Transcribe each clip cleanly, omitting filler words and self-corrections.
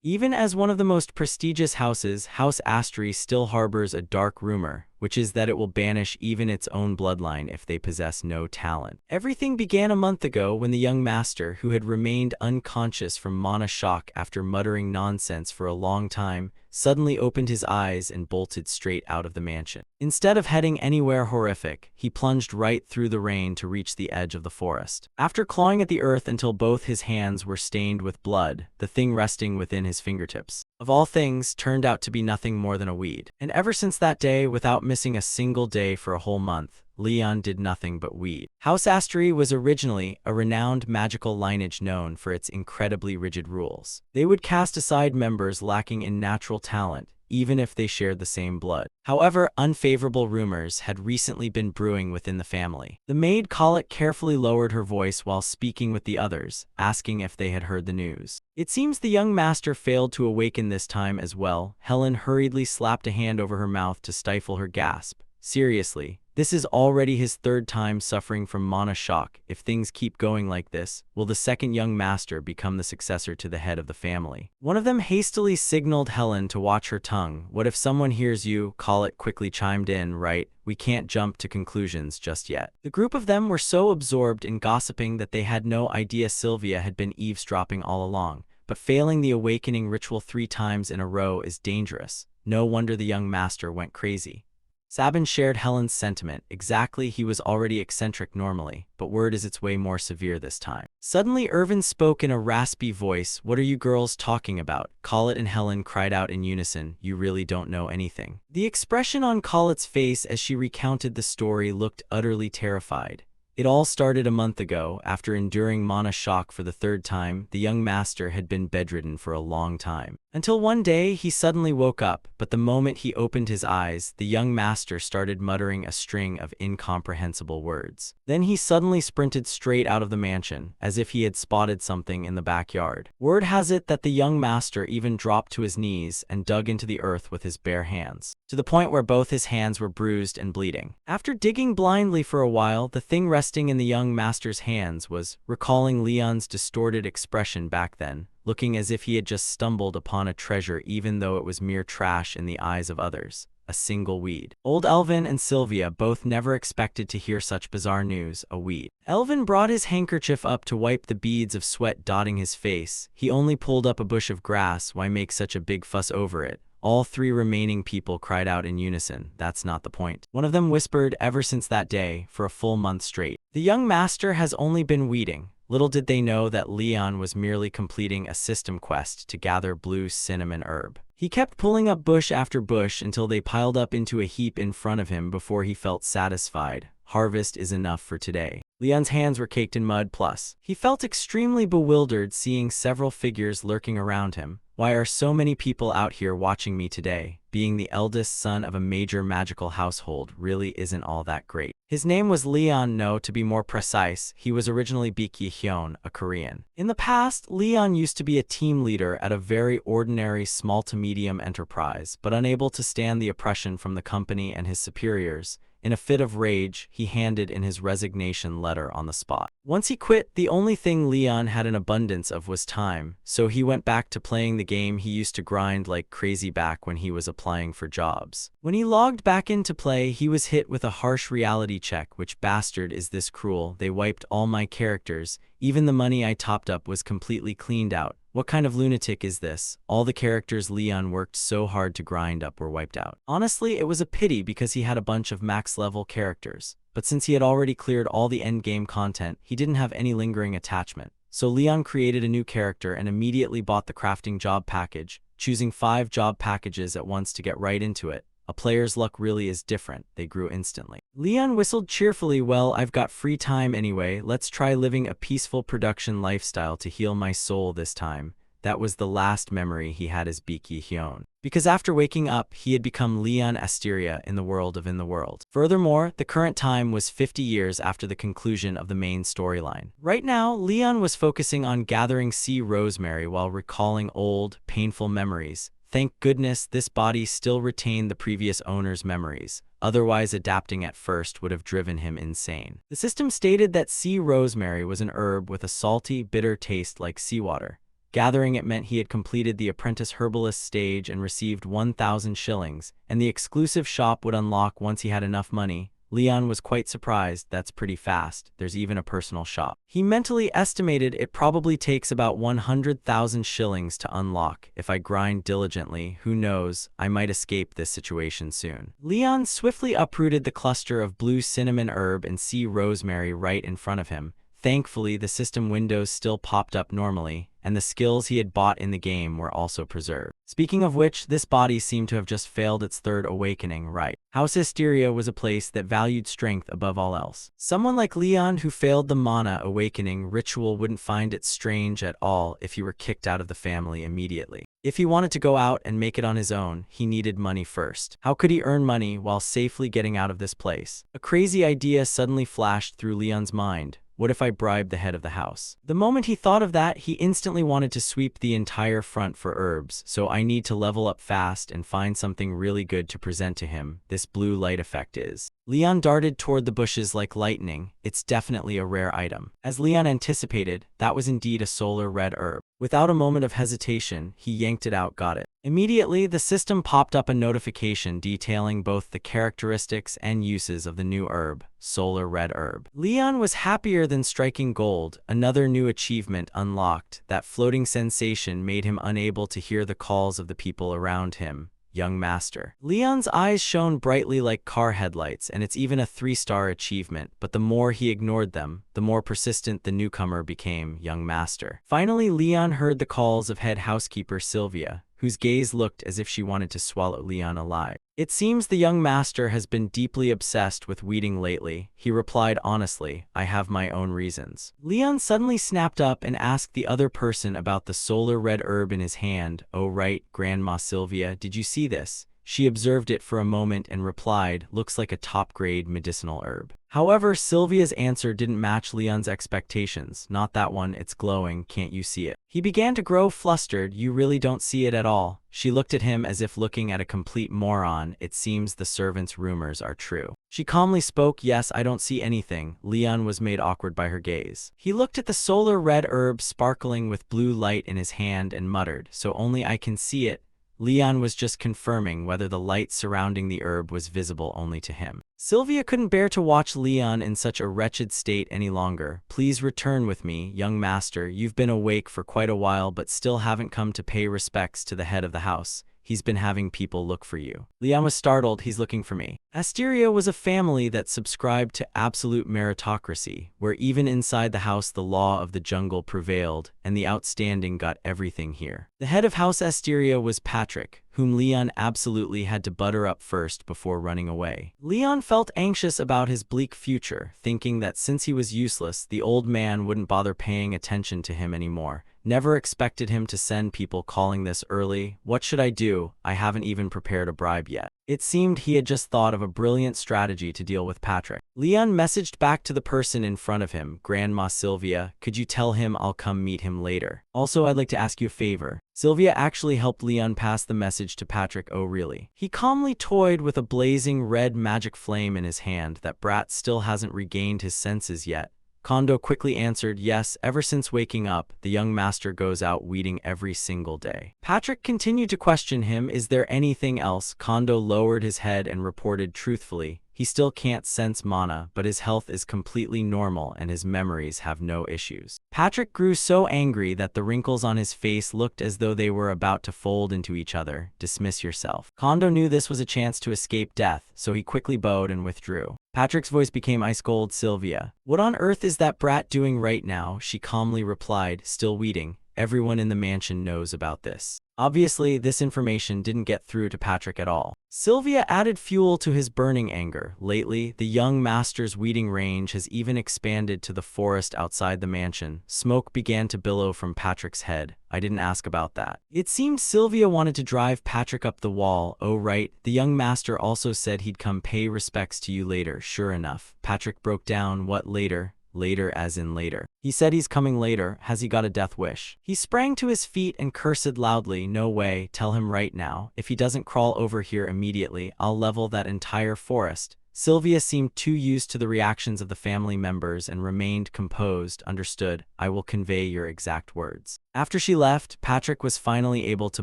Even as one of the most prestigious houses, House Astri still harbors a dark rumor, which is that it will banish even its own bloodline if they possess no talent. Everything began a month ago when the young master, who had remained unconscious from mana shock after muttering nonsense for a long time, suddenly opened his eyes and bolted straight out of the mansion. Instead of heading anywhere horrific, he plunged right through the rain to reach the edge of the forest. After clawing at the earth until both his hands were stained with blood, the thing resting within his fingertips, of all things, turned out to be nothing more than a weed. And ever since that day, without missing a single day for a whole month, Leon did nothing but weed. House Astri was originally a renowned magical lineage known for its incredibly rigid rules. They would cast aside members lacking in natural talent, even if they shared the same blood. However, unfavorable rumors had recently been brewing within the family. The maid Colette carefully lowered her voice while speaking with the others, asking if they had heard the news. It seems the young master failed to awaken this time as well. Helen hurriedly slapped a hand over her mouth to stifle her gasp. Seriously, this is already his third time suffering from mana shock. If things keep going like this, will the second young master become the successor to the head of the family? One of them hastily signaled Helen to watch her tongue. What if someone hears you? Colette quickly chimed in, right? We can't jump to conclusions just yet. The group of them were so absorbed in gossiping that they had no idea Sylvia had been eavesdropping all along. But failing the awakening ritual 3 times in a row is dangerous. No wonder the young master went crazy. Sabin shared Helen's sentiment. Exactly, he was already eccentric normally, but word is its way more severe this time. Suddenly, Irvin spoke in a raspy voice. What are you girls talking about? Colette and Helen cried out in unison. You really don't know anything. The expression on Colette's face as she recounted the story looked utterly terrified. It all started a month ago. After enduring mana shock for the 3rd time, the young master had been bedridden for a long time. Until one day, he suddenly woke up, but the moment he opened his eyes, the young master started muttering a string of incomprehensible words. Then he suddenly sprinted straight out of the mansion, as if he had spotted something in the backyard. Word has it that the young master even dropped to his knees and dug into the earth with his bare hands, to the point where both his hands were bruised and bleeding. After digging blindly for a while, the thing resting in the young master's hands was, recalling Leon's distorted expression back then, looking as if he had just stumbled upon a treasure even though it was mere trash in the eyes of others. A single weed. Old Elvin and Sylvia both never expected to hear such bizarre news, a weed. Elvin brought his handkerchief up to wipe the beads of sweat dotting his face. He only pulled up a bush of grass, why make such a big fuss over it? All 3 remaining people cried out in unison, that's not the point. One of them whispered, ever since that day, for a full month straight, the young master has only been weeding. Little did they know that Leon was merely completing a system quest to gather blue cinnamon herb. He kept pulling up bush after bush until they piled up into a heap in front of him before he felt satisfied. Harvest is enough for today. Leon's hands were caked in mud plus. He felt extremely bewildered seeing several figures lurking around him. Why are so many people out here watching me today? Being the eldest son of a major magical household really isn't all that great. His name was Leon. No, to be more precise, he was originally Baek Hyun, a Korean. In the past, Leon used to be a team leader at a very ordinary small to medium enterprise, but unable to stand the oppression from the company and his superiors. In a fit of rage, he handed in his resignation letter on the spot. Once he quit, the only thing Leon had an abundance of was time, so he went back to playing the game he used to grind like crazy back when he was applying for jobs. When he logged back into play, he was hit with a harsh reality check. Which bastard is this cruel? They wiped all my characters. Even the money I topped up was completely cleaned out. What kind of lunatic is this? All the characters Leon worked so hard to grind up were wiped out. Honestly, it was a pity because he had a bunch of max-level characters. But since he had already cleared all the endgame content, he didn't have any lingering attachment. So Leon created a new character and immediately bought the crafting job package, choosing 5 job packages at once to get right into it. A player's luck really is different, they grew instantly. Leon whistled cheerfully. Well, I've got free time anyway, let's try living a peaceful production lifestyle to heal my soul this time. That was the last memory he had as Baek Hyun. Because after waking up, he had become Leon Asteria in the world of In the World. Furthermore, the current time was 50 years after the conclusion of the main storyline. Right now, Leon was focusing on gathering sea rosemary while recalling old, painful memories. Thank goodness this body still retained the previous owner's memories. Otherwise, adapting at first would have driven him insane. The system stated that sea rosemary was an herb with a salty, bitter taste like seawater. Gathering it meant he had completed the apprentice herbalist stage and received 1,000 shillings, and the exclusive shop would unlock once he had enough money. Leon was quite surprised. That's pretty fast. There's even a personal shop. He mentally estimated it probably takes about 100,000 shillings to unlock. If I grind diligently, who knows, I might escape this situation soon. Leon swiftly uprooted the cluster of blue cinnamon herb and sea rosemary right in front of him. Thankfully, the system windows still popped up normally, and the skills he had bought in the game were also preserved. Speaking of which, this body seemed to have just failed its third awakening right. House Asteria was a place that valued strength above all else. Someone like Leon who failed the mana awakening ritual wouldn't find it strange at all if he were kicked out of the family immediately. If he wanted to go out and make it on his own, he needed money first. How could he earn money while safely getting out of this place? A crazy idea suddenly flashed through Leon's mind. What if I bribed the head of the house? The moment he thought of that, he instantly wanted to sweep the entire front for herbs, so I need to level up fast and find something really good to present to him. This blue light effect is. Leon darted toward the bushes like lightning. It's definitely a rare item. As Leon anticipated, that was indeed a solar red herb. Without a moment of hesitation, he yanked it out, got it. Immediately, the system popped up a notification detailing both the characteristics and uses of the new herb, solar red herb. Leon was happier than striking gold. Another new achievement unlocked. That floating sensation made him unable to hear the calls of the people around him. Young Master. Leon's eyes shone brightly like car headlights, and it's even a 3-star achievement, but the more he ignored them, the more persistent the newcomer became. Young Master. Finally, Leon heard the calls of head housekeeper Sylvia, whose gaze looked as if she wanted to swallow Leon alive. It seems the young master has been deeply obsessed with weeding lately. He replied honestly, I have my own reasons. Leon suddenly snapped up and asked the other person about the solar red herb in his hand. Oh right, Grandma Sylvia, did you see this? She observed it for a moment and replied, looks like a top-grade medicinal herb. However, Sylvia's answer didn't match Leon's expectations. Not that one, it's glowing, can't you see it? He began to grow flustered. You really don't see it at all. She looked at him as if looking at a complete moron. It seems the servant's rumors are true. She calmly spoke, yes, I don't see anything. Leon was made awkward by her gaze. He looked at the solar red herb sparkling with blue light in his hand and muttered, so only I can see it. Leon was just confirming whether the light surrounding the herb was visible only to him. Sylvia couldn't bear to watch Leon in such a wretched state any longer. Please return with me, young master. You've been awake for quite a while but still haven't come to pay respects to the head of the house. He's been having people look for you. Leon was startled. He's looking for me. Asteria was a family that subscribed to absolute meritocracy, where even inside the house the law of the jungle prevailed, and the outstanding got everything here. The head of House Asteria was Patrick, whom Leon absolutely had to butter up first before running away. Leon felt anxious about his bleak future, thinking that since he was useless, the old man wouldn't bother paying attention to him anymore. Never expected him to send people calling this early. What should I do? I haven't even prepared a bribe yet. It seemed he had just thought of a brilliant strategy to deal with Patrick. Leon messaged back to the person in front of him, Grandma Sylvia, could you tell him I'll come meet him later? Also, I'd like to ask you a favor. Sylvia actually helped Leon pass the message to Patrick. Oh really? He calmly toyed with a blazing red magic flame in his hand. That brat still hasn't regained his senses yet. Kondo quickly answered, yes, ever since waking up, the young master goes out weeding every single day. Patrick continued to question him, is there anything else? Kondo lowered his head and reported truthfully, he still can't sense mana, but his health is completely normal and his memories have no issues. Patrick grew so angry that the wrinkles on his face looked as though they were about to fold into each other. Dismiss yourself. Kondo knew this was a chance to escape death, so he quickly bowed and withdrew. Patrick's voice became ice cold. Sylvia, what on earth is that brat doing right now? She calmly replied, still weeding. Everyone in the mansion knows about this. Obviously, this information didn't get through to Patrick at all. Sylvia added fuel to his burning anger. Lately, the young master's weeding range has even expanded to the forest outside the mansion. Smoke began to billow from Patrick's head. I didn't ask about that. It seemed Sylvia wanted to drive Patrick up the wall. Oh right, the young master also said he'd come pay respects to you later. Sure enough. Patrick broke down. What later? Later as in later. He said he's coming later. Has he got a death wish? He sprang to his feet and cursed loudly. No way, tell him right now. If he doesn't crawl over here immediately, I'll level that entire forest. Sylvia seemed too used to the reactions of the family members and remained composed. Understood, I will convey your exact words. After she left, Patrick was finally able to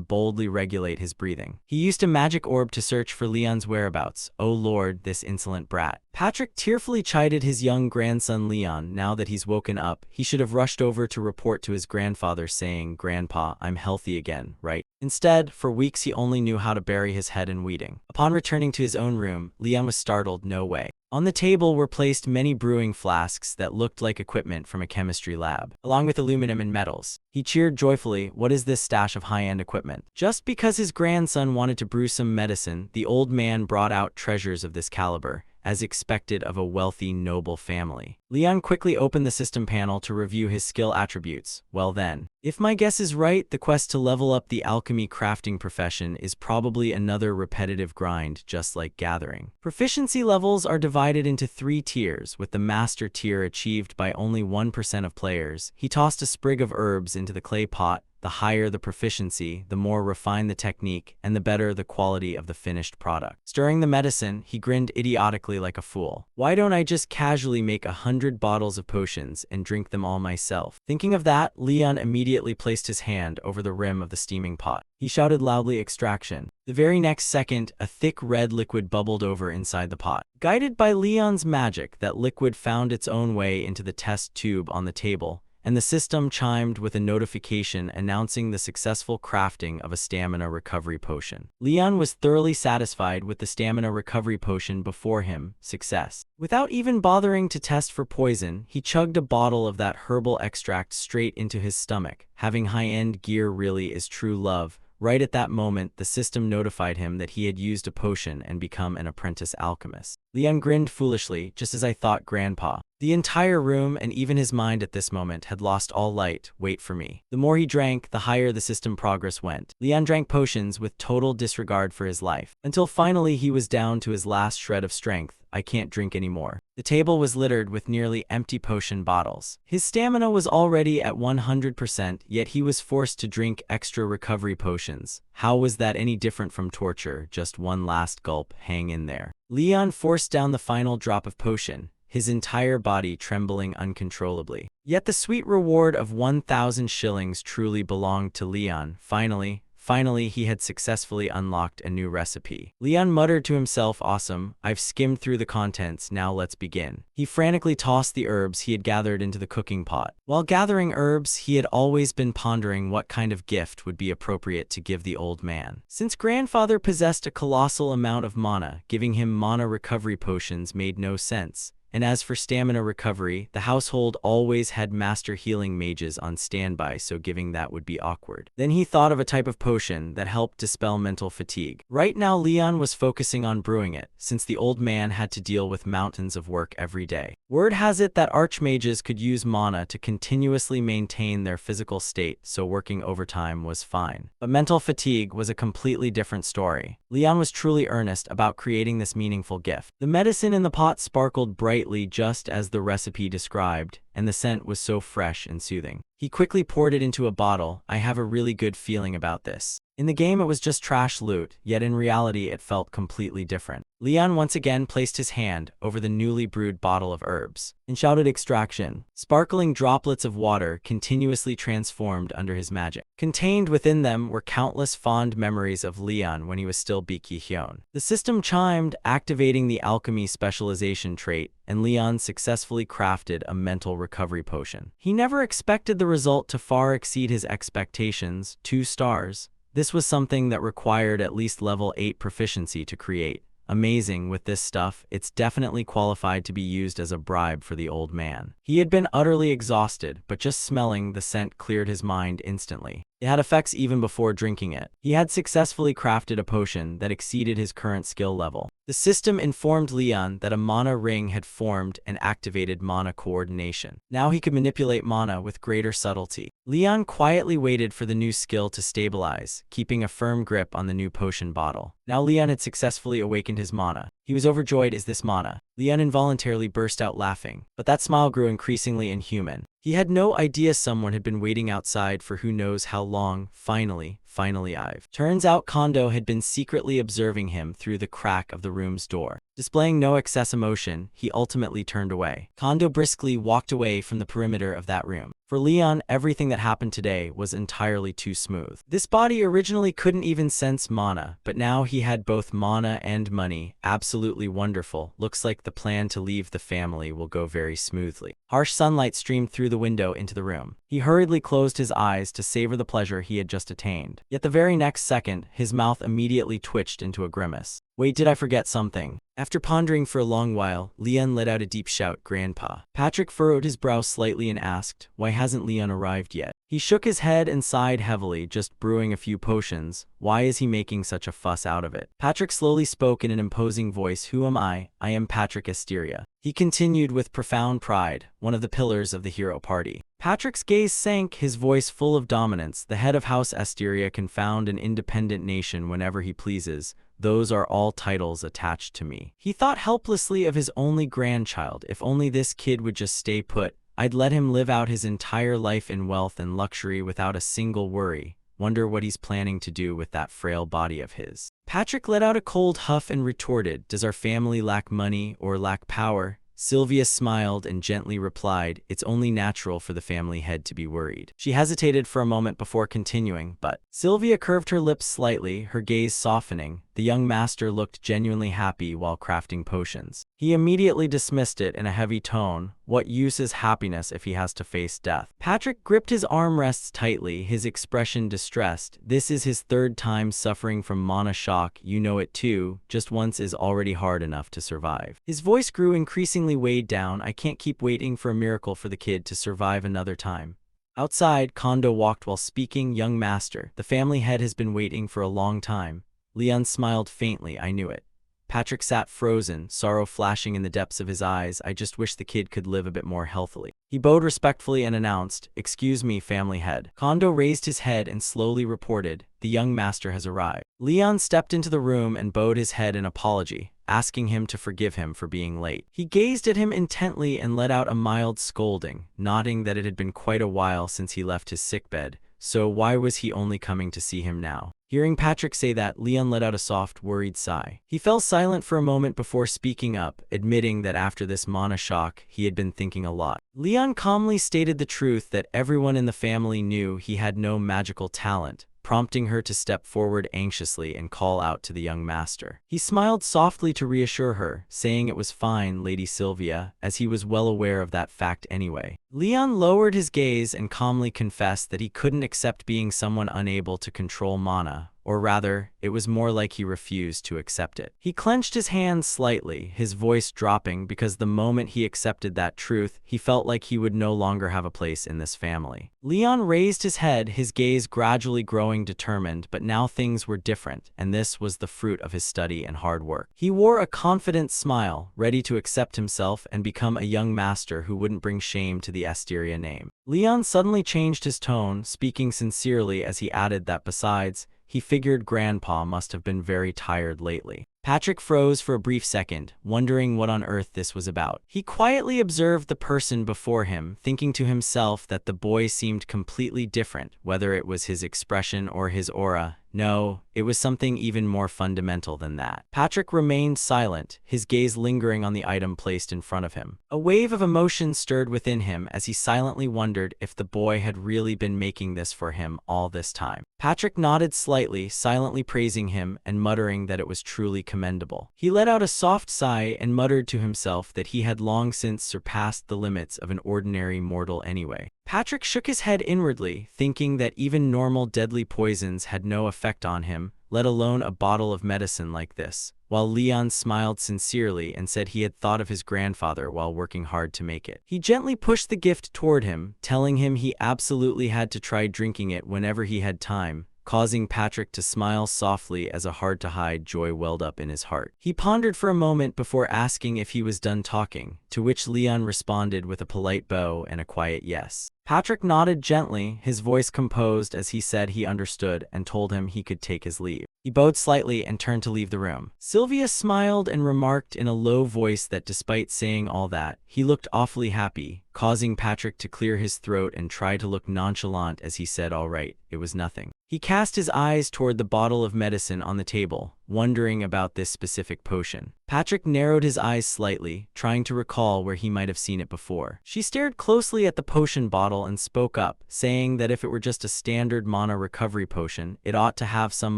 boldly regulate his breathing. He used a magic orb to search for Leon's whereabouts. Oh Lord, this insolent brat. Patrick tearfully chided his young grandson Leon. Now that he's woken up, he should have rushed over to report to his grandfather saying, "Grandpa, I'm healthy again, right?" Instead, for weeks he only knew how to bury his head in weeding. Upon returning to his own room, Leon was startled. No way. On the table were placed many brewing flasks that looked like equipment from a chemistry lab, along with aluminum and metals. He cheered joyfully. What is this stash of high-end equipment? Just because his grandson wanted to brew some medicine, the old man brought out treasures of this caliber, as expected of a wealthy, noble family. Leon quickly opened the system panel to review his skill attributes. Well then, if my guess is right, the quest to level up the alchemy crafting profession is probably another repetitive grind, just like gathering. Proficiency levels are divided into 3 tiers, with the master tier achieved by only 1% of players. He tossed a sprig of herbs into the clay pot. The higher the proficiency, the more refined the technique, and the better the quality of the finished product. Stirring the medicine, he grinned idiotically like a fool. Why don't I just casually make 100 bottles of potions and drink them all myself? Thinking of that, Leon immediately placed his hand over the rim of the steaming pot. He shouted loudly, "Extraction." The very next second, a thick red liquid bubbled over inside the pot. Guided by Leon's magic, that liquid found its own way into the test tube on the table, and the system chimed with a notification announcing the successful crafting of a stamina recovery potion. Leon was thoroughly satisfied with the stamina recovery potion before him. Success. Without even bothering to test for poison, he chugged a bottle of that herbal extract straight into his stomach. Having high-end gear really is true love. Right at that moment, the system notified him that he had used a potion and become an apprentice alchemist. Leon grinned foolishly, just as I thought, Grandpa. The entire room, and even his mind at this moment, had lost all light. Wait for me. The more he drank, the higher the system progress went. Leon drank potions with total disregard for his life, until finally he was down to his last shred of strength. I can't drink anymore. The table was littered with nearly empty potion bottles. His stamina was already at 100%, yet he was forced to drink extra recovery potions. How was that any different from torture? Just one last gulp, hang in there. Leon forced down the final drop of potion, his entire body trembling uncontrollably. Yet the sweet reward of 1,000 shillings truly belonged to Leon. Finally, he had successfully unlocked a new recipe. Leon muttered to himself, awesome, I've skimmed through the contents, now let's begin. He frantically tossed the herbs he had gathered into the cooking pot. While gathering herbs, he had always been pondering what kind of gift would be appropriate to give the old man. Since grandfather possessed a colossal amount of mana, giving him mana recovery potions made no sense. And as for stamina recovery, the household always had master healing mages on standby, so giving that would be awkward. Then he thought of a type of potion that helped dispel mental fatigue. Right now, Leon was focusing on brewing it, since the old man had to deal with mountains of work every day. Word has it that archmages could use mana to continuously maintain their physical state, so working overtime was fine. But mental fatigue was a completely different story. Leon was truly earnest about creating this meaningful gift. The medicine in the pot sparkled brightly just as the recipe described, and the scent was so fresh and soothing. He quickly poured it into a bottle. I have a really good feeling about this. In the game it was just trash loot, yet in reality it felt completely different. Leon once again placed his hand over the newly brewed bottle of herbs and shouted extraction. Sparkling droplets of water continuously transformed under his magic. Contained within them were countless fond memories of Leon when he was still Biki Hyun. The system chimed, activating the alchemy specialization trait, and Leon successfully crafted a mental recovery potion. He never expected the result to far exceed his expectations, 2 stars. This was something that required at least level 8 proficiency to create. Amazing, with this stuff, it's definitely qualified to be used as a bribe for the old man. He had been utterly exhausted, but just smelling the scent cleared his mind instantly. It had effects even before drinking it. He had successfully crafted a potion that exceeded his current skill level. The system informed Leon that a mana ring had formed and activated mana coordination. Now he could manipulate mana with greater subtlety. Leon quietly waited for the new skill to stabilize, keeping a firm grip on the new potion bottle. Now Leon had successfully awakened his mana. He was overjoyed. Is this mana? Leon involuntarily burst out laughing, but that smile grew increasingly inhuman. He had no idea someone had been waiting outside for who knows how long. Finally, finally I've. Turns out Kondo had been secretly observing him through the crack of the room's door. Displaying no excess emotion, he ultimately turned away. Kondo briskly walked away from the perimeter of that room. For Leon, everything that happened today was entirely too smooth. This body originally couldn't even sense mana, but now he had both mana and money. Absolutely wonderful. Looks like the plan to leave the family will go very smoothly. Harsh sunlight streamed through the window into the room. He hurriedly closed his eyes to savor the pleasure he had just attained. Yet the very next second, his mouth immediately twitched into a grimace. Wait, did I forget something? After pondering for a long while, Leon let out a deep shout, "Grandpa." Patrick furrowed his brow slightly and asked, "Why hasn't Leon arrived yet?" He shook his head and sighed heavily, "Just brewing a few potions. Why is he making such a fuss out of it?" Patrick slowly spoke in an imposing voice, "Who am I? I am Patrick Asteria." He continued with profound pride, one of the pillars of the hero party. Patrick's gaze sank, his voice full of dominance. "The head of House Asteria can found an independent nation whenever he pleases. Those are all titles attached to me." He thought helplessly of his only grandchild. If only this kid would just stay put, I'd let him live out his entire life in wealth and luxury without a single worry. Wonder what he's planning to do with that frail body of his. Patrick let out a cold huff and retorted, "Does our family lack money or lack power?" Sylvia smiled and gently replied, "It's only natural for the family head to be worried." She hesitated for a moment before continuing, but Sylvia curved her lips slightly, her gaze softening. The young master looked genuinely happy while crafting potions. He immediately dismissed it in a heavy tone. What use is happiness if he has to face death? Patrick gripped his armrests tightly, his expression distressed. This is his third time suffering from mana shock. You know it too. Just once is already hard enough to survive. His voice grew increasingly weighed down. I can't keep waiting for a miracle for the kid to survive another time. Outside, Kondo walked while speaking. Young master, the family head has been waiting for a long time. Leon smiled faintly. I knew it. Patrick sat frozen, sorrow flashing in the depths of his eyes. I just wish the kid could live a bit more healthily. He bowed respectfully and announced, "Excuse me, family head." Kondo raised his head and slowly reported, "The young master has arrived." Leon stepped into the room and bowed his head in apology, asking him to forgive him for being late. He gazed at him intently and let out a mild scolding, nodding that it had been quite a while since he left his sickbed, so why was he only coming to see him now? Hearing Patrick say that, Leon let out a soft, worried sigh. He fell silent for a moment before speaking up, admitting that after this mana shock, he had been thinking a lot. Leon calmly stated the truth that everyone in the family knew he had no magical talent, prompting her to step forward anxiously and call out to the young master. He smiled softly to reassure her, saying it was fine, Lady Sylvia, as he was well aware of that fact anyway. Leon lowered his gaze and calmly confessed that he couldn't accept being someone unable to control mana, or rather, it was more like he refused to accept it. He clenched his hands slightly, his voice dropping because the moment he accepted that truth, he felt like he would no longer have a place in this family. Leon raised his head, his gaze gradually growing determined, but now things were different, and this was the fruit of his study and hard work. He wore a confident smile, ready to accept himself and become a young master who wouldn't bring shame to the Asteria name. Leon suddenly changed his tone, speaking sincerely as he added that besides, he figured Grandpa must have been very tired lately. Patrick froze for a brief second, wondering what on earth this was about. He quietly observed the person before him, thinking to himself that the boy seemed completely different, whether it was his expression or his aura. No, it was something even more fundamental than that. Patrick remained silent, his gaze lingering on the item placed in front of him. A wave of emotion stirred within him as he silently wondered if the boy had really been making this for him all this time. Patrick nodded slightly, silently praising him and muttering that it was truly commendable. He let out a soft sigh and muttered to himself that he had long since surpassed the limits of an ordinary mortal anyway. Patrick shook his head inwardly, thinking that even normal deadly poisons had no effect on him, let alone a bottle of medicine like this, while Leon smiled sincerely and said he had thought of his grandfather while working hard to make it. He gently pushed the gift toward him, telling him he absolutely had to try drinking it whenever he had time, causing Patrick to smile softly as a hard-to-hide joy welled up in his heart. He pondered for a moment before asking if he was done talking, to which Leon responded with a polite bow and a quiet yes. Patrick nodded gently, his voice composed as he said he understood and told him he could take his leave. He bowed slightly and turned to leave the room. Sylvia smiled and remarked in a low voice that despite saying all that, he looked awfully happy, causing Patrick to clear his throat and try to look nonchalant as he said, "All right, it was nothing." He cast his eyes toward the bottle of medicine on the table, wondering about this specific potion. Patrick narrowed his eyes slightly, trying to recall where he might have seen it before. She stared closely at the potion bottle and spoke up, saying that if it were just a standard mana recovery potion, it ought to have some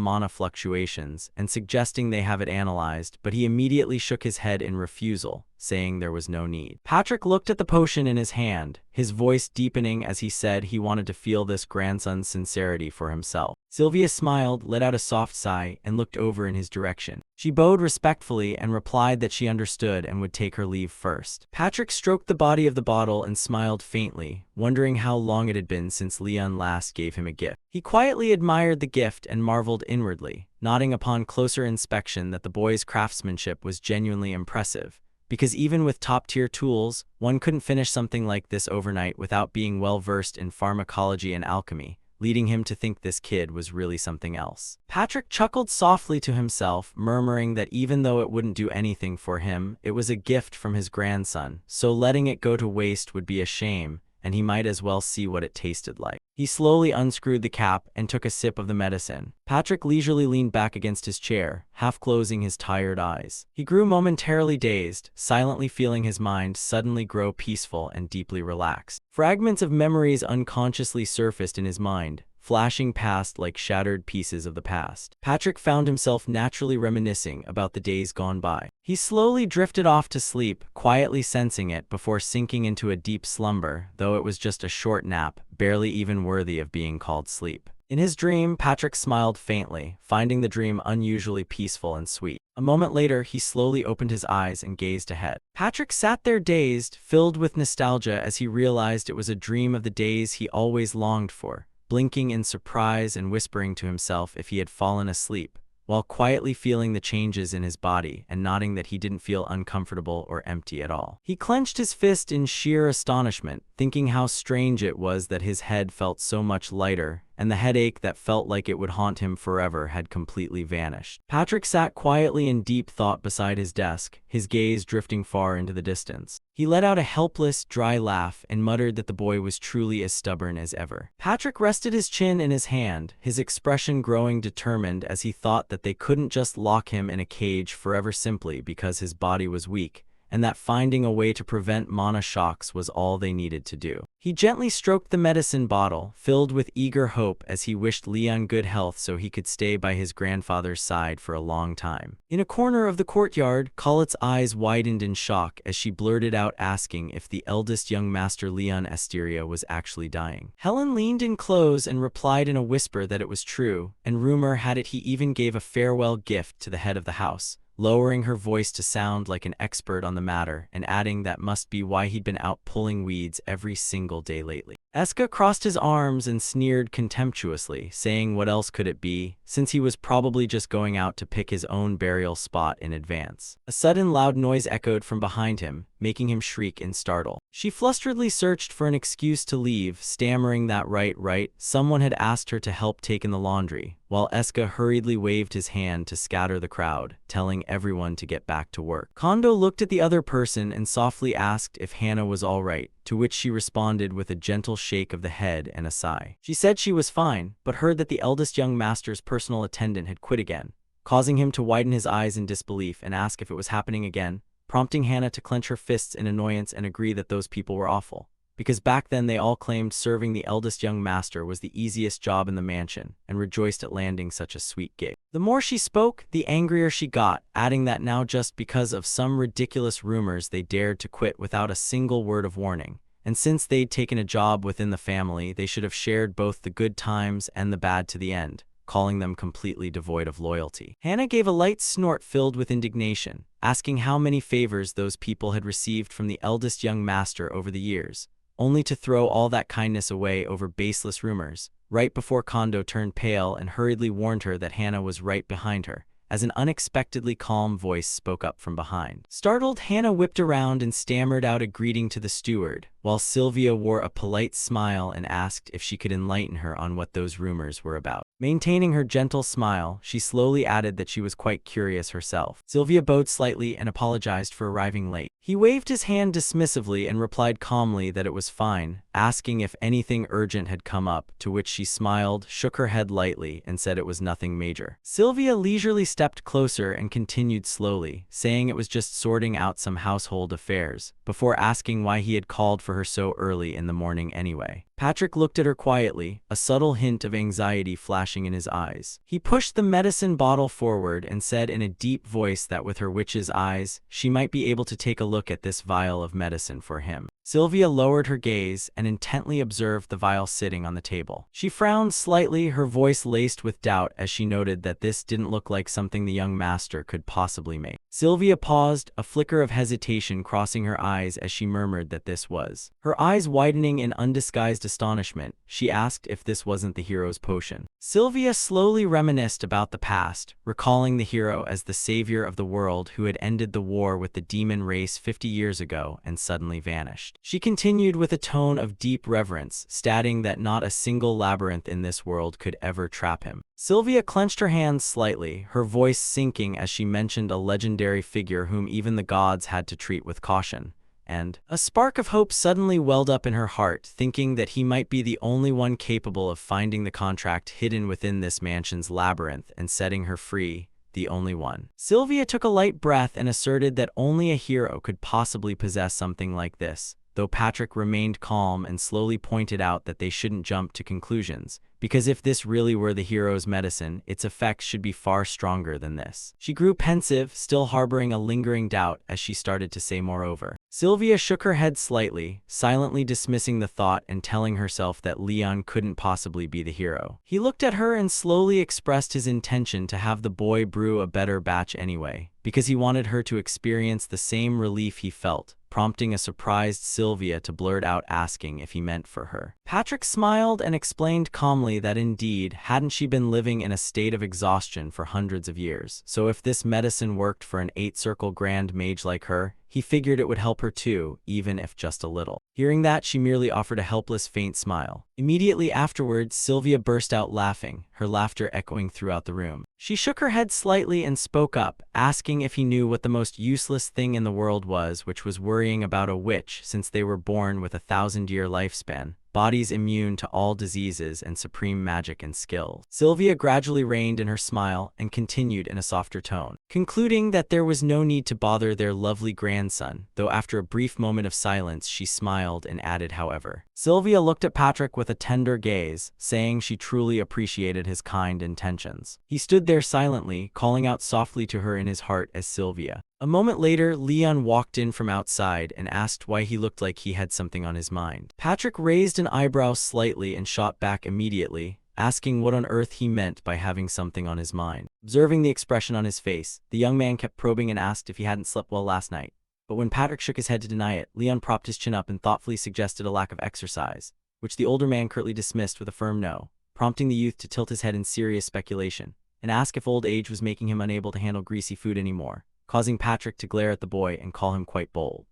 mana fluctuations, and suggesting they have it analyzed, but he immediately shook his head in refusal, saying there was no need. Patrick looked at the potion in his hand, his voice deepening as he said he wanted to feel this grandson's sincerity for himself. Sylvia smiled, let out a soft sigh, and looked over in his direction. She bowed respectfully and replied that she understood and would take her leave first. Patrick stroked the body of the bottle and smiled faintly, wondering how long it had been since Leon last gave him a gift. He quietly admired the gift and marveled inwardly, noting upon closer inspection that the boy's craftsmanship was genuinely impressive. Because even with top-tier tools, one couldn't finish something like this overnight without being well-versed in pharmacology and alchemy, leading him to think this kid was really something else. Patrick chuckled softly to himself, murmuring that even though it wouldn't do anything for him, it was a gift from his grandson, so letting it go to waste would be a shame, and he might as well see what it tasted like. He slowly unscrewed the cap and took a sip of the medicine. Patrick leisurely leaned back against his chair, half closing his tired eyes. He grew momentarily dazed, silently feeling his mind suddenly grow peaceful and deeply relaxed. Fragments of memories unconsciously surfaced in his mind, flashing past like shattered pieces of the past. Patrick found himself naturally reminiscing about the days gone by. He slowly drifted off to sleep, quietly sensing it before sinking into a deep slumber, though it was just a short nap, barely even worthy of being called sleep. In his dream, Patrick smiled faintly, finding the dream unusually peaceful and sweet. A moment later, he slowly opened his eyes and gazed ahead. Patrick sat there dazed, filled with nostalgia as he realized it was a dream of the days he always longed for, blinking in surprise and whispering to himself if he had fallen asleep, while quietly feeling the changes in his body and nodding that he didn't feel uncomfortable or empty at all. He clenched his fist in sheer astonishment, thinking how strange it was that his head felt so much lighter, and the headache that felt like it would haunt him forever had completely vanished. Patrick sat quietly in deep thought beside his desk, his gaze drifting far into the distance. He let out a helpless, dry laugh and muttered that the boy was truly as stubborn as ever. Patrick rested his chin in his hand, his expression growing determined as he thought that they couldn't just lock him in a cage forever simply because his body was weak, and that finding a way to prevent mana shocks was all they needed to do. He gently stroked the medicine bottle, filled with eager hope as he wished Leon good health so he could stay by his grandfather's side for a long time. In a corner of the courtyard, Collette's eyes widened in shock as she blurted out asking if the eldest young master Leon Asteria was actually dying. Helen leaned in close and replied in a whisper that it was true, and rumor had it he even gave a farewell gift to the head of the house, lowering her voice to sound like an expert on the matter and adding that must be why he'd been out pulling weeds every single day lately. Eska crossed his arms and sneered contemptuously, saying what else could it be, since he was probably just going out to pick his own burial spot in advance. A sudden loud noise echoed from behind him, making him shriek in startle. She flusteredly searched for an excuse to leave, stammering that right, someone had asked her to help take in the laundry, while Eska hurriedly waved his hand to scatter the crowd, telling everyone to get back to work. Kondo looked at the other person and softly asked if Hannah was all right, to which she responded with a gentle shake of the head and a sigh. She said she was fine, but heard that the eldest young master's personal attendant had quit again, causing him to widen his eyes in disbelief and ask if it was happening again, prompting Hannah to clench her fists in annoyance and agree that those people were awful, because back then they all claimed serving the eldest young master was the easiest job in the mansion, and rejoiced at landing such a sweet gig. The more she spoke, the angrier she got, adding that now just because of some ridiculous rumors they dared to quit without a single word of warning, and since they'd taken a job within the family, they should have shared both the good times and the bad to the end, calling them completely devoid of loyalty. Hannah gave a light snort filled with indignation, asking how many favors those people had received from the eldest young master over the years, only to throw all that kindness away over baseless rumors, right before Kondo turned pale and hurriedly warned her that Hannah was right behind her, as an unexpectedly calm voice spoke up from behind. Startled, Hannah whipped around and stammered out a greeting to the steward, while Sylvia wore a polite smile and asked if she could enlighten her on what those rumors were about. Maintaining her gentle smile, she slowly added that she was quite curious herself. Sylvia bowed slightly and apologized for arriving late. He waved his hand dismissively and replied calmly that it was fine, asking if anything urgent had come up, to which she smiled, shook her head lightly, and said it was nothing major. Sylvia leisurely stepped closer and continued slowly, saying it was just sorting out some household affairs, before asking why he had called for her so early in the morning anyway. Patrick looked at her quietly, a subtle hint of anxiety flashing in his eyes. He pushed the medicine bottle forward and said in a deep voice that with her witch's eyes, she might be able to take a look at this vial of medicine for him. Sylvia lowered her gaze and intently observed the vial sitting on the table. She frowned slightly, her voice laced with doubt as she noted that this didn't look like something the young master could possibly make. Sylvia paused, a flicker of hesitation crossing her eyes as she murmured that this was. Her eyes widening in undisguised astonishment, she asked if this wasn't the hero's potion. Sylvia slowly reminisced about the past, recalling the hero as the savior of the world who had ended the war with the demon race 50 years ago and suddenly vanished. She continued with a tone of deep reverence, stating that not a single labyrinth in this world could ever trap him. Sylvia clenched her hands slightly, her voice sinking as she mentioned a legendary figure whom even the gods had to treat with caution. And a spark of hope suddenly welled up in her heart, thinking that he might be the only one capable of finding the contract hidden within this mansion's labyrinth and setting her free. The only one. Sylvia took a light breath and asserted that only a hero could possibly possess something like this, though Patrick remained calm and slowly pointed out that they shouldn't jump to conclusions, because if this really were the hero's medicine, its effects should be far stronger than this. She grew pensive, still harboring a lingering doubt as she started to say moreover. Sylvia shook her head slightly, silently dismissing the thought and telling herself that Leon couldn't possibly be the hero. He looked at her and slowly expressed his intention to have the boy brew a better batch anyway, because he wanted her to experience the same relief he felt, prompting a surprised Sylvia to blurt out asking if he meant for her. Patrick smiled and explained calmly that indeed, hadn't she been living in a state of exhaustion for hundreds of years, so if this medicine worked for an 8-circle grand mage like her, he figured it would help her too, even if just a little. Hearing that, she merely offered a helpless, faint smile. Immediately afterwards, Sylvia burst out laughing, her laughter echoing throughout the room. She shook her head slightly and spoke up, asking if he knew what the most useless thing in the world was, which was worrying about a witch since they were born with a 1,000-year lifespan, bodies immune to all diseases and supreme magic and skill. Sylvia gradually reined in her smile and continued in a softer tone, concluding that there was no need to bother their lovely grandson, though after a brief moment of silence she smiled and added however. Sylvia looked at Patrick with a tender gaze, saying she truly appreciated his kind intentions. He stood there silently, calling out softly to her in his heart as Sylvia. A moment later, Leon walked in from outside and asked why he looked like he had something on his mind. Patrick raised an eyebrow slightly and shot back immediately, asking what on earth he meant by having something on his mind. Observing the expression on his face, the young man kept probing and asked if he hadn't slept well last night. But when Patrick shook his head to deny it, Leon propped his chin up and thoughtfully suggested a lack of exercise, which the older man curtly dismissed with a firm no, prompting the youth to tilt his head in serious speculation and ask if old age was making him unable to handle greasy food anymore, causing Patrick to glare at the boy and call him quite bold.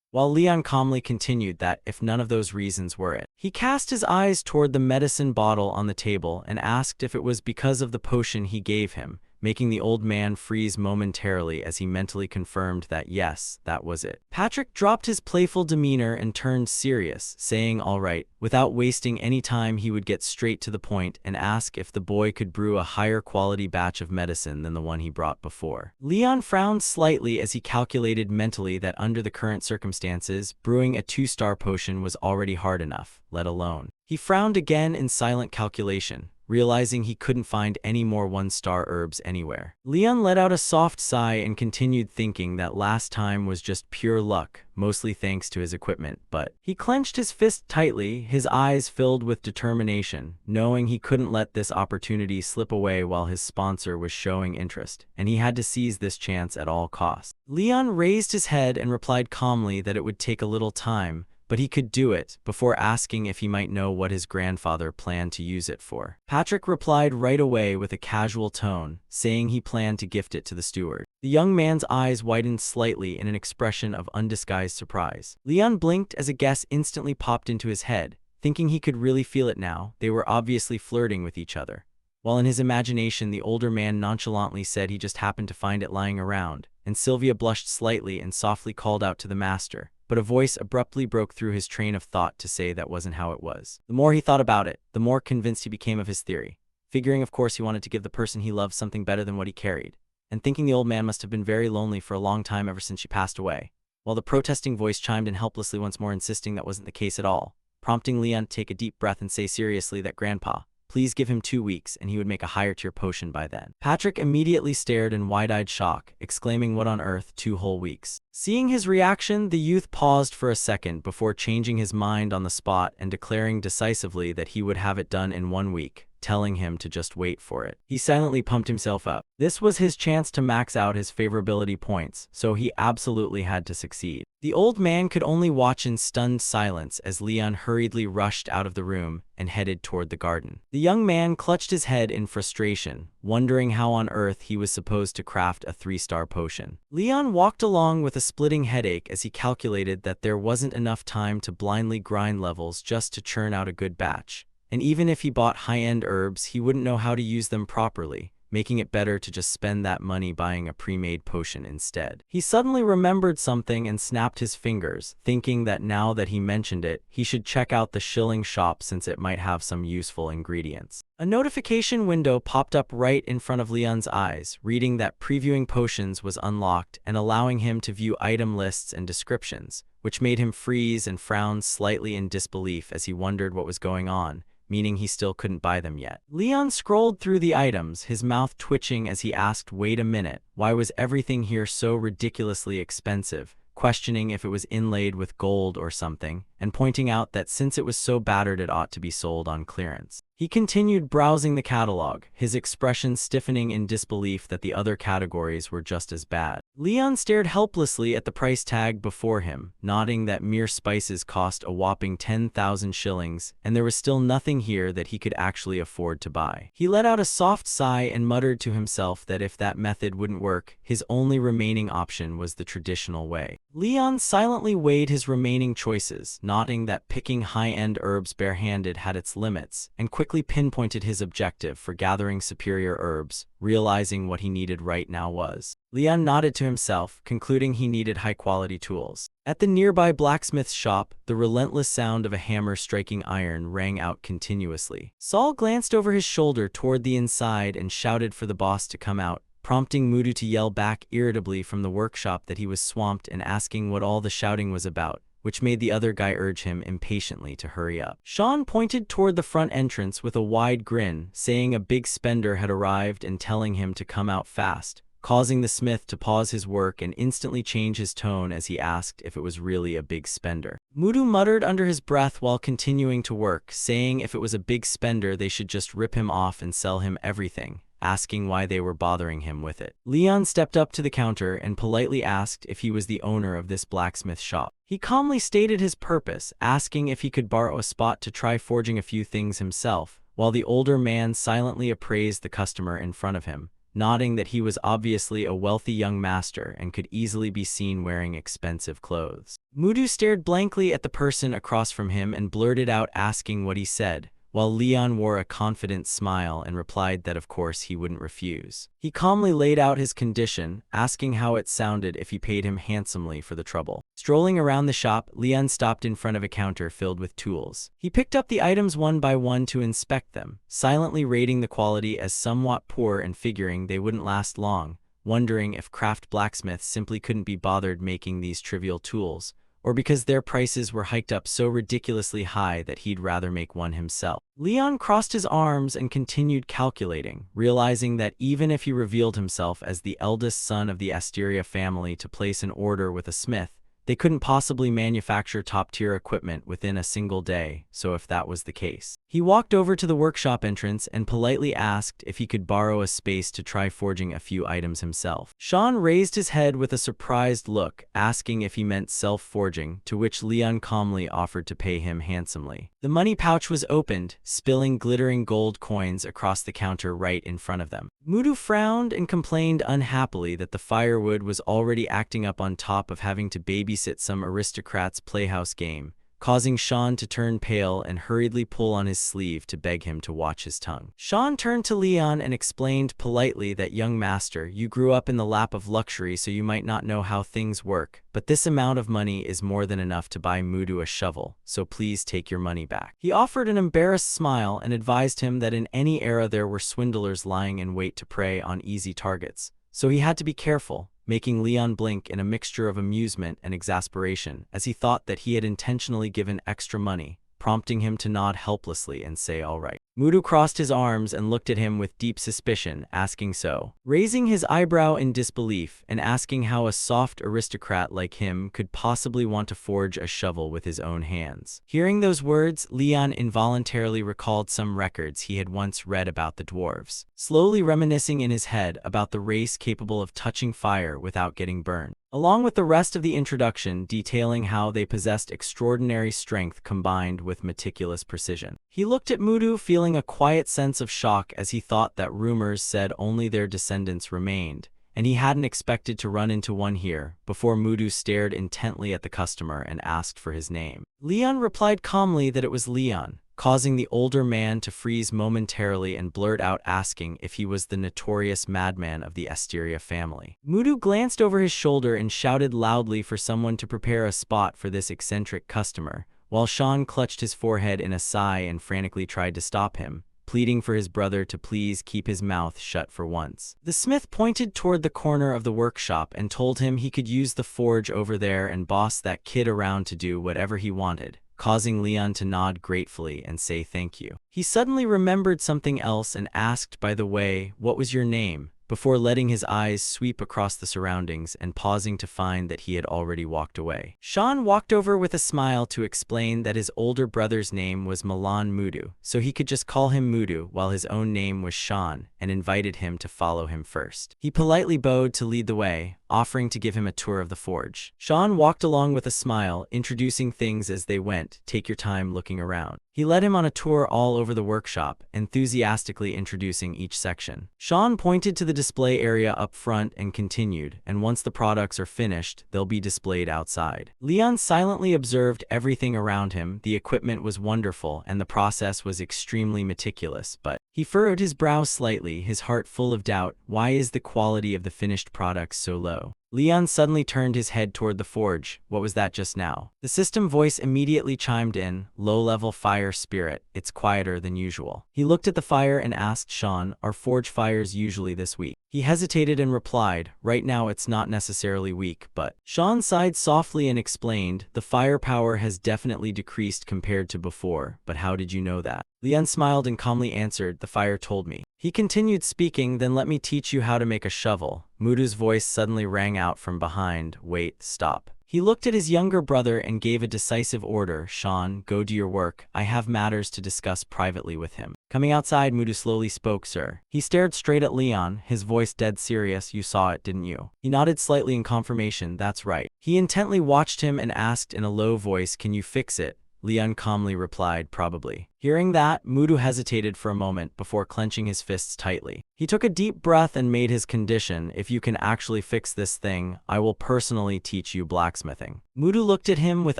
While Leon calmly continued that if none of those reasons were it, he cast his eyes toward the medicine bottle on the table and asked if it was because of the potion he gave him, making the old man freeze momentarily as he mentally confirmed that yes, that was it. Patrick dropped his playful demeanor and turned serious, saying all right, without wasting any time he would get straight to the point and ask if the boy could brew a higher quality batch of medicine than the one he brought before. Leon frowned slightly as he calculated mentally that under the current circumstances, brewing a 2-star potion was already hard enough, let alone. He frowned again in silent calculation, realizing he couldn't find any more 1-star herbs anywhere. Leon let out a soft sigh and continued thinking that last time was just pure luck, mostly thanks to his equipment, but he clenched his fist tightly, his eyes filled with determination, knowing he couldn't let this opportunity slip away while his sponsor was showing interest, and he had to seize this chance at all costs. Leon raised his head and replied calmly that it would take a little time, but he could do it, before asking if he might know what his grandfather planned to use it for. Patrick replied right away with a casual tone, saying he planned to gift it to the steward. The young man's eyes widened slightly in an expression of undisguised surprise. Leon blinked as a guess instantly popped into his head, thinking he could really feel it now. They were obviously flirting with each other. While in his imagination the older man nonchalantly said he just happened to find it lying around, and Sylvia blushed slightly and softly called out to the master, but a voice abruptly broke through his train of thought to say that wasn't how it was. The more he thought about it, the more convinced he became of his theory, figuring of course he wanted to give the person he loved something better than what he carried, and thinking the old man must have been very lonely for a long time ever since she passed away, while the protesting voice chimed in helplessly once more insisting that wasn't the case at all, prompting Leon to take a deep breath and say seriously that Grandpa, please give him 2 weeks and he would make a higher tier potion by then. Patrick immediately stared in wide-eyed shock, exclaiming what on earth 2 whole weeks. Seeing his reaction, the youth paused for a second before changing his mind on the spot and declaring decisively that he would have it done in 1 week, telling him to just wait for it. He silently pumped himself up. This was his chance to max out his favorability points, so he absolutely had to succeed. The old man could only watch in stunned silence as Leon hurriedly rushed out of the room and headed toward the garden. The young man clutched his head in frustration, wondering how on earth he was supposed to craft a 3-star potion. Leon walked along with a splitting headache as he calculated that there wasn't enough time to blindly grind levels just to churn out a good batch. And even if he bought high-end herbs, he wouldn't know how to use them properly, making it better to just spend that money buying a pre-made potion instead. He suddenly remembered something and snapped his fingers, thinking that now that he mentioned it, he should check out the shilling shop since it might have some useful ingredients. A notification window popped up right in front of Leon's eyes, reading that previewing potions was unlocked and allowing him to view item lists and descriptions, which made him freeze and frown slightly in disbelief as he wondered what was going on, meaning he still couldn't buy them yet. Leon scrolled through the items, his mouth twitching as he asked, wait a minute, why was everything here so ridiculously expensive, questioning if it was inlaid with gold or something, and pointing out that since it was so battered it ought to be sold on clearance. He continued browsing the catalog, his expression stiffening in disbelief that the other categories were just as bad. Leon stared helplessly at the price tag before him, nodding that mere spices cost a whopping 10,000 shillings, and there was still nothing here that he could actually afford to buy. He let out a soft sigh and muttered to himself that if that method wouldn't work, his only remaining option was the traditional way. Leon silently weighed his remaining choices, noting that picking high-end herbs barehanded had its limits, and quickly pinpointed his objective for gathering superior herbs, realizing what he needed right now was. Leon nodded to himself, concluding he needed high-quality tools. At the nearby blacksmith's shop, the relentless sound of a hammer striking iron rang out continuously. Saul glanced over his shoulder toward the inside and shouted for the boss to come out, prompting Mudu to yell back irritably from the workshop that he was swamped and asking what all the shouting was about, which made the other guy urge him impatiently to hurry up. Sean pointed toward the front entrance with a wide grin, saying a big spender had arrived and telling him to come out fast, causing the smith to pause his work and instantly change his tone as he asked if it was really a big spender. Mudu muttered under his breath while continuing to work, saying if it was a big spender they should just rip him off and sell him everything, asking why they were bothering him with it. Leon stepped up to the counter and politely asked if he was the owner of this blacksmith shop. He calmly stated his purpose, asking if he could borrow a spot to try forging a few things himself, while the older man silently appraised the customer in front of him, nodding that he was obviously a wealthy young master and could easily be seen wearing expensive clothes. Mudu stared blankly at the person across from him and blurted out asking what he said, while Leon wore a confident smile and replied that of course he wouldn't refuse. He calmly laid out his condition, asking how it sounded if he paid him handsomely for the trouble. Strolling around the shop, Leon stopped in front of a counter filled with tools. He picked up the items one by one to inspect them, silently rating the quality as somewhat poor and figuring they wouldn't last long, wondering if craft blacksmiths simply couldn't be bothered making these trivial tools, or because their prices were hiked up so ridiculously high that he'd rather make one himself. Leon crossed his arms and continued calculating, realizing that even if he revealed himself as the eldest son of the Asteria family to place an order with a smith, They couldn't possibly manufacture top-tier equipment within a single day, so if that was the case. He walked over to the workshop entrance and politely asked if he could borrow a space to try forging a few items himself. Sean raised his head with a surprised look, asking if he meant self-forging, to which Leon calmly offered to pay him handsomely. The money pouch was opened, spilling glittering gold coins across the counter right in front of them. Mudu frowned and complained unhappily that the firewood was already acting up on top of having to babysit some aristocrat's playhouse game, causing Sean to turn pale and hurriedly pull on his sleeve to beg him to watch his tongue. Sean turned to Leon and explained politely that, young master, you grew up in the lap of luxury, so you might not know how things work, but this amount of money is more than enough to buy Mudu a shovel, so please take your money back. He offered an embarrassed smile and advised him that in any era there were swindlers lying in wait to prey on easy targets, so he had to be careful, making Leon blink in a mixture of amusement and exasperation as he thought that he had intentionally given extra money, prompting him to nod helplessly and say all right. Mudu crossed his arms and looked at him with deep suspicion, asking so, raising his eyebrow in disbelief and asking how a soft aristocrat like him could possibly want to forge a shovel with his own hands. Hearing those words, Leon involuntarily recalled some records he had once read about the dwarves, slowly reminiscing in his head about the race capable of touching fire without getting burned, along with the rest of the introduction detailing how they possessed extraordinary strength combined with meticulous precision. He looked at Mudu, feeling a quiet sense of shock as he thought that rumors said only their descendants remained, and he hadn't expected to run into one here, before Mudu stared intently at the customer and asked for his name. Leon replied calmly that it was Leon, causing the older man to freeze momentarily and blurt out asking if he was the notorious madman of the Asteria family. Mudu glanced over his shoulder and shouted loudly for someone to prepare a spot for this eccentric customer, while Sean clutched his forehead in a sigh and frantically tried to stop him, pleading for his brother to please keep his mouth shut for once. The smith pointed toward the corner of the workshop and told him he could use the forge over there and boss that kid around to do whatever he wanted, causing Leon to nod gratefully and say thank you. He suddenly remembered something else and asked, by the way, what was your name? Before letting his eyes sweep across the surroundings and pausing to find that he had already walked away. Sean walked over with a smile to explain that his older brother's name was Milan Mudu, so he could just call him Mudu while his own name was Sean, and invited him to follow him first. He politely bowed to lead the way, offering to give him a tour of the forge. Sean walked along with a smile, introducing things as they went, take your time looking around. He led him on a tour all over the workshop, enthusiastically introducing each section. Sean pointed to the display area up front and continued, and once the products are finished, they'll be displayed outside. Leon silently observed everything around him. The equipment was wonderful and the process was extremely meticulous, but he furrowed his brow slightly, his heart full of doubt. Why is the quality of the finished products so low? Leon suddenly turned his head toward the forge. What was that just now? The system voice immediately chimed in, low-level fire spirit, it's quieter than usual. He looked at the fire and asked Sean, are forge fires usually this weak? He hesitated and replied, right now it's not necessarily weak, but... Sean sighed softly and explained, the firepower has definitely decreased compared to before, but how did you know that? Leon smiled and calmly answered, the fire told me. He continued speaking, then let me teach you how to make a shovel. Mudu's voice suddenly rang out from behind, wait, stop. He looked at his younger brother and gave a decisive order, Sean, go do your work, I have matters to discuss privately with him. Coming outside, Mudu slowly spoke, sir. He stared straight at Leon, his voice dead serious, you saw it, didn't you? He nodded slightly in confirmation, that's right. He intently watched him and asked in a low voice, can you fix it? Leon calmly replied, probably. Hearing that, Mudu hesitated for a moment before clenching his fists tightly. He took a deep breath and made his condition, if you can actually fix this thing, I will personally teach you blacksmithing. Mudu looked at him with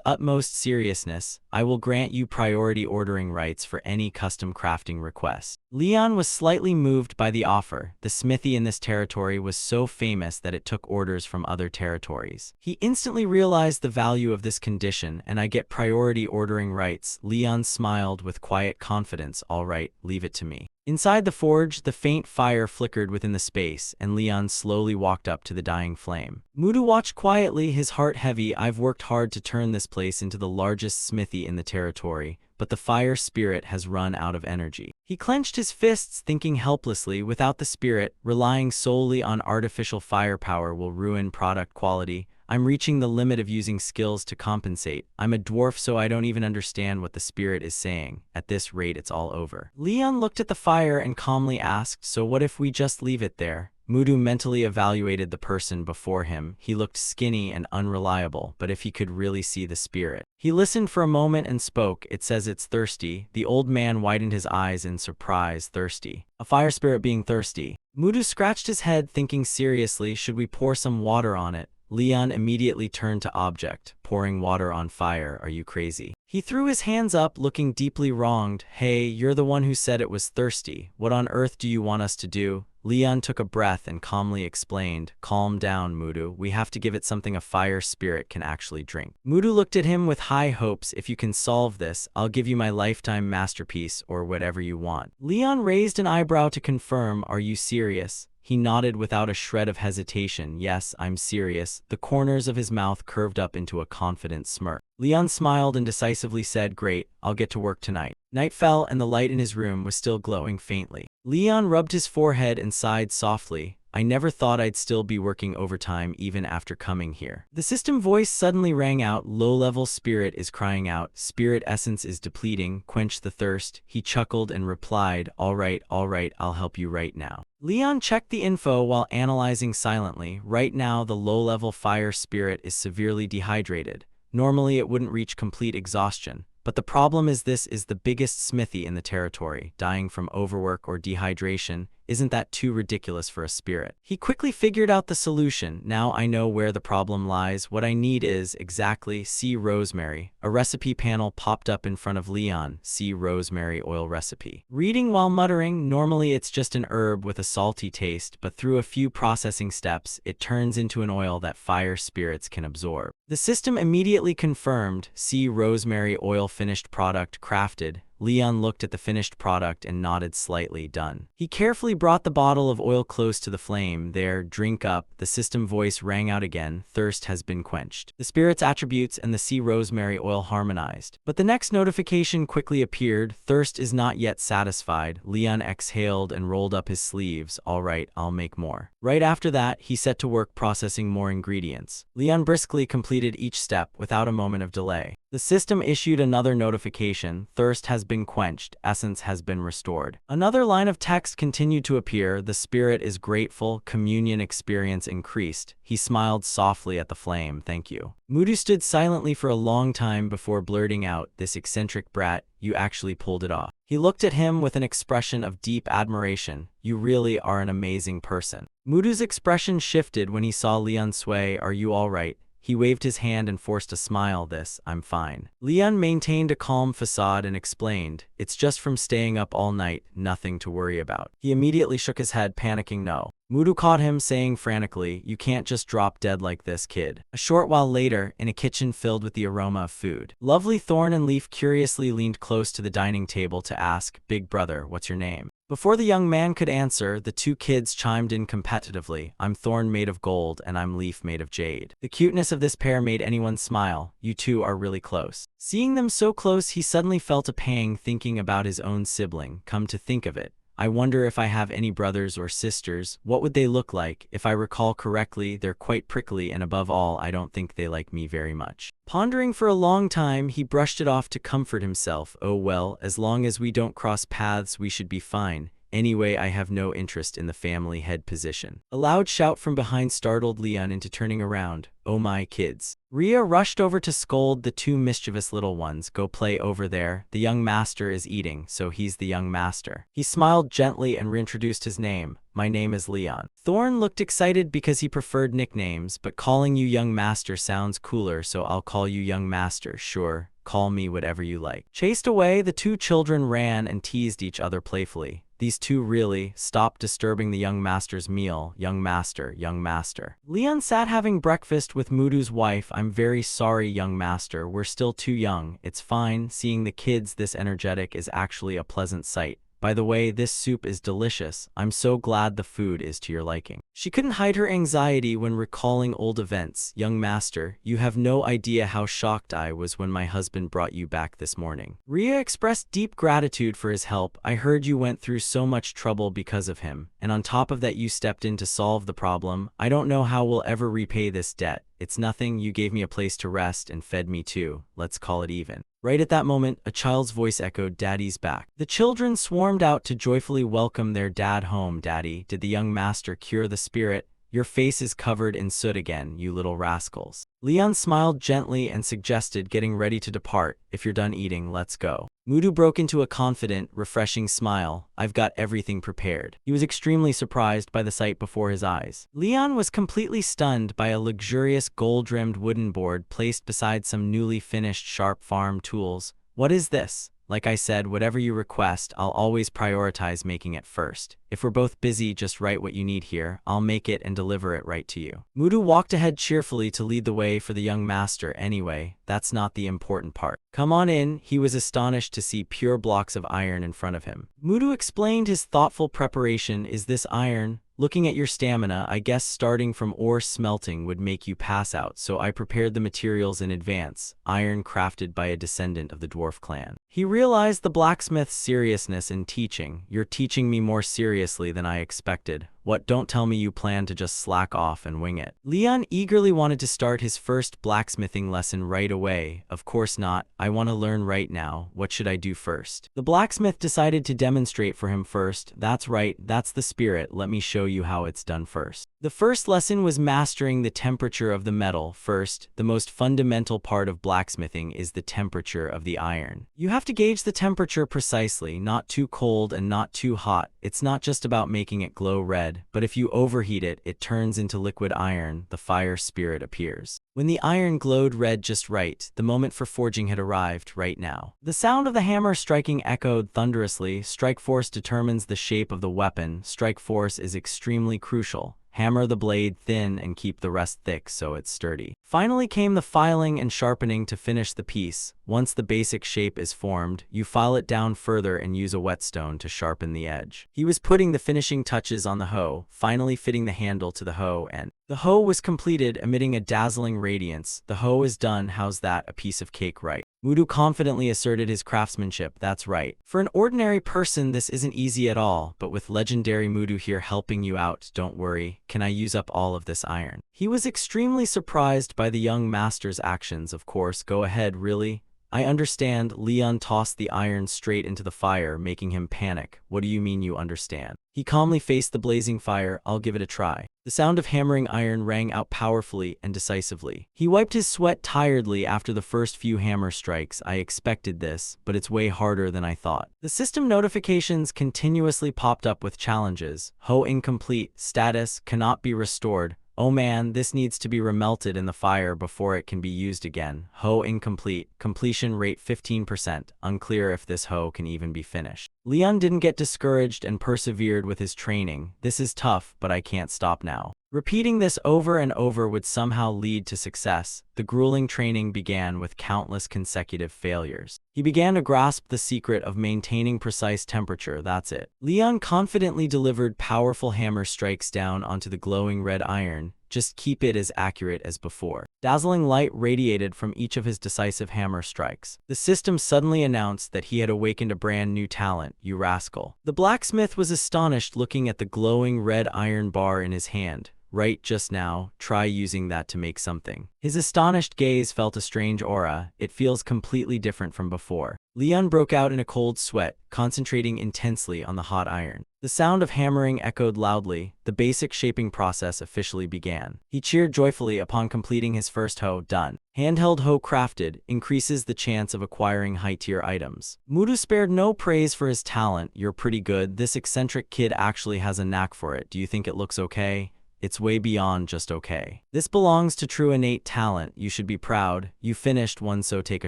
utmost seriousness, I will grant you priority ordering rights for any custom crafting request. Leon was slightly moved by the offer. The smithy in this territory was so famous that it took orders from other territories. He instantly realized the value of this condition, and I get priority ordering rights. Leon smiled with quiet confidence, all right, leave it to me. Inside the forge, the faint fire flickered within the space, and Leon slowly walked up to the dying flame. Mudu watched quietly, his heart heavy. I've worked hard to turn this place into the largest smithy in the territory, but the fire spirit has run out of energy. He clenched his fists, thinking helplessly, without the spirit, relying solely on artificial firepower will ruin product quality. I'm reaching the limit of using skills to compensate. I'm a dwarf, so I don't even understand what the spirit is saying. At this rate, it's all over. Leon looked at the fire and calmly asked, so what if we just leave it there? Mudu mentally evaluated the person before him. He looked skinny and unreliable, but if he could really see the spirit. He listened for a moment and spoke. It says it's thirsty. The old man widened his eyes in surprise. Thirsty. A fire spirit being thirsty. Mudu scratched his head, thinking seriously, should we pour some water on it? Leon immediately turned to object. Pouring water on fire, are you crazy? He threw his hands up, looking deeply wronged. Hey, you're the one who said it was thirsty. What on earth do you want us to do? Leon took a breath and calmly explained, calm down, Mudu. We have to give it something a fire spirit can actually drink. Mudu looked at him with high hopes. If you can solve this, I'll give you my lifetime masterpiece or whatever you want. Leon raised an eyebrow to confirm, are you serious? He nodded without a shred of hesitation. Yes, I'm serious. The corners of his mouth curved up into a confident smirk. Leon smiled and decisively said, great, I'll get to work tonight. Night fell and the light in his room was still glowing faintly. Leon rubbed his forehead and sighed softly. I never thought I'd still be working overtime even after coming here. The system voice suddenly rang out. Low-level spirit is crying out. Spirit essence is depleting. Quench the thirst. He chuckled and replied, all right, I'll help you right now. Leon checked the info while analyzing silently. Right now, the low-level fire spirit is severely dehydrated. Normally, it wouldn't reach complete exhaustion. But the problem is this is the biggest smithy in the territory. Dying from overwork or dehydration, isn't that too ridiculous for a spirit? He quickly figured out the solution. Now I know where the problem lies. What I need is exactly see rosemary. A recipe panel popped up in front of Leon. See rosemary oil recipe. Reading while muttering, normally it's just an herb with a salty taste, but through a few processing steps, it turns into an oil that fire spirits can absorb. The system immediately confirmed, see rosemary oil finished product crafted. Leon looked at the finished product and nodded slightly. Done. He carefully brought the bottle of oil close to the flame. There, drink up. The system voice rang out again. Thirst has been quenched. The spirit's attributes and the sea rosemary oil harmonized. But the next notification quickly appeared. Thirst is not yet satisfied. Leon exhaled and rolled up his sleeves. All right, I'll make more. Right after that, he set to work processing more ingredients. Leon briskly completed each step without a moment of delay. The system issued another notification. Thirst has been quenched. Essence has been restored. Another line of text continued to appear. The spirit is grateful. Communion experience increased. He smiled softly at the flame. Thank you. Mudu stood silently for a long time before blurting out, this eccentric brat, you actually pulled it off. He looked at him with an expression of deep admiration. You really are an amazing person. Mudu's expression shifted when he saw Leon sway. Are you all right? He waved his hand and forced a smile. I'm fine. Leon maintained a calm facade and explained, it's just from staying up all night, nothing to worry about. He immediately shook his head, panicking no. Mudu caught him, saying frantically, you can't just drop dead like this, kid. A short while later, in a kitchen filled with the aroma of food, lovely Thorn and Leaf curiously leaned close to the dining table to ask, Big brother, what's your name? Before the young man could answer, the two kids chimed in competitively. I'm Thorn made of gold and I'm Leaf made of jade. The cuteness of this pair made anyone smile. You two are really close. Seeing them so close, he suddenly felt a pang thinking about his own sibling. Come to think of it, I wonder if I have any brothers or sisters. What would they look like? If I recall correctly, they're quite prickly and above all, I don't think they like me very much. Pondering for a long time, he brushed it off to comfort himself. Oh well, as long as we don't cross paths, we should be fine. Anyway, I have no interest in the family head position. A loud shout from behind startled Leon into turning around. Oh my kids. Rhea rushed over to scold the two mischievous little ones. Go play over there. The young master is eating, so he's the young master. He smiled gently and reintroduced his name. My name is Leon. Thorn looked excited because he preferred nicknames, but calling you young master sounds cooler, so I'll call you young master. Sure, call me whatever you like. Chased away, the two children ran and teased each other playfully. These two really stopped disturbing the young master's meal. Young master, young master. Leon sat having breakfast with Mudu's wife. I'm very sorry, young master. We're still too young. It's fine. Seeing the kids this energetic is actually a pleasant sight. By the way, this soup is delicious. I'm so glad the food is to your liking. She couldn't hide her anxiety when recalling old events. Young master, you have no idea how shocked I was when my husband brought you back this morning. Rhea expressed deep gratitude for his help. I heard you went through so much trouble because of him, and on top of that you stepped in to solve the problem. I don't know how we'll ever repay this debt. It's nothing, you gave me a place to rest and fed me too. Let's call it even. Right at that moment, a child's voice echoed, "Daddy's back." The children swarmed out to joyfully welcome their dad home. "Daddy, did the young master cure the spirit? Your face is covered in soot again, you little rascals." Leon smiled gently and suggested, getting ready to depart. "If you're done eating, let's go." Mudu broke into a confident, refreshing smile. "I've got everything prepared." He was extremely surprised by the sight before his eyes. Leon was completely stunned by a luxurious gold-rimmed wooden board placed beside some newly finished sharp farm tools. "What is this?" "Like I said, whatever you request, I'll always prioritize making it first. If we're both busy, just write what you need here. I'll make it and deliver it right to you." Mudu walked ahead cheerfully to lead the way for the young master. "Anyway, that's not the important part. Come on in." He was astonished to see pure blocks of iron in front of him. Mudu explained his thoughtful preparation. "Is this iron? Looking at your stamina, I guess starting from ore smelting would make you pass out, so I prepared the materials in advance. Iron crafted by a descendant of the dwarf clan." He realized the blacksmith's seriousness in teaching. "You're teaching me more seriously than I expected. What, don't tell me you plan to just slack off and wing it." Leon eagerly wanted to start his first blacksmithing lesson right away. "Of course not. I want to learn right now. What should I do first?" The blacksmith decided to demonstrate for him first. "That's right, that's the spirit. Let me show you how it's done first." The first lesson was mastering the temperature of the metal. First, the most fundamental part of blacksmithing is the temperature of the iron. You have to gauge the temperature precisely, not too cold and not too hot. It's not just about making it glow red, but if you overheat it, it turns into liquid iron. The fire spirit appears. When the iron glowed red just right, the moment for forging had arrived. Right now, the sound of the hammer striking echoed thunderously. Strike force determines the shape of the weapon. Strike force is extremely crucial. Hammer the blade thin and keep the rest thick so it's sturdy. Finally came the filing and sharpening to finish the piece. Once the basic shape is formed, you file it down further and use a whetstone to sharpen the edge. He was putting the finishing touches on the hoe, finally fitting the handle to the hoe, and the hoe was completed, emitting a dazzling radiance. "The hoe is done. How's that? A piece of cake, right?" Mudu confidently asserted his craftsmanship. "That's right. For an ordinary person, this isn't easy at all, but with legendary Mudu here helping you out, don't worry. Can I use up all of this iron?" He was extremely surprised by the young master's actions. "Of course, go ahead, really? I understand." Leon tossed the iron straight into the fire, making him panic. "What do you mean you understand?" He calmly faced the blazing fire. "I'll give it a try." The sound of hammering iron rang out powerfully and decisively. He wiped his sweat tiredly after the first few hammer strikes. "I expected this, but it's way harder than I thought." The system notifications continuously popped up with challenges. "Hoe incomplete. Status cannot be restored. Oh man, this needs to be remelted in the fire before it can be used again. Hoe incomplete. Completion rate 15%. Unclear if this hoe can even be finished." Leon didn't get discouraged and persevered with his training. "This is tough, but I can't stop now." Repeating this over and over would somehow lead to success. The grueling training began with countless consecutive failures. He began to grasp the secret of maintaining precise temperature. "That's it." Leon confidently delivered powerful hammer strikes down onto the glowing red iron. "Just keep it as accurate as before." Dazzling light radiated from each of his decisive hammer strikes. The system suddenly announced that he had awakened a brand new talent. "You rascal." The blacksmith was astonished looking at the glowing red iron bar in his hand. "Right just now, try using that to make something." His astonished gaze felt a strange aura. "It feels completely different from before." Leon broke out in a cold sweat, concentrating intensely on the hot iron. The sound of hammering echoed loudly. The basic shaping process officially began. He cheered joyfully upon completing his first hoe. "Done." Handheld hoe crafted increases the chance of acquiring high-tier items. Mudu spared no praise for his talent. "You're pretty good. This eccentric kid actually has a knack for it. Do you think it looks okay?" "It's way beyond just okay. This belongs to true innate talent. You should be proud. You finished one, so take a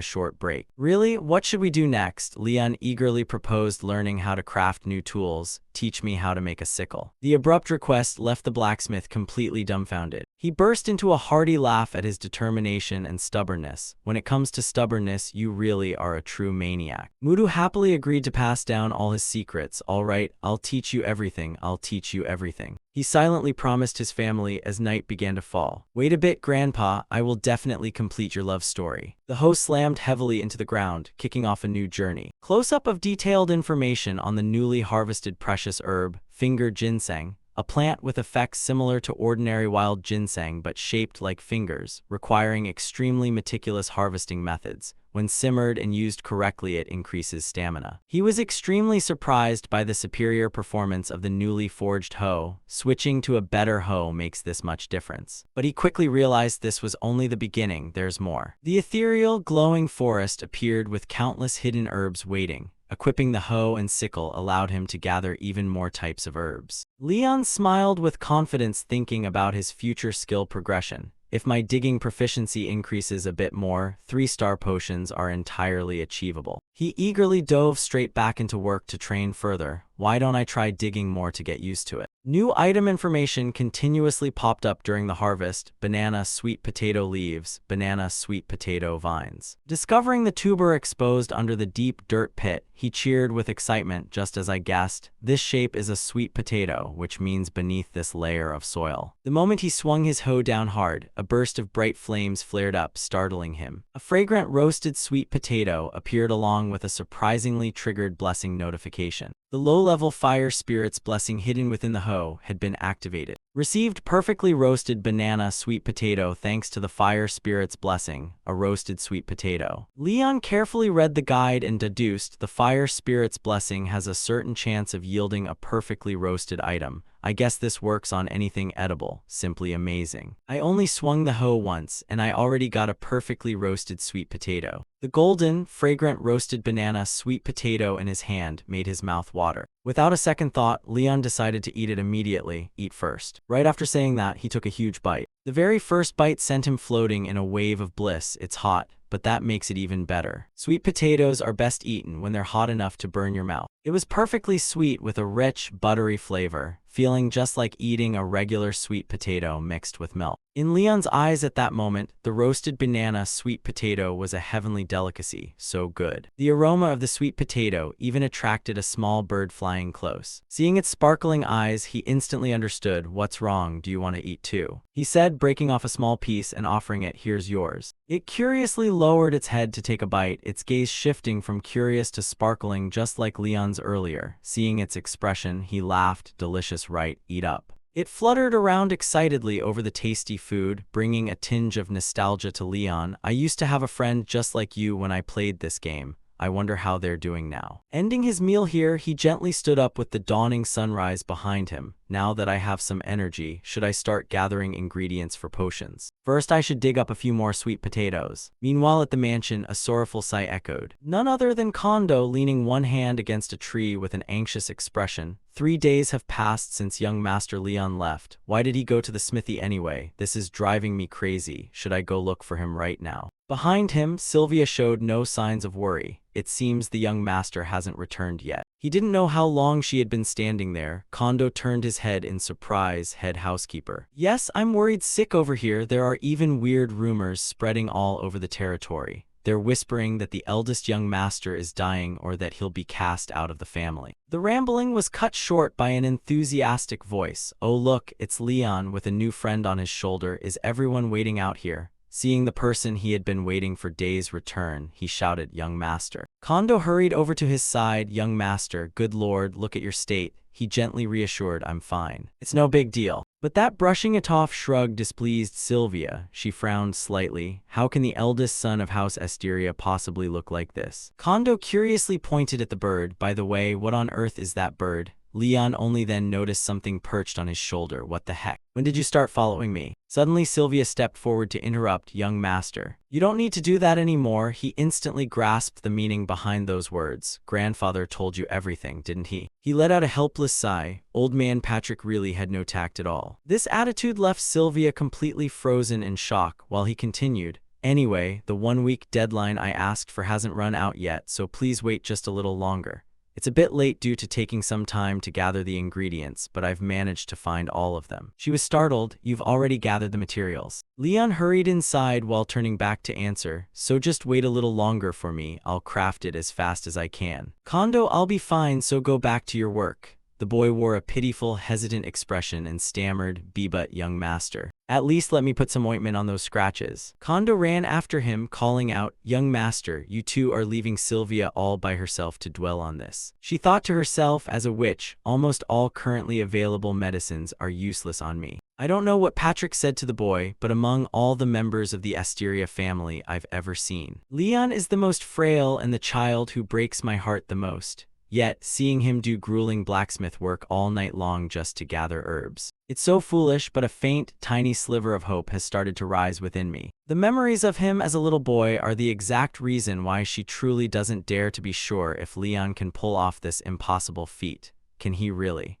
short break." "Really? What should we do next?" Leon eagerly proposed, learning how to craft new tools. "Teach me how to make a sickle." The abrupt request left the blacksmith completely dumbfounded. He burst into a hearty laugh at his determination and stubbornness. "When it comes to stubbornness, you really are a true maniac." Mudu happily agreed to pass down all his secrets. "All right, I'll teach you everything. I'll teach you everything." He silently promised his family as night began to fall. "Wait a bit, Grandpa. I will definitely complete your love story." The hoe slammed heavily into the ground, kicking off a new journey. Close-up of detailed information on the newly harvested precious herb, finger ginseng. a plant with effects similar to ordinary wild ginseng but shaped like fingers, requiring extremely meticulous harvesting methods. When simmered and used correctly, it increases stamina. He was extremely surprised by the superior performance of the newly forged hoe. Switching to a better hoe makes this much difference. But he quickly realized this was only the beginning, there's more. The ethereal, glowing forest appeared with countless hidden herbs waiting. Equipping the hoe and sickle allowed him to gather even more types of herbs. Leon smiled with confidence, thinking about his future skill progression. If my digging proficiency increases a bit more, 3-star potions are entirely achievable. He eagerly dove straight back into work to train further. Why don't I try digging more to get used to it? New item information continuously popped up during the harvest: banana sweet potato leaves, banana sweet potato vines. Discovering the tuber exposed under the deep dirt pit, he cheered with excitement. Just as I guessed, this shape is a sweet potato, which means beneath this layer of soil. The moment he swung his hoe down hard, a burst of bright flames flared up, startling him. A fragrant roasted sweet potato appeared along with a surprisingly triggered blessing notification. The low-level fire spirit's blessing hidden within the hoe had been activated. Received perfectly roasted banana sweet potato thanks to the fire spirit's blessing, a roasted sweet potato. Leon carefully read the guide and deduced the fire spirit's blessing has a certain chance of yielding a perfectly roasted item. I guess this works on anything edible. Simply amazing. I only swung the hoe once, and I already got a perfectly roasted sweet potato. The golden, fragrant roasted banana sweet potato in his hand made his mouth water. Without a second thought, Leon decided to eat it immediately. Eat first. Right after saying that, he took a huge bite. The very first bite sent him floating in a wave of bliss. It's hot, but that makes it even better. Sweet potatoes are best eaten when they're hot enough to burn your mouth. It was perfectly sweet with a rich, buttery flavor, feeling just like eating a regular sweet potato mixed with milk. In Leon's eyes at that moment, the roasted banana sweet potato was a heavenly delicacy, so good. The aroma of the sweet potato even attracted a small bird flying close. Seeing its sparkling eyes, he instantly understood. What's wrong? Do you want to eat too? He said, breaking off a small piece and offering it. Here's yours. It curiously lowered its head to take a bite, its gaze shifting from curious to sparkling, just like Leon's earlier. Seeing its expression, he laughed. Delicious, right? Eat up. It fluttered around excitedly over the tasty food, bringing a tinge of nostalgia to Leon. I used to have a friend just like you when I played this game. I wonder how they're doing now. Ending his meal here, he gently stood up with the dawning sunrise behind him. Now that I have some energy, should I start gathering ingredients for potions? First, I should dig up a few more sweet potatoes. Meanwhile, at the mansion, a sorrowful sigh echoed. None other than Kondo, leaning one hand against a tree with an anxious expression. 3 days have passed since young Master Leon left. Why did he go to the smithy anyway? This is driving me crazy. Should I go look for him right now? Behind him, Sylvia showed no signs of worry. It seems the young master hasn't returned yet. He didn't know how long she had been standing there. Kondo turned his head in surprise. Head housekeeper. Yes, I'm worried sick over here. There are even weird rumors spreading all over the territory. They're whispering that the eldest young master is dying or that he'll be cast out of the family. The rambling was cut short by an enthusiastic voice. Oh look, it's Leon with a new friend on his shoulder. Is everyone waiting out here? Seeing the person he had been waiting for days return, he shouted, Young master. Kondo hurried over to his side. Young master, good lord, look at your state. He gently reassured, I'm fine. It's no big deal. But that brushing it off shrug displeased Sylvia. She frowned slightly. How can the eldest son of House Asteria possibly look like this? Kondo curiously pointed at the bird. By the way, what on earth is that bird? Leon only then noticed something perched on his shoulder. What the heck? When did you start following me? Suddenly Sylvia stepped forward to interrupt. Young master. You don't need to do that anymore. He instantly grasped the meaning behind those words. Grandfather told you everything, didn't he? He let out a helpless sigh. Old man Patrick really had no tact at all. This attitude left Sylvia completely frozen in shock, while he continued. Anyway, the 1-week deadline I asked for hasn't run out yet, so please wait just a little longer. It's a bit late due to taking some time to gather the ingredients, but I've managed to find all of them. She was startled. You've already gathered the materials. Leon hurried inside while turning back to answer. So just wait a little longer for me. I'll craft it as fast as I can. Kondo, I'll be fine, so go back to your work. The boy wore a pitiful, hesitant expression and stammered, "But, young master, at least let me put some ointment on those scratches." Kondo ran after him, calling out, "Young master, you two are leaving Sylvia all by herself to dwell on this." She thought to herself, as a witch, almost all currently available medicines are useless on me. I don't know what Patrick said to the boy, but among all the members of the Asteria family I've ever seen, Leon is the most frail and the child who breaks my heart the most. Yet, seeing him do grueling blacksmith work all night long just to gather herbs. It's so foolish, but a faint, tiny sliver of hope has started to rise within me. The memories of him as a little boy are the exact reason why she truly doesn't dare to be sure if Leon can pull off this impossible feat. Can he really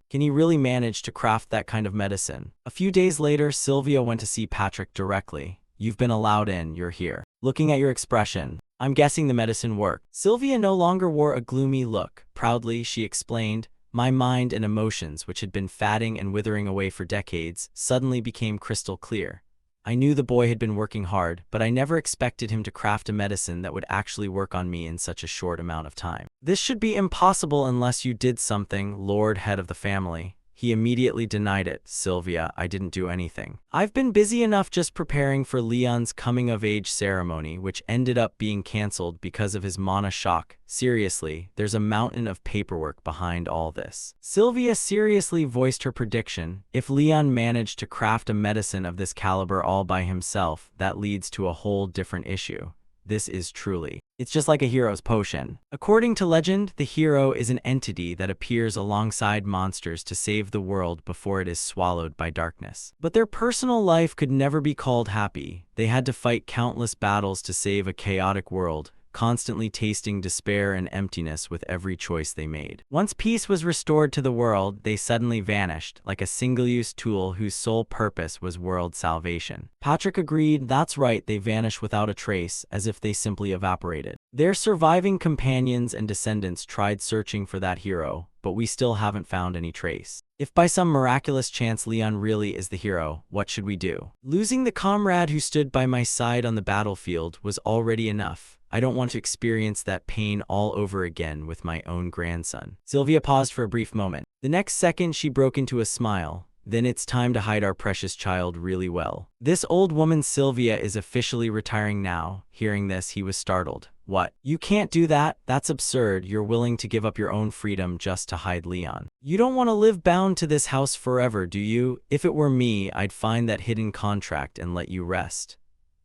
manage to craft that kind of medicine? A few days later, Sylvia went to see Patrick directly. "You've been allowed in, you're here. Looking at your expression, I'm guessing the medicine worked." Sylvia no longer wore a gloomy look. Proudly, she explained, "My mind and emotions, which had been fatting and withering away for decades, suddenly became crystal clear. I knew the boy had been working hard, but I never expected him to craft a medicine that would actually work on me in such a short amount of time. This should be impossible unless you did something, Lord Head of the family." He immediately denied it. "Sylvia, I didn't do anything. I've been busy enough just preparing for Leon's coming-of-age ceremony, which ended up being cancelled because of his mana shock. Seriously, there's a mountain of paperwork behind all this." Sylvia seriously voiced her prediction. If Leon managed to craft a medicine of this caliber all by himself, that leads to a whole different issue. This is truly, it's just like a hero's potion. According to legend, the hero is an entity that appears alongside monsters to save the world before it is swallowed by darkness. But their personal life could never be called happy. They had to fight countless battles to save a chaotic world, constantly tasting despair and emptiness with every choice they made. Once peace was restored to the world, they suddenly vanished, like a single-use tool whose sole purpose was world salvation. Patrick agreed, "That's right, they vanish without a trace, as if they simply evaporated." Their surviving companions and descendants tried searching for that hero, but we still haven't found any trace. If by some miraculous chance Leon really is the hero, what should we do? Losing the comrade who stood by my side on the battlefield was already enough. I don't want to experience that pain all over again with my own grandson. Sylvia paused for a brief moment. The next second, she broke into a smile. "Then it's time to hide our precious child really well." This old woman Sylvia is officially retiring now. Hearing this, he was startled. "What? You can't do that? That's absurd. You're willing to give up your own freedom just to hide Leon. You don't want to live bound to this house forever, do you? If it were me, I'd find that hidden contract and let you rest."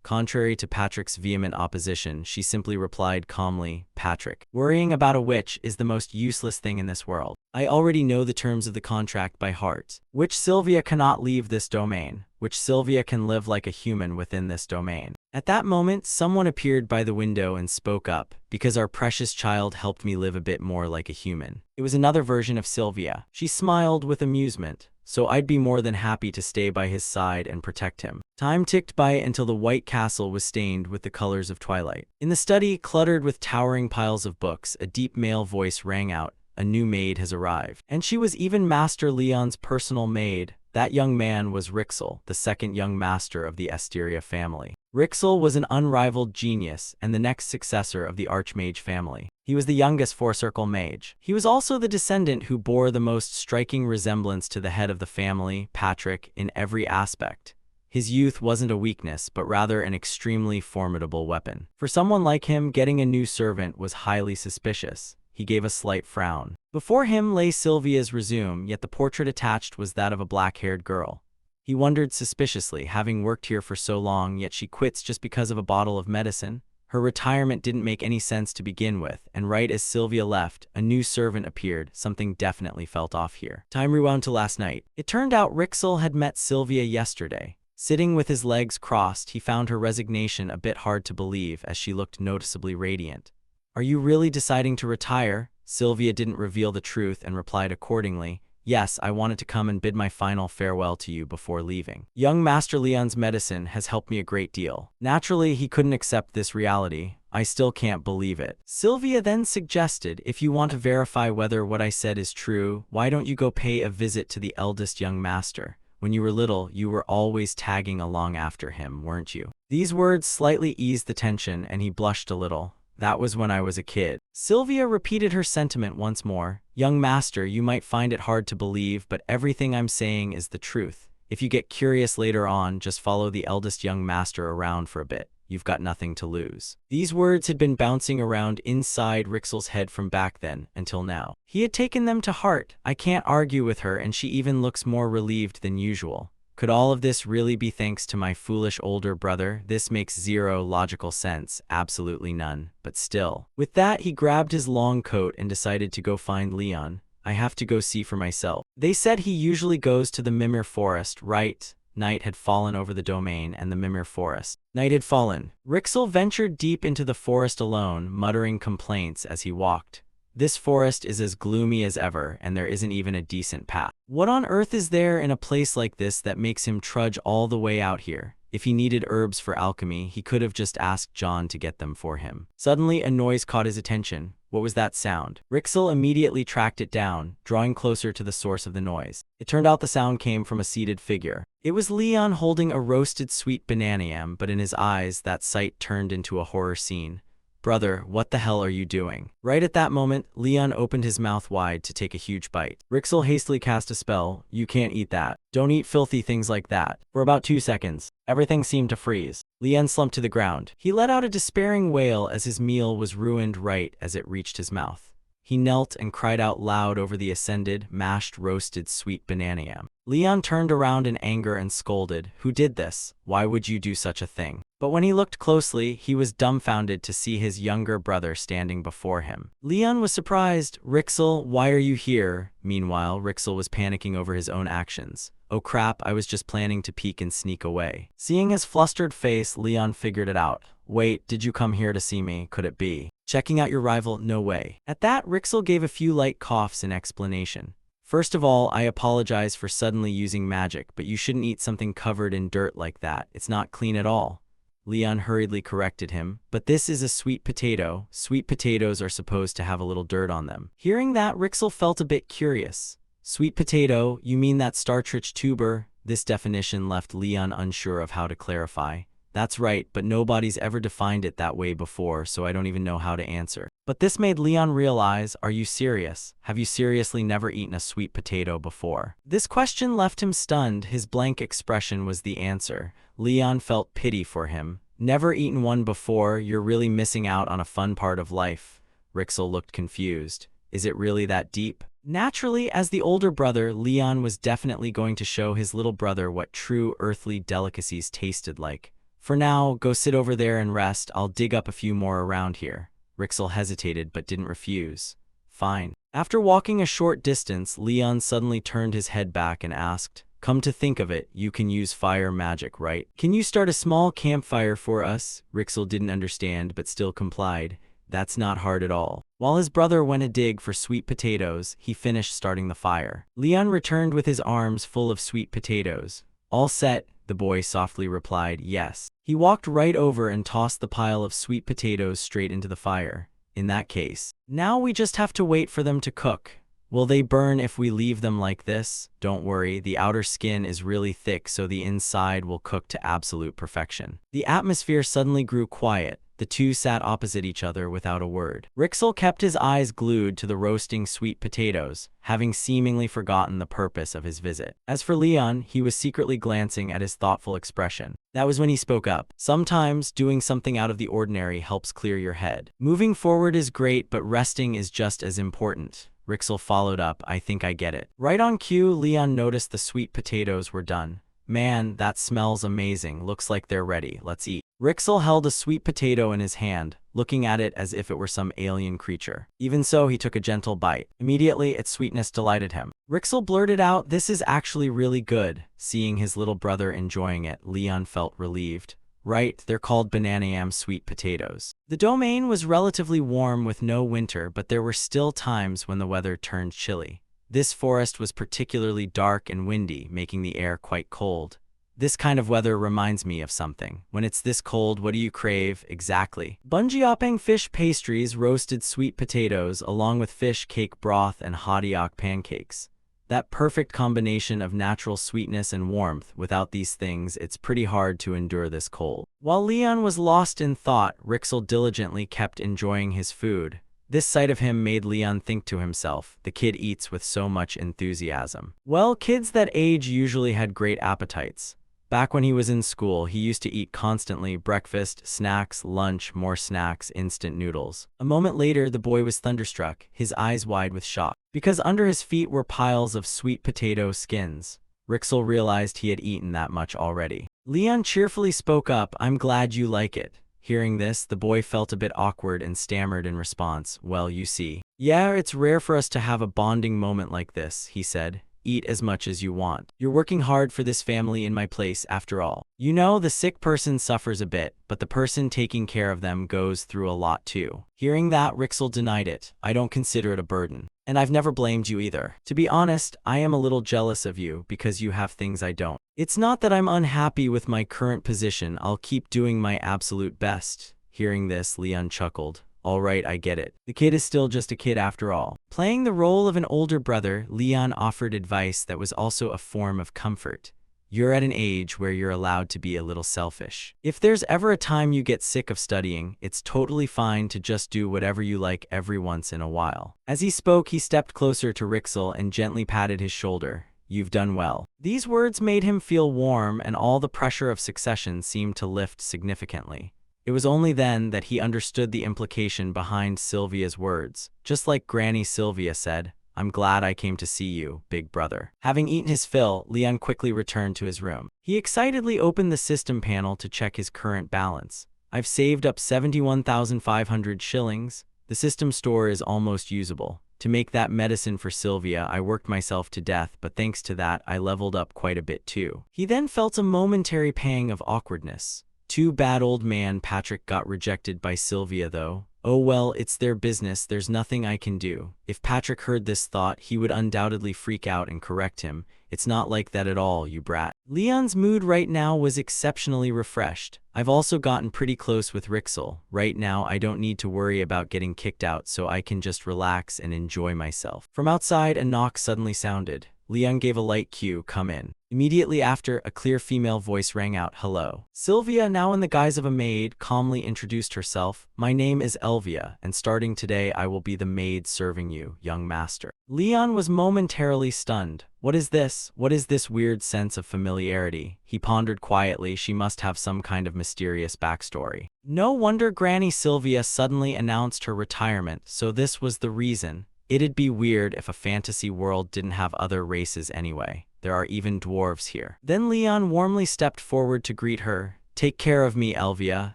Contrary to Patrick's vehement opposition, she simply replied calmly, "Patrick, worrying about a witch is the most useless thing in this world. I already know the terms of the contract by heart. Witch Sylvia cannot leave this domain. Witch Sylvia can live like a human within this domain." At that moment, someone appeared by the window and spoke up, "Because our precious child helped me live a bit more like a human." It was another version of Sylvia. She smiled with amusement. "So I'd be more than happy to stay by his side and protect him." Time ticked by until the White Castle was stained with the colors of twilight. In the study, cluttered with towering piles of books, a deep male voice rang out, "A new maid has arrived." And she was even Master Leon's personal maid. That young man was Rixel, the second young master of the Asteria family. Rixel was an unrivaled genius and the next successor of the Archmage family. He was the youngest four-circle mage. He was also the descendant who bore the most striking resemblance to the head of the family, Patrick, in every aspect. His youth wasn't a weakness, but rather an extremely formidable weapon. For someone like him, getting a new servant was highly suspicious. He gave a slight frown. Before him lay Sylvia's resume, yet the portrait attached was that of a black-haired girl. He wondered suspiciously, having worked here for so long, yet she quits just because of a bottle of medicine? Her retirement didn't make any sense to begin with, and right as Sylvia left, a new servant appeared. Something definitely felt off here. Time rewound to last night. It turned out Rixel had met Sylvia yesterday. Sitting with his legs crossed, he found her resignation a bit hard to believe as she looked noticeably radiant. "Are you really deciding to retire?" Sylvia didn't reveal the truth and replied accordingly, "Yes, I wanted to come and bid my final farewell to you before leaving. Young Master Leon's medicine has helped me a great deal." Naturally, he couldn't accept this reality. "I still can't believe it." Sylvia then suggested, "If you want to verify whether what I said is true, why don't you go pay a visit to the eldest young master? When you were little, you were always tagging along after him, weren't you?" These words slightly eased the tension, and he blushed a little. "That was when I was a kid." Sylvia repeated her sentiment once more. Young master, you might find it hard to believe, but everything I'm saying is the truth. If you get curious later on, just follow the eldest young master around for a bit. You've got nothing to lose. These words had been bouncing around inside Rixel's head from back then until now. He had taken them to heart. I can't argue with her, and she even looks more relieved than usual. Could all of this really be thanks to my foolish older brother? This makes zero logical sense, absolutely none, but still. With that, he grabbed his long coat and decided to go find Leon. I have to go see for myself. They said he usually goes to the Mimir forest, right? Night had fallen over the domain and the Mimir forest. Night had fallen. Rixel ventured deep into the forest alone, muttering complaints as he walked. This forest is as gloomy as ever, and there isn't even a decent path. What on earth is there in a place like this that makes him trudge all the way out here? If he needed herbs for alchemy, he could have just asked John to get them for him. Suddenly, a noise caught his attention. What was that sound? Rixel immediately tracked it down, drawing closer to the source of the noise. It turned out the sound came from a seated figure. It was Leon holding a roasted sweet banana yam, but in his eyes, that sight turned into a horror scene. Brother, what the hell are you doing? Right at that moment, Leon opened his mouth wide to take a huge bite. Rixel hastily cast a spell. You can't eat that. Don't eat filthy things like that. For about 2 seconds, everything seemed to freeze. Leon slumped to the ground. He let out a despairing wail as his meal was ruined right as it reached his mouth. He knelt and cried out loud over the ascended, mashed, roasted sweet banana yam. Leon turned around in anger and scolded, "Who did this? Why would you do such a thing?" But when he looked closely, he was dumbfounded to see his younger brother standing before him. Leon was surprised. "Rixel, why are you here?" Meanwhile, Rixel was panicking over his own actions. "Oh crap, I was just planning to peek and sneak away." Seeing his flustered face, Leon figured it out. "Wait, did you come here to see me? Could it be checking out your rival? No way." At that, Rixel gave a few light coughs in explanation. "First of all, I apologize for suddenly using magic, but you shouldn't eat something covered in dirt like that. It's not clean at all." Leon hurriedly corrected him. "But this is a sweet potato. Sweet potatoes are supposed to have a little dirt on them." Hearing that, Rixel felt a bit curious. "Sweet potato, you mean that starch-rich tuber?" This definition left Leon unsure of how to clarify. "That's right, but nobody's ever defined it that way before, so I don't even know how to answer." But this made Leon realize, are you serious? Have you seriously never eaten a sweet potato before? This question left him stunned. His blank expression was the answer. Leon felt pity for him. "Never eaten one before? You're really missing out on a fun part of life." Rixel looked confused. Is it really that deep? Naturally, as the older brother, Leon was definitely going to show his little brother what true earthly delicacies tasted like. "For now, go sit over there and rest. I'll dig up a few more around here." Rixel hesitated but didn't refuse. "Fine." After walking a short distance, Leon suddenly turned his head back and asked, "Come to think of it, you can use fire magic, right? Can you start a small campfire for us?" Rixel didn't understand but still complied. "That's not hard at all." While his brother went a dig for sweet potatoes, he finished starting the fire. Leon returned with his arms full of sweet potatoes. "All set," the boy softly replied. "Yes." He walked right over and tossed the pile of sweet potatoes straight into the fire. "In that case, now we just have to wait for them to cook." "Will they burn if we leave them like this?" "Don't worry, the outer skin is really thick, so the inside will cook to absolute perfection." The atmosphere suddenly grew quiet. The two sat opposite each other without a word. Rixel kept his eyes glued to the roasting sweet potatoes, having seemingly forgotten the purpose of his visit. As for Leon, he was secretly glancing at his thoughtful expression. That was when he spoke up. "Sometimes, doing something out of the ordinary helps clear your head. Moving forward is great, but resting is just as important." Rixel followed up, "I think I get it." Right on cue, Leon noticed the sweet potatoes were done. "Man, that smells amazing. Looks like they're ready. Let's eat." Rixel held a sweet potato in his hand, looking at it as if it were some alien creature. Even so, he took a gentle bite. Immediately, its sweetness delighted him. Rixel blurted out, "This is actually really good." Seeing his little brother enjoying it, Leon felt relieved. "Right, they're called banana yam sweet potatoes." The domain was relatively warm with no winter, but there were still times when the weather turned chilly. This forest was particularly dark and windy, making the air quite cold. This kind of weather reminds me of something. When it's this cold, what do you crave? Exactly. Bunjiapang fish pastries, roasted sweet potatoes, along with fish cake broth and hottiok pancakes. That perfect combination of natural sweetness and warmth. Without these things, it's pretty hard to endure this cold. While Leon was lost in thought, Rixel diligently kept enjoying his food. This sight of him made Leon think to himself, the kid eats with so much enthusiasm. Well, kids that age usually had great appetites. Back when he was in school, he used to eat constantly: breakfast, snacks, lunch, more snacks, instant noodles. A moment later, the boy was thunderstruck, his eyes wide with shock, because under his feet were piles of sweet potato skins. Rixel realized he had eaten that much already. Leon cheerfully spoke up, "I'm glad you like it." Hearing this, the boy felt a bit awkward and stammered in response, "Well, you see. Yeah, it's rare for us to have a bonding moment like this," he said. "Eat as much as you want. You're working hard for this family in my place after all. You know, the sick person suffers a bit, but the person taking care of them goes through a lot too." Hearing that, Rixel denied it. "I don't consider it a burden. And I've never blamed you either. To be honest, I am a little jealous of you because you have things I don't. It's not that I'm unhappy with my current position. I'll keep doing my absolute best." Hearing this, Leon chuckled. "All right, I get it. The kid is still just a kid after all." Playing the role of an older brother, Leon offered advice that was also a form of comfort. "You're at an age where you're allowed to be a little selfish. If there's ever a time you get sick of studying, it's totally fine to just do whatever you like every once in a while." As he spoke, he stepped closer to Rixel and gently patted his shoulder. "You've done well." These words made him feel warm, and all the pressure of succession seemed to lift significantly. It was only then that he understood the implication behind Sylvia's words. Just like Granny Sylvia said, "I'm glad I came to see you, big brother." Having eaten his fill, Leon quickly returned to his room. He excitedly opened the system panel to check his current balance. "I've saved up 71,500 shillings. The system store is almost usable. To make that medicine for Sylvia, I worked myself to death, but thanks to that, I leveled up quite a bit too." He then felt a momentary pang of awkwardness. Too bad old man Patrick got rejected by Sylvia though. Oh well, it's their business, there's nothing I can do. If Patrick heard this thought, he would undoubtedly freak out and correct him. "It's not like that at all, you brat." Leon's mood right now was exceptionally refreshed. "I've also gotten pretty close with Rixel. Right now, I don't need to worry about getting kicked out, so I can just relax and enjoy myself." From outside, a knock suddenly sounded. Leon gave a light cue, "Come in." Immediately after, a clear female voice rang out, "Hello." Sylvia, now in the guise of a maid, calmly introduced herself. "My name is Elvia, and starting today I will be the maid serving you, young master." Leon was momentarily stunned. What is this? What is this weird sense of familiarity? He pondered quietly. She must have some kind of mysterious backstory. No wonder Granny Sylvia suddenly announced her retirement, so this was the reason. It'd be weird if a fantasy world didn't have other races anyway. There are even dwarves here. Then Leon warmly stepped forward to greet her. "Take care of me, Elvia,"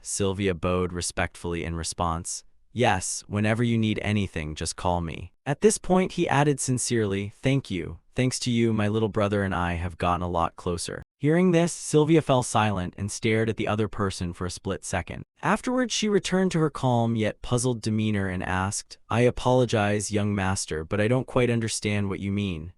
Sylvia bowed respectfully in response. "Yes, whenever you need anything, just call me." At this point, he added sincerely, "Thank you. Thanks to you, my little brother and I have gotten a lot closer." Hearing this, Sylvia fell silent and stared at the other person for a split second. Afterwards, she returned to her calm yet puzzled demeanor and asked, "I apologize, young master, but I don't quite understand what you mean."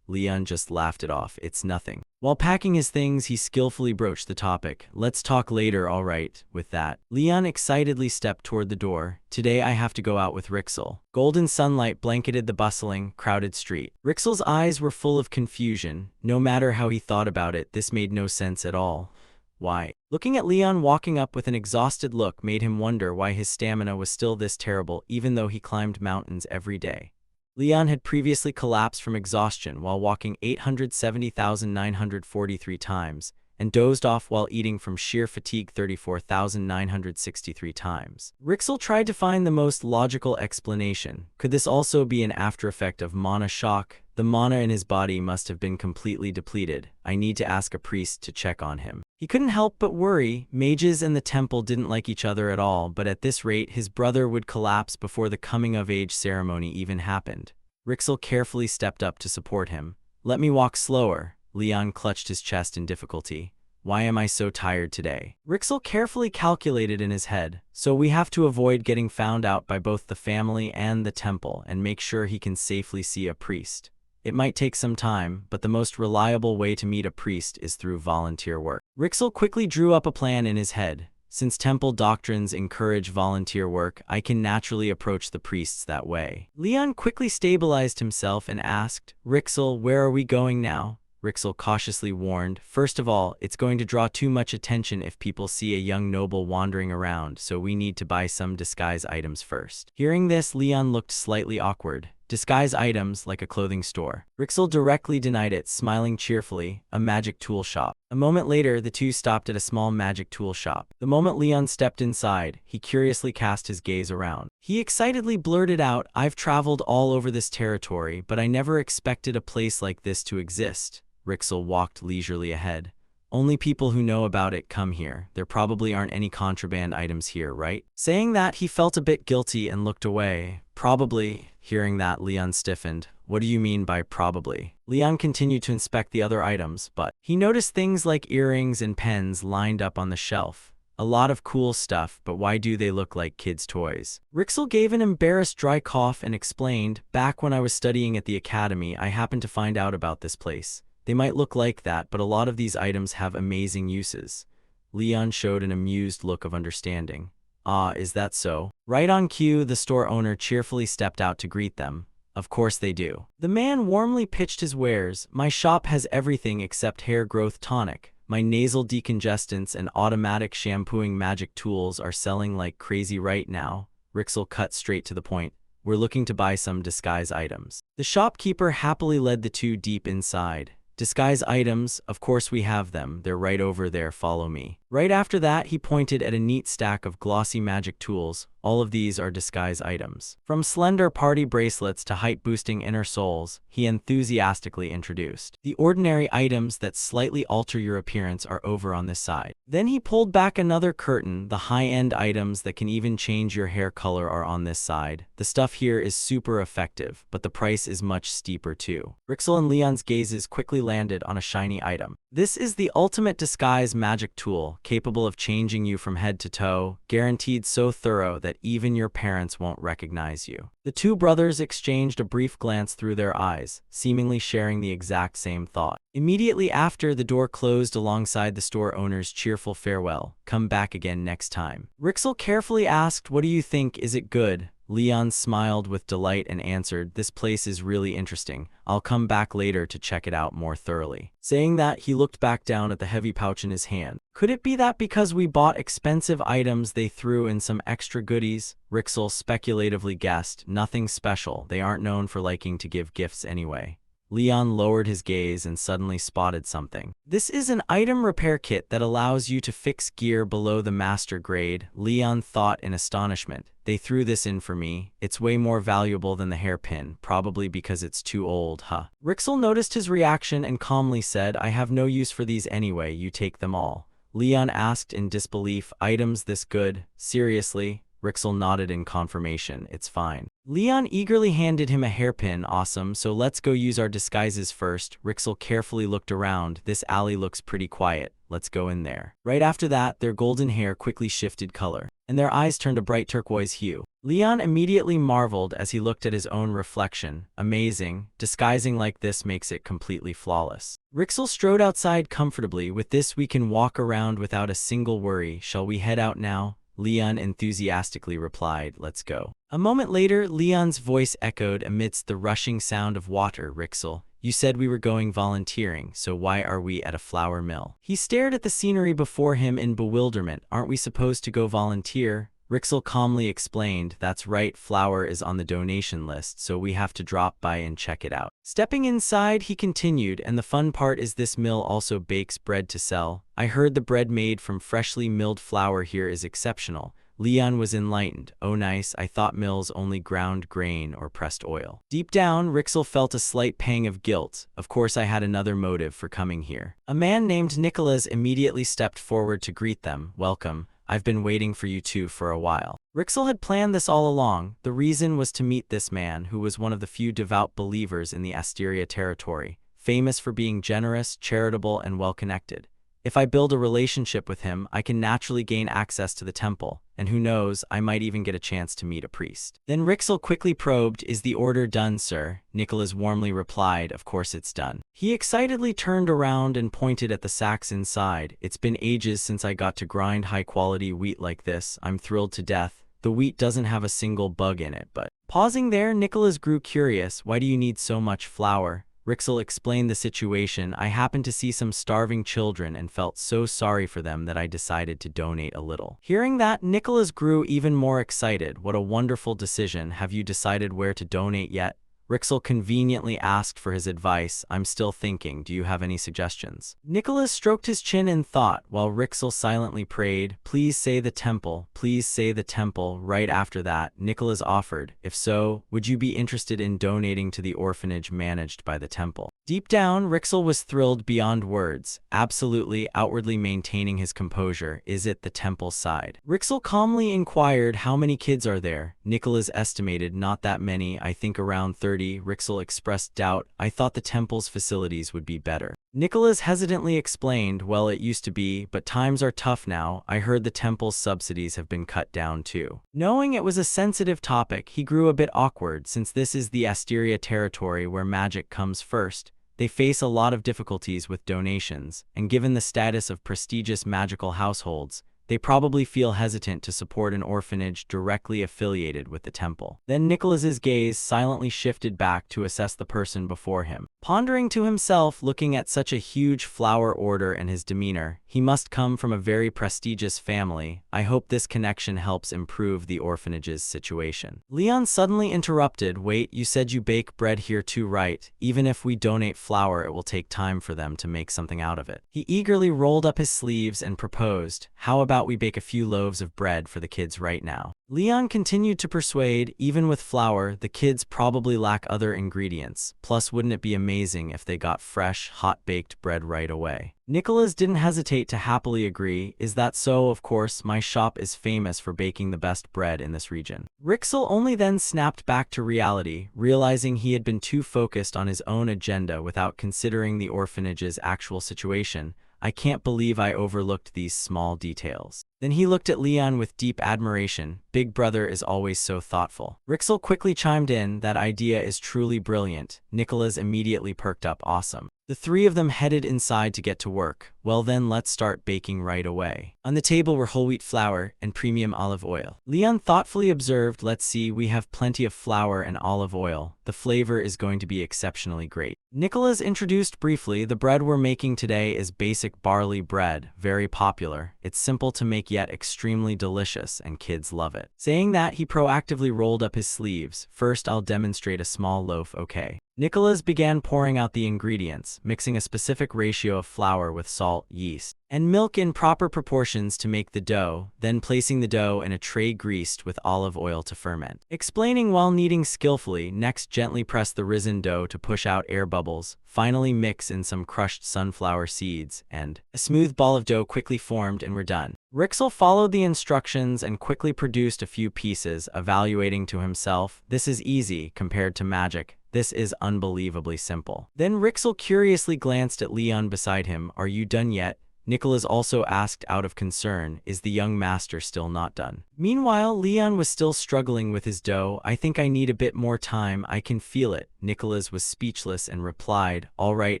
Leon just laughed it off. "It's nothing." While packing his things, he skillfully broached the topic. "Let's talk later, all right?" With that, Leon excitedly stepped toward the door. "Today I have to go out with Rixel." Golden sunlight blanketed the bustling, crowded street. Rixel's eyes were full of confusion. No matter how he thought about it, this made no sense at all. Why? Looking at Leon walking up with an exhausted look made him wonder why his stamina was still this terrible even though he climbed mountains every day. Leon had previously collapsed from exhaustion while walking 870,943 times, and dozed off while eating from sheer fatigue 34,963 times. Rixel tried to find the most logical explanation. Could this also be an after-effect of mana shock? The mana in his body must have been completely depleted. I need to ask a priest to check on him. He couldn't help but worry. Mages and the temple didn't like each other at all, but at this rate, his brother would collapse before the coming-of-age ceremony even happened. Rixel carefully stepped up to support him. "Let me walk slower." Leon clutched his chest in difficulty. "Why am I so tired today?" Rixel carefully calculated in his head. "So we have to avoid getting found out by both the family and the temple and make sure he can safely see a priest. It might take some time, but the most reliable way to meet a priest is through volunteer work." Rixel quickly drew up a plan in his head. "Since temple doctrines encourage volunteer work, I can naturally approach the priests that way." Leon quickly stabilized himself and asked, "Rixel, where are we going now?" Rixel cautiously warned. First of all, it's going to draw too much attention if people see a young noble wandering around, so we need to buy some disguise items first. Hearing this, Leon looked slightly awkward. Disguise items, like a clothing store. Rixel directly denied it, smiling cheerfully. A magic tool shop. A moment later, the two stopped at a small magic tool shop. The moment Leon stepped inside, he curiously cast his gaze around. He excitedly blurted out, "I've traveled all over this territory, but I never expected a place like this to exist." Rixel walked leisurely ahead. "Only people who know about it come here. There probably aren't any contraband items here, right?" Saying that, he felt a bit guilty and looked away. "Probably." Hearing that, Leon stiffened. "What do you mean by probably?" Leon continued to inspect the other items, but he noticed things like earrings and pens lined up on the shelf. A lot of cool stuff, but why do they look like kids' toys? Rixel gave an embarrassed dry cough and explained, "Back when I was studying at the academy, I happened to find out about this place. They might look like that, but a lot of these items have amazing uses." Leon showed an amused look of understanding. "Ah, is that so?" Right on cue, the store owner cheerfully stepped out to greet them. "Of course they do." The man warmly pitched his wares. "My shop has everything except hair growth tonic. My nasal decongestants and automatic shampooing magic tools are selling like crazy right now." Rixel cut straight to the point. "We're looking to buy some disguise items." The shopkeeper happily led the two deep inside. "Disguise items, of course we have them. They're right over there, follow me." Right after that, he pointed at a neat stack of glossy magic tools. All of these are disguise items. From slender party bracelets to height-boosting inner soles, he enthusiastically introduced. "The ordinary items that slightly alter your appearance are over on this side." Then he pulled back another curtain. "The high-end items that can even change your hair color are on this side. The stuff here is super effective, but the price is much steeper too." Rixel and Leon's gazes quickly landed on a shiny item. This is the ultimate disguise magic tool, capable of changing you from head to toe, guaranteed so thorough that even your parents won't recognize you. The two brothers exchanged a brief glance through their eyes, seemingly sharing the exact same thought. Immediately after, the door closed alongside the store owner's cheerful farewell. "Come back again next time." Rixel carefully asked, "What do you think? Is it good?" Leon smiled with delight and answered, "This place is really interesting. I'll come back later to check it out more thoroughly." Saying that, he looked back down at the heavy pouch in his hand. "Could it be that because we bought expensive items they threw in some extra goodies?" Rixel speculatively guessed. "Nothing special. They aren't known for liking to give gifts anyway." Leon lowered his gaze and suddenly spotted something. "This is an item repair kit that allows you to fix gear below the master grade." Leon thought in astonishment. "They threw this in for me. It's way more valuable than the hairpin, probably because it's too old, huh?" Rixel noticed his reaction and calmly said, "I have no use for these anyway, you take them all." Leon asked in disbelief, "Items this good? Seriously?" Rixel nodded in confirmation. "It's fine." Leon eagerly handed him a hairpin. "Awesome, so let's go use our disguises first." Rixel carefully looked around. "This alley looks pretty quiet. Let's go in there." Right after that, their golden hair quickly shifted color, and their eyes turned a bright turquoise hue. Leon immediately marveled as he looked at his own reflection. Amazing. Disguising like this makes it completely flawless. Rixel strode outside comfortably. "With this, we can walk around without a single worry. Shall we head out now?" Leon enthusiastically replied, "Let's go." A moment later, Leon's voice echoed amidst the rushing sound of water. "Rixel, you said we were going volunteering, so why are we at a flour mill?" He stared at the scenery before him in bewilderment. "Aren't we supposed to go volunteer?" Rixel calmly explained, "That's right, flour is on the donation list, so we have to drop by and check it out." Stepping inside, he continued, "And the fun part is this mill also bakes bread to sell. I heard the bread made from freshly milled flour here is exceptional." Leon was enlightened. "Oh nice, I thought mills only ground grain or pressed oil." Deep down, Rixel felt a slight pang of guilt. "Of course I had another motive for coming here." A man named Nicholas immediately stepped forward to greet them. "Welcome. I've been waiting for you two for a while." Rixel had planned this all along. The reason was to meet this man, who was one of the few devout believers in the Asteria territory, famous for being generous, charitable, and well-connected. If I build a relationship with him, I can naturally gain access to the temple, and who knows, I might even get a chance to meet a priest. Then Rixel quickly probed, "Is the order done, sir?" Nicholas warmly replied, "Of course it's done." He excitedly turned around and pointed at the sacks inside. "It's been ages since I got to grind high-quality wheat like this. I'm thrilled to death. The wheat doesn't have a single bug in it, but..." Pausing there, Nicholas grew curious. "Why do you need so much flour?" Rixel explained the situation. I happened to see some starving children and felt so sorry for them that I decided to donate a little. Hearing that, Nicholas grew even more excited. What a wonderful decision. Have you decided where to donate yet? Rixel conveniently asked for his advice. I'm still thinking. Do you have any suggestions? Nicholas stroked his chin in thought while Rixel silently prayed, please say the temple, please say the temple. Right after that, Nicholas offered, if so, would you be interested in donating to the orphanage managed by the temple? Deep down, Rixel was thrilled beyond words. Absolutely, outwardly maintaining his composure. Is it the temple's side? Rixel calmly inquired, how many kids are there? Nicholas estimated, not that many, I think around 30. Rixel expressed doubt. I thought the temple's facilities would be better. Nicholas hesitantly explained, well, it used to be, but times are tough now. I heard the temple's subsidies have been cut down too. Knowing it was a sensitive topic, he grew a bit awkward since this is the Asteria territory where magic comes first. They face a lot of difficulties with donations, and given the status of prestigious magical households, they probably feel hesitant to support an orphanage directly affiliated with the temple. Then Nicholas's gaze silently shifted back to assess the person before him. Pondering to himself, looking at such a huge flower order and his demeanor, he must come from a very prestigious family. I hope this connection helps improve the orphanage's situation. Leon suddenly interrupted, wait, you said you bake bread here too, right? Even if we donate flour, it will take time for them to make something out of it. He eagerly rolled up his sleeves and proposed, how about we bake a few loaves of bread for the kids right now? Leon continued to persuade, even with flour, the kids probably lack other ingredients. Plus, wouldn't it be amazing if they got fresh, hot-baked bread right away? Nicholas didn't hesitate to happily agree. Is that so? Of course, my shop is famous for baking the best bread in this region. Rixel only then snapped back to reality, realizing he had been too focused on his own agenda without considering the orphanage's actual situation. I can't believe I overlooked these small details. Then he looked at Leon with deep admiration. Big brother is always so thoughtful. Rixel quickly chimed in, that idea is truly brilliant. Nicholas immediately perked up, awesome. The three of them headed inside to get to work. Well then, let's start baking right away. On the table were whole wheat flour and premium olive oil. Leon thoughtfully observed, let's see, we have plenty of flour and olive oil. The flavor is going to be exceptionally great. Nicholas introduced briefly, the bread we're making today is basic barley bread, very popular. It's simple to make yet extremely delicious, and kids love it. Saying that, he proactively rolled up his sleeves. First, I'll demonstrate a small loaf, okay? Nicholas began pouring out the ingredients, mixing a specific ratio of flour with salt, yeast, and milk in proper proportions to make the dough, then placing the dough in a tray greased with olive oil to ferment. Explaining while kneading skillfully, next gently press the risen dough to push out air bubbles, finally mix in some crushed sunflower seeds, and a smooth ball of dough quickly formed and we're done. Rixel followed the instructions and quickly produced a few pieces, evaluating to himself, this is easy compared to magic. This is unbelievably simple. Then Rixel curiously glanced at Leon beside him. Are you done yet? Nicholas also asked out of concern, is the young master still not done? Meanwhile, Leon was still struggling with his dough. I think I need a bit more time, I can feel it. Nicholas was speechless and replied, all right,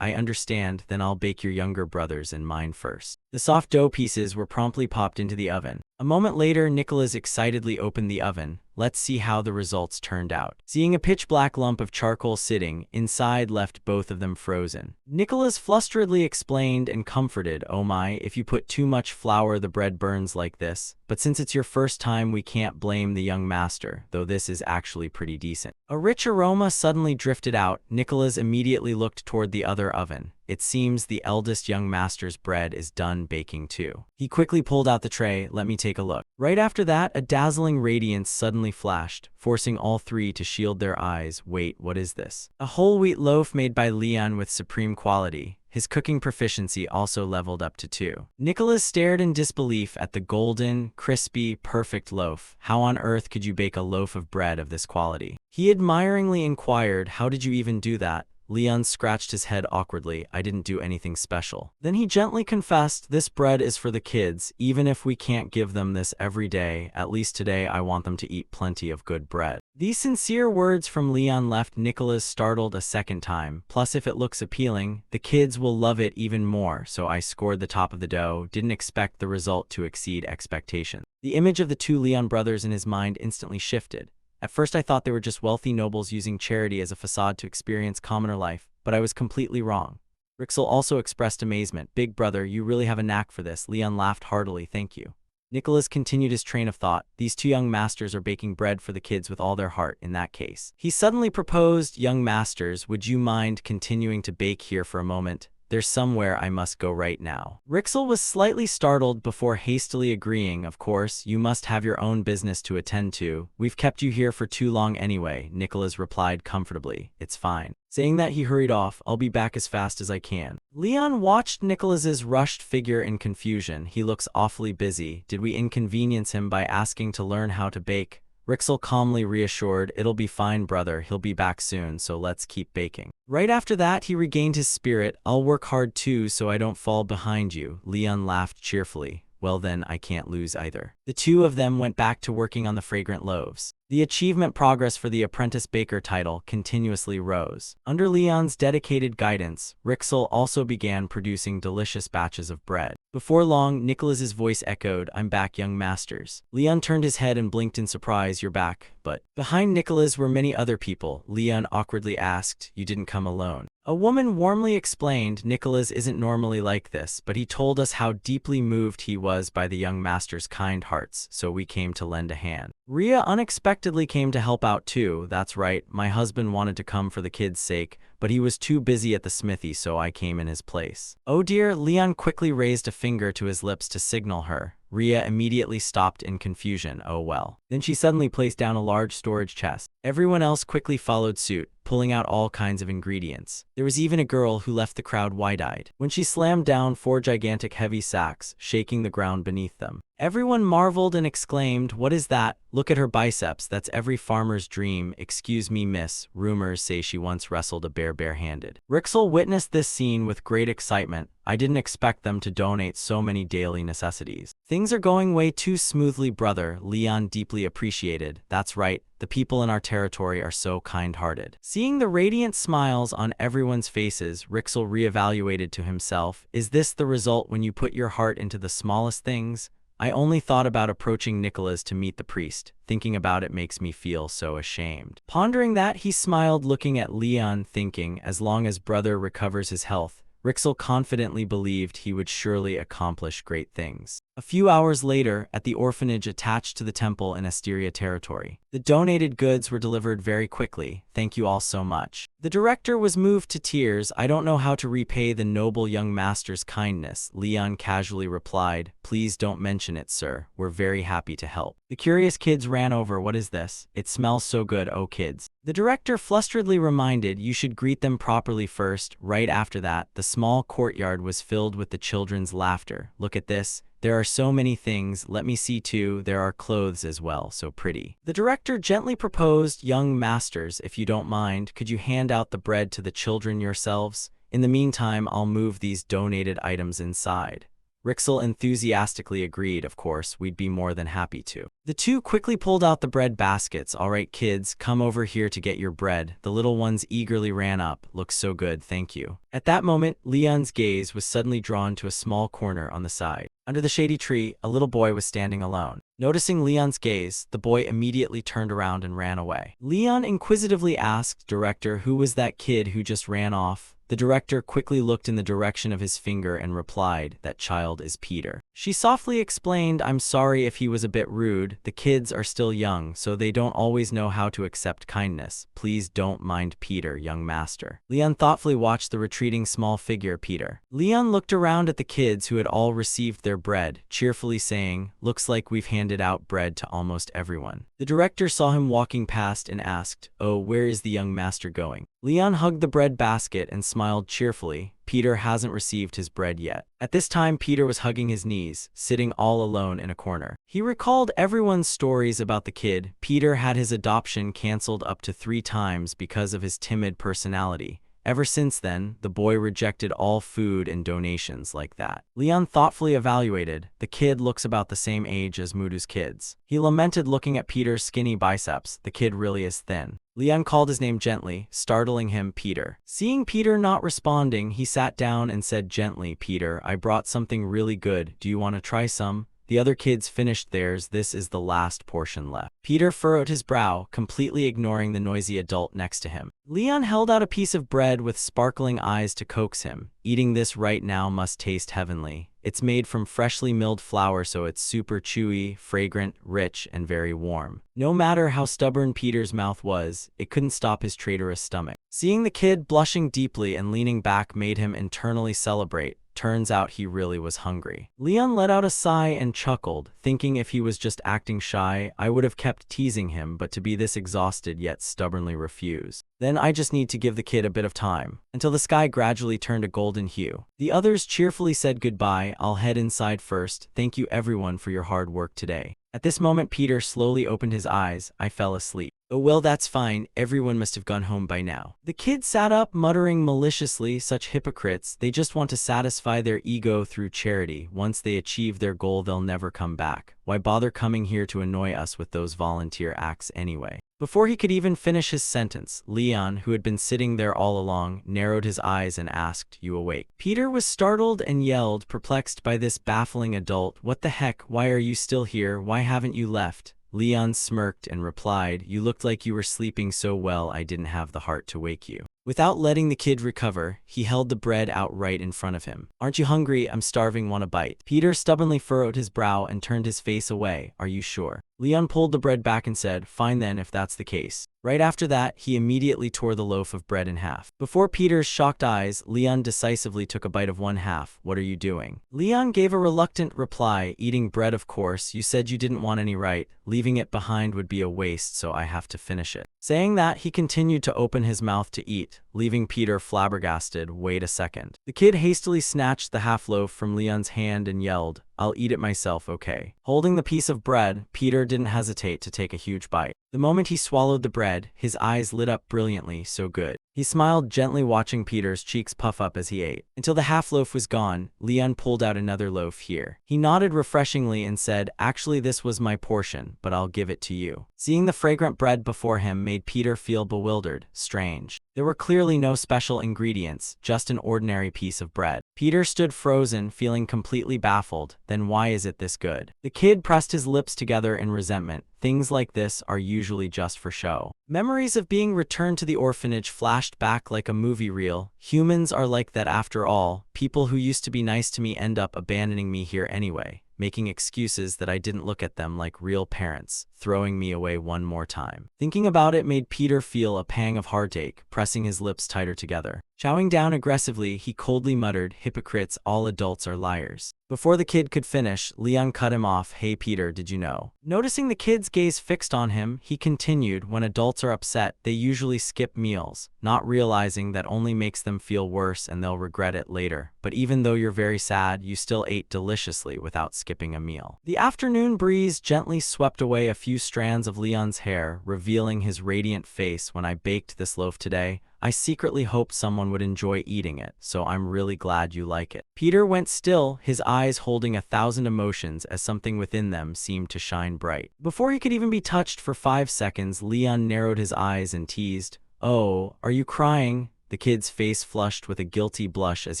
I understand, then I'll bake your younger brothers and mine first. The soft dough pieces were promptly popped into the oven. A moment later, Nicholas excitedly opened the oven. Let's see how the results turned out. Seeing a pitch-black lump of charcoal sitting inside left both of them frozen. Nicholas flusteredly explained and comforted, oh my, if you put too much flour the bread burns like this. But since it's your first time, we can't blame the young master, though this is actually pretty decent. A rich aroma suddenly drifted out. Nicholas immediately looked toward the other oven. It seems the eldest young master's bread is done baking too. He quickly pulled out the tray. Let me take a look. Right after that, a dazzling radiance suddenly flashed, forcing all three to shield their eyes. Wait, what is this? A whole wheat loaf made by Leon with supreme quality. His cooking proficiency also leveled up to 2. Nicholas stared in disbelief at the golden, crispy, perfect loaf. How on earth could you bake a loaf of bread of this quality? He admiringly inquired, how did you even do that? Leon scratched his head awkwardly. I didn't do anything special. Then he gently confessed, this bread is for the kids. Even if we can't give them this every day, at least today I want them to eat plenty of good bread. These sincere words from Leon left Nicholas startled a second time. Plus, if it looks appealing, the kids will love it even more, so I scored the top of the dough. Didn't expect the result to exceed expectations. The image of the two Leon brothers in his mind instantly shifted. At first I thought they were just wealthy nobles using charity as a facade to experience commoner life, but I was completely wrong. Rixel also expressed amazement. Big brother, you really have a knack for this. Leon laughed heartily. Thank you. Nicholas continued his train of thought. These two young masters are baking bread for the kids with all their heart in that case. He suddenly proposed, young masters, would you mind continuing to bake here for a moment? There's somewhere I must go right now. Rixel was slightly startled before hastily agreeing. Of course, you must have your own business to attend to. We've kept you here for too long anyway, Nicholas replied comfortably. It's fine. Saying that, he hurried off. I'll be back as fast as I can. Leon watched Nicholas's rushed figure in confusion. He looks awfully busy. Did we inconvenience him by asking to learn how to bake? Rixel calmly reassured, it'll be fine, brother. He'll be back soon, so let's keep baking. Right after that, he regained his spirit. I'll work hard too so I don't fall behind you. Leon laughed cheerfully. Well then, I can't lose either. The two of them went back to working on the fragrant loaves. The achievement progress for the apprentice baker title continuously rose. Under Leon's dedicated guidance, Rixel also began producing delicious batches of bread. Before long, Nicholas's voice echoed, I'm back, young masters. Leon turned his head and blinked in surprise. You're back, but behind Nicholas were many other people. Leon awkwardly asked, you didn't come alone. A woman warmly explained, Nicholas isn't normally like this, but he told us how deeply moved he was by the young master's kind hearts, so we came to lend a hand. Ria unexpectedly came to help out too. That's right, my husband wanted to come for the kids' sake, but he was too busy at the smithy, so I came in his place. Oh dear, Leon quickly raised a finger to his lips to signal her. Ria immediately stopped in confusion. Oh well. Then she suddenly placed down a large storage chest. Everyone else quickly followed suit, pulling out all kinds of ingredients. There was even a girl who left the crowd wide-eyed when she slammed down 4 gigantic heavy sacks, shaking the ground beneath them. Everyone marveled and exclaimed, what is that? Look at her biceps, that's every farmer's dream. Excuse me, miss, rumors say she once wrestled a bear barehanded. Rixel witnessed this scene with great excitement. I didn't expect them to donate so many daily necessities. Things are going way too smoothly, brother, Leon deeply appreciated. That's right, the people in our territory are so kind-hearted. Seeing the radiant smiles on everyone's faces, Rixel reevaluated to himself, is this the result when you put your heart into the smallest things? I only thought about approaching Nicholas to meet the priest. Thinking about it makes me feel so ashamed. Pondering that, he smiled, looking at Leon, thinking, as long as brother recovers his health, Rixel confidently believed he would surely accomplish great things. A few hours later, at the orphanage attached to the temple in Asteria territory, the donated goods were delivered very quickly. Thank you all so much. The director was moved to tears. I don't know how to repay the noble young master's kindness, Leon casually replied. Please don't mention it, sir. We're very happy to help. The curious kids ran over. What is this? It smells so good, oh kids. The director flusteredly reminded, you should greet them properly first. Right after that, the small courtyard was filled with the children's laughter. Look at this. There are so many things. Let me see too. There are clothes as well, so pretty. The director gently proposed, young masters, if you don't mind, could you hand out the bread to the children yourselves? In the meantime, I'll move these donated items inside. Rixel enthusiastically agreed. Of course, we'd be more than happy to. The two quickly pulled out the bread baskets. All right, kids, come over here to get your bread. The little ones eagerly ran up. Looks so good, thank you. At that moment, Leon's gaze was suddenly drawn to a small corner on the side. Under the shady tree, a little boy was standing alone. Noticing Leon's gaze, the boy immediately turned around and ran away. Leon inquisitively asked, Director, who was that kid who just ran off? The director quickly looked in the direction of his finger and replied, that child is Peter. She softly explained, I'm sorry if he was a bit rude. The kids are still young, so they don't always know how to accept kindness. Please don't mind Peter, young master. Leon thoughtfully watched the retreating small figure, Peter. Leon looked around at the kids who had all received their bread, cheerfully saying, looks like we've handed out bread to almost everyone. The director saw him walking past and asked, oh, where is the young master going? Leon hugged the bread basket and smiled cheerfully. Peter hasn't received his bread yet. At this time, Peter was hugging his knees, sitting all alone in a corner. He recalled everyone's stories about the kid. Peter had his adoption canceled up to 3 times because of his timid personality. Ever since then, the boy rejected all food and donations like that. Leon thoughtfully evaluated. The kid looks about the same age as Mudu's kids. He lamented looking at Peter's skinny biceps. The kid really is thin. Leon called his name gently, startling him, Peter. Seeing Peter not responding, he sat down and said gently, Peter, I brought something really good. Do you want to try some? The other kids finished theirs. This is the last portion left. Peter furrowed his brow, completely ignoring the noisy adult next to him. Leon held out a piece of bread with sparkling eyes to coax him. Eating this right now must taste heavenly. It's made from freshly milled flour, so it's super chewy, fragrant, rich, and very warm. No matter how stubborn Peter's mouth was, it couldn't stop his traitorous stomach. Seeing the kid blushing deeply and leaning back made him internally celebrate. Turns out he really was hungry. Leon let out a sigh and chuckled, thinking if he was just acting shy, I would have kept teasing him, but to be this exhausted yet stubbornly refuse. Then I just need to give the kid a bit of time, until the sky gradually turned a golden hue. The others cheerfully said goodbye. I'll head inside first. Thank you everyone for your hard work today. At this moment, Peter slowly opened his eyes. I fell asleep. Oh well, that's fine. Everyone must have gone home by now. The kid sat up, muttering maliciously, such hypocrites. They just want to satisfy their ego through charity. Once they achieve their goal, they'll never come back. Why bother coming here to annoy us with those volunteer acts anyway? Before he could even finish his sentence, Leon, who had been sitting there all along, narrowed his eyes and asked, You awake? Peter was startled and yelled, perplexed by this baffling adult. What the heck? Why are you still here? Why haven't you left? Leon smirked and replied, You looked like you were sleeping so well I didn't have the heart to wake you. Without letting the kid recover, he held the bread out right in front of him. Aren't you hungry? I'm starving, want a bite? Peter stubbornly furrowed his brow and turned his face away. Are you sure? Leon pulled the bread back and said, Fine then, if that's the case. Right after that, he immediately tore the loaf of bread in half. Before Peter's shocked eyes, Leon decisively took a bite of one half. What are you doing? Leon gave a reluctant reply, Eating bread, of course. You said you didn't want any, right? Leaving it behind would be a waste, so I have to finish it. Saying that, he continued to open his mouth to eat, leaving Peter flabbergasted. Wait a second. The kid hastily snatched the half loaf from Leon's hand and yelled, I'll eat it myself, okay? Holding the piece of bread, Peter didn't hesitate to take a huge bite. The moment he swallowed the bread, his eyes lit up brilliantly. So good. He smiled gently, watching Peter's cheeks puff up as he ate. Until the half loaf was gone, Leon pulled out another loaf. Here. He nodded refreshingly and said, Actually, this was my portion, but I'll give it to you. Seeing the fragrant bread before him made Peter feel bewildered. Strange. There were clearly no special ingredients, just an ordinary piece of bread. Peter stood frozen, feeling completely baffled. Then why is it this good? The kid pressed his lips together in resentment. Things like this are usually just for show. Memories of being returned to the orphanage flashed back like a movie reel. Humans are like that after all. People who used to be nice to me end up abandoning me here anyway, making excuses that I didn't look at them like real parents, throwing me away one more time. Thinking about it made Peter feel a pang of heartache, pressing his lips tighter together. Chowing down aggressively, he coldly muttered, Hypocrites, all adults are liars. Before the kid could finish, Leon cut him off. Hey Peter, did you know? Noticing the kid's gaze fixed on him, he continued, When adults are upset, they usually skip meals, not realizing that only makes them feel worse and they'll regret it later. But even though you're very sad, you still ate deliciously without skipping a meal. The afternoon breeze gently swept away a few strands of Leon's hair, revealing his radiant face. When I baked this loaf today, I secretly hoped someone would enjoy eating it, so I'm really glad you like it. Peter went still, his eyes holding 1,000 emotions as something within them seemed to shine bright. Before he could even be touched for 5 seconds, Leon narrowed his eyes and teased, Oh, are you crying? The kid's face flushed with a guilty blush as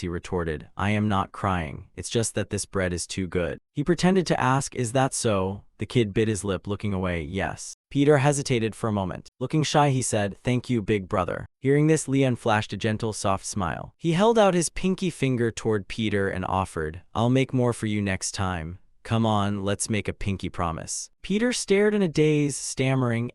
he retorted, I am not crying, it's just that this bread is too good. He pretended to ask, Is that so? The kid bit his lip, looking away. Yes. Peter hesitated for a moment. Looking shy, he said, Thank you, big brother. Hearing this, Leon flashed a gentle, soft smile. He held out his pinky finger toward Peter and offered, I'll make more for you next time. Come on, let's make a pinky promise. Peter stared in a daze, stammering,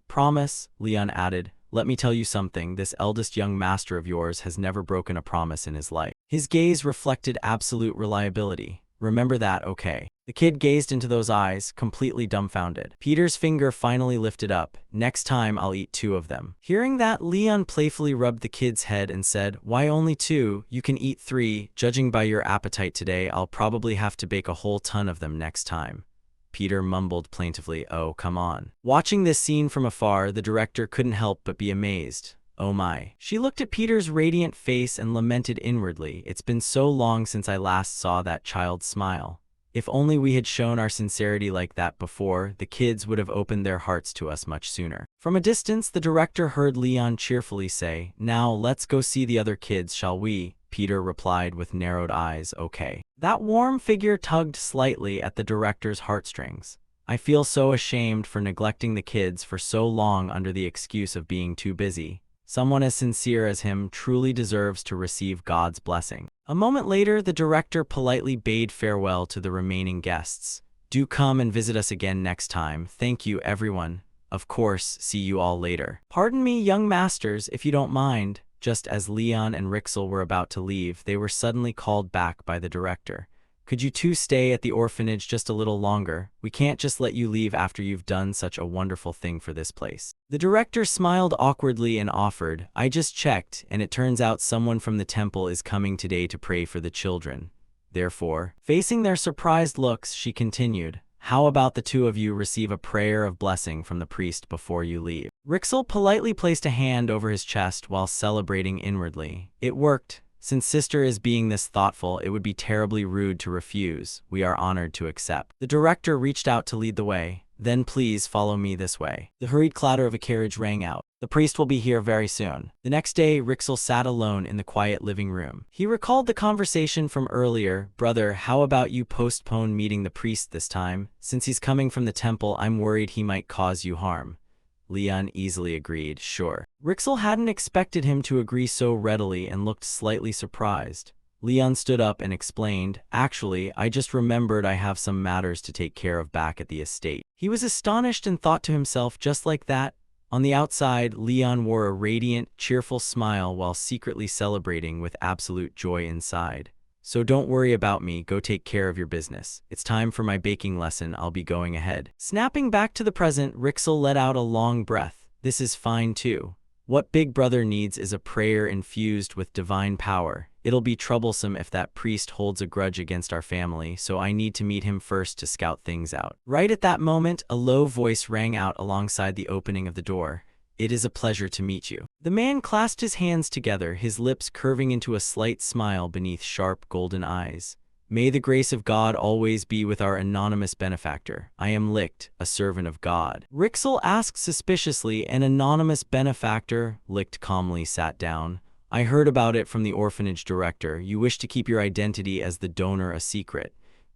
Promise, Leon added. Let me tell you something, this eldest young master of yours has never broken a promise in his life. His gaze reflected absolute reliability. Remember that, okay? The kid gazed into those eyes, completely dumbfounded. Peter's finger finally lifted up. Next time, I'll eat 2 of them. Hearing that, Leon playfully rubbed the kid's head and said, Why only 2? You can eat 3. Judging by your appetite today, I'll probably have to bake a whole ton of them next time. Peter mumbled plaintively, Oh, come on. Watching this scene from afar, the director couldn't help but be amazed. Oh my. She looked at Peter's radiant face and lamented inwardly, It's been so long since I last saw that child's smile. If only we had shown our sincerity like that before, the kids would have opened their hearts to us much sooner. From a distance, the director heard Leon cheerfully say, Now let's go see the other kids, shall we? Peter replied with narrowed eyes, okay. That warm figure tugged slightly at the director's heartstrings. I feel so ashamed for neglecting the kids for so long under the excuse of being too busy. Someone as sincere as him truly deserves to receive God's blessing. A moment later, the director politely bade farewell to the remaining guests. Do come and visit us again next time. Thank you, everyone. Of course, see you all later. Pardon me, young masters, if you don't mind. Just as Leon and Rixel were about to leave, they were suddenly called back by the director. Could you two stay at the orphanage just a little longer? We can't just let you leave after you've done such a wonderful thing for this place. The director smiled awkwardly and offered, I just checked, and it turns out someone from the temple is coming today to pray for the children. Therefore, facing their surprised looks, she continued, how about the two of you receive a prayer of blessing from the priest before you leave? Rixel politely placed a hand over his chest while celebrating inwardly. It worked. Since sister is being this thoughtful, it would be terribly rude to refuse. We are honored to accept. The director reached out to lead the way. Then please follow me this way. The hurried clatter of a carriage rang out. The priest will be here very soon. The next day, Rixel sat alone in the quiet living room. He recalled the conversation from earlier. Brother, how about you postpone meeting the priest this time? Since he's coming from the temple, I'm worried he might cause you harm. Leon easily agreed, sure. Rixel hadn't expected him to agree so readily and looked slightly surprised. Leon stood up and explained, actually, I just remembered I have some matters to take care of back at the estate. He was astonished and thought to himself, just like that. On the outside, Leon wore a radiant, cheerful smile while secretly celebrating with absolute joy inside. So don't worry about me, go take care of your business. It's time for my baking lesson, I'll be going ahead. Snapping back to the present, Rixel let out a long breath. This is fine too. What Big Brother needs is a prayer infused with divine power. It'll be troublesome if that priest holds a grudge against our family, so I need to meet him first to scout things out. Right at that moment, a low voice rang out alongside the opening of the door. It is a pleasure to meet you. The man clasped his hands together, his lips curving into a slight smile beneath sharp golden eyes. May the grace of God always be with our anonymous benefactor. I am Licht, a servant of God. Rixel asked suspiciously, an anonymous benefactor? Licht calmly sat down. I heard about it from the orphanage director. You wish to keep your identity as the donor a secret.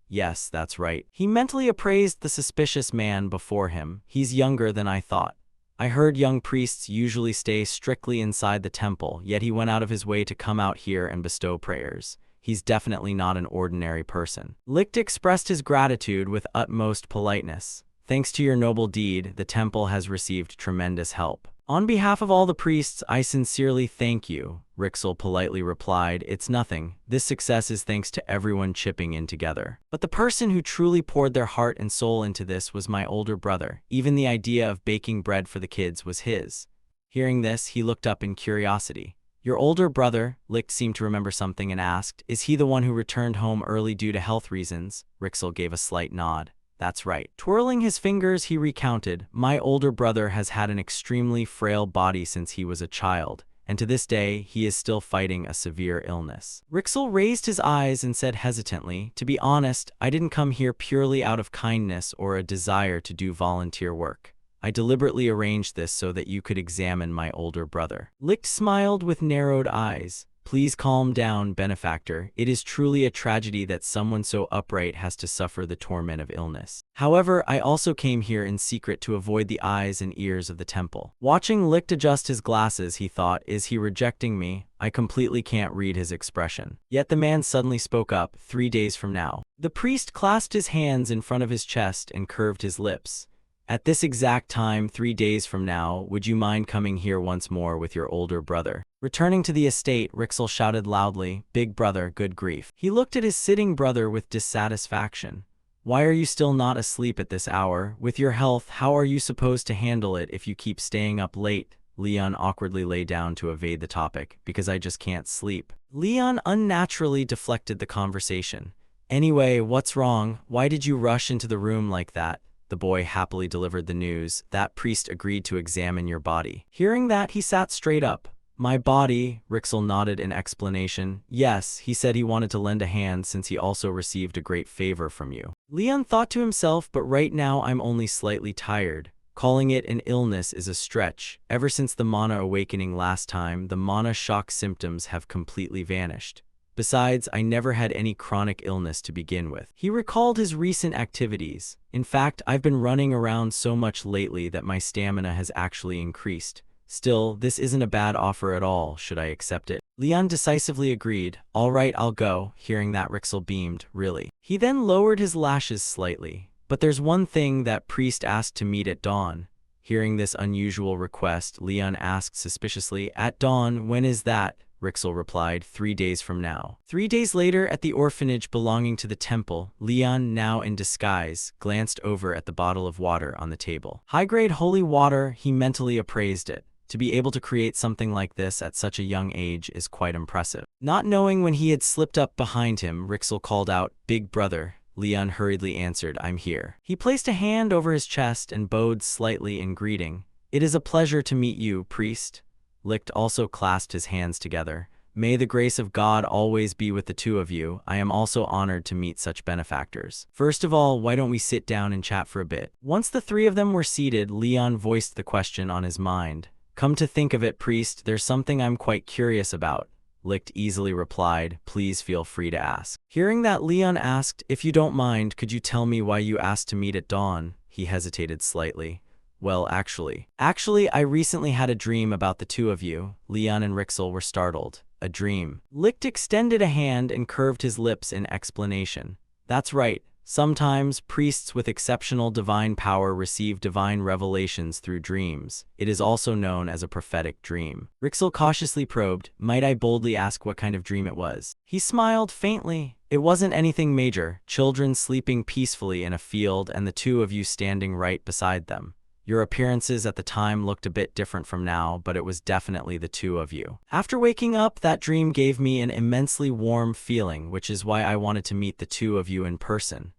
Yes, that's right. He mentally appraised the suspicious man before him. He's younger than I thought. I heard young priests usually stay strictly inside the temple, yet he went out of his way to come out here and bestow prayers. He's definitely not an ordinary person. Licht expressed his gratitude with utmost politeness. Thanks to your noble deed, the temple has received tremendous help. On behalf of all the priests, I sincerely thank you, Rixel politely replied. It's nothing. This success is thanks to everyone chipping in together. But the person who truly poured their heart and soul into this was my older brother. Even the idea of baking bread for the kids was his. Hearing this, he looked up in curiosity. Your older brother? Licht seemed to remember something and asked, is he the one who returned home early due to health reasons? Rixel gave a slight nod. That's right. Twirling his fingers, he recounted, my older brother has had an extremely frail body since he was a child, and to this day, he is still fighting a severe illness. Rixel raised his eyes and said hesitantly, to be honest, I didn't come here purely out of kindness or a desire to do volunteer work. I deliberately arranged this so that you could examine my older brother. Licht smiled with narrowed eyes. Please calm down, benefactor. It is truly a tragedy that someone so upright has to suffer the torment of illness. However, I also came here in secret to avoid the eyes and ears of the temple. Watching Licht adjust his glasses, he thought, is he rejecting me? I completely can't read his expression. Yet the man suddenly spoke up, 3 days from now. The priest clasped his hands in front of his chest and curved his lips. At this exact time, 3 days from now, would you mind coming here once more with your older brother? Returning to the estate, Rixel shouted loudly, Big Brother, good grief. He looked at his sitting brother with dissatisfaction. Why are you still not asleep at this hour? With your health, how are you supposed to handle it if you keep staying up late? Leon awkwardly lay down to evade the topic, because I just can't sleep. Leon unnaturally deflected the conversation. Anyway, what's wrong? Why did you rush into the room like that? The boy happily delivered the news. That priest agreed to examine your body. Hearing that, he sat straight up. My body? Rixel nodded in explanation. Yes, he said he wanted to lend a hand since he also received a great favor from you. Leon thought to himself, but right now I'm only slightly tired. Calling it an illness is a stretch. Ever since the mana awakening last time, the mana shock symptoms have completely vanished. Besides, I never had any chronic illness to begin with. He recalled his recent activities. In fact, I've been running around so much lately that my stamina has actually increased. Still, this isn't a bad offer at all. Should I accept it? Leon decisively agreed. All right, I'll go. Hearing that, Rixel beamed. Really? He then lowered his lashes slightly. But there's one thing. That priest asked to meet at dawn. Hearing this unusual request, Leon asked suspiciously, At dawn, when is that? Rixel replied, 3 days from now. 3 days later, at the orphanage belonging to the temple, Leon, now in disguise, glanced over at the bottle of water on the table. High-grade holy water, he mentally appraised it. To be able to create something like this at such a young age is quite impressive. Not knowing when he had slipped up behind him, Rixel called out, Big brother. Leon hurriedly answered, I'm here. He placed a hand over his chest and bowed slightly in greeting. It is a pleasure to meet you, priest. Licht also clasped his hands together. May the grace of God always be with the two of you. I am also honored to meet such benefactors. First of all, why don't we sit down and chat for a bit? Once the three of them were seated, Leon voiced the question on his mind. Come to think of it, priest, there's something I'm quite curious about. Licht easily replied, please feel free to ask. Hearing that, Leon asked, if you don't mind, could you tell me why you asked to meet at dawn? He hesitated slightly. Well, actually, I recently had a dream about the two of you. Leon and Rixel were startled. A dream. Licht extended a hand and curved his lips in explanation. That's right. Sometimes, priests with exceptional divine power receive divine revelations through dreams. It is also known as a prophetic dream. Rixel cautiously probed, might I boldly ask what kind of dream it was? He smiled faintly. It wasn't anything major. Children sleeping peacefully in a field and the two of you standing right beside them. Your appearances at the time looked a bit different from now, but it was definitely the two of you. After waking up, that dream gave me an immensely warm feeling, which is why I wanted to meet the two of you in person.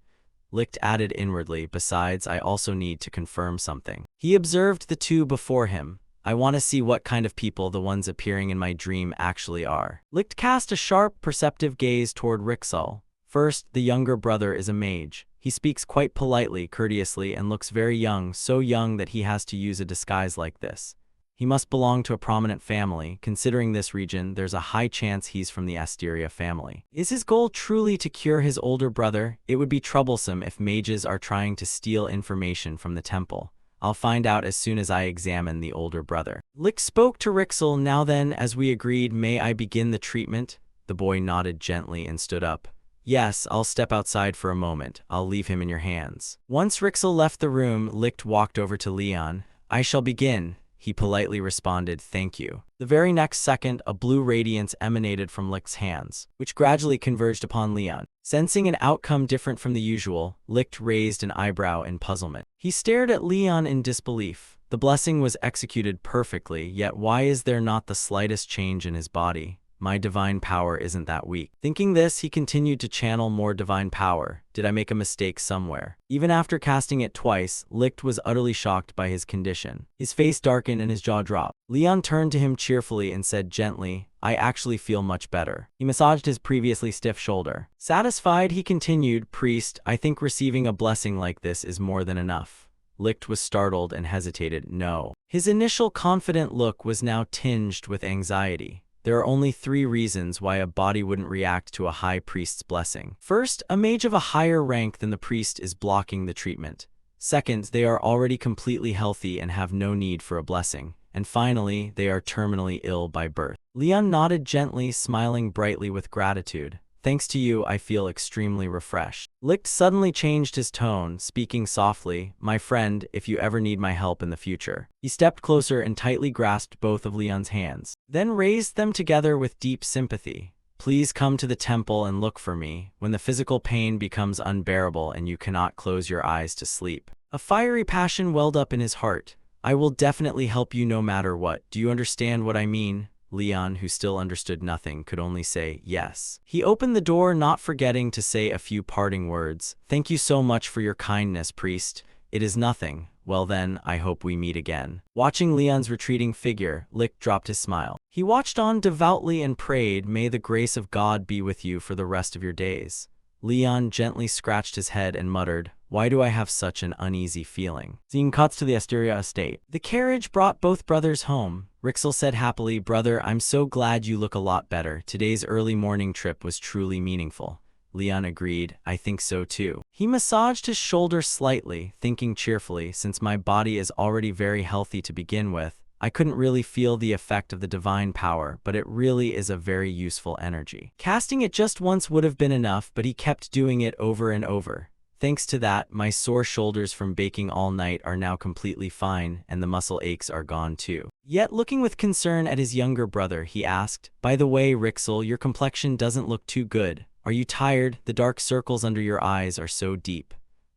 Licht added inwardly, besides, I also need to confirm something. He observed the two before him. I want to see what kind of people the ones appearing in my dream actually are. Licht cast a sharp, perceptive gaze toward Rixel. First, the younger brother is a mage. He speaks quite politely, courteously, and looks very young, so young that he has to use a disguise like this. He must belong to a prominent family. Considering this region, there's a high chance he's from the Asteria family. Is his goal truly to cure his older brother? It would be troublesome if mages are trying to steal information from the temple. I'll find out as soon as I examine the older brother. Licht spoke to Rixel. Now then, as we agreed, may I begin the treatment? The boy nodded gently and stood up. Yes, I'll step outside for a moment. I'll leave him in your hands. Once Rixel left the room, Licht walked over to Leon. I shall begin. He politely responded, thank you. The very next second, a blue radiance emanated from Licht's hands, which gradually converged upon Leon. Sensing an outcome different from the usual, Licht raised an eyebrow in puzzlement. He stared at Leon in disbelief. The blessing was executed perfectly, yet why is there not the slightest change in his body? My divine power isn't that weak. Thinking this, he continued to channel more divine power. Did I make a mistake somewhere? Even after casting it twice, Licht was utterly shocked by his condition. His face darkened and his jaw dropped. Leon turned to him cheerfully and said gently, I actually feel much better. He massaged his previously stiff shoulder. Satisfied, he continued, Priest, I think receiving a blessing like this is more than enough. Licht was startled and hesitated. No. His initial confident look was now tinged with anxiety. There are only 3 reasons why a body wouldn't react to a high priest's blessing. First, a mage of a higher rank than the priest is blocking the treatment. Second, they are already completely healthy and have no need for a blessing. And finally, they are terminally ill by birth. Leon nodded gently, smiling brightly with gratitude. Thanks to you, I feel extremely refreshed. Licht suddenly changed his tone, speaking softly, my friend, if you ever need my help in the future. He stepped closer and tightly grasped both of Leon's hands, then raised them together with deep sympathy. Please come to the temple and look for me, when the physical pain becomes unbearable and you cannot close your eyes to sleep. A fiery passion welled up in his heart. I will definitely help you no matter what. Do you understand what I mean? Leon, who still understood nothing, could only say yes. He opened the door, not forgetting to say a few parting words. Thank you so much for your kindness, priest. It is nothing. Well then, I hope we meet again. Watching Leon's retreating figure, Licht dropped his smile. He watched on devoutly and prayed, may the grace of God be with you for the rest of your days. Leon gently scratched his head and muttered, "Why do I have such an uneasy feeling?" Scene cuts to the Asteria estate. The carriage brought both brothers home. Rixel said happily, "Brother, I'm so glad you look a lot better. Today's early morning trip was truly meaningful." Leon agreed, "I think so too." He massaged his shoulder slightly, thinking cheerfully, "Since my body is already very healthy to begin with, I couldn't really feel the effect of the divine power, but it really is a very useful energy. Casting it just once would have been enough, but he kept doing it over and over. Thanks to that, my sore shoulders from baking all night are now completely fine, and the muscle aches are gone too." Yet looking with concern at his younger brother, he asked, "By the way, Rixel, your complexion doesn't look too good. Are you tired? The dark circles under your eyes are so deep."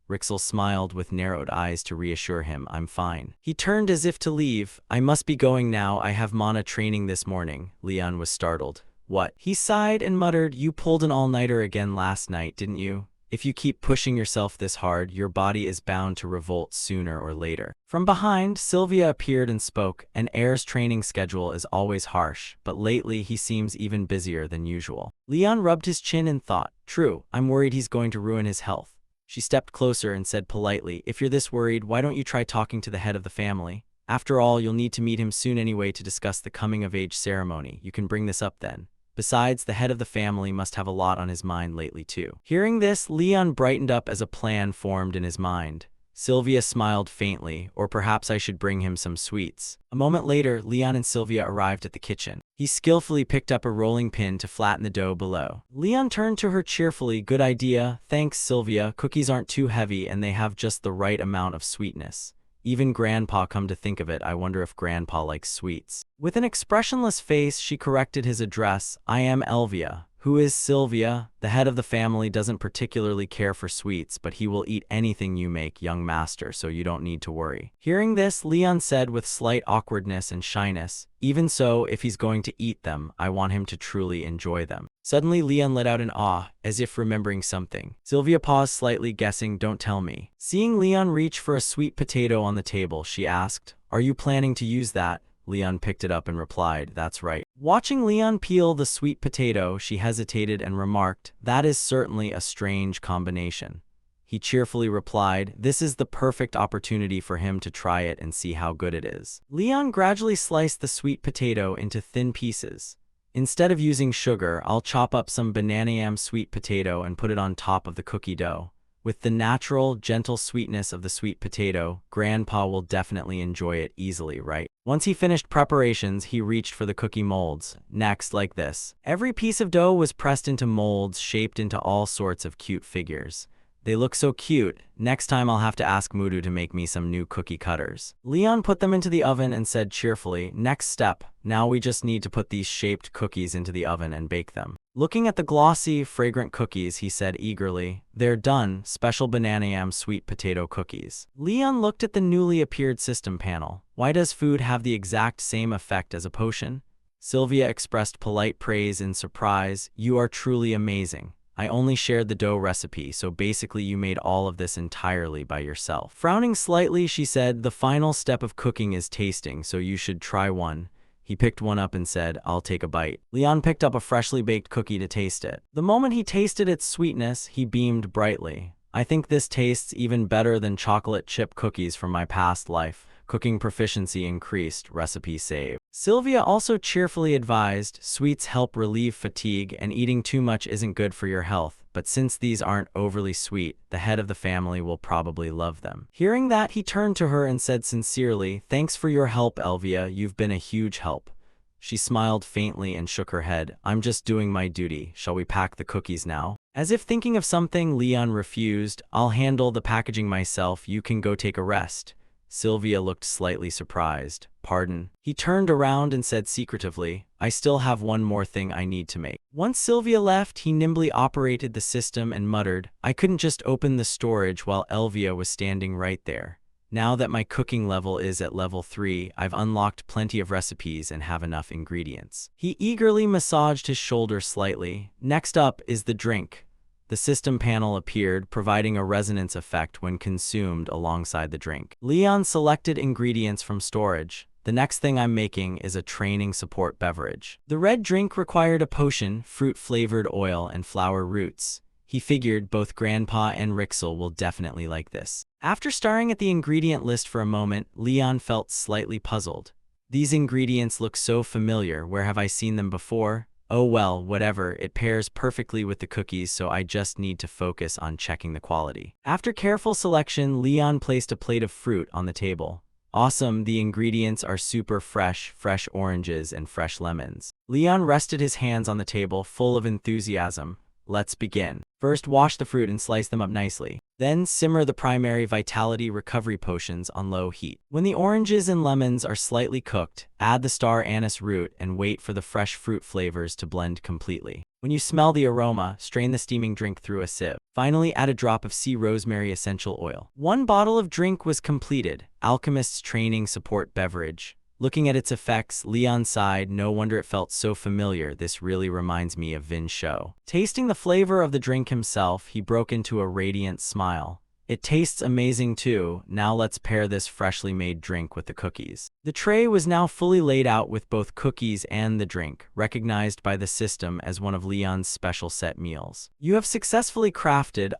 Rixel smiled with narrowed eyes to reassure him, "I'm fine." He turned as if to leave. "I must be going now. I have mana training this morning." Leon was startled. "What?" He sighed and muttered, "You pulled an all-nighter again last night, didn't you? If you keep pushing yourself this hard, your body is bound to revolt sooner or later." From behind, Sylvia appeared and spoke. "An heir's training schedule is always harsh, but lately he seems even busier than usual." Leon rubbed his chin and thought, "True, I'm worried he's going to ruin his health." She stepped closer and said politely, "If you're this worried, why don't you try talking to the head of the family? After all, you'll need to meet him soon anyway to discuss the coming-of-age ceremony. You can bring this up then. Besides, the head of the family must have a lot on his mind lately too." Hearing this, Leon brightened up as a plan formed in his mind. Sylvia smiled faintly, "Or perhaps I should bring him some sweets." A moment later, Leon and Sylvia arrived at the kitchen. He skillfully picked up a rolling pin to flatten the dough below. Leon turned to her cheerfully, "Good idea. Thanks, Sylvia. Cookies aren't too heavy and they have just the right amount of sweetness. Even Grandpa, come to think of it, I wonder if Grandpa likes sweets." With an expressionless face, she corrected his address. "I am Elvia." "Who is Sylvia?" "The head of the family doesn't particularly care for sweets, but he will eat anything you make, young master, so you don't need to worry." Hearing this, Leon said with slight awkwardness and shyness, "Even so, if he's going to eat them, I want him to truly enjoy them." Suddenly, Leon let out an "ah," as if remembering something. Sylvia paused slightly, guessing, "Don't tell me." Seeing Leon reach for a sweet potato on the table, she asked, "Are you planning to use that?" Leon picked it up and replied, "That's right." Watching Leon peel the sweet potato, she hesitated and remarked, "That is certainly a strange combination." He cheerfully replied, "This is the perfect opportunity for him to try it and see how good it is." Leon gradually sliced the sweet potato into thin pieces. "Instead of using sugar, I'll chop up some banana yam sweet potato and put it on top of the cookie dough. With the natural, gentle sweetness of the sweet potato, Grandpa will definitely enjoy it easily, right?" Once he finished preparations, he reached for the cookie molds. Next, like this. Every piece of dough was pressed into molds shaped into all sorts of cute figures. "They look so cute. Next time I'll have to ask Mudu to make me some new cookie cutters." Leon put them into the oven and said cheerfully, "Next step. Now we just need to put these shaped cookies into the oven and bake them." Looking at the glossy, fragrant cookies, he said eagerly, "They're done, special banana yam sweet potato cookies." Leon looked at the newly appeared system panel. "Why does food have the exact same effect as a potion?" Sylvia expressed polite praise in surprise. "You are truly amazing. I only shared the dough recipe, so basically you made all of this entirely by yourself." Frowning slightly, she said, "The final step of cooking is tasting, so you should try one." He picked one up and said, "I'll take a bite." Leon picked up a freshly baked cookie to taste it. The moment he tasted its sweetness, he beamed brightly. "I think this tastes even better than chocolate chip cookies from my past life." Cooking proficiency increased, recipe saved. Sylvia also cheerfully advised, "Sweets help relieve fatigue and eating too much isn't good for your health, but since these aren't overly sweet, the head of the family will probably love them." Hearing that, he turned to her and said sincerely, "Thanks for your help, Elvia. You've been a huge help." She smiled faintly and shook her head. "I'm just doing my duty. Shall we pack the cookies now?" As if thinking of something, Leon refused. "I'll handle the packaging myself. You can go take a rest." Sylvia looked slightly surprised. "Pardon?" He turned around and said secretively, "I still have one more thing I need to make." Once Sylvia left, he nimbly operated the system and muttered, "I couldn't just open the storage while Elvia was standing right there. Now that my cooking level is at level 3, I've unlocked plenty of recipes and have enough ingredients." He eagerly massaged his shoulder slightly. "Next up is the drink." The system panel appeared, providing a resonance effect when consumed alongside the drink. Leon selected ingredients from storage. "The next thing I'm making is a training support beverage." The red drink required a potion, fruit-flavored oil, and flower roots. He figured both Grandpa and Rixel will definitely like this. After staring at the ingredient list for a moment, Leon felt slightly puzzled. These ingredients look so familiar. Where have I seen them before? Oh well, whatever, it pairs perfectly with the cookies, so I just need to focus on checking the quality. After careful selection, Leon placed a plate of fruit on the table. Awesome, the ingredients are super fresh oranges and fresh lemons. Leon rested his hands on the table, full of enthusiasm. Let's begin. First, wash the fruit and slice them up nicely. Then, simmer the primary vitality recovery potions on low heat. When the oranges and lemons are slightly cooked, add the star anise root and wait for the fresh fruit flavors to blend completely. When you smell the aroma, strain the steaming drink through a sieve. Finally, add a drop of sea rosemary essential oil. 1 bottle of drink was completed. Alchemist's training support beverage. Looking at its effects, Leon sighed. No wonder it felt so familiar. This really reminds me of Vin's show. Tasting the flavor of the drink himself, he broke into a radiant smile. It tastes amazing too. Now let's pair this freshly made drink with the cookies. The tray was now fully laid out with both cookies and the drink, recognized by the system as one of Leon's special set meals. You have successfully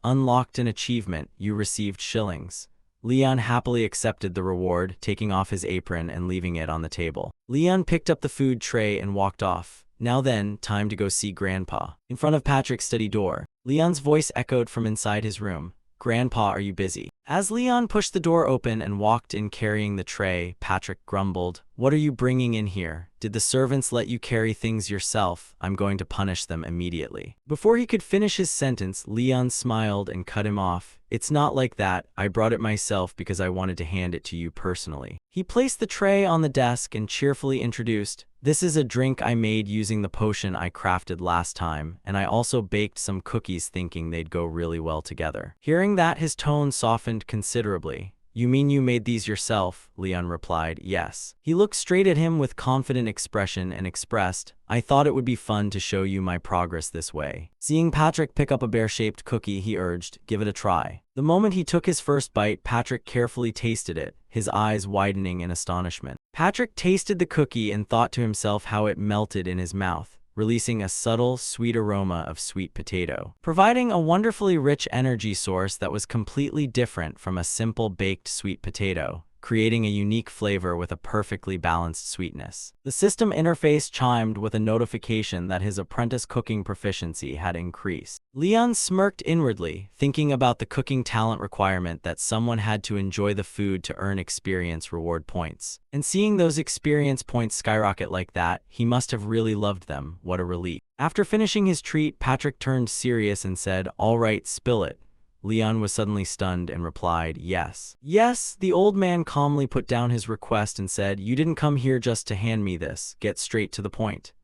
unlocked an achievement. You received shillings. Leon happily accepted the reward, taking off his apron and leaving it on the table. Leon picked up the food tray and walked off. Now then, time to go see Grandpa. In front of Patrick's study door, Leon's voice echoed from inside his room. Grandpa, are you busy? As Leon pushed the door open and walked in carrying the tray, Patrick grumbled. What are you bringing in here? Did the servants let you carry things yourself? I'm going to punish them immediately. Before he could finish his sentence, Leon smiled and cut him off. It's not like that. I brought it myself because I wanted to hand it to you personally. He placed the tray on the desk and cheerfully introduced, this is a drink I made using the potion I crafted last time, and I also baked some cookies thinking they'd go really well together. Hearing that, his tone softened considerably. You mean you made these yourself? Leon replied, yes. He looked straight at him with confident expression and expressed, I thought it would be fun to show you my progress this way. Seeing Patrick pick up a bear-shaped cookie, he urged, give it a try. The moment he took his first bite, Patrick carefully tasted it, his eyes widening in astonishment. Patrick tasted the cookie and thought to himself how it melted in his mouth, releasing a subtle, sweet aroma of sweet potato, providing a wonderfully rich energy source that was completely different from a simple baked sweet potato, creating a unique flavor with a perfectly balanced sweetness. The system interface chimed with a notification that his apprentice cooking proficiency had increased. Leon smirked inwardly, thinking about the cooking talent requirement that someone had to enjoy the food to earn experience reward points. And seeing those experience points skyrocket like that, he must have really loved them. What a relief. After finishing his treat, Patrick turned serious and said, all right, spill it. Leon was suddenly stunned and replied, yes. Yes, the old man calmly put down his request and said, you didn't come here just to hand me this. Get straight to the point.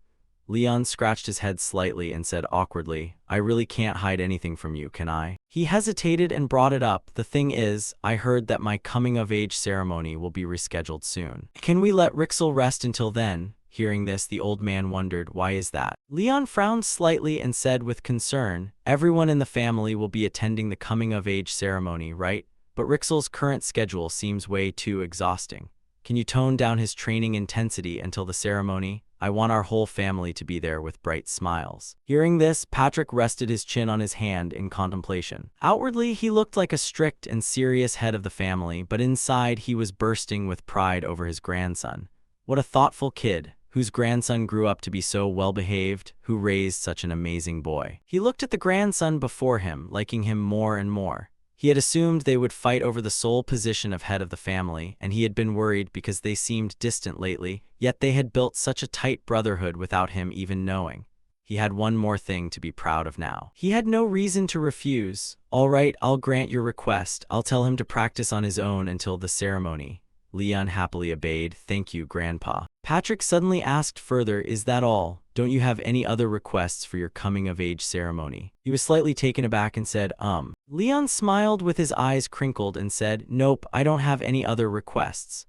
Leon scratched his head slightly and said awkwardly, I really can't hide anything from you, can I? He hesitated and brought it up. The thing is, I heard that my coming-of-age ceremony will be rescheduled soon. Can we let Rixel rest until then? Hearing this, the old man wondered, why is that? Leon frowned slightly and said with concern, everyone in the family will be attending the coming-of-age ceremony, right? But Rixel's current schedule seems way too exhausting. Can you tone down his training intensity until the ceremony? I want our whole family to be there with bright smiles. Hearing this, Patrick rested his chin on his hand in contemplation. Outwardly, he looked like a strict and serious head of the family, but inside he was bursting with pride over his grandson. What a thoughtful kid, whose grandson grew up to be so well-behaved, who raised such an amazing boy. He looked at the grandson before him, liking him more and more. He had assumed they would fight over the sole position of head of the family, and he had been worried because they seemed distant lately, yet they had built such a tight brotherhood without him even knowing. He had one more thing to be proud of now. He had no reason to refuse. All right, I'll grant your request. I'll tell him to practice on his own until the ceremony. Leon happily obeyed. Thank you, Grandpa. Patrick suddenly asked further, is that all? Don't you have any other requests for your coming-of-age ceremony? He was slightly taken aback and said, Leon smiled with his eyes crinkled and said, nope, I don't have any other requests.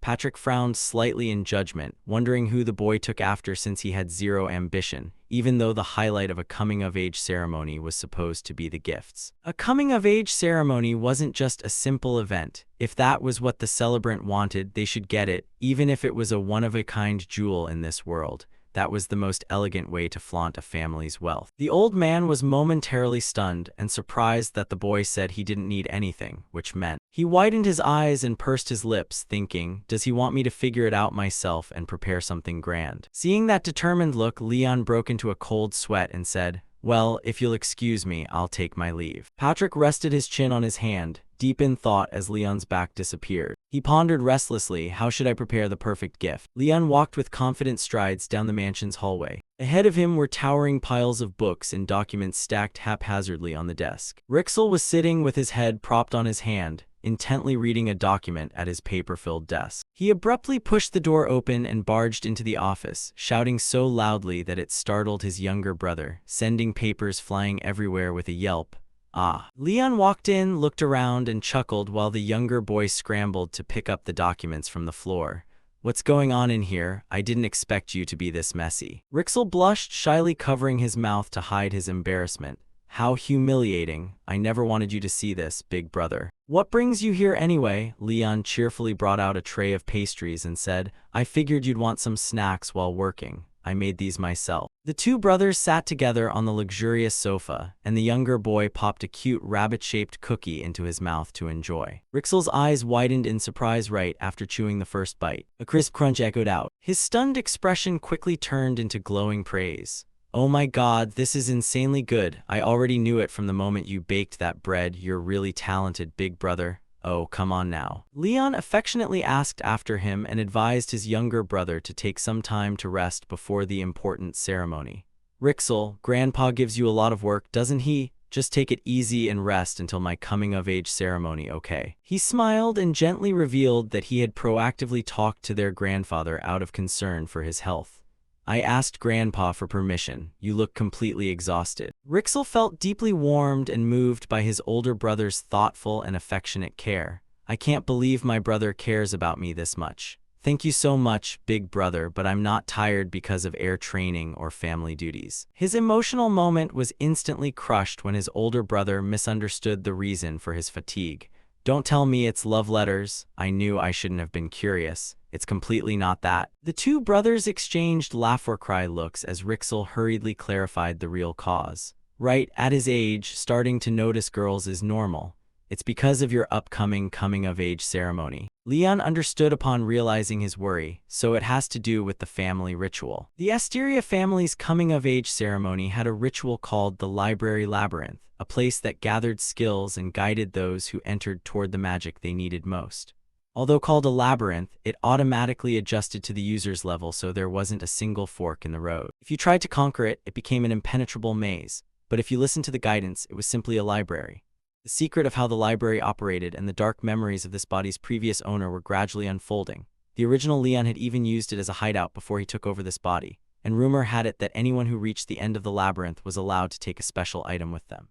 Patrick frowned slightly in judgment, wondering who the boy took after since he had zero ambition, even though the highlight of a coming-of-age ceremony was supposed to be the gifts. A coming-of-age ceremony wasn't just a simple event. If that was what the celebrant wanted, they should get it, even if it was a one-of-a-kind jewel in this world. That was the most elegant way to flaunt a family's wealth. The old man was momentarily stunned and surprised that the boy said he didn't need anything, which meant he widened his eyes and pursed his lips, thinking, does he want me to figure it out myself and prepare something grand? Seeing that determined look, Leon broke into a cold sweat and said, well, if you'll excuse me, I'll take my leave. Patrick rested his chin on his hand, deep in thought as Leon's back disappeared. He pondered restlessly, how should I prepare the perfect gift? Leon walked with confident strides down the mansion's hallway. Ahead of him were towering piles of books and documents stacked haphazardly on the desk. Rixel was sitting with his head propped on his hand, intently reading a document at his paper-filled desk. He abruptly pushed the door open and barged into the office, shouting so loudly that it startled his younger brother, sending papers flying everywhere with a yelp. Ah. Leon walked in, looked around, and chuckled while the younger boy scrambled to pick up the documents from the floor. What's going on in here? I didn't expect you to be this messy. Rixel blushed, shyly covering his mouth to hide his embarrassment. How humiliating. I never wanted you to see this, big brother. What brings you here anyway? Leon cheerfully brought out a tray of pastries and said, I figured you'd want some snacks while working. I made these myself. The two brothers sat together on the luxurious sofa, and the younger boy popped a cute rabbit-shaped cookie into his mouth to enjoy. Rixel's eyes widened in surprise right after chewing the first bite. A crisp crunch echoed out. His stunned expression quickly turned into glowing praise. Oh my God, this is insanely good. I already knew it from the moment you baked that bread. You're really talented, big brother. Oh, come on now. Leon affectionately asked after him and advised his younger brother to take some time to rest before the important ceremony. Rixel, Grandpa gives you a lot of work, doesn't he? Just take it easy and rest until my coming-of-age ceremony, okay? He smiled and gently revealed that he had proactively talked to their grandfather out of concern for his health. I asked Grandpa for permission. You look completely exhausted. Rixel felt deeply warmed and moved by his older brother's thoughtful and affectionate care. I can't believe my brother cares about me this much. Thank you so much, big brother, but I'm not tired because of air training or family duties. His emotional moment was instantly crushed when his older brother misunderstood the reason for his fatigue. Don't tell me it's love letters. I knew I shouldn't have been curious. It's completely not that. The two brothers exchanged laugh-or-cry looks as Rixel hurriedly clarified the real cause. Right, at his age, starting to notice girls is normal. It's because of your upcoming coming-of-age ceremony. Leon understood upon realizing his worry, so it has to do with the family ritual. The Asteria family's coming-of-age ceremony had a ritual called the Library Labyrinth, a place that gathered skills and guided those who entered toward the magic they needed most. Although called a labyrinth, it automatically adjusted to the user's level so there wasn't a single fork in the road. If you tried to conquer it, it became an impenetrable maze, but if you listened to the guidance, it was simply a library. The secret of how the library operated and the dark memories of this body's previous owner were gradually unfolding. The original Leon had even used it as a hideout before he took over this body, and rumor had it that anyone who reached the end of the labyrinth was allowed to take a special item with them.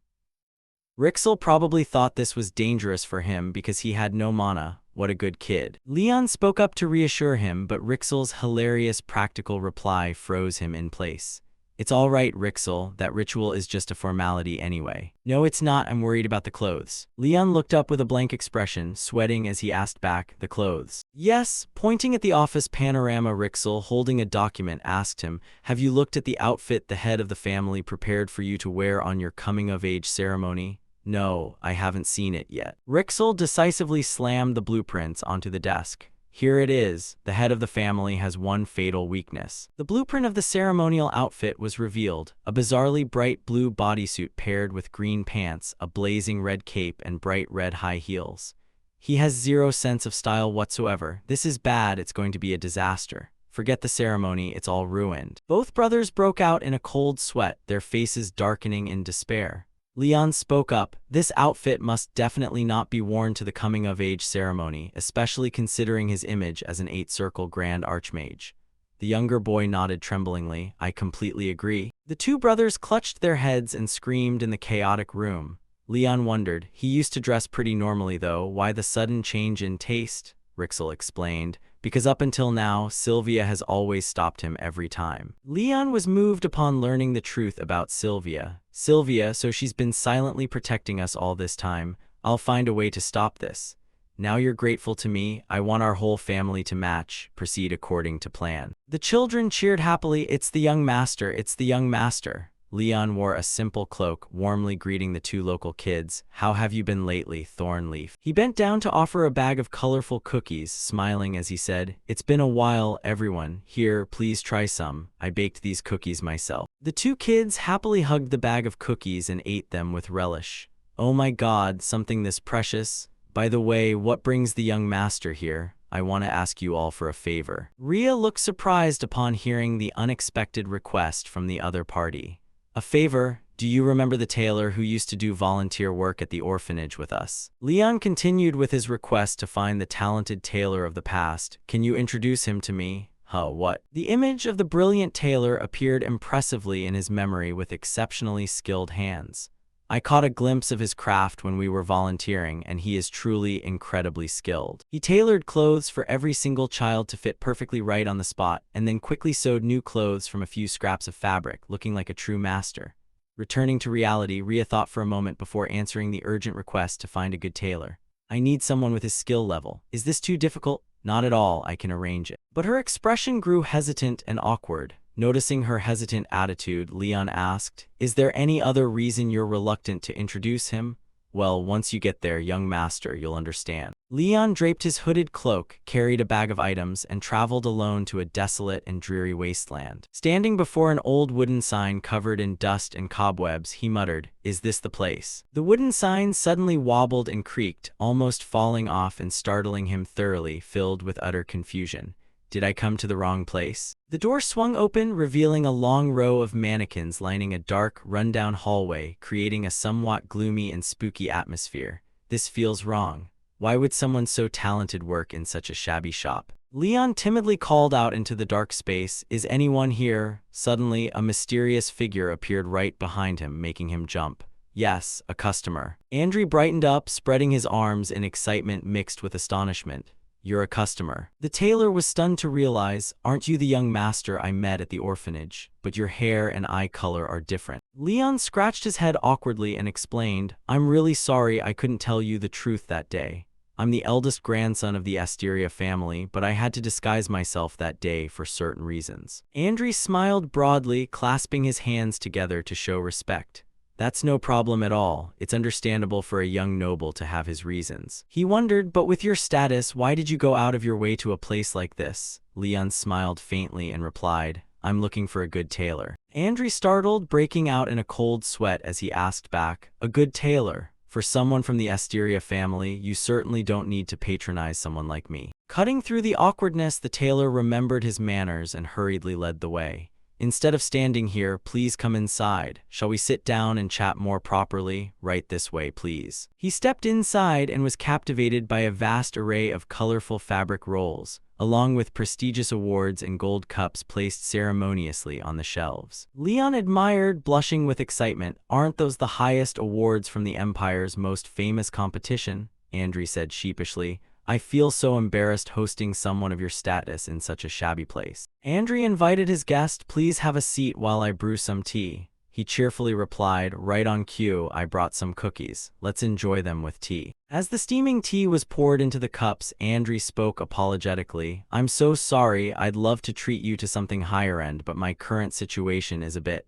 Rixel probably thought this was dangerous for him because he had no mana. What a good kid. Leon spoke up to reassure him, but Rixel's hilarious practical reply froze him in place. It's all right, Rixel, that ritual is just a formality anyway. No, it's not, I'm worried about the clothes. Leon looked up with a blank expression, sweating as he asked back, the clothes. Yes, pointing at the office panorama. Rixel, holding a document, asked him, have you looked at the outfit the head of the family prepared for you to wear on your coming-of-age ceremony? No, I haven't seen it yet. Rixel decisively slammed the blueprints onto the desk. Here it is. The head of the family has one fatal weakness. The blueprint of the ceremonial outfit was revealed, a bizarrely bright blue bodysuit paired with green pants, a blazing red cape, and bright red high heels. He has zero sense of style whatsoever. This is bad, it's going to be a disaster. Forget the ceremony, it's all ruined. Both brothers broke out in a cold sweat, their faces darkening in despair. Leon spoke up, this outfit must definitely not be worn to the coming-of-age ceremony, especially considering his image as an 8-circle Grand Archmage. The younger boy nodded tremblingly, I completely agree. The two brothers clutched their heads and screamed in the chaotic room. Leon wondered, he used to dress pretty normally though, why the sudden change in taste? Rixel explained, because up until now, Sylvia has always stopped him every time. Leon was moved upon learning the truth about Sylvia. Sylvia, so she's been silently protecting us all this time. I'll find a way to stop this. Now you're grateful to me. I want our whole family to match. Proceed according to plan." The children cheered happily. "It's the young master, it's the young master." Leon wore a simple cloak, warmly greeting the two local kids. "How have you been lately, Thornleaf?" He bent down to offer a bag of colorful cookies, smiling as he said, "It's been a while, everyone. Here, please try some. I baked these cookies myself." The two kids happily hugged the bag of cookies and ate them with relish. "Oh my God, something this precious. By the way, what brings the young master here? I want to ask you all for a favor." Rhea looked surprised upon hearing the unexpected request from the other party. "A favor? Do you remember the tailor who used to do volunteer work at the orphanage with us?" Leon continued with his request to find the talented tailor of the past. "Can you introduce him to me?" "Huh, what?" The image of the brilliant tailor appeared impressively in his memory with exceptionally skilled hands. "I caught a glimpse of his craft when we were volunteering, and he is truly incredibly skilled. He tailored clothes for every single child to fit perfectly right on the spot, and then quickly sewed new clothes from a few scraps of fabric, looking like a true master." Returning to reality, Rhea thought for a moment before answering the urgent request to find a good tailor. "I need someone with his skill level. Is this too difficult?" "Not at all, I can arrange it." But her expression grew hesitant and awkward. Noticing her hesitant attitude, Leon asked, "Is there any other reason you're reluctant to introduce him?" "Well, once you get there, young master, you'll understand." Leon draped his hooded cloak, carried a bag of items, and traveled alone to a desolate and dreary wasteland. Standing before an old wooden sign covered in dust and cobwebs, he muttered, "Is this the place?" The wooden sign suddenly wobbled and creaked, almost falling off and startling him thoroughly, filled with utter confusion. "Did I come to the wrong place?" The door swung open, revealing a long row of mannequins lining a dark, run-down hallway, creating a somewhat gloomy and spooky atmosphere. "This feels wrong. Why would someone so talented work in such a shabby shop?" Leon timidly called out into the dark space, "Is anyone here?" Suddenly, a mysterious figure appeared right behind him, making him jump. "Yes, a customer." Andrew brightened up, spreading his arms in excitement mixed with astonishment. "You're a customer." The tailor was stunned to realize, "Aren't you the young master I met at the orphanage? But your hair and eye color are different." Leon scratched his head awkwardly and explained, "I'm really sorry I couldn't tell you the truth that day. I'm the eldest grandson of the Asteria family, but I had to disguise myself that day for certain reasons." Andrew smiled broadly, clasping his hands together to show respect. "That's no problem at all. It's understandable for a young noble to have his reasons." He wondered, "But with your status, why did you go out of your way to a place like this?" Leon smiled faintly and replied, "I'm looking for a good tailor." Andrew startled, breaking out in a cold sweat as he asked back, "A good tailor? For someone from the Asteria family, you certainly don't need to patronize someone like me." Cutting through the awkwardness, the tailor remembered his manners and hurriedly led the way. "Instead of standing here, please come inside. Shall we sit down and chat more properly? Right this way, please." He stepped inside and was captivated by a vast array of colorful fabric rolls, along with prestigious awards and gold cups placed ceremoniously on the shelves. Leon admired, blushing with excitement. "Aren't those the highest awards from the Empire's most famous competition?" Andrew said sheepishly. "I feel so embarrassed hosting someone of your status in such a shabby place." Andrew invited his guest, "Please have a seat while I brew some tea." He cheerfully replied, "Right on cue, I brought some cookies. Let's enjoy them with tea." As the steaming tea was poured into the cups, Andrew spoke apologetically. "I'm so sorry. I'd love to treat you to something higher end, but my current situation is a bit...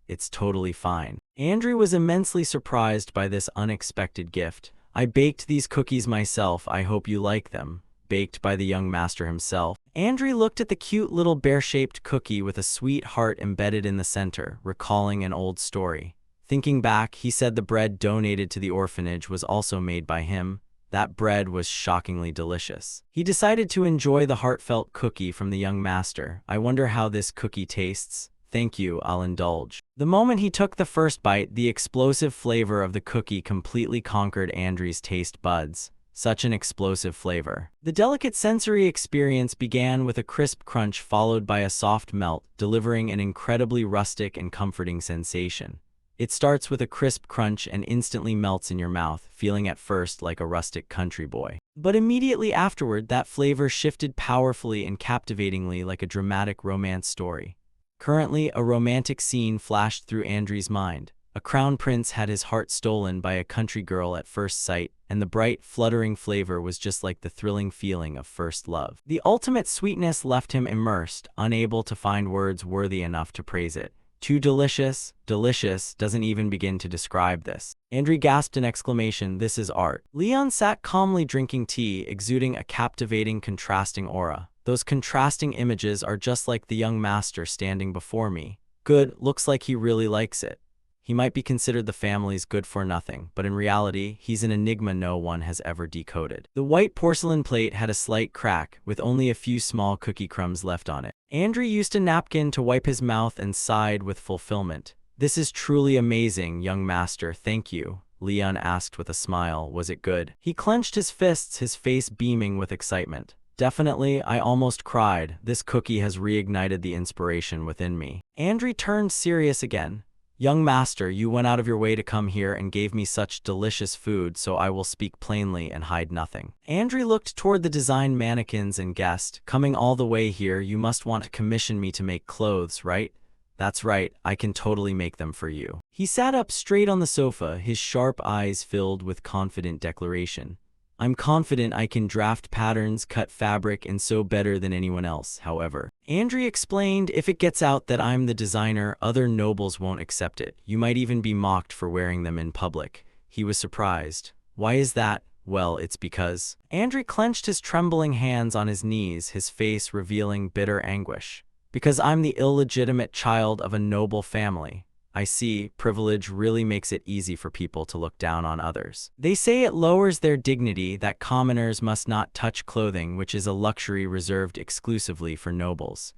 It's totally fine." Andrew was immensely surprised by this unexpected gift. "I baked these cookies myself. I hope you like them." Baked by the young master himself. Andrew looked at the cute little bear-shaped cookie with a sweet heart embedded in the center, recalling an old story. Thinking back, he said the bread donated to the orphanage was also made by him. That bread was shockingly delicious. He decided to enjoy the heartfelt cookie from the young master. "I wonder how this cookie tastes." "Thank you, I'll indulge." The moment he took the first bite, the explosive flavor of the cookie completely conquered Andrew's taste buds. Such an explosive flavor. The delicate sensory experience began with a crisp crunch followed by a soft melt, delivering an incredibly rustic and comforting sensation. It starts with a crisp crunch and instantly melts in your mouth, feeling at first like a rustic country boy. But immediately afterward, that flavor shifted powerfully and captivatingly like a dramatic romance story. Currently, a romantic scene flashed through Andrew's mind. A crown prince had his heart stolen by a country girl at first sight, and the bright, fluttering flavor was just like the thrilling feeling of first love. The ultimate sweetness left him immersed, unable to find words worthy enough to praise it. Too delicious, delicious doesn't even begin to describe this. Andri gasped an exclamation, this is art. Leon sat calmly drinking tea, exuding a captivating, contrasting aura. Those contrasting images are just like the young master standing before me. Good, looks like he really likes it. He might be considered the family's good-for-nothing, but in reality, he's an enigma no one has ever decoded. The white porcelain plate had a slight crack, with only a few small cookie crumbs left on it. Andri used a napkin to wipe his mouth and sighed with fulfillment. This is truly amazing, young master, thank you. Leon asked with a smile, was it good? He clenched his fists, his face beaming with excitement. Definitely, I almost cried. This cookie has reignited the inspiration within me. Andri turned serious again. Young master, you went out of your way to come here and gave me such delicious food, so I will speak plainly and hide nothing. Andri looked toward the design mannequins and guessed, coming all the way here, you must want to commission me to make clothes, right? That's right, I can totally make them for you. He sat up straight on the sofa, his sharp eyes filled with confident declaration. I'm confident I can draft patterns, cut fabric, and sew better than anyone else, however. Andri explained, if it gets out that I'm the designer, other nobles won't accept it. You might even be mocked for wearing them in public. He was surprised. Why is that? Well, it's because... Andri clenched his trembling hands on his knees, his face revealing bitter anguish. Because I'm the illegitimate child of a noble family. I see, privilege really makes it easy for people to look down on others. They say it lowers their dignity, that commoners must not touch clothing, which is a luxury reserved exclusively for nobles.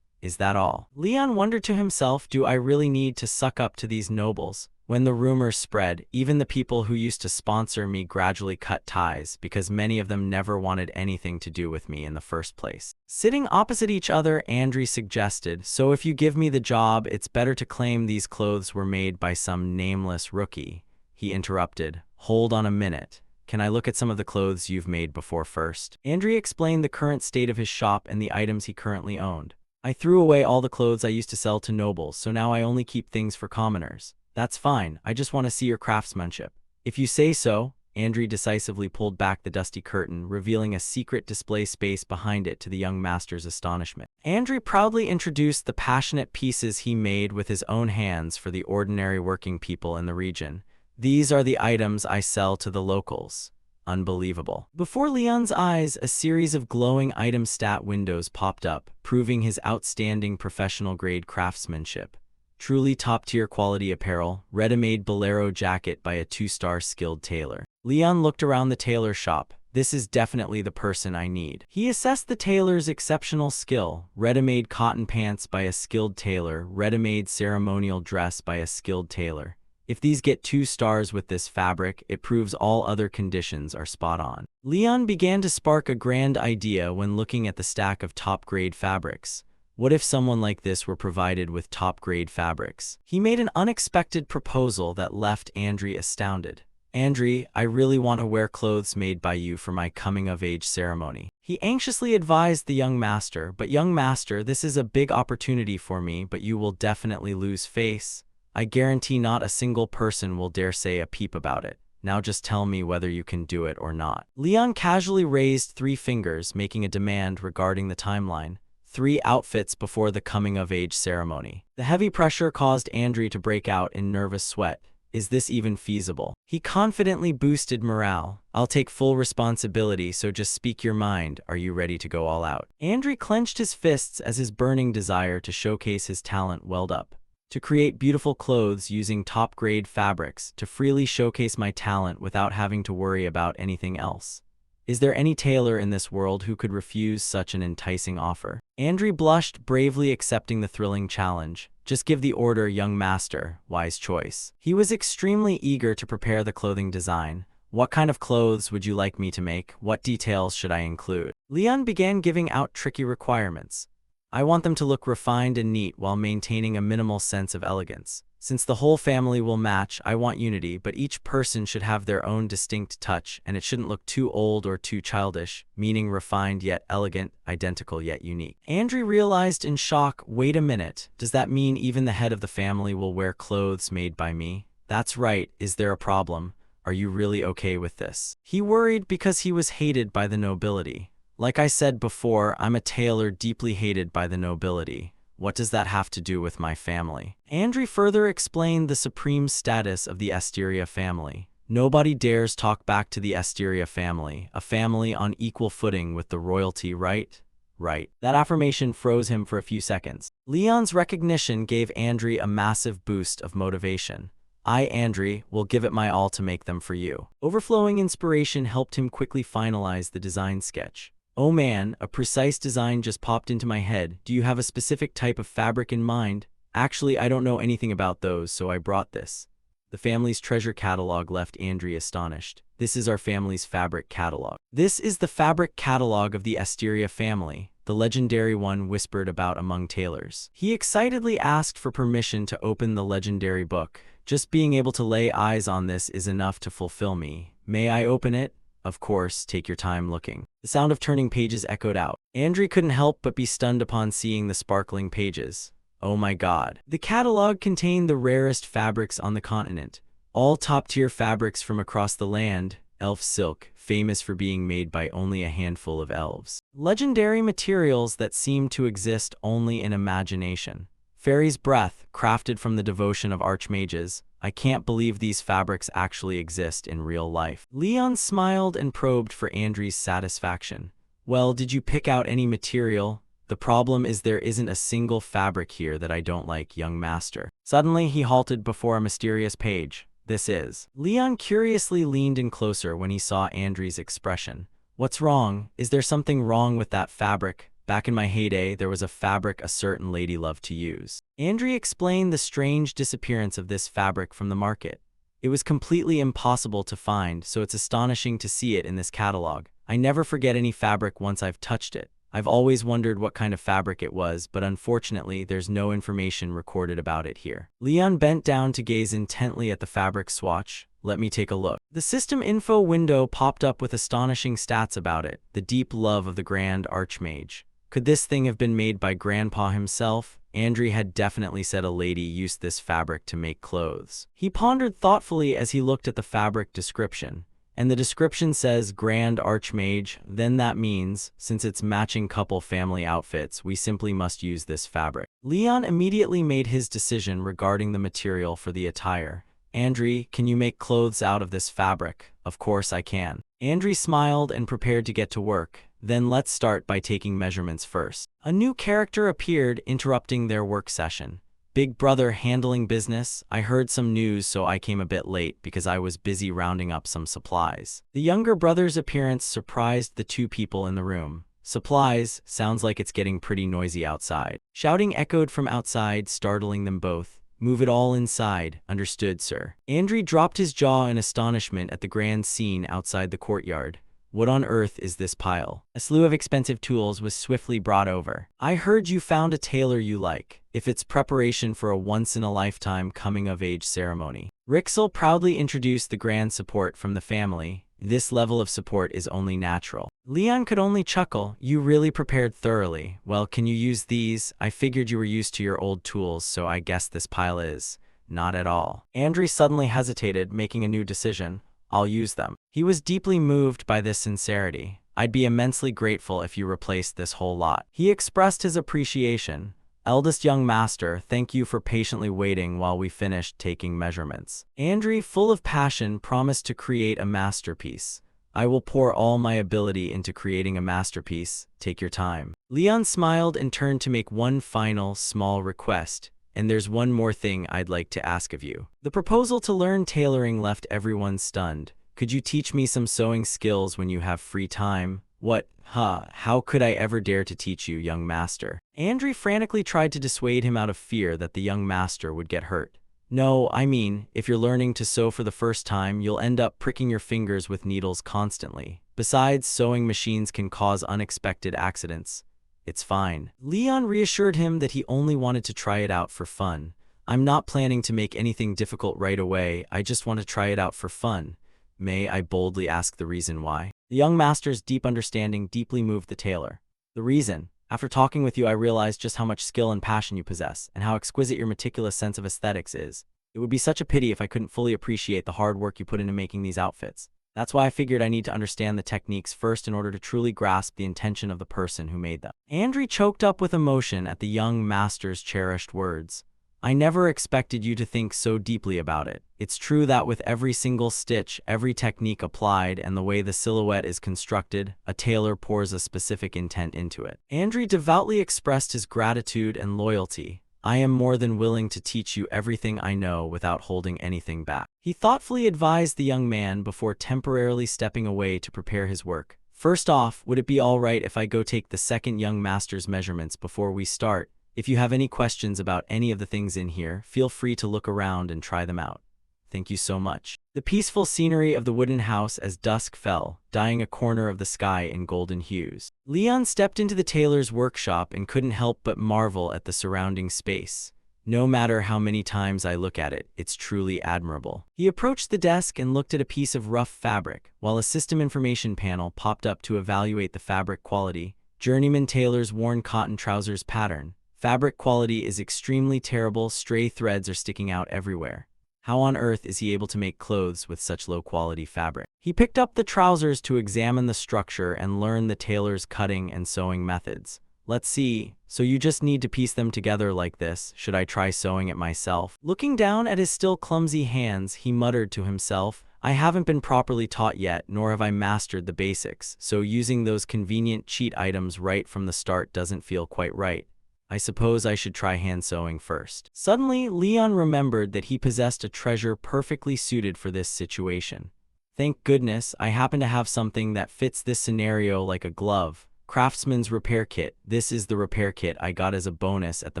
Is that all? Leon wondered to himself, do I really need to suck up to these nobles? When the rumors spread, even the people who used to sponsor me gradually cut ties, because many of them never wanted anything to do with me in the first place. Sitting opposite each other, Andri suggested, so if you give me the job, it's better to claim these clothes were made by some nameless rookie. He interrupted, hold on a minute. Can I look at some of the clothes you've made before first? Andri explained the current state of his shop and the items he currently owned. I threw away all the clothes I used to sell to nobles, so now I only keep things for commoners. That's fine, I just want to see your craftsmanship. If you say so. Andri decisively pulled back the dusty curtain, revealing a secret display space behind it to the young master's astonishment. Andri proudly introduced the passionate pieces he made with his own hands for the ordinary working people in the region. These are the items I sell to the locals. Unbelievable. Before Leon's eyes, a series of glowing item stat windows popped up, proving his outstanding professional-grade craftsmanship. Truly top-tier quality apparel, ready-made bolero jacket by a 2-star skilled tailor. Leon looked around the tailor shop. This is definitely the person I need. He assessed the tailor's exceptional skill. Ready-made cotton pants by a skilled tailor, ready-made ceremonial dress by a skilled tailor. If these get 2 stars with this fabric, it proves all other conditions are spot on. Leon began to spark a grand idea when looking at the stack of top-grade fabrics. What if someone like this were provided with top-grade fabrics? He made an unexpected proposal that left Andri astounded. Andri, I really want to wear clothes made by you for my coming-of-age ceremony. He anxiously advised the young master, but young master, this is a big opportunity for me, but you will definitely lose face. I guarantee not a single person will dare say a peep about it. Now just tell me whether you can do it or not. Leon casually raised 3 fingers, making a demand regarding the timeline. 3 outfits before the coming-of-age ceremony. The heavy pressure caused Andri to break out in nervous sweat. Is this even feasible? He confidently boosted morale. I'll take full responsibility, so just speak your mind. Are you ready to go all out? Andri clenched his fists as his burning desire to showcase his talent welled up. To create beautiful clothes using top-grade fabrics, to freely showcase my talent without having to worry about anything else. Is there any tailor in this world who could refuse such an enticing offer? Andri blushed, bravely accepting the thrilling challenge. Just give the order, young master. Wise choice. He was extremely eager to prepare the clothing design. What kind of clothes would you like me to make? What details should I include? Leon began giving out tricky requirements. I want them to look refined and neat while maintaining a minimal sense of elegance. Since the whole family will match, I want unity, but each person should have their own distinct touch, and it shouldn't look too old or too childish, meaning refined yet elegant, identical yet unique. Andri realized in shock, wait a minute, does that mean even the head of the family will wear clothes made by me? That's right, is there a problem? Are you really okay with this? He worried because he was hated by the nobility. Like I said before, I'm a tailor deeply hated by the nobility. What does that have to do with my family? Andri further explained the supreme status of the Asteria family. Nobody dares talk back to the Asteria family, a family on equal footing with the royalty, right? Right. That affirmation froze him for a few seconds. Leon's recognition gave Andri a massive boost of motivation. I, Andri, will give it my all to make them for you. Overflowing inspiration helped him quickly finalize the design sketch. Oh man, a precise design just popped into my head. Do you have a specific type of fabric in mind? Actually, I don't know anything about those, so I brought this. The family's treasure catalog left Andri astonished. This is our family's fabric catalog. This is the fabric catalog of the Asteria family, the legendary one whispered about among tailors. He excitedly asked for permission to open the legendary book. Just being able to lay eyes on this is enough to fulfill me. May I open it? Of course, take your time looking. The sound of turning pages echoed out. Andri couldn't help but be stunned upon seeing the sparkling pages. Oh my god. The catalog contained the rarest fabrics on the continent. All top-tier fabrics from across the land, elf silk, famous for being made by only a handful of elves. Legendary materials that seemed to exist only in imagination. Fairy's breath, crafted from the devotion of archmages. I can't believe these fabrics actually exist in real life. Leon smiled and probed for Andri's satisfaction. Well, did you pick out any material? The problem is there isn't a single fabric here that I don't like, young master. Suddenly, he halted before a mysterious page. This is. Leon curiously leaned in closer when he saw Andri's expression. What's wrong? Is there something wrong with that fabric? Back in my heyday, there was a fabric a certain lady loved to use. Andri explained the strange disappearance of this fabric from the market. It was completely impossible to find, so it's astonishing to see it in this catalog. I never forget any fabric once I've touched it. I've always wondered what kind of fabric it was, but unfortunately, there's no information recorded about it here. Leon bent down to gaze intently at the fabric swatch. Let me take a look. The system info window popped up with astonishing stats about it. The deep love of the Grand Archmage. Could this thing have been made by Grandpa himself? Andri had definitely said a lady used this fabric to make clothes. He pondered thoughtfully as he looked at the fabric description. And the description says Grand Archmage, then that means, since it's matching couple family outfits, we simply must use this fabric. Leon immediately made his decision regarding the material for the attire. Andri, can you make clothes out of this fabric? Of course I can. Andri smiled and prepared to get to work. Then let's start by taking measurements first. A new character appeared, interrupting their work session. Big brother handling business. I heard some news, so I came a bit late because I was busy rounding up some supplies. The younger brother's appearance surprised the two people in the room. Supplies? Sounds like it's getting pretty noisy outside. Shouting echoed from outside, startling them both. Move it all inside. Understood, sir. Andri dropped his jaw in astonishment at the grand scene outside the courtyard. What on earth is this pile? A slew of expensive tools was swiftly brought over. I heard you found a tailor you like. If it's preparation for a once-in-a-lifetime coming-of-age ceremony. Rixel proudly introduced the grand support from the family. This level of support is only natural. Leon could only chuckle. You really prepared thoroughly. Well, can you use these? I figured you were used to your old tools, so I guess this pile is. Not at all. Andri suddenly hesitated, making a new decision. I'll use them. He was deeply moved by this sincerity. I'd be immensely grateful if you replaced this whole lot. He expressed his appreciation. Eldest young master, thank you for patiently waiting while we finished taking measurements. Andri, full of passion, promised to create a masterpiece. I will pour all my ability into creating a masterpiece. Take your time. Leon smiled and turned to make one final, small request. And there's one more thing I'd like to ask of you. The proposal to learn tailoring left everyone stunned. Could you teach me some sewing skills when you have free time? What? How could I ever dare to teach you, young master? Andri frantically tried to dissuade him out of fear that the young master would get hurt. No, I mean, if you're learning to sew for the first time, you'll end up pricking your fingers with needles constantly. Besides, sewing machines can cause unexpected accidents. It's fine. Leon reassured him that he only wanted to try it out for fun. I'm not planning to make anything difficult right away, I just want to try it out for fun. May I boldly ask the reason why? The young master's deep understanding deeply moved the tailor. The reason? After talking with you, I realized just how much skill and passion you possess, and how exquisite your meticulous sense of aesthetics is. It would be such a pity if I couldn't fully appreciate the hard work you put into making these outfits. That's why I figured I need to understand the techniques first in order to truly grasp the intention of the person who made them. Andri choked up with emotion at the young master's cherished words. I never expected you to think so deeply about it. It's true that with every single stitch, every technique applied, and the way the silhouette is constructed, a tailor pours a specific intent into it. Andri devoutly expressed his gratitude and loyalty. I am more than willing to teach you everything I know without holding anything back. He thoughtfully advised the young man before temporarily stepping away to prepare his work. First off, would it be all right if I go take the second young master's measurements before we start? If you have any questions about any of the things in here, feel free to look around and try them out. Thank you so much. The peaceful scenery of the wooden house as dusk fell, dyeing a corner of the sky in golden hues. Leon stepped into the tailor's workshop and couldn't help but marvel at the surrounding space. No matter how many times I look at it, it's truly admirable. He approached the desk and looked at a piece of rough fabric, while a system information panel popped up to evaluate the fabric quality. Journeyman tailor's worn cotton trousers pattern. Fabric quality is extremely terrible, stray threads are sticking out everywhere. How on earth is he able to make clothes with such low-quality fabric? He picked up the trousers to examine the structure and learn the tailor's cutting and sewing methods. Let's see, so you just need to piece them together like this. Should I try sewing it myself? Looking down at his still clumsy hands, he muttered to himself, I haven't been properly taught yet, nor have I mastered the basics, so using those convenient cheat items right from the start doesn't feel quite right. I suppose I should try hand sewing first. Suddenly, Leon remembered that he possessed a treasure perfectly suited for this situation. Thank goodness, I happen to have something that fits this scenario like a glove. Craftsman's repair kit. This is the repair kit I got as a bonus at the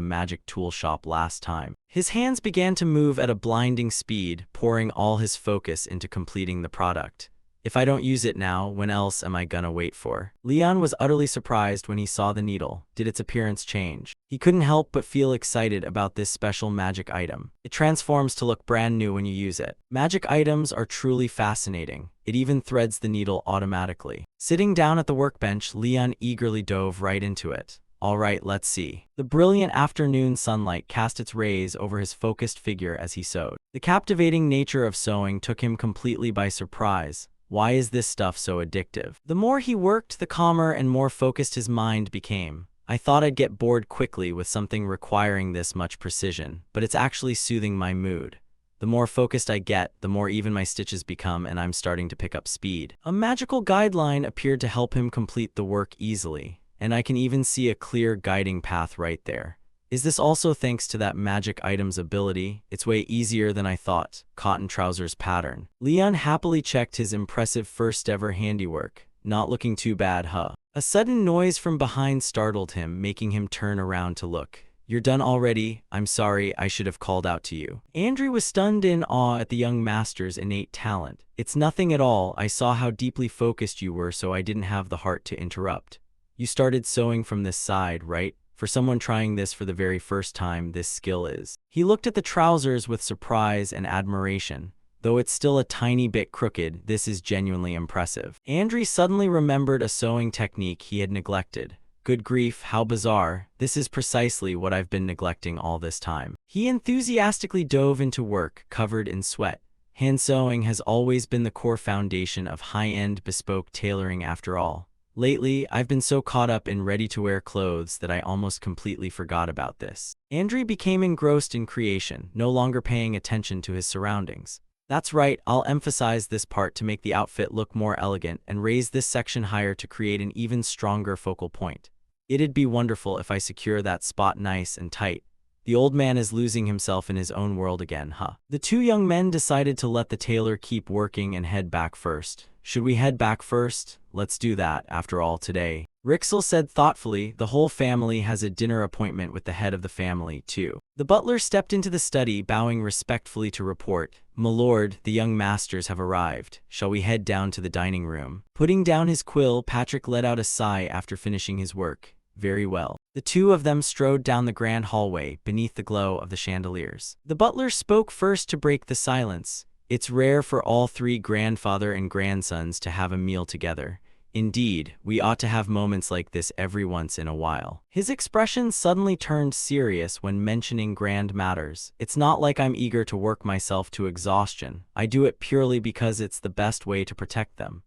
magic tool shop last time. His hands began to move at a blinding speed, pouring all his focus into completing the product. If I don't use it now, when else am I gonna wait for? Leon was utterly surprised when he saw the needle. Did its appearance change? He couldn't help but feel excited about this special magic item. It transforms to look brand new when you use it. Magic items are truly fascinating. It even threads the needle automatically. Sitting down at the workbench, Leon eagerly dove right into it. All right, let's see. The brilliant afternoon sunlight cast its rays over his focused figure as he sewed. The captivating nature of sewing took him completely by surprise. Why is this stuff so addictive? The more he worked, the calmer and more focused his mind became. I thought I'd get bored quickly with something requiring this much precision, but it's actually soothing my mood. The more focused I get, the more even my stitches become, and I'm starting to pick up speed. A magical guideline appeared to help him complete the work easily, and I can even see a clear guiding path right there. Is this also thanks to that magic item's ability? It's way easier than I thought. Cotton trousers pattern. Leon happily checked his impressive first ever handiwork. Not looking too bad, huh? A sudden noise from behind startled him, making him turn around to look. You're done already? I'm sorry, I should have called out to you. Andri was stunned in awe at the young master's innate talent. It's nothing at all. I saw how deeply focused you were, so I didn't have the heart to interrupt. You started sewing from this side, right? For someone trying this for the very first time, this skill is. He looked at the trousers with surprise and admiration. Though it's still a tiny bit crooked, this is genuinely impressive. Andri suddenly remembered a sewing technique he had neglected. Good grief, how bizarre. This is precisely what I've been neglecting all this time. He enthusiastically dove into work, covered in sweat. Hand sewing has always been the core foundation of high-end bespoke tailoring after all. Lately, I've been so caught up in ready-to-wear clothes that I almost completely forgot about this. Andri became engrossed in creation, no longer paying attention to his surroundings. That's right, I'll emphasize this part to make the outfit look more elegant and raise this section higher to create an even stronger focal point. It'd be wonderful if I secure that spot nice and tight. The old man is losing himself in his own world again, huh? The two young men decided to let the tailor keep working and head back first. Should we head back first? Let's do that, after all, today. Rixel said thoughtfully. The whole family has a dinner appointment with the head of the family, too. The butler stepped into the study, bowing respectfully to report, "My lord, the young masters have arrived. Shall we head down to the dining room?" Putting down his quill, Patrick let out a sigh after finishing his work. Very well. The two of them strode down the grand hallway, beneath the glow of the chandeliers. The butler spoke first to break the silence. It's rare for all three grandfather and grandsons to have a meal together. Indeed, we ought to have moments like this every once in a while. His expression suddenly turned serious when mentioning grand matters. It's not like I'm eager to work myself to exhaustion. I do it purely because it's the best way to protect them.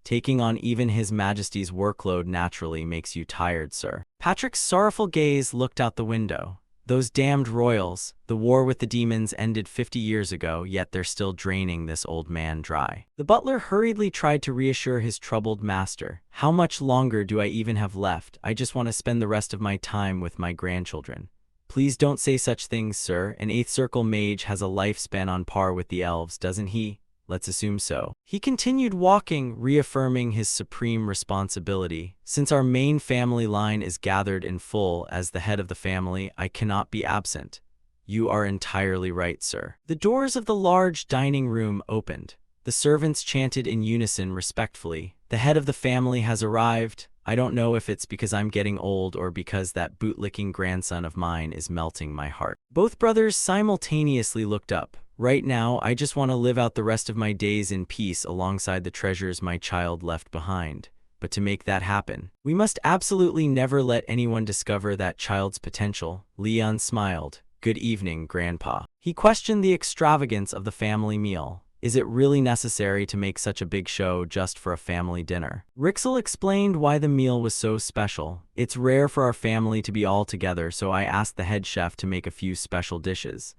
Taking on even His Majesty's workload naturally makes you tired, sir. Patrick's sorrowful gaze looked out the window. Those damned royals, the war with the demons ended 50 years ago, yet they're still draining this old man dry. The butler hurriedly tried to reassure his troubled master. How much longer do I even have left? I just want to spend the rest of my time with my grandchildren. Please don't say such things, sir. An 8th circle mage has a lifespan on par with the elves, doesn't he? Let's assume so. He continued walking, reaffirming his supreme responsibility. Since our main family line is gathered in full as the head of the family, I cannot be absent. You are entirely right, sir. The doors of the large dining room opened. The servants chanted in unison respectfully. The head of the family has arrived. I don't know if it's because I'm getting old or because that bootlicking grandson of mine is melting my heart. Both brothers simultaneously looked up. Right now, I just want to live out the rest of my days in peace alongside the treasures my child left behind. But to make that happen, we must absolutely never let anyone discover that child's potential. Leon smiled. Good evening, Grandpa. He questioned the extravagance of the family meal. Is it really necessary to make such a big show just for a family dinner? Rixel explained why the meal was so special. It's rare for our family to be all together, so I asked the head chef to make a few special dishes.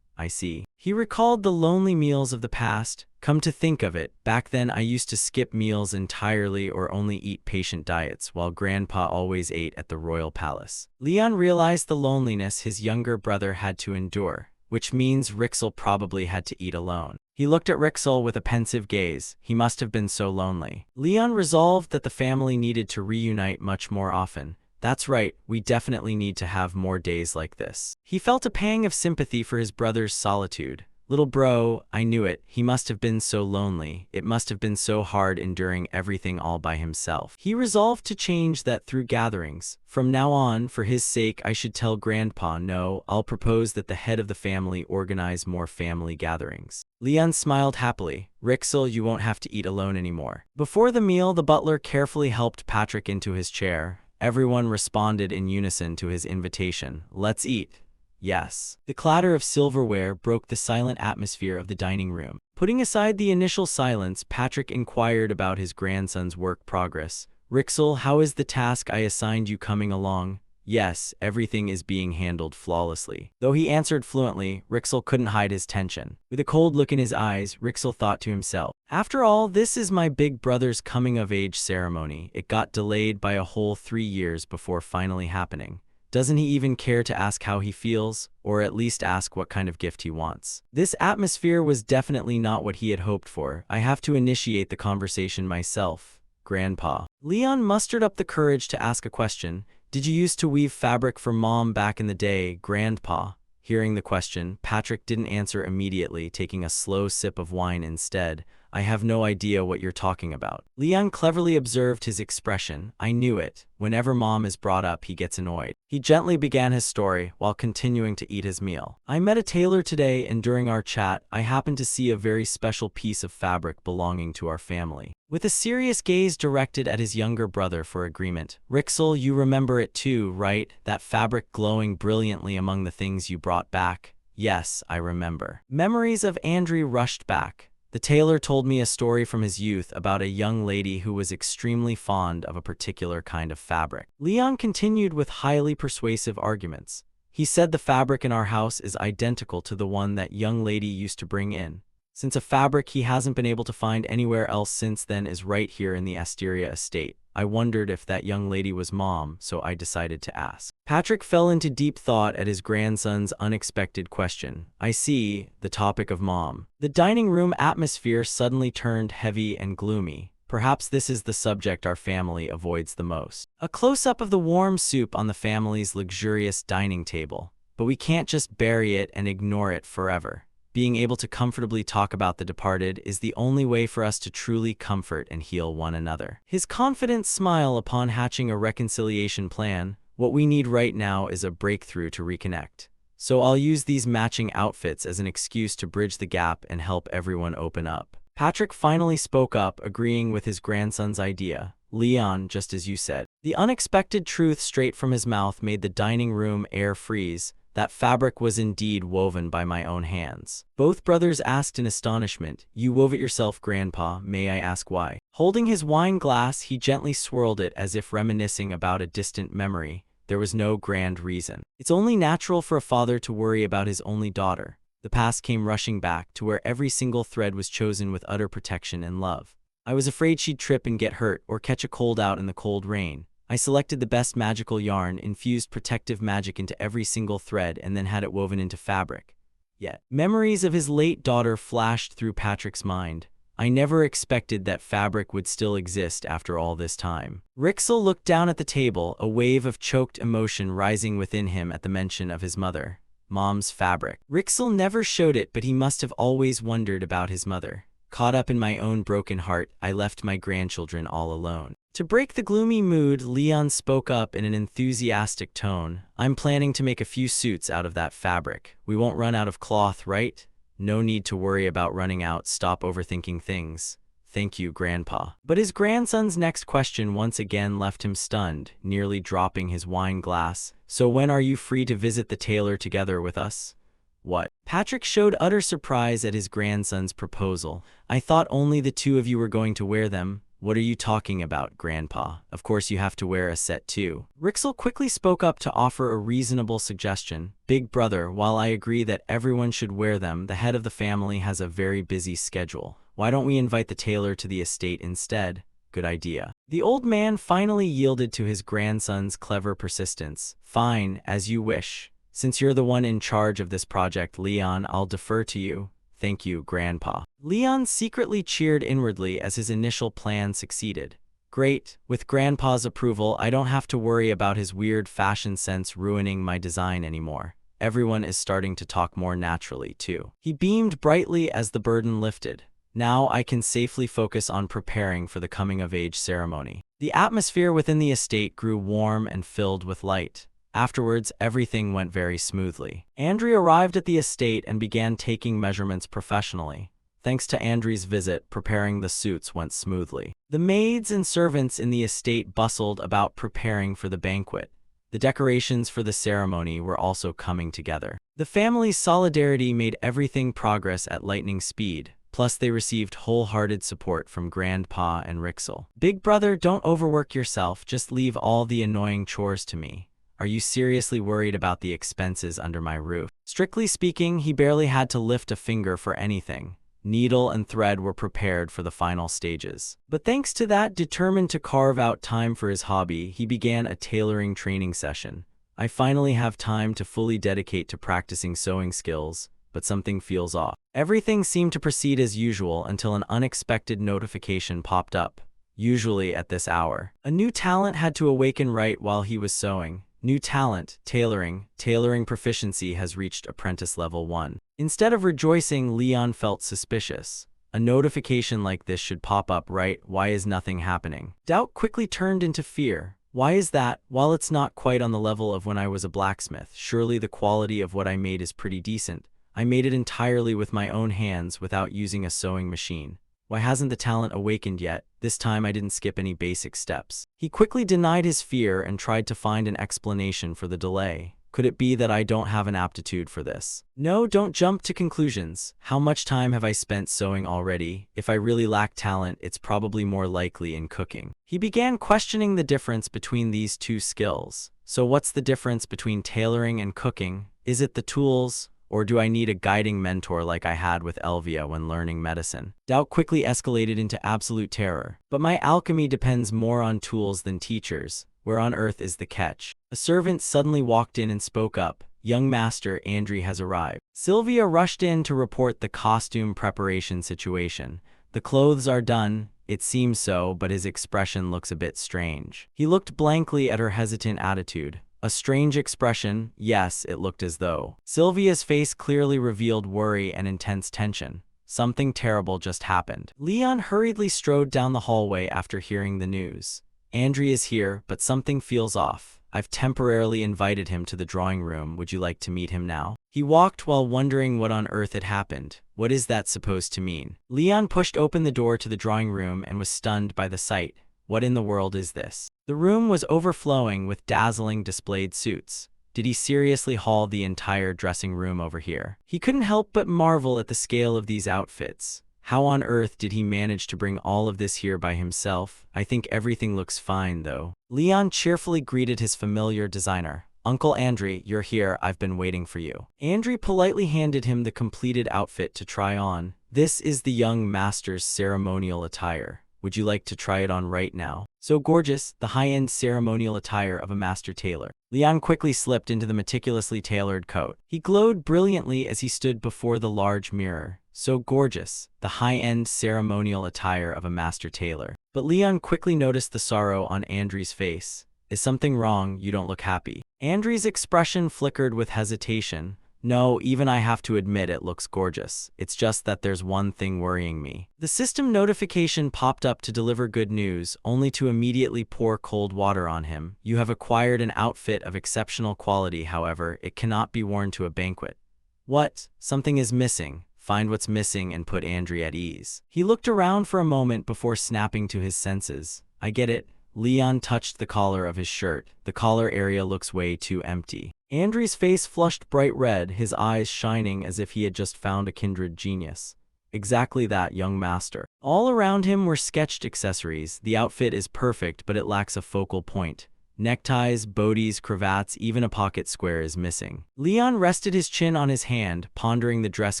I see. He recalled the lonely meals of the past. Come to think of it, back then I used to skip meals entirely or only eat patient diets, while Grandpa always ate at the royal palace. Leon realized the loneliness his younger brother had to endure, which means Rixel probably had to eat alone. He looked at Rixel with a pensive gaze. He must have been so lonely. Leon resolved that the family needed to reunite much more often. That's right, we definitely need to have more days like this. He felt a pang of sympathy for his brother's solitude. Little bro, I knew it. He must have been so lonely. It must have been so hard enduring everything all by himself. He resolved to change that through gatherings. From now on, for his sake, I should tell Grandpa no. I'll propose that the head of the family organize more family gatherings. Leon smiled happily. Rixel, you won't have to eat alone anymore. Before the meal, the butler carefully helped Patrick into his chair. Everyone responded in unison to his invitation. Let's eat. Yes. The clatter of silverware broke the silent atmosphere of the dining room. Putting aside the initial silence, Patrick inquired about his grandson's work progress. Rixel, how is the task I assigned you coming along? Yes, everything is being handled flawlessly. Though he answered fluently, Rixel couldn't hide his tension. With a cold look in his eyes, Rixel thought to himself, after all, this is my big brother's coming-of-age ceremony. It got delayed by a whole 3 years before finally happening. Doesn't he even care to ask how he feels, or at least ask what kind of gift he wants? This atmosphere was definitely not what he had hoped for. I have to initiate the conversation myself, Grandpa. Leon mustered up the courage to ask a question. Did you used to weave fabric for Mom back in the day, Grandpa? Hearing the question, Patrick didn't answer immediately, taking a slow sip of wine instead. I have no idea what you're talking about. Leon cleverly observed his expression. I knew it. Whenever Mom is brought up, he gets annoyed. He gently began his story while continuing to eat his meal. I met a tailor today, and during our chat, I happened to see a very special piece of fabric belonging to our family. With a serious gaze directed at his younger brother for agreement. Rixel, you remember it too, right? That fabric glowing brilliantly among the things you brought back? Yes, I remember. Memories of Andrew rushed back. The tailor told me a story from his youth about a young lady who was extremely fond of a particular kind of fabric. Leon continued with highly persuasive arguments. He said the fabric in our house is identical to the one that young lady used to bring in. Since a fabric he hasn't been able to find anywhere else since then is right here in the Asteria estate. I wondered if that young lady was Mom, so I decided to ask. Patrick fell into deep thought at his grandson's unexpected question. I see, the topic of Mom. The dining room atmosphere suddenly turned heavy and gloomy. Perhaps this is the subject our family avoids the most. A close-up of the warm soup on the family's luxurious dining table. But we can't just bury it and ignore it forever. Being able to comfortably talk about the departed is the only way for us to truly comfort and heal one another. His confident smile upon hatching a reconciliation plan. What we need right now is a breakthrough to reconnect. So I'll use these matching outfits as an excuse to bridge the gap and help everyone open up. Patrick finally spoke up, agreeing with his grandson's idea. Leon, just as you said. The unexpected truth straight from his mouth made the dining room air freeze. That fabric was indeed woven by my own hands. Both brothers asked in astonishment, "You wove it yourself, Grandpa, may I ask why?" Holding his wine glass, he gently swirled it as if reminiscing about a distant memory. There was no grand reason. It's only natural for a father to worry about his only daughter. The past came rushing back to where every single thread was chosen with utter protection and love. I was afraid she'd trip and get hurt or catch a cold out in the cold rain. I selected the best magical yarn, infused protective magic into every single thread, and then had it woven into fabric. Yet, memories of his late daughter flashed through Patrick's mind. I never expected that fabric would still exist after all this time. Rixel looked down at the table, a wave of choked emotion rising within him at the mention of his mother. Mom's fabric. Rixel never showed it, but he must have always wondered about his mother. Caught up in my own broken heart, I left my grandchildren all alone. To break the gloomy mood, Leon spoke up in an enthusiastic tone. "I'm planning to make a few suits out of that fabric. We won't run out of cloth, right? No need to worry about running out. Stop overthinking things." "Thank you, Grandpa." But his grandson's next question once again left him stunned, nearly dropping his wine glass. "So when are you free to visit the tailor together with us?" "What?" Patrick showed utter surprise at his grandson's proposal. "I thought only the two of you were going to wear them." "What are you talking about, Grandpa? Of course you have to wear a set too." Rixel quickly spoke up to offer a reasonable suggestion. "Big brother, while I agree that everyone should wear them, the head of the family has a very busy schedule. Why don't we invite the tailor to the estate instead?" "Good idea." The old man finally yielded to his grandson's clever persistence. "Fine, as you wish. Since you're the one in charge of this project, Leon, I'll defer to you." "Thank you, Grandpa." Leon secretly cheered inwardly as his initial plan succeeded. "Great. With Grandpa's approval, I don't have to worry about his weird fashion sense ruining my design anymore. Everyone is starting to talk more naturally, too." He beamed brightly as the burden lifted. "Now I can safely focus on preparing for the coming-of-age ceremony." The atmosphere within the estate grew warm and filled with light. Afterwards, everything went very smoothly. Andri arrived at the estate and began taking measurements professionally. Thanks to Andri's visit, preparing the suits went smoothly. The maids and servants in the estate bustled about preparing for the banquet. The decorations for the ceremony were also coming together. The family's solidarity made everything progress at lightning speed. Plus, they received wholehearted support from Grandpa and Rixel. "Big brother, don't overwork yourself. Just leave all the annoying chores to me. Are you seriously worried about the expenses under my roof?" Strictly speaking, he barely had to lift a finger for anything. Needle and thread were prepared for the final stages. But thanks to that, determined to carve out time for his hobby, he began a tailoring training session. "I finally have time to fully dedicate to practicing sewing skills, but something feels off." Everything seemed to proceed as usual until an unexpected notification popped up. Usually at this hour, a new talent had to awaken right while he was sewing. New talent, tailoring. Tailoring proficiency has reached apprentice level 1. Instead of rejoicing, Leon felt suspicious. A notification like this should pop up, right? Why is nothing happening? Doubt quickly turned into fear. Why is that? While it's not quite on the level of when I was a blacksmith, surely the quality of what I made is pretty decent. I made it entirely with my own hands without using a sewing machine. Why hasn't the talent awakened yet? This time I didn't skip any basic steps. He quickly denied his fear and tried to find an explanation for the delay. Could it be that I don't have an aptitude for this? No, don't jump to conclusions. How much time have I spent sewing already? If I really lack talent, it's probably more likely in cooking. He began questioning the difference between these two skills. So what's the difference between tailoring and cooking? Is it the tools? Or do I need a guiding mentor like I had with Elvia when learning medicine? Doubt quickly escalated into absolute terror. But my alchemy depends more on tools than teachers. Where on earth is the catch? A servant suddenly walked in and spoke up. "Young master, Andri has arrived." Sylvia rushed in to report the costume preparation situation. "The clothes are done." It seems so, but his expression looks a bit strange. He looked blankly at her hesitant attitude. A strange expression, yes, it looked as though. Sylvia's face clearly revealed worry and intense tension. Something terrible just happened. Leon hurriedly strode down the hallway after hearing the news. "Andri is here, but something feels off. I've temporarily invited him to the drawing room. Would you like to meet him now?" He walked while wondering what on earth had happened. What is that supposed to mean? Leon pushed open the door to the drawing room and was stunned by the sight. What in the world is this? The room was overflowing with dazzling displayed suits. Did he seriously haul the entire dressing room over here? He couldn't help but marvel at the scale of these outfits. How on earth did he manage to bring all of this here by himself? I think everything looks fine, though. Leon cheerfully greeted his familiar designer. Uncle Andrew, you're here. I've been waiting for you. Andrew politely handed him the completed outfit to try on. This is the young master's ceremonial attire. Would you like to try it on right now? So gorgeous, the high-end ceremonial attire of a master tailor. Leon quickly slipped into the meticulously tailored coat. He glowed brilliantly as he stood before the large mirror. So gorgeous, the high-end ceremonial attire of a master tailor. But Leon quickly noticed the sorrow on Andrew's face. Is something wrong? You don't look happy. Andrew's expression flickered with hesitation. No, even I have to admit it looks gorgeous. It's just that there's one thing worrying me. The system notification popped up to deliver good news, only to immediately pour cold water on him. You have acquired an outfit of exceptional quality, however, it cannot be worn to a banquet. What? Something is missing. Find what's missing and put Andrew at ease. He looked around for a moment before snapping to his senses. I get it. Leon touched the collar of his shirt. The collar area looks way too empty. Andrew's face flushed bright red, his eyes shining as if he had just found a kindred genius. Exactly that, young master. All around him were sketched accessories. The outfit is perfect, but it lacks a focal point. Neckties, boaties, cravats, even a pocket square is missing. Leon rested his chin on his hand, pondering the dress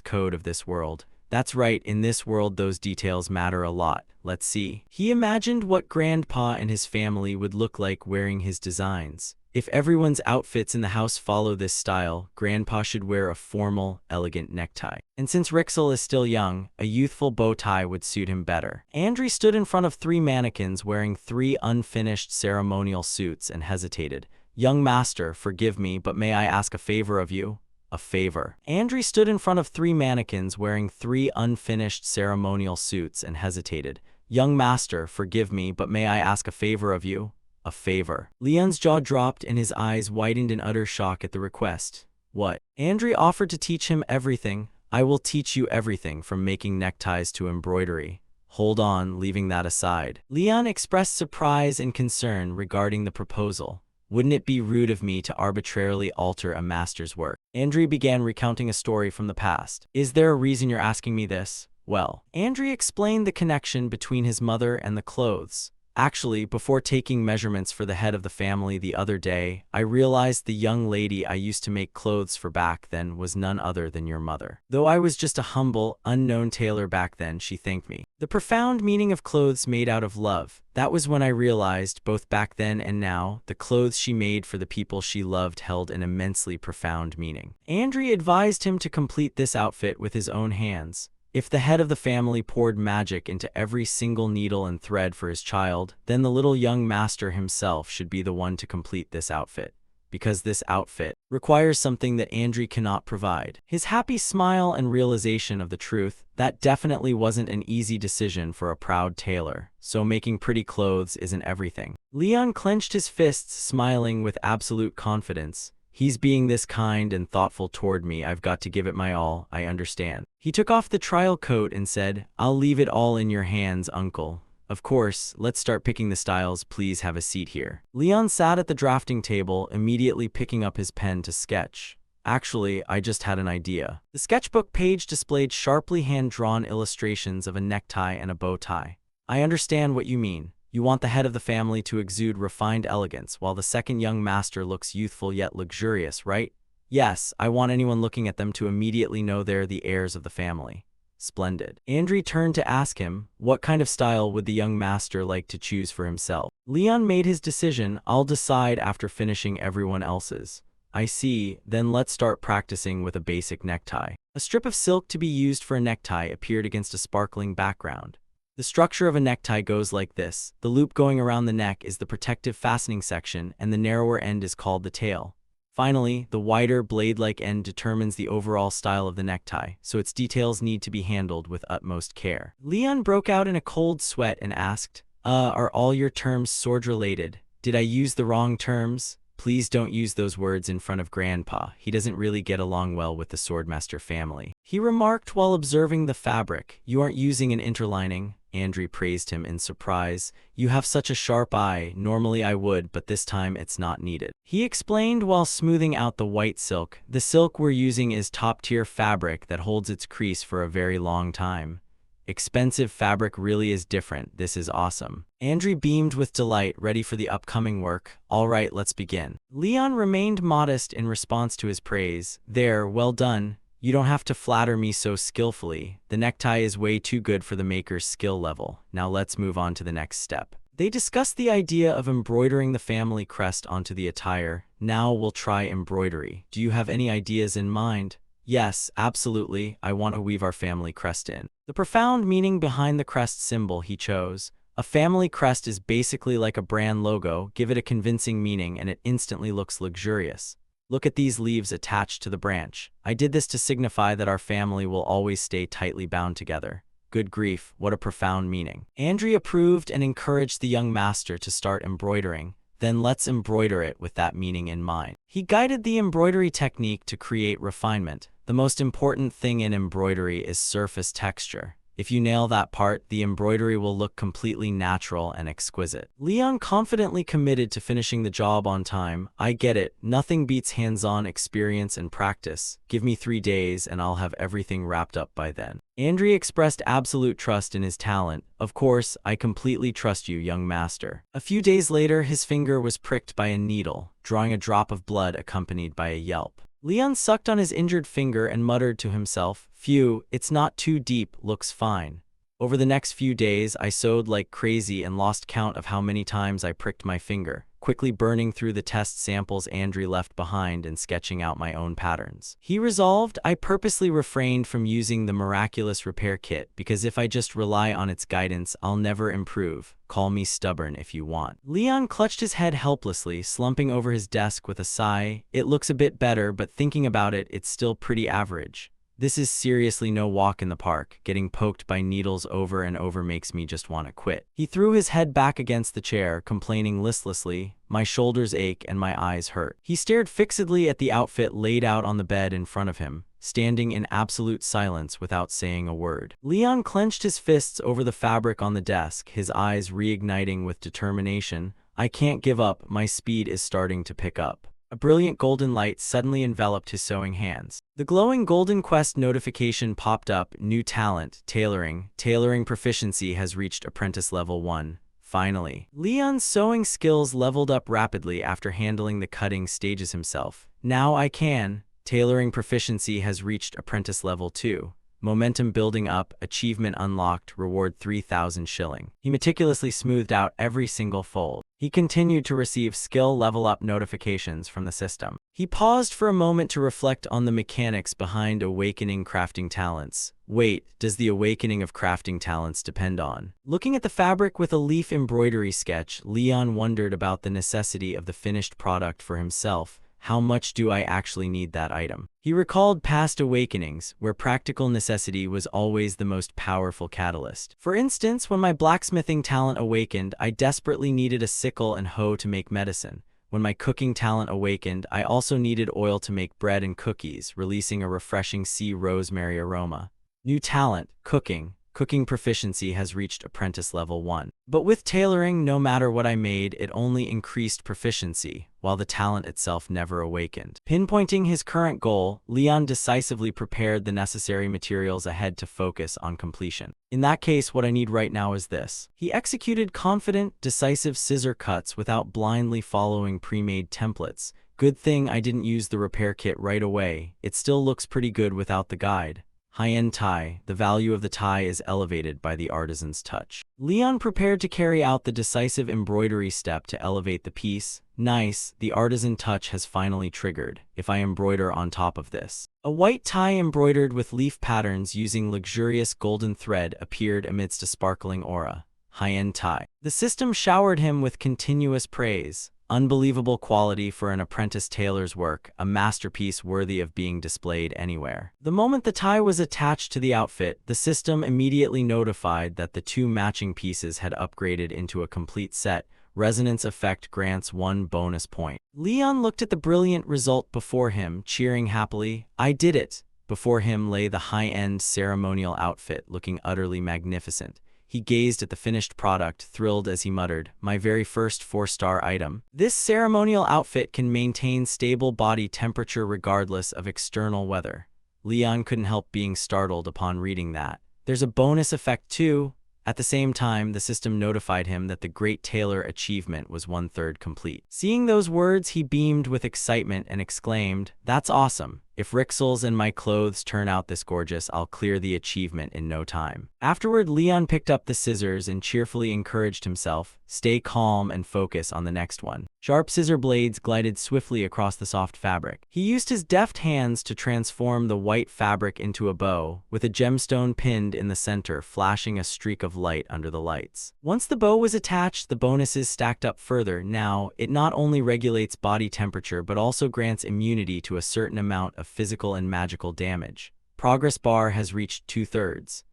code of this world. That's right, in this world those details matter a lot. Let's see. He imagined what Grandpa and his family would look like wearing his designs. If everyone's outfits in the house follow this style, Grandpa should wear a formal, elegant necktie. And since Rixel is still young, a youthful bow tie would suit him better. Andrew stood in front of 3 mannequins wearing 3 unfinished ceremonial suits and hesitated. Young master, forgive me, but may I ask a favor of you? A favor. Andrew stood in front of 3 mannequins wearing 3 unfinished ceremonial suits and hesitated. Young master, forgive me, but may I ask a favor of you? A favor. Leon's jaw dropped and his eyes widened in utter shock at the request. What? Andrew offered to teach him everything. I will teach you everything from making neckties to embroidery. Hold on, leaving that aside. Leon expressed surprise and concern regarding the proposal. Wouldn't it be rude of me to arbitrarily alter a master's work? Andrew began recounting a story from the past. Is there a reason you're asking me this? Well, Andrew explained the connection between his mother and the clothes. Actually, before taking measurements for the head of the family the other day, I realized the young lady I used to make clothes for back then was none other than your mother. Though I was just a humble, unknown tailor back then, she thanked me. The profound meaning of clothes made out of love. That was when I realized, both back then and now, the clothes she made for the people she loved held an immensely profound meaning. Andrew advised him to complete this outfit with his own hands. If the head of the family poured magic into every single needle and thread for his child, then the little young master himself should be the one to complete this outfit. Because this outfit requires something that Andrew cannot provide. His happy smile and realization of the truth, that definitely wasn't an easy decision for a proud tailor. So making pretty clothes isn't everything. Leon clenched his fists, smiling with absolute confidence. He's being this kind and thoughtful toward me, I've got to give it my all, I understand. He took off the trial coat and said, I'll leave it all in your hands, uncle. Of course, let's start picking the styles, please have a seat here. Leon sat at the drafting table, immediately picking up his pen to sketch. Actually, I just had an idea. The sketchbook page displayed sharply hand-drawn illustrations of a necktie and a bow tie. I understand what you mean. You want the head of the family to exude refined elegance, while the second young master looks youthful yet luxurious, right? Yes, I want anyone looking at them to immediately know they're the heirs of the family. Splendid. Andrew turned to ask him, what kind of style would the young master like to choose for himself? Leon made his decision. I'll decide after finishing everyone else's. I see, then let's start practicing with a basic necktie. A strip of silk to be used for a necktie appeared against a sparkling background. The structure of a necktie goes like this. The loop going around the neck is the protective fastening section, and the narrower end is called the tail. Finally, the wider, blade-like end determines the overall style of the necktie, so its details need to be handled with utmost care. Leon broke out in a cold sweat and asked, are all your terms sword-related? Did I use the wrong terms? Please don't use those words in front of Grandpa. He doesn't really get along well with the Swordmaster family. He remarked while observing the fabric. You aren't using an interlining. Andrew praised him in surprise. "You have such a sharp eye. Normally I would, but this time it's not needed," he explained while smoothing out the white silk. "The silk we're using is top-tier fabric that holds its crease for a very long time. Expensive fabric really is different. This is awesome." Andrew beamed with delight, ready for the upcoming work. "All right, let's begin." Leon remained modest in response to his praise. "There, well done. You don't have to flatter me so skillfully. The necktie is way too good for the maker's skill level. Now let's move on to the next step." They discussed the idea of embroidering the family crest onto the attire. "Now we'll try embroidery. Do you have any ideas in mind?" "Yes, absolutely. I want to weave our family crest in." The profound meaning behind the crest symbol he chose. A family crest is basically like a brand logo. Give it a convincing meaning and it instantly looks luxurious. "Look at these leaves attached to the branch. I did this to signify that our family will always stay tightly bound together." Good grief, what a profound meaning. Andrew approved and encouraged the young master to start embroidering. "Then let's embroider it with that meaning in mind." He guided the embroidery technique to create refinement. The most important thing in embroidery is surface texture. If you nail that part, the embroidery will look completely natural and exquisite. Leon confidently committed to finishing the job on time. "I get it. Nothing beats hands-on experience and practice. Give me 3 days and I'll have everything wrapped up by then." Andrew expressed absolute trust in his talent. "Of course, I completely trust you, young master." A few days later, his finger was pricked by a needle, drawing a drop of blood accompanied by a yelp. Leon sucked on his injured finger and muttered to himself, "Phew, it's not too deep, looks fine." Over the next few days, I sewed like crazy and lost count of how many times I pricked my finger, quickly burning through the test samples Andrew left behind and sketching out my own patterns. He resolved. I purposely refrained from using the miraculous repair kit because if I just rely on its guidance, I'll never improve. Call me stubborn if you want. Leon clutched his head helplessly, slumping over his desk with a sigh. "It looks a bit better, but thinking about it, it's still pretty average. This is seriously no walk in the park. Getting poked by needles over and over makes me just want to quit." He threw his head back against the chair, complaining listlessly, "My shoulders ache and my eyes hurt." He stared fixedly at the outfit laid out on the bed in front of him, standing in absolute silence without saying a word. Leon clenched his fists over the fabric on the desk, his eyes reigniting with determination. "I can't give up. My speed is starting to pick up." A brilliant golden light suddenly enveloped his sewing hands. The glowing golden quest notification popped up. "New talent, tailoring. Tailoring proficiency has reached apprentice level 1. Finally." Leon's sewing skills leveled up rapidly after handling the cutting stages himself. "Now I can. Tailoring proficiency has reached apprentice level 2. Momentum building up, achievement unlocked, reward 3,000 shilling." He meticulously smoothed out every single fold. He continued to receive skill level up notifications from the system. He paused for a moment to reflect on the mechanics behind awakening crafting talents. Wait, does the awakening of crafting talents depend on? Looking at the fabric with a leaf embroidery sketch, Leon wondered about the necessity of the finished product for himself. How much do I actually need that item? He recalled past awakenings, where practical necessity was always the most powerful catalyst. For instance, when my blacksmithing talent awakened, I desperately needed a sickle and hoe to make medicine. When my cooking talent awakened, I also needed oil to make bread and cookies, releasing a refreshing sea rosemary aroma. New talent, cooking. Cooking proficiency has reached apprentice level 1. But with tailoring, no matter what I made, it only increased proficiency, while the talent itself never awakened. Pinpointing his current goal, Leon decisively prepared the necessary materials ahead to focus on completion. "In that case, what I need right now is this." He executed confident, decisive scissor cuts without blindly following pre-made templates. "Good thing I didn't use the repair kit right away. It still looks pretty good without the guide." High-end tie. The value of the tie is elevated by the artisan's touch. Leon prepared to carry out the decisive embroidery step to elevate the piece. "Nice, the artisan touch has finally triggered. If I embroider on top of this." A white tie embroidered with leaf patterns using luxurious golden thread appeared amidst a sparkling aura. High-end tie. The system showered him with continuous praise. Unbelievable quality for an apprentice tailor's work, a masterpiece worthy of being displayed anywhere. The moment the tie was attached to the outfit, the system immediately notified that the 2 matching pieces had upgraded into a complete set. Resonance effect grants 1 bonus point. Leon looked at the brilliant result before him, cheering happily. "I did it!" Before him lay the high-end ceremonial outfit, looking utterly magnificent. He gazed at the finished product, thrilled as he muttered, "My very first 4-star item. This ceremonial outfit can maintain stable body temperature regardless of external weather." Leon couldn't help being startled upon reading that. "There's a bonus effect too." At the same time, the system notified him that the Great Tailor achievement was 1/3 complete. Seeing those words, he beamed with excitement and exclaimed, "That's awesome. If Rixel's and my clothes turn out this gorgeous, I'll clear the achievement in no time." Afterward, Leon picked up the scissors and cheerfully encouraged himself, "Stay calm and focus on the next one." Sharp scissor blades glided swiftly across the soft fabric. He used his deft hands to transform the white fabric into a bow, with a gemstone pinned in the center, flashing a streak of light under the lights. Once the bow was attached, the bonuses stacked up further. Now, it not only regulates body temperature but also grants immunity to a certain amount of physical and magical damage. Progress bar has reached 2/3.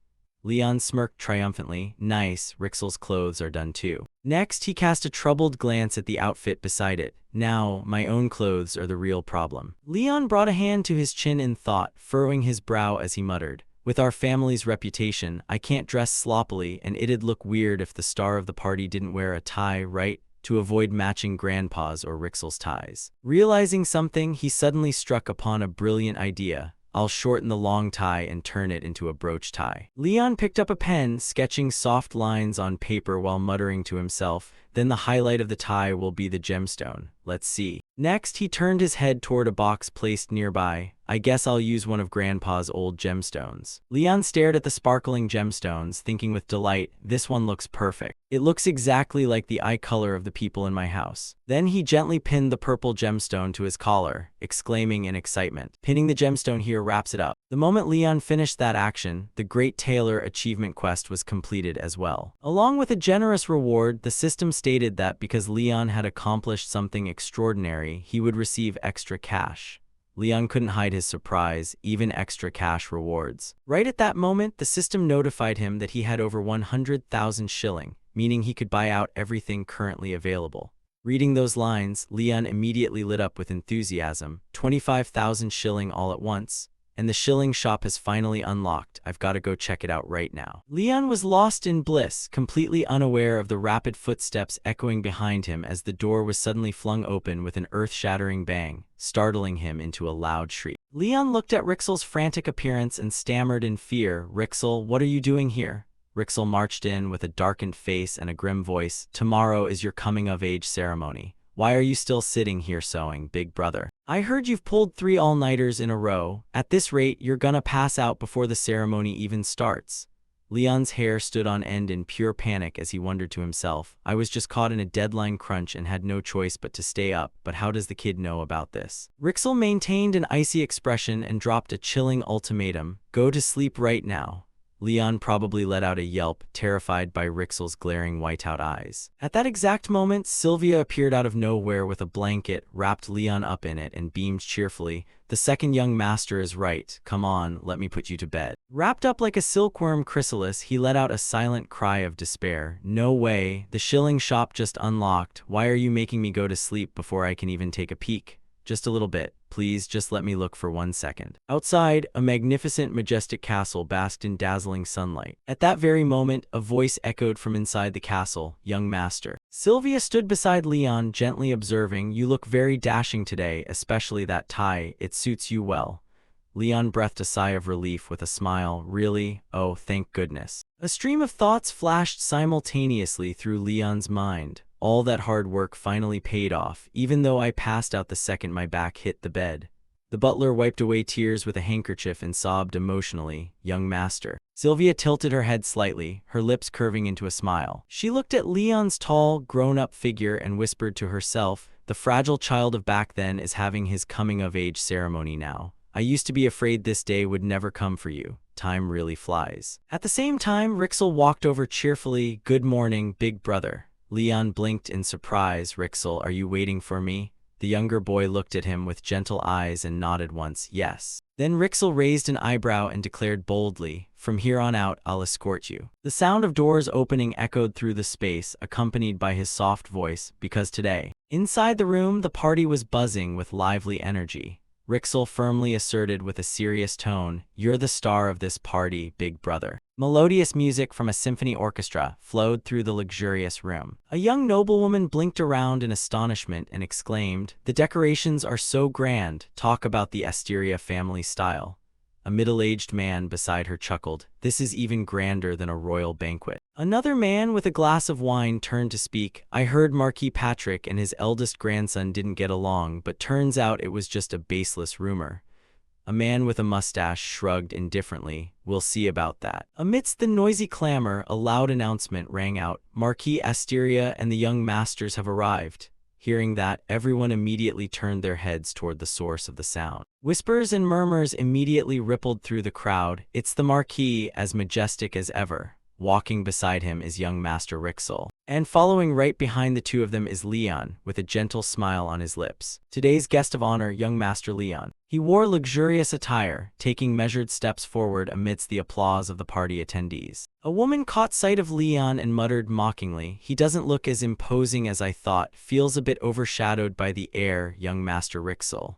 Leon smirked triumphantly. "Nice, Rixel's clothes are done too." Next, he cast a troubled glance at the outfit beside it. "Now, my own clothes are the real problem." Leon brought a hand to his chin in thought, furrowing his brow as he muttered, "With our family's reputation, I can't dress sloppily, and it'd look weird if the star of the party didn't wear a tie, right? To avoid matching Grandpa's or Rixel's ties." Realizing something, he suddenly struck upon a brilliant idea. "I'll shorten the long tie and turn it into a brooch tie." Leon picked up a pen, sketching soft lines on paper while muttering to himself, "Then the highlight of the tie will be the gemstone. Let's see." Next, he turned his head toward a box placed nearby. "I guess I'll use one of Grandpa's old gemstones." Leon stared at the sparkling gemstones, thinking with delight, "This one looks perfect. It looks exactly like the eye color of the people in my house." Then he gently pinned the purple gemstone to his collar, exclaiming in excitement, "Pinning the gemstone here wraps it up." The moment Leon finished that action, the Great Tailor achievement quest was completed as well. Along with a generous reward, the system stated that because Leon had accomplished something extraordinary, he would receive extra cash. Leon couldn't hide his surprise, even extra cash rewards. Right at that moment, the system notified him that he had over 100,000 shilling, meaning he could buy out everything currently available. Reading those lines, Leon immediately lit up with enthusiasm. 25,000 shilling all at once. And the shilling shop has finally unlocked. I've got to go check it out right now. Leon was lost in bliss, completely unaware of the rapid footsteps echoing behind him as the door was suddenly flung open with an earth-shattering bang, startling him into a loud shriek. Leon looked at Rixel's frantic appearance and stammered in fear, "Rixel, what are you doing here?" Rixel marched in with a darkened face and a grim voice. "Tomorrow is your coming-of-age ceremony. Why are you still sitting here sewing, big brother? I heard you've pulled 3 all-nighters in a row. At this rate, you're gonna pass out before the ceremony even starts." Leon's hair stood on end in pure panic as he wondered to himself, "I was just caught in a deadline crunch and had no choice but to stay up, but how does the kid know about this?" Rixel maintained an icy expression and dropped a chilling ultimatum, "Go to sleep right now." Leon probably let out a yelp, terrified by Rixel's glaring whiteout eyes. At that exact moment, Sylvia appeared out of nowhere with a blanket, wrapped Leon up in it, and beamed cheerfully. "The second young master is right. Come on, let me put you to bed." Wrapped up like a silkworm chrysalis, he let out a silent cry of despair. "No way, the shilling shop just unlocked. Why are you making me go to sleep before I can even take a peek? Just a little bit. Please, just let me look for 1 second." Outside, a magnificent, majestic castle basked in dazzling sunlight. At that very moment, a voice echoed from inside the castle, "Young master." Sylvia stood beside Leon, gently observing, "You look very dashing today, especially that tie. It suits you well." Leon breathed a sigh of relief with a smile. "Really? Oh, thank goodness." A stream of thoughts flashed simultaneously through Leon's mind. All that hard work finally paid off, even though I passed out the second my back hit the bed. The butler wiped away tears with a handkerchief and sobbed emotionally, "Young master." Sylvia tilted her head slightly, her lips curving into a smile. She looked at Leon's tall, grown-up figure and whispered to herself, "The fragile child of back then is having his coming-of-age ceremony now. I used to be afraid this day would never come for you. Time really flies." At the same time, Rixel walked over cheerfully. "Good morning, big brother." Leon blinked in surprise. "Rixel, are you waiting for me?" The younger boy looked at him with gentle eyes and nodded once, "Yes." Then Rixel raised an eyebrow and declared boldly, "From here on out, I'll escort you." The sound of doors opening echoed through the space, accompanied by his soft voice, "Because today." Inside the room, the party was buzzing with lively energy. Rixel firmly asserted with a serious tone, "You're the star of this party, big brother." Melodious music from a symphony orchestra flowed through the luxurious room. A young noblewoman blinked around in astonishment and exclaimed, "The decorations are so grand, talk about the Asteria family style." A middle-aged man beside her chuckled, "This is even grander than a royal banquet." Another man with a glass of wine turned to speak, "I heard Marquis Patrick and his eldest grandson didn't get along, but turns out it was just a baseless rumor." A man with a mustache shrugged indifferently, "We'll see about that." Amidst the noisy clamor, a loud announcement rang out, "Marquis Asteria and the young masters have arrived." Hearing that, everyone immediately turned their heads toward the source of the sound. Whispers and murmurs immediately rippled through the crowd. "It's the Marquis, as majestic as ever. Walking beside him is young Master Rixel. And following right behind the two of them is Leon, with a gentle smile on his lips. Today's guest of honor, young Master Leon." He wore luxurious attire, taking measured steps forward amidst the applause of the party attendees. A woman caught sight of Leon and muttered mockingly, "He doesn't look as imposing as I thought, feels a bit overshadowed by the air, young Master Rixel."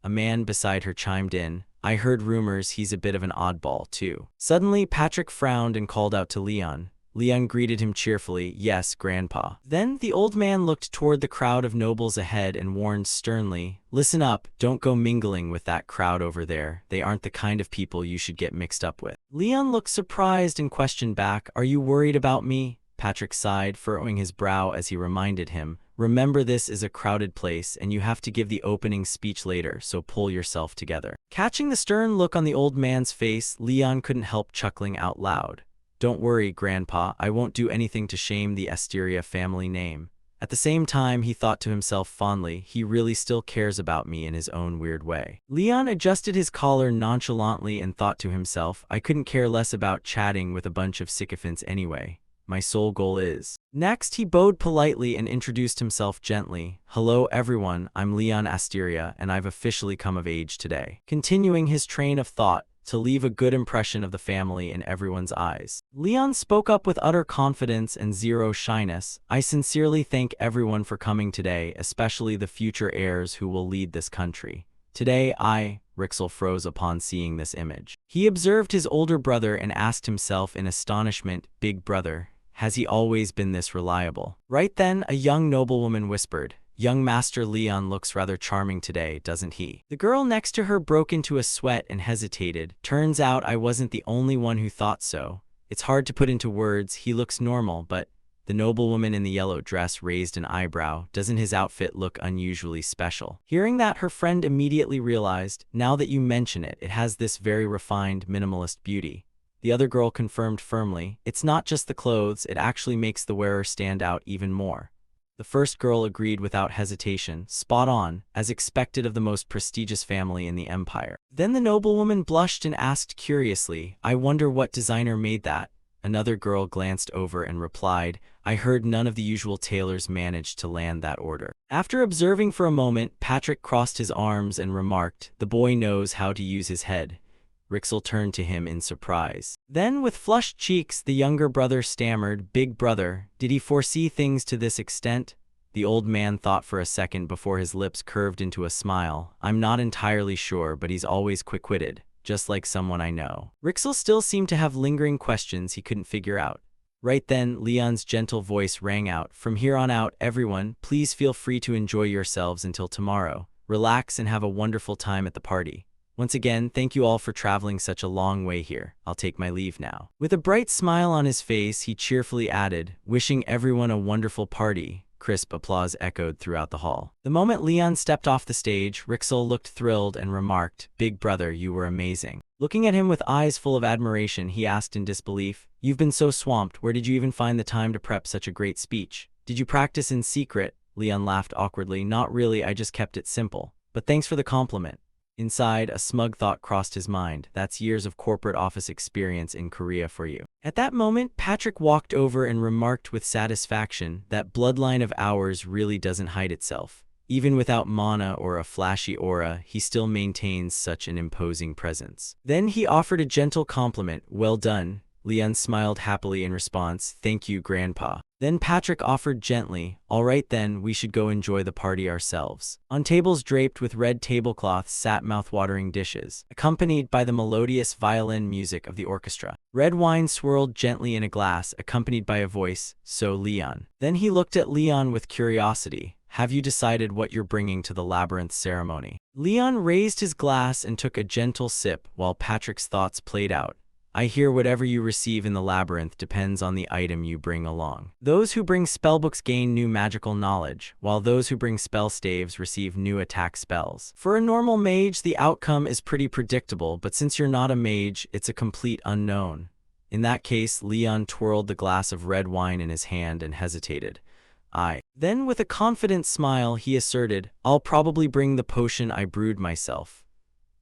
A man beside her chimed in, "I heard rumors he's a bit of an oddball, too." Suddenly, Patrick frowned and called out to Leon. Leon greeted him cheerfully, "Yes, Grandpa." Then the old man looked toward the crowd of nobles ahead and warned sternly, "Listen up, don't go mingling with that crowd over there. They aren't the kind of people you should get mixed up with." Leon looked surprised and questioned back, "Are you worried about me?" Patrick sighed, furrowing his brow as he reminded him, "Remember, this is a crowded place and you have to give the opening speech later, so pull yourself together." Catching the stern look on the old man's face, Leon couldn't help chuckling out loud. "Don't worry, Grandpa, I won't do anything to shame the Asteria family name." At the same time, he thought to himself fondly, he really still cares about me in his own weird way. Leon adjusted his collar nonchalantly and thought to himself, "I couldn't care less about chatting with a bunch of sycophants anyway. My sole goal is." Next, he bowed politely and introduced himself gently. "Hello everyone, I'm Leon Asteria, and I've officially come of age today." Continuing his train of thought, to leave a good impression of the family in everyone's eyes, Leon spoke up with utter confidence and zero shyness. "I sincerely thank everyone for coming today, especially the future heirs who will lead this country. Today Rixel froze upon seeing this image. He observed his older brother and asked himself in astonishment, "Big brother, has he always been this reliable?" Right then, a young noblewoman whispered, "Young Master Leon looks rather charming today, doesn't he?" The girl next to her broke into a sweat and hesitated. "Turns out I wasn't the only one who thought so. It's hard to put into words, he looks normal, but..." The noblewoman in the yellow dress raised an eyebrow. "Doesn't his outfit look unusually special?" Hearing that, her friend immediately realized, "Now that you mention it, it has this very refined, minimalist beauty." The other girl confirmed firmly, "It's not just the clothes, it actually makes the wearer stand out even more." The first girl agreed without hesitation, "Spot on, as expected of the most prestigious family in the empire." Then the noblewoman blushed and asked curiously, "I wonder what designer made that?" Another girl glanced over and replied, "I heard none of the usual tailors managed to land that order." After observing for a moment, Patrick crossed his arms and remarked, "The boy knows how to use his head." Rixel turned to him in surprise. Then, with flushed cheeks, the younger brother stammered, "Big brother, did he foresee things to this extent?" The old man thought for a second before his lips curved into a smile. "I'm not entirely sure, but he's always quick-witted, just like someone I know." Rixel still seemed to have lingering questions he couldn't figure out. Right then, Leon's gentle voice rang out, "From here on out, everyone, please feel free to enjoy yourselves until tomorrow. Relax and have a wonderful time at the party. Once again, thank you all for traveling such a long way here. I'll take my leave now." With a bright smile on his face, he cheerfully added, "Wishing everyone a wonderful party." Crisp applause echoed throughout the hall. The moment Leon stepped off the stage, Rixel looked thrilled and remarked, "Big brother, you were amazing." Looking at him with eyes full of admiration, he asked in disbelief, "You've been so swamped, where did you even find the time to prep such a great speech? Did you practice in secret?" Leon laughed awkwardly, "Not really, I just kept it simple. But thanks for the compliment." Inside, a smug thought crossed his mind. That's years of corporate office experience in Korea for you. At that moment, Patrick walked over and remarked with satisfaction, "That bloodline of ours really doesn't hide itself. Even without mana or a flashy aura, he still maintains such an imposing presence." Then he offered a gentle compliment, "Well done." Leon smiled happily in response, "Thank you, Grandpa." Then Patrick offered gently, "All right then, we should go enjoy the party ourselves." On tables draped with red tablecloths sat mouth-watering dishes, accompanied by the melodious violin music of the orchestra. Red wine swirled gently in a glass, accompanied by a voice, "So, Leon." Then he looked at Leon with curiosity. "Have you decided what you're bringing to the labyrinth ceremony?" Leon raised his glass and took a gentle sip while Patrick's thoughts played out. "I hear whatever you receive in the labyrinth depends on the item you bring along. Those who bring spellbooks gain new magical knowledge, while those who bring spell staves receive new attack spells. For a normal mage, the outcome is pretty predictable, but since you're not a mage, it's a complete unknown." In that case, Leon twirled the glass of red wine in his hand and hesitated. Then with a confident smile, he asserted, "I'll probably bring the potion I brewed myself."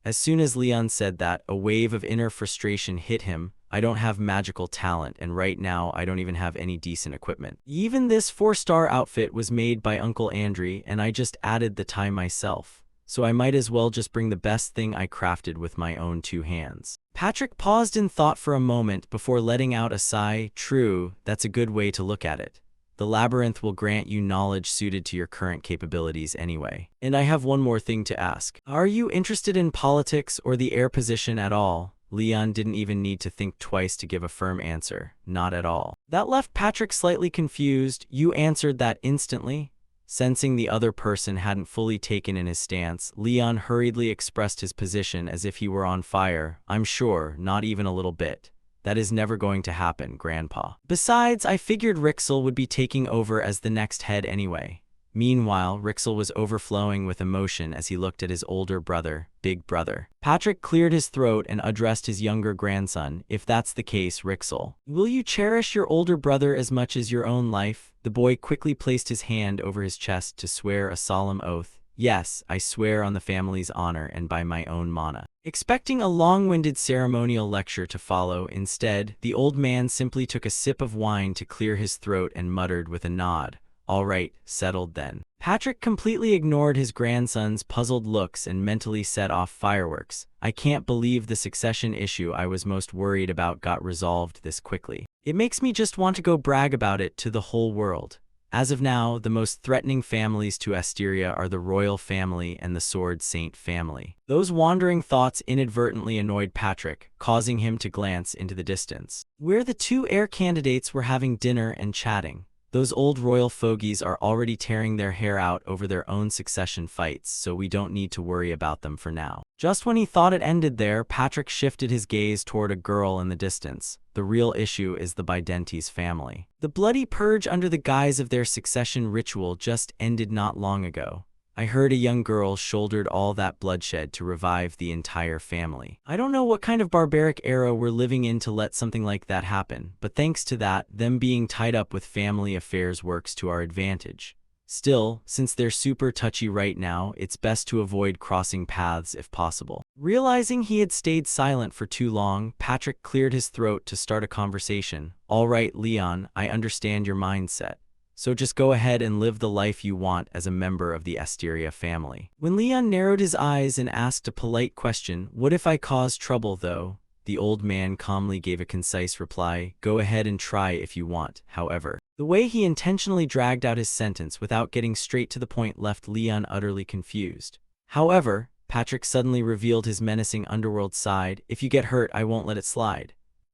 As soon as Leon said that, a wave of inner frustration hit him. "I don't have magical talent, and right now I don't even have any decent equipment. Even this 4-star outfit was made by Uncle Andrew, and I just added the tie myself. So I might as well just bring the best thing I crafted with my own 2 hands." Patrick paused in thought for a moment before letting out a sigh. "True, that's a good way to look at it. The labyrinth will grant you knowledge suited to your current capabilities anyway. And I have one more thing to ask. Are you interested in politics or the heir position at all?" Leon didn't even need to think twice to give a firm answer. "Not at all." That left Patrick slightly confused. "You answered that instantly?" Sensing the other person hadn't fully taken in his stance, Leon hurriedly expressed his position as if he were on fire. "I'm sure, not even a little bit. That is never going to happen, Grandpa. Besides, I figured Rixel would be taking over as the next head anyway." Meanwhile, Rixel was overflowing with emotion as he looked at his older brother, Big Brother. Patrick cleared his throat and addressed his younger grandson. "If that's the case, Rixel, will you cherish your older brother as much as your own life?" The boy quickly placed his hand over his chest to swear a solemn oath. "Yes, I swear on the family's honor and by my own mana." Expecting a long-winded ceremonial lecture to follow, instead, the old man simply took a sip of wine to clear his throat and muttered with a nod, "All right, settled then." Patrick completely ignored his grandson's puzzled looks and mentally set off fireworks. "I can't believe the succession issue I was most worried about got resolved this quickly. It makes me just want to go brag about it to the whole world." As of now, the most threatening families to Asteria are the royal family and the Sword Saint family. Those wandering thoughts inadvertently annoyed Patrick, causing him to glance into the distance, where the 2 heir candidates were having dinner and chatting. Those old royal fogies are already tearing their hair out over their own succession fights, so we don't need to worry about them for now. Just when he thought it ended there, Patrick shifted his gaze toward a girl in the distance. The real issue is the Bidentes family. The bloody purge under the guise of their succession ritual just ended not long ago. I heard a young girl shouldered all that bloodshed to revive the entire family. I don't know what kind of barbaric era we're living in to let something like that happen, but thanks to that, them being tied up with family affairs works to our advantage. Still, since they're super touchy right now, it's best to avoid crossing paths if possible." Realizing he had stayed silent for too long, Patrick cleared his throat to start a conversation. "All right, Leon, I understand your mindset. So just go ahead and live the life you want as a member of the Asteria family." When Leon narrowed his eyes and asked a polite question, "What if I cause trouble, though?" the old man calmly gave a concise reply, "Go ahead and try if you want, however." The way he intentionally dragged out his sentence without getting straight to the point left Leon utterly confused. "However," Patrick suddenly revealed his menacing underworld side, "if you get hurt, I won't let it slide."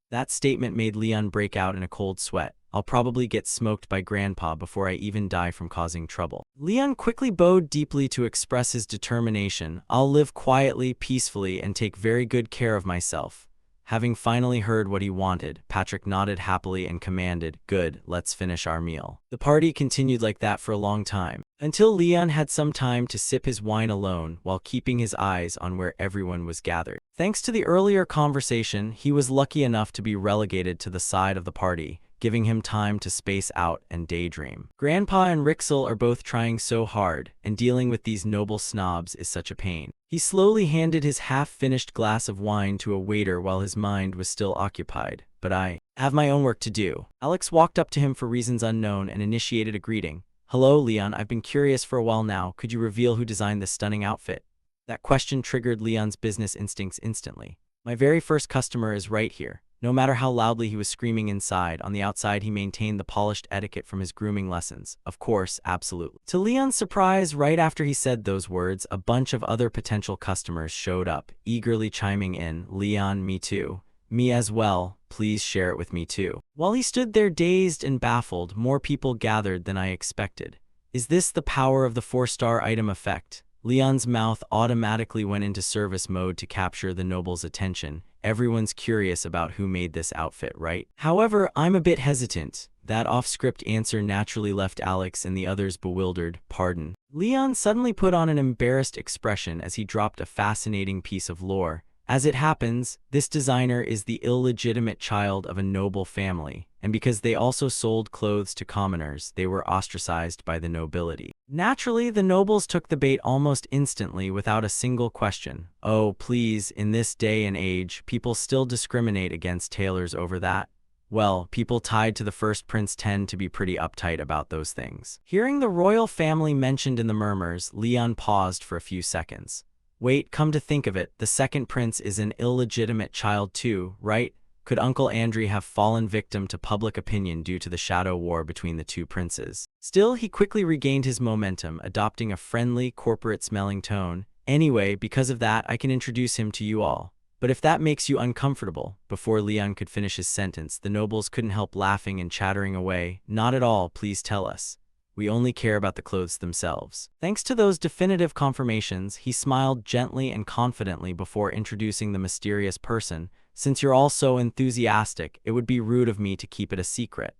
That statement made Leon break out in a cold sweat. "I'll probably get smoked by Grandpa before I even die from causing trouble." Leon quickly bowed deeply to express his determination. "I'll live quietly, peacefully, and take very good care of myself." Having finally heard what he wanted, Patrick nodded happily and commanded, "Good, let's finish our meal." The party continued like that for a long time, until Leon had some time to sip his wine alone while keeping his eyes on where everyone was gathered. Thanks to the earlier conversation, he was lucky enough to be relegated to the side of the party, giving him time to space out and daydream. Grandpa and Rixel are both trying so hard, and dealing with these noble snobs is such a pain. He slowly handed his half-finished glass of wine to a waiter while his mind was still occupied. "But I have my own work to do." Alex walked up to him for reasons unknown and initiated a greeting. "Hello, Leon, I've been curious for a while now. Could you reveal who designed this stunning outfit?" That question triggered Leon's business instincts instantly. "My very first customer is right here. No matter how loudly he was screaming inside, on the outside he maintained the polished etiquette from his grooming lessons. Of course, absolutely. To Leon's surprise, right after he said those words, a bunch of other potential customers showed up, eagerly chiming in, "Leon, me too. Me as well. Please share it with me too." While he stood there dazed and baffled, more people gathered than I expected. Is this the power of the 4-star item effect? Leon's mouth automatically went into service mode to capture the noble's attention. Everyone's curious about who made this outfit, right? However, I'm a bit hesitant. That off-script answer naturally left Alex and the others bewildered. Pardon. Leon suddenly put on an embarrassed expression as he dropped a fascinating piece of lore. As it happens, this designer is the illegitimate child of a noble family, and because they also sold clothes to commoners, they were ostracized by the nobility. Naturally, the nobles took the bait almost instantly without a single question. Oh, please, in this day and age, people still discriminate against tailors over that? Well, people tied to the first prince tend to be pretty uptight about those things. Hearing the royal family mentioned in the murmurs, Leon paused for a few seconds. Wait, come to think of it, the second prince is an illegitimate child too, right? Could Uncle Andrew have fallen victim to public opinion due to the shadow war between the two princes? Still, he quickly regained his momentum, adopting a friendly, corporate-smelling tone. Anyway, because of that, I can introduce him to you all. But if that makes you uncomfortable, before Leon could finish his sentence, the nobles couldn't help laughing and chattering away. Not at all, please tell us. We only care about the clothes themselves. Thanks to those definitive confirmations, he smiled gently and confidently before introducing the mysterious person. Since you're all so enthusiastic, it would be rude of me to keep it a secret.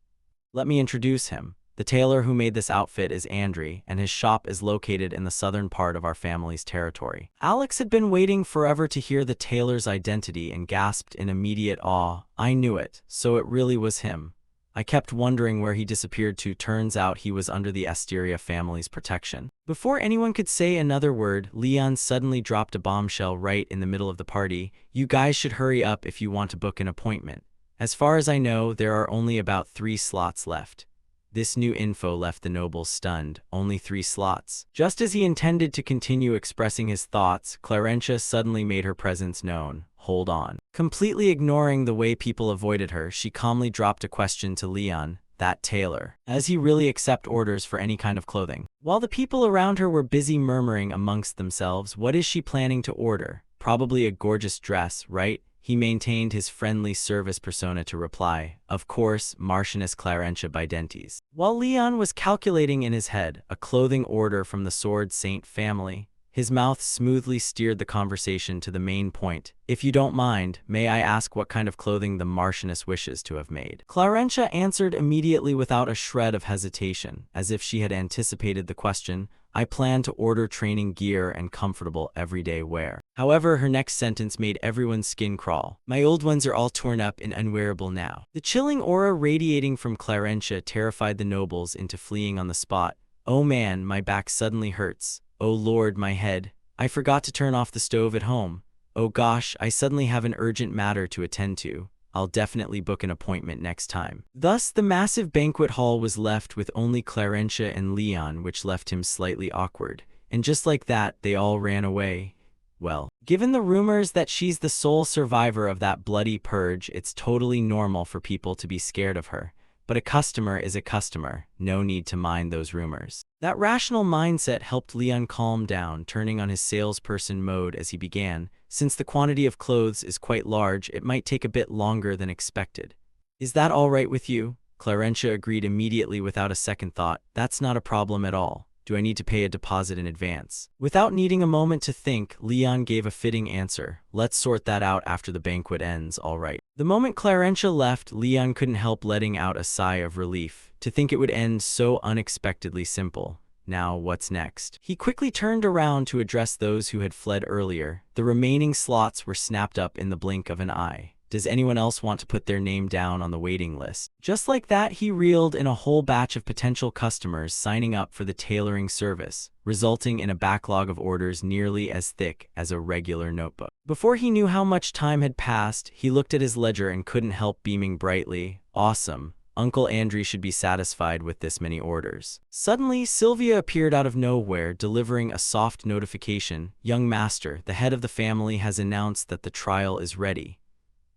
Let me introduce him. The tailor who made this outfit is Andrew, and his shop is located in the southern part of our family's territory. Alex had been waiting forever to hear the tailor's identity and gasped in immediate awe. I knew it, so it really was him. I kept wondering where he disappeared to. Turns out he was under the Asteria family's protection. Before anyone could say another word, Leon suddenly dropped a bombshell right in the middle of the party. You guys should hurry up if you want to book an appointment. As far as I know, there are only about 3 slots left. This new info left the nobles stunned. Only 3 slots. Just as he intended to continue expressing his thoughts, Clarentia suddenly made her presence known. Hold on. Completely ignoring the way people avoided her, she calmly dropped a question to Leon, that tailor. Does he really accept orders for any kind of clothing? While the people around her were busy murmuring amongst themselves, what is she planning to order? Probably a gorgeous dress, right? He maintained his friendly service persona to reply, of course, Marchioness Clarentia Bidentes. While Leon was calculating in his head a clothing order from the Sword Saint family, his mouth smoothly steered the conversation to the main point. If you don't mind, may I ask what kind of clothing the Marchioness wishes to have made? Clarentia answered immediately without a shred of hesitation, as if she had anticipated the question. I plan to order training gear and comfortable everyday wear. However, her next sentence made everyone's skin crawl. My old ones are all torn up and unwearable now. The chilling aura radiating from Clarentia terrified the nobles into fleeing on the spot. Oh man, my back suddenly hurts. Oh lord, my head. I forgot to turn off the stove at home. Oh gosh, I suddenly have an urgent matter to attend to. I'll definitely book an appointment next time. Thus, the massive banquet hall was left with only Clarentia and Leon, which left him slightly awkward. And just like that, they all ran away. Well, given the rumors that she's the sole survivor of that bloody purge, it's totally normal for people to be scared of her. But a customer is a customer, no need to mind those rumors. That rational mindset helped Leon calm down, turning on his salesperson mode as he began. Since the quantity of clothes is quite large, it might take a bit longer than expected. Is that all right with you? Clarentia agreed immediately without a second thought. That's not a problem at all. Do I need to pay a deposit in advance? Without needing a moment to think, Leon gave a fitting answer. Let's sort that out after the banquet ends, all right. The moment Clarentia left, Leon couldn't help letting out a sigh of relief. To think it would end so unexpectedly simple. Now, what's next? He quickly turned around to address those who had fled earlier. The remaining slots were snapped up in the blink of an eye. Does anyone else want to put their name down on the waiting list? Just like that, he reeled in a whole batch of potential customers signing up for the tailoring service, resulting in a backlog of orders nearly as thick as a regular notebook. Before he knew how much time had passed, he looked at his ledger and couldn't help beaming brightly. Awesome. Uncle Andrew should be satisfied with this many orders. Suddenly, Sylvia appeared out of nowhere, delivering a soft notification. Young master, the head of the family has announced that the trial is ready.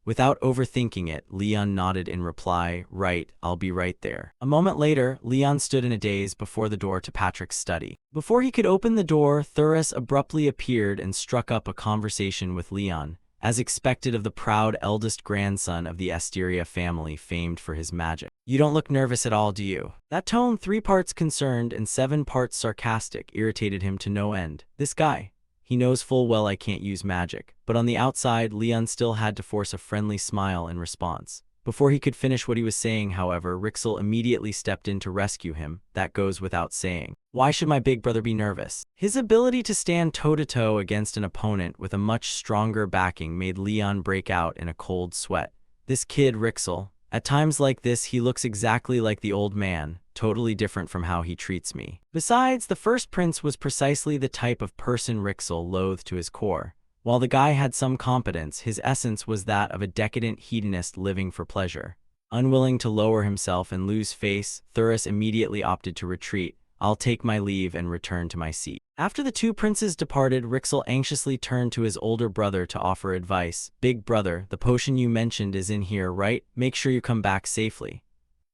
Without overthinking it, Leon nodded in reply, "Right, I'll be right there." A moment later, Leon stood in a daze before the door to Patrick's study. Before he could open the door, Thuris abruptly appeared and struck up a conversation with Leon, as expected of the proud eldest grandson of the Asteria family famed for his magic. "You don't look nervous at all, do you?" That tone, 3 parts concerned and 7 parts sarcastic, irritated him to no end. This guy, he knows full well I can't use magic. But on the outside, Leon still had to force a friendly smile in response. Before he could finish what he was saying, however, Rixel immediately stepped in to rescue him. That goes without saying. Why should my big brother be nervous? His ability to stand toe-to-toe against an opponent with a much stronger backing made Leon break out in a cold sweat. This kid, Rixel, at times like this he looks exactly like the old man, totally different from how he treats me. Besides, the first prince was precisely the type of person Rixel loathed to his core. While the guy had some competence, his essence was that of a decadent hedonist living for pleasure. Unwilling to lower himself and lose face, Thuris immediately opted to retreat. "I'll take my leave and return to my seat." After the 2 princes departed, Rixel anxiously turned to his older brother to offer advice. "Big brother, the potion you mentioned is in here, right? Make sure you come back safely."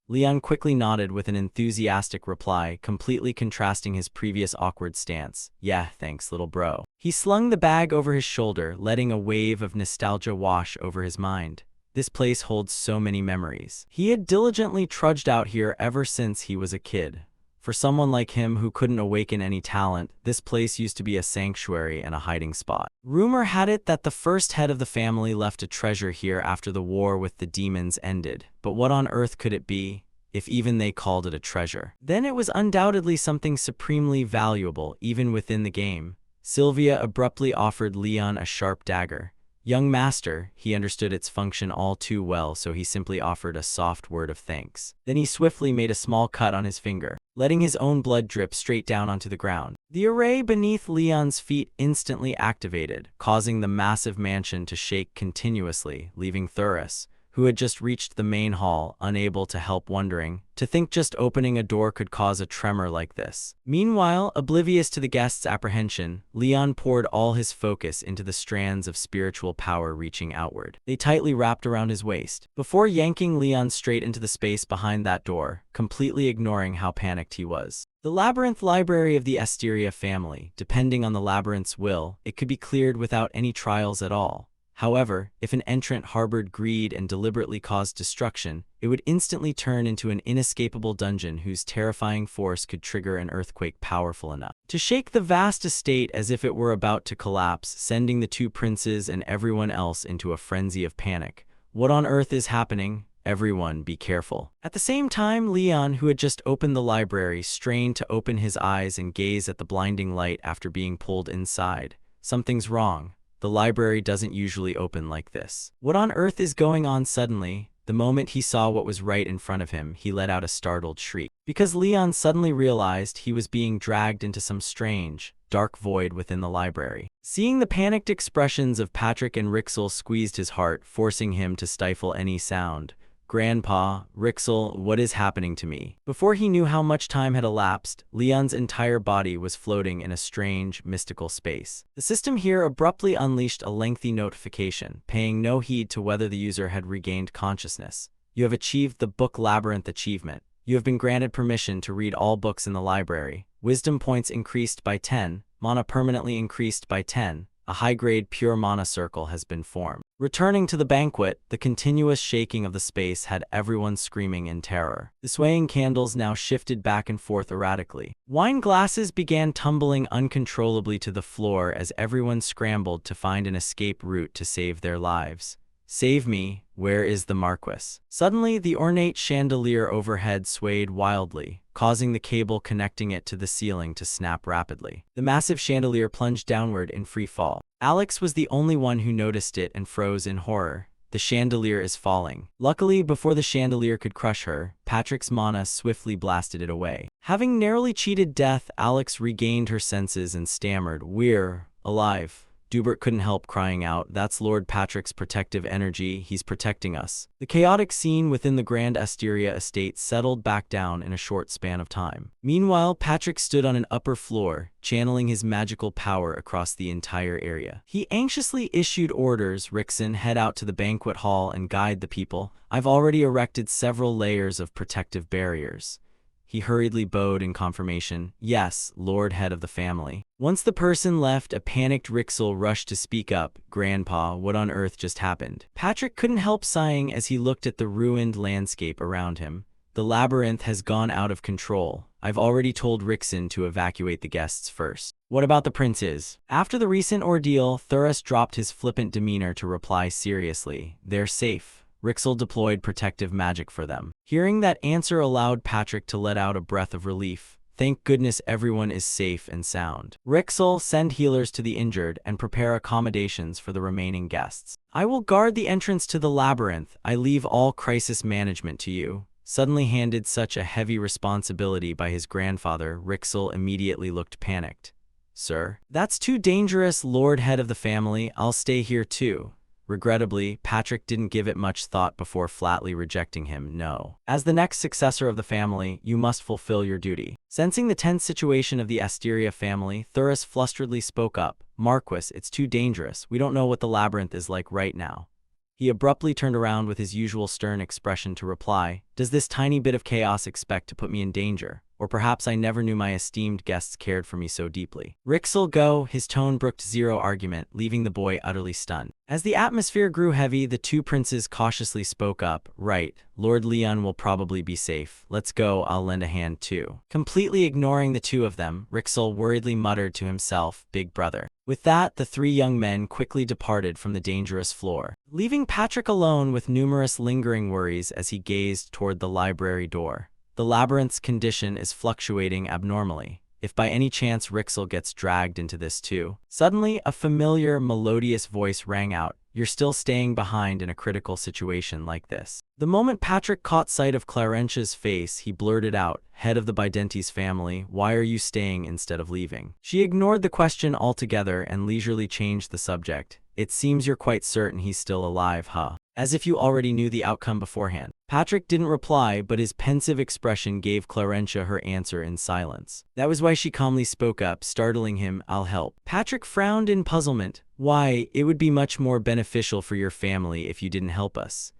Leon quickly nodded with an enthusiastic reply, completely contrasting his previous awkward stance. "Yeah, thanks, little bro." He slung the bag over his shoulder, letting a wave of nostalgia wash over his mind. This place holds so many memories. He had diligently trudged out here ever since he was a kid. For someone like him who couldn't awaken any talent, this place used to be a sanctuary and a hiding spot. Rumor had it that the first head of the family left a treasure here after the war with the demons ended. But what on earth could it be, if even they called it a treasure? Then it was undoubtedly something supremely valuable, even within the game. Sylvia abruptly offered Leon a sharp dagger. "Young master," he understood its function all too well, so he simply offered a soft word of thanks. Then he swiftly made a small cut on his finger, letting his own blood drip straight down onto the ground. The array beneath Leon's feet instantly activated, causing the massive mansion to shake continuously, leaving Thuris, who had just reached the main hall, unable to help wondering. To think just opening a door could cause a tremor like this. Meanwhile, oblivious to the guest's apprehension, Leon poured all his focus into the strands of spiritual power reaching outward. They tightly wrapped around his waist, before yanking Leon straight into the space behind that door, completely ignoring how panicked he was. The labyrinth library of the Asteria family, depending on the labyrinth's will, it could be cleared without any trials at all. However, if an entrant harbored greed and deliberately caused destruction, it would instantly turn into an inescapable dungeon whose terrifying force could trigger an earthquake powerful enough to shake the vast estate as if it were about to collapse, sending the 2 princes and everyone else into a frenzy of panic. What on earth is happening? Everyone, be careful. At the same time, Leon, who had just opened the library, strained to open his eyes and gaze at the blinding light after being pulled inside. Something's wrong. The library doesn't usually open like this. What on earth is going on? Suddenly, the moment he saw what was right in front of him, he let out a startled shriek. Because Leon suddenly realized he was being dragged into some strange, dark void within the library. Seeing the panicked expressions of Patrick and Rixel squeezed his heart, forcing him to stifle any sound. "Grandpa, Rixel, what is happening to me?" Before he knew how much time had elapsed, Leon's entire body was floating in a strange, mystical space. The system here abruptly unleashed a lengthy notification, paying no heed to whether the user had regained consciousness. "You have achieved the Book Labyrinth achievement. You have been granted permission to read all books in the library. Wisdom points increased by 10, mana permanently increased by 10. A high-grade pure mana circle has been formed." Returning to the banquet, the continuous shaking of the space had everyone screaming in terror. The swaying candles now shifted back and forth erratically. Wine glasses began tumbling uncontrollably to the floor as everyone scrambled to find an escape route to save their lives. "Save me, where is the Marquis?" Suddenly, the ornate chandelier overhead swayed wildly, causing the cable connecting it to the ceiling to snap rapidly. The massive chandelier plunged downward in free fall. Alex was the only one who noticed it and froze in horror. The chandelier is falling. Luckily, before the chandelier could crush her, Patrick's mana swiftly blasted it away. Having narrowly cheated death, Alex regained her senses and stammered, "We're alive. Dubert couldn't help crying out, "That's Lord Patrick's protective energy, he's protecting us." The chaotic scene within the Grand Asteria estate settled back down in a short span of time. Meanwhile, Patrick stood on an upper floor, channeling his magical power across the entire area. He anxiously issued orders. "Rickson, head out to the banquet hall and guide the people. I've already erected several layers of protective barriers." He hurriedly bowed in confirmation. "Yes, Lord Head of the family." Once the person left, a panicked Rixel rushed to speak up. "Grandpa, what on earth just happened?" Patrick couldn't help sighing as he looked at the ruined landscape around him. "The labyrinth has gone out of control. I've already told Rixon to evacuate the guests first." "What about the princes?" After the recent ordeal, Thuras dropped his flippant demeanor to reply seriously. "They're safe. Rixel deployed protective magic for them." Hearing that answer allowed Patrick to let out a breath of relief. "Thank goodness everyone is safe and sound. Rixel, send healers to the injured and prepare accommodations for the remaining guests. I will guard the entrance to the labyrinth. I leave all crisis management to you." Suddenly handed such a heavy responsibility by his grandfather, Rixel immediately looked panicked. "Sir, that's too dangerous, Lord Head of the family. I'll stay here too." Regrettably, Patrick didn't give it much thought before flatly rejecting him. "No. As the next successor of the family, you must fulfill your duty." Sensing the tense situation of the Asteria family, Thuras flusteredly spoke up. "Marquis, it's too dangerous. We don't know what the labyrinth is like right now." He abruptly turned around with his usual stern expression to reply, "Does this tiny bit of chaos expect to put me in danger? Or perhaps I never knew my esteemed guests cared for me so deeply." "Rixel, go." His tone brooked zero argument, leaving the boy utterly stunned. As the atmosphere grew heavy, the two princes cautiously spoke up. "Right, Lord Leon will probably be safe. Let's go, I'll lend a hand too." Completely ignoring the two of them, Rixel worriedly muttered to himself, "Big brother." With that, the three young men quickly departed from the dangerous floor, leaving Patrick alone with numerous lingering worries as he gazed toward the library door. The labyrinth's condition is fluctuating abnormally. If by any chance Rixel gets dragged into this too. Suddenly, a familiar, melodious voice rang out. "You're still staying behind in a critical situation like this." The moment Patrick caught sight of Clarentia's face, he blurted out, "Head of the Bidentes family, why are you staying instead of leaving?" She ignored the question altogether and leisurely changed the subject. "It seems you're quite certain he's still alive, huh? As if you already knew the outcome beforehand." Patrick didn't reply, but his pensive expression gave Clarentia her answer in silence. That was why she calmly spoke up, startling him. "I'll help." Patrick frowned in puzzlement. "Why, it would be much more beneficial for your family if you didn't help us."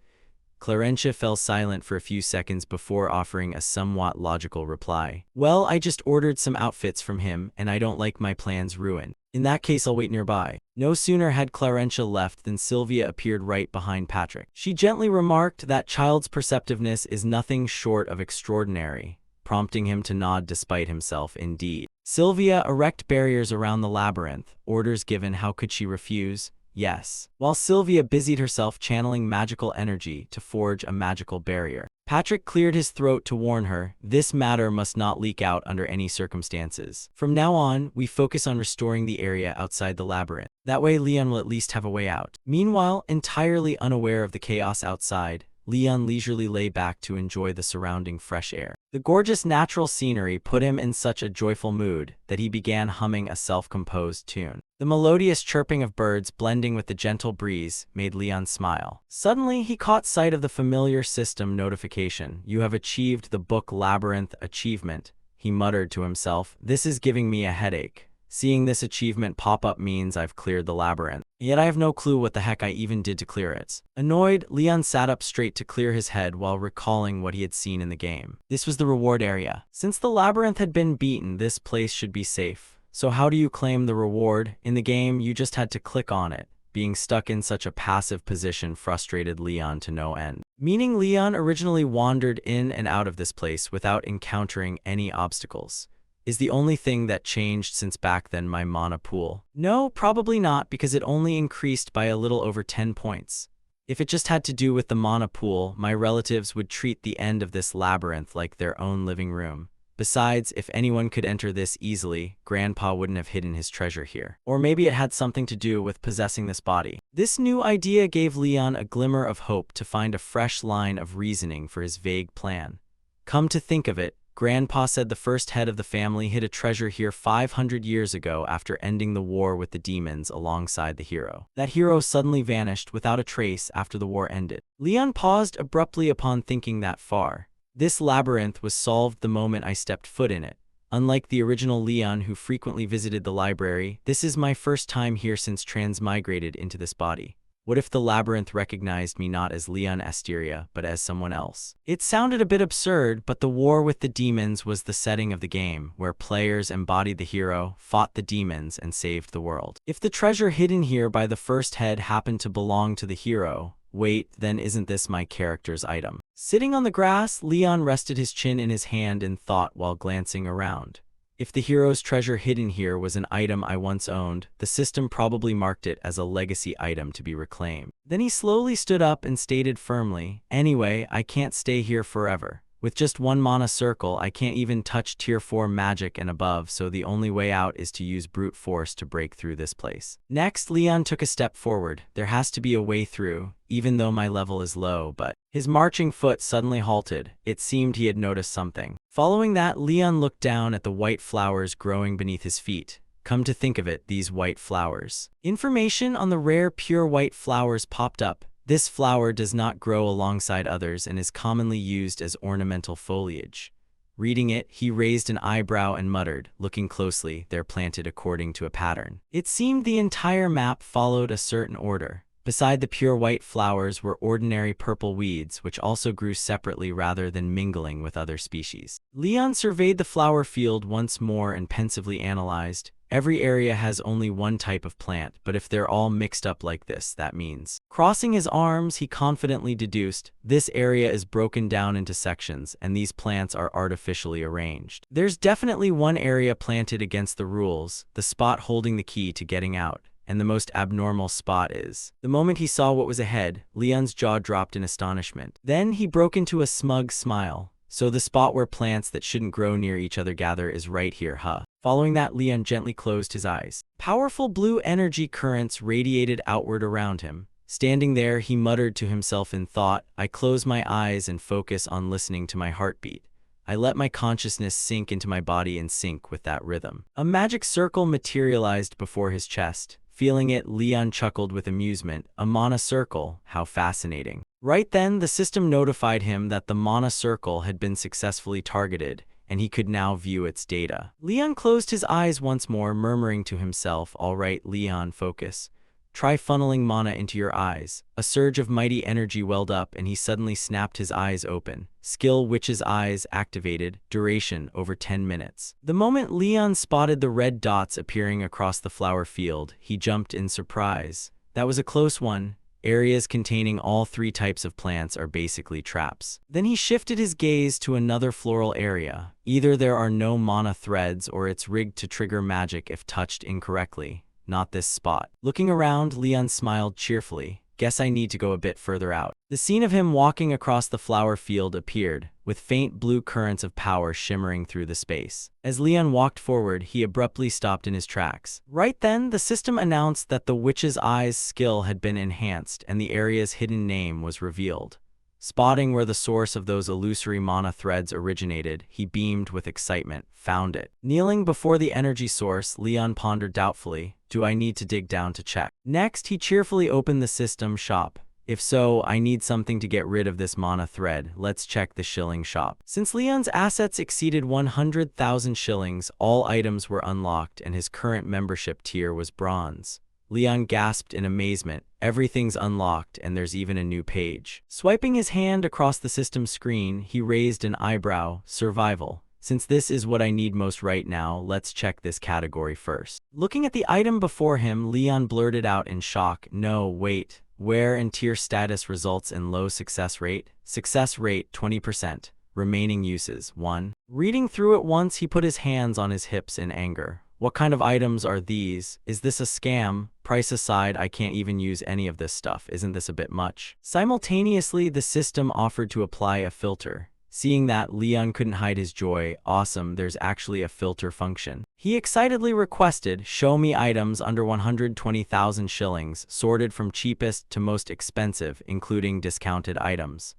Clarentia fell silent for a few seconds before offering a somewhat logical reply. "Well, I just ordered some outfits from him, and I don't like my plans ruined. In that case, I'll wait nearby." No sooner had Clarentia left than Sylvia appeared right behind Patrick. She gently remarked, "That child's perceptiveness is nothing short of extraordinary," prompting him to nod despite himself. Indeed. Sylvia, erect barriers around the labyrinth. Orders given, how could she refuse? Yes. While Sylvia busied herself channeling magical energy to forge a magical barrier, Patrick cleared his throat to warn her, "This matter must not leak out under any circumstances. From now on, we focus on restoring the area outside the labyrinth. That way Leon will at least have a way out." Meanwhile, entirely unaware of the chaos outside, Leon leisurely lay back to enjoy the surrounding fresh air. The gorgeous natural scenery put him in such a joyful mood that he began humming a self-composed tune. The melodious chirping of birds blending with the gentle breeze made Leon smile. Suddenly, he caught sight of the familiar system notification. "You have achieved the book labyrinth achievement," he muttered to himself. "This is giving me a headache. Seeing this achievement pop up means I've cleared the labyrinth. Yet I have no clue what the heck I even did to clear it." Annoyed, Leon sat up straight to clear his head while recalling what he had seen in the game. This was the reward area. Since the labyrinth had been beaten, this place should be safe. So how do you claim the reward? In the game, you just had to click on it. Being stuck in such a passive position frustrated Leon to no end. Meaning Leon originally wandered in and out of this place without encountering any obstacles. Is the only thing that changed since back then my mana pool? No, probably not, because it only increased by a little over 10 points. If it just had to do with the mana pool, my relatives would treat the end of this labyrinth like their own living room. Besides, if anyone could enter this easily, Grandpa wouldn't have hidden his treasure here. Or maybe it had something to do with possessing this body. This new idea gave Leon a glimmer of hope to find a fresh line of reasoning for his vague plan. Come to think of it, Grandpa said the first head of the family hid a treasure here 500 years ago after ending the war with the demons alongside the hero. That hero suddenly vanished without a trace after the war ended. Leon paused abruptly upon thinking that far. This labyrinth was solved the moment I stepped foot in it. Unlike the original Leon who frequently visited the library, this is my first time here since transmigrated into this body. What if the labyrinth recognized me not as Leon Asteria, but as someone else? It sounded a bit absurd, but the war with the demons was the setting of the game, where players embodied the hero, fought the demons, and saved the world. If the treasure hidden here by the first head happened to belong to the hero, wait, then isn't this my character's item? Sitting on the grass, Leon rested his chin in his hand in thought while glancing around. If the hero's treasure hidden here was an item I once owned, the system probably marked it as a legacy item to be reclaimed. Then he slowly stood up and stated firmly, "Anyway, I can't stay here forever. With just one mana circle, I can't even touch tier 4 magic and above, so the only way out is to use brute force to break through this place." Next, Leon took a step forward. There has to be a way through, even though my level is low, but his marching foot suddenly halted. It seemed he had noticed something. Following that, Leon looked down at the white flowers growing beneath his feet. Come to think of it, these white flowers. Information on the rare pure white flowers popped up. This flower does not grow alongside others and is commonly used as ornamental foliage. Reading it, he raised an eyebrow and muttered, looking closely, they're planted according to a pattern. It seemed the entire map followed a certain order. Beside the pure white flowers were ordinary purple weeds, which also grew separately rather than mingling with other species. Leon surveyed the flower field once more and pensively analyzed. Every area has only one type of plant, but if they're all mixed up like this, that means. Crossing his arms, he confidently deduced, this area is broken down into sections, and these plants are artificially arranged. There's definitely one area planted against the rules, the spot holding the key to getting out. And the most abnormal spot is. The moment he saw what was ahead, Leon's jaw dropped in astonishment. Then he broke into a smug smile. So the spot where plants that shouldn't grow near each other gather is right here, huh? Following that, Leon gently closed his eyes. Powerful blue energy currents radiated outward around him. Standing there, he muttered to himself in thought, I close my eyes and focus on listening to my heartbeat. I let my consciousness sink into my body and sync with that rhythm. A magic circle materialized before his chest. Feeling it, Leon chuckled with amusement. A mana circle, how fascinating. Right then, the system notified him that the mana circle had been successfully targeted, and he could now view its data. Leon closed his eyes once more, murmuring to himself, all right, Leon, focus. Try funneling mana into your eyes. A surge of mighty energy welled up, and he suddenly snapped his eyes open. Skill Witch's Eyes activated. Duration over 10 minutes. The moment Leon spotted the red dots appearing across the flower field, he jumped in surprise. That was a close one. Areas containing all three types of plants are basically traps. Then he shifted his gaze to another floral area. Either there are no mana threads or it's rigged to trigger magic if touched incorrectly. Not this spot. Looking around, Leon smiled cheerfully. Guess I need to go a bit further out. The scene of him walking across the flower field appeared, with faint blue currents of power shimmering through the space. As Leon walked forward, he abruptly stopped in his tracks. Right then, the system announced that the Witch's Eyes skill had been enhanced and the area's hidden name was revealed. Spotting where the source of those illusory mana threads originated, he beamed with excitement. Found it. Kneeling before the energy source, Leon pondered doubtfully, do I need to dig down to check? Next, he cheerfully opened the system shop. If so, I need something to get rid of this mana thread. Let's check the shilling shop. Since Leon's assets exceeded 100,000 shillings, all items were unlocked and his current membership tier was bronze. Leon gasped in amazement. Everything's unlocked and there's even a new page. Swiping his hand across the system screen, he raised an eyebrow. Survival. Since this is what I need most right now, let's check this category first. Looking at the item before him, Leon blurted out in shock, no, wait. Wear and tier status results in low success rate. Success rate 20%. Remaining uses 1. Reading through it once, he put his hands on his hips in anger. What kind of items are these? Is this a scam? Price aside, I can't even use any of this stuff. Isn't this a bit much? Simultaneously, the system offered to apply a filter. Seeing that, Leon couldn't hide his joy. Awesome, there's actually a filter function. He excitedly requested, show me items under 120,000 shillings, sorted from cheapest to most expensive, including discounted items.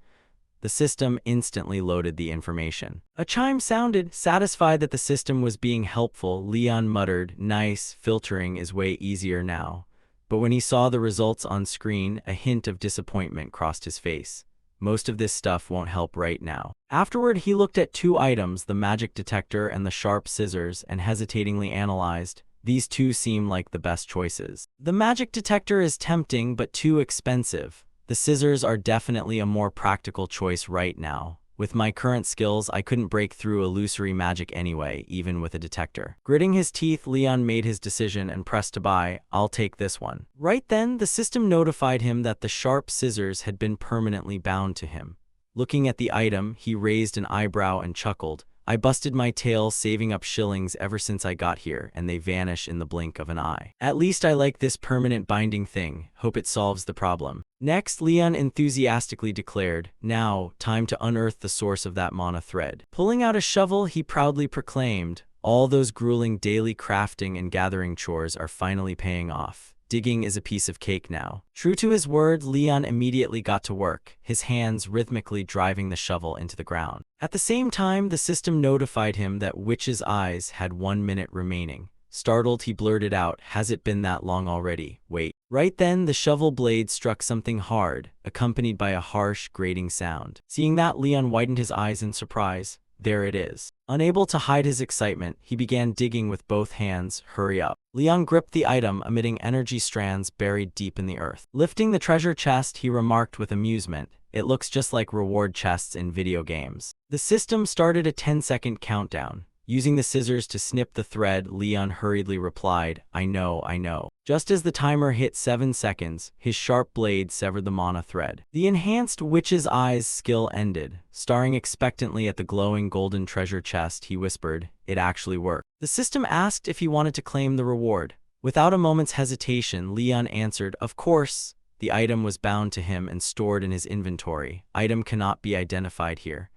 The system instantly loaded the information. A chime sounded. Satisfied that the system was being helpful, Leon muttered, "Nice, filtering is way easier now." But when he saw the results on screen, a hint of disappointment crossed his face. Most of this stuff won't help right now. Afterward, he looked at two items, the magic detector and the sharp scissors, and hesitatingly analyzed. These two seem like the best choices. The magic detector is tempting but too expensive. The scissors are definitely a more practical choice right now. With my current skills, I couldn't break through illusory magic anyway, even with a detector. Gritting his teeth, Leon made his decision and pressed to buy. "I'll take this one." Right then, the system notified him that the sharp scissors had been permanently bound to him. Looking at the item, he raised an eyebrow and chuckled. "I busted my tail saving up shillings ever since I got here, and they vanish in the blink of an eye. At least I like this permanent binding thing. Hope it solves the problem." Next, Leon enthusiastically declared, "Now, time to unearth the source of that mana thread." Pulling out a shovel, he proudly proclaimed, "All those grueling daily crafting and gathering chores are finally paying off. Digging is a piece of cake now." True to his word, Leon immediately got to work, his hands rhythmically driving the shovel into the ground. At the same time, the system notified him that Witch's Eyes had 1 minute remaining. Startled, he blurted out, "Has it been that long already? Wait." Right then, the shovel blade struck something hard, accompanied by a harsh, grating sound. Seeing that, Leon widened his eyes in surprise. There it is. Unable to hide his excitement, he began digging with both hands. "Hurry up." Leon gripped the item, emitting energy strands buried deep in the earth. Lifting the treasure chest, he remarked with amusement, "It looks just like reward chests in video games." The system started a 10-second countdown. Using the scissors to snip the thread, Leon hurriedly replied, I know. Just as the timer hit 7 seconds, his sharp blade severed the mana thread. The enhanced Witch's Eyes skill ended. Staring expectantly at the glowing golden treasure chest, he whispered, "It actually worked." The system asked if he wanted to claim the reward. Without a moment's hesitation, Leon answered, "Of course." The item was bound to him and stored in his inventory. Item cannot be identified here.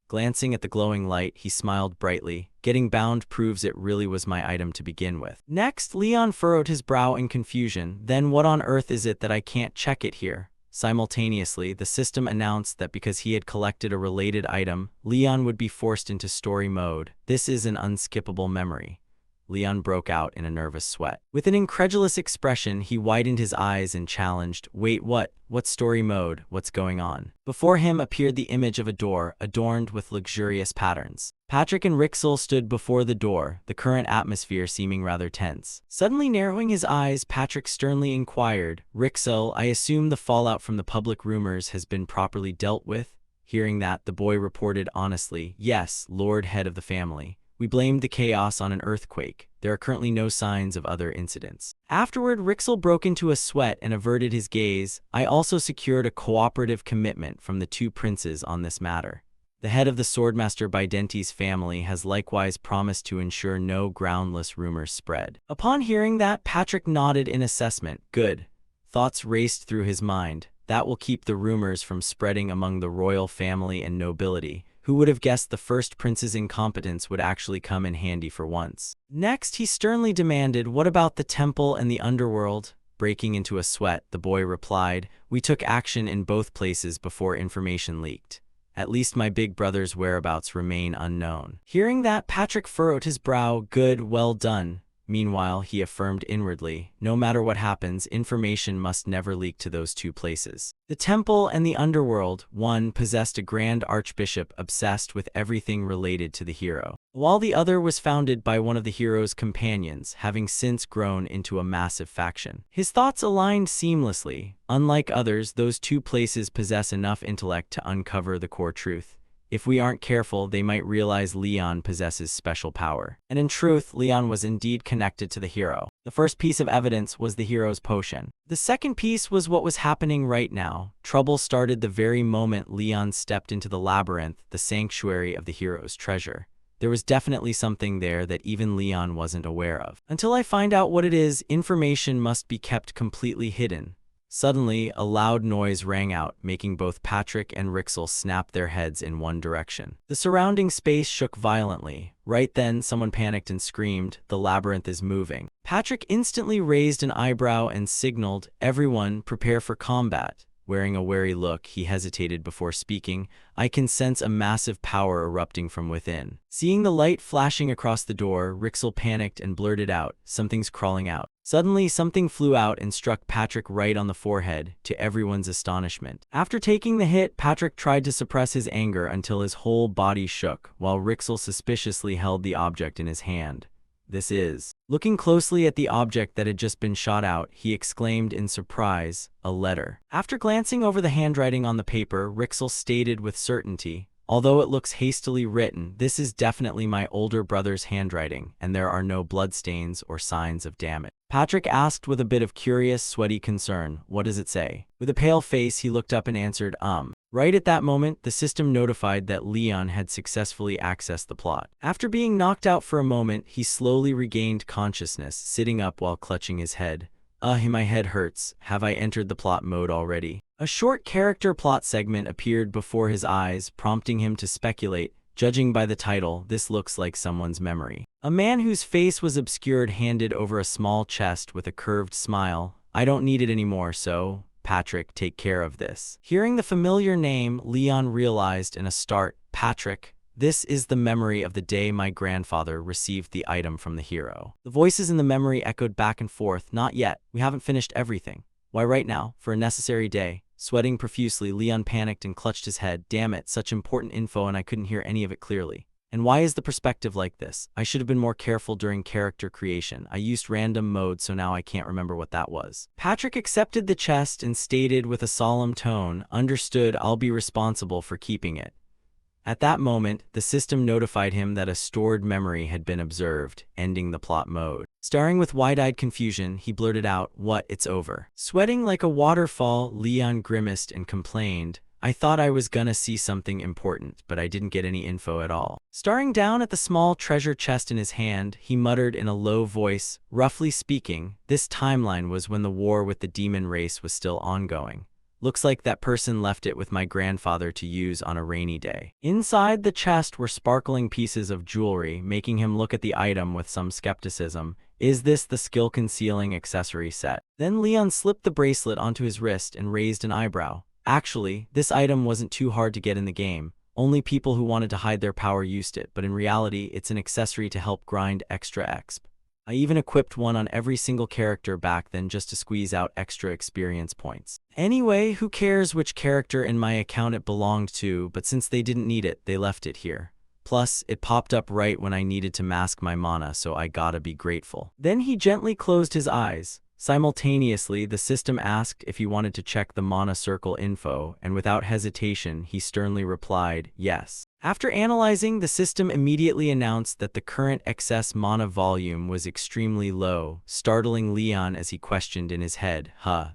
Glancing at the glowing light, he smiled brightly. Getting bound proves it really was my item to begin with. Next, Leon furrowed his brow in confusion. Then what on earth is it that I can't check it here? Simultaneously, the system announced that because he had collected a related item, Leon would be forced into story mode. This is an unskippable memory. Leon broke out in a nervous sweat. With an incredulous expression, he widened his eyes and challenged, "Wait, what? What story mode? What's going on?" Before him appeared the image of a door, adorned with luxurious patterns. Patrick and Rixel stood before the door, the current atmosphere seeming rather tense. Suddenly narrowing his eyes, Patrick sternly inquired, "Rixel, I assume the fallout from the public rumors has been properly dealt with?" Hearing that, the boy reported honestly, "Yes, Lord Head of the family. We blamed the chaos on an earthquake. There are currently no signs of other incidents." Afterward, Rixel broke into a sweat and averted his gaze. "I also secured a cooperative commitment from the two princes on this matter. The head of the Swordmaster Bidenti's family has likewise promised to ensure no groundless rumors spread." Upon hearing that, Patrick nodded in assessment. Good. Thoughts raced through his mind. That will keep the rumors from spreading among the royal family and nobility. Who would have guessed the first prince's incompetence would actually come in handy for once? Next, he sternly demanded, "What about the temple and the underworld?" Breaking into a sweat, the boy replied, "We took action in both places before information leaked. At least my big brother's whereabouts remain unknown." Hearing that, Patrick furrowed his brow. Good, well done. Meanwhile, he affirmed inwardly, no matter what happens, information must never leak to those two places. The temple and the underworld, one possessed a grand archbishop obsessed with everything related to the hero, while the other was founded by one of the hero's companions, having since grown into a massive faction. His thoughts aligned seamlessly. Unlike others, those two places possess enough intellect to uncover the core truth. If we aren't careful, they might realize Leon possesses special power. And in truth, Leon was indeed connected to the hero. The first piece of evidence was the hero's potion. The second piece was what was happening right now. Trouble started the very moment Leon stepped into the labyrinth, the sanctuary of the hero's treasure. There was definitely something there that even Leon wasn't aware of. Until I find out what it is, information must be kept completely hidden. Suddenly, a loud noise rang out, making both Patrick and Rixel snap their heads in one direction. The surrounding space shook violently. Right then, someone panicked and screamed, "The labyrinth is moving." Patrick instantly raised an eyebrow and signaled, "Everyone, prepare for combat." Wearing a wary look, he hesitated before speaking. I can sense a massive power erupting from within. Seeing the light flashing across the door, Rixel panicked and blurted out, something's crawling out. Suddenly, something flew out and struck Patrick right on the forehead, to everyone's astonishment. After taking the hit, Patrick tried to suppress his anger until his whole body shook, while Rixel suspiciously held the object in his hand. This is. Looking closely at the object that had just been shot out, he exclaimed in surprise, a letter. After glancing over the handwriting on the paper, Rixel stated with certainty, although it looks hastily written, this is definitely my older brother's handwriting, and there are no bloodstains or signs of damage. Patrick asked with a bit of curious, sweaty concern, what does it say? With a pale face, he looked up and answered, Right at that moment, the system notified that Leon had successfully accessed the plot. After being knocked out for a moment, he slowly regained consciousness, sitting up while clutching his head. My head hurts. Have I entered the plot mode already? A short character plot segment appeared before his eyes, prompting him to speculate. Judging by the title, this looks like someone's memory. A man whose face was obscured handed over a small chest with a curved smile. I don't need it anymore, so Patrick, take care of this. Hearing the familiar name, Leon realized in a start, Patrick, this is the memory of the day my grandfather received the item from the hero. The voices in the memory echoed back and forth, not yet, we haven't finished everything. Why right now, for a necessary day? Sweating profusely, Leon panicked and clutched his head. Damn it, such important info and I couldn't hear any of it clearly. And why is the perspective like this? I should have been more careful during character creation. I used random mode, so now I can't remember what that was. Patrick accepted the chest and stated with a solemn tone, understood, I'll be responsible for keeping it. At that moment, the system notified him that a stored memory had been observed, ending the plot mode. Staring with wide-eyed confusion, he blurted out, what, it's over. Sweating like a waterfall, Leon grimaced and complained, I thought I was gonna see something important, but I didn't get any info at all. Staring down at the small treasure chest in his hand, he muttered in a low voice, roughly speaking, this timeline was when the war with the demon race was still ongoing. Looks like that person left it with my grandfather to use on a rainy day. Inside the chest were sparkling pieces of jewelry, making him look at the item with some skepticism. Is this the skill concealing accessory set? Then Leon slipped the bracelet onto his wrist and raised an eyebrow. Actually, this item wasn't too hard to get in the game. Only people who wanted to hide their power used it, but in reality, it's an accessory to help grind extra exp. I even equipped one on every single character back then just to squeeze out extra experience points. Anyway, who cares which character in my account it belonged to, but since they didn't need it, they left it here. Plus, it popped up right when I needed to mask my mana, so I gotta be grateful. Then he gently closed his eyes. Simultaneously, the system asked if he wanted to check the mana circle info, and without hesitation, he sternly replied, yes. After analyzing, the system immediately announced that the current excess mana volume was extremely low, startling Leon as he questioned in his head,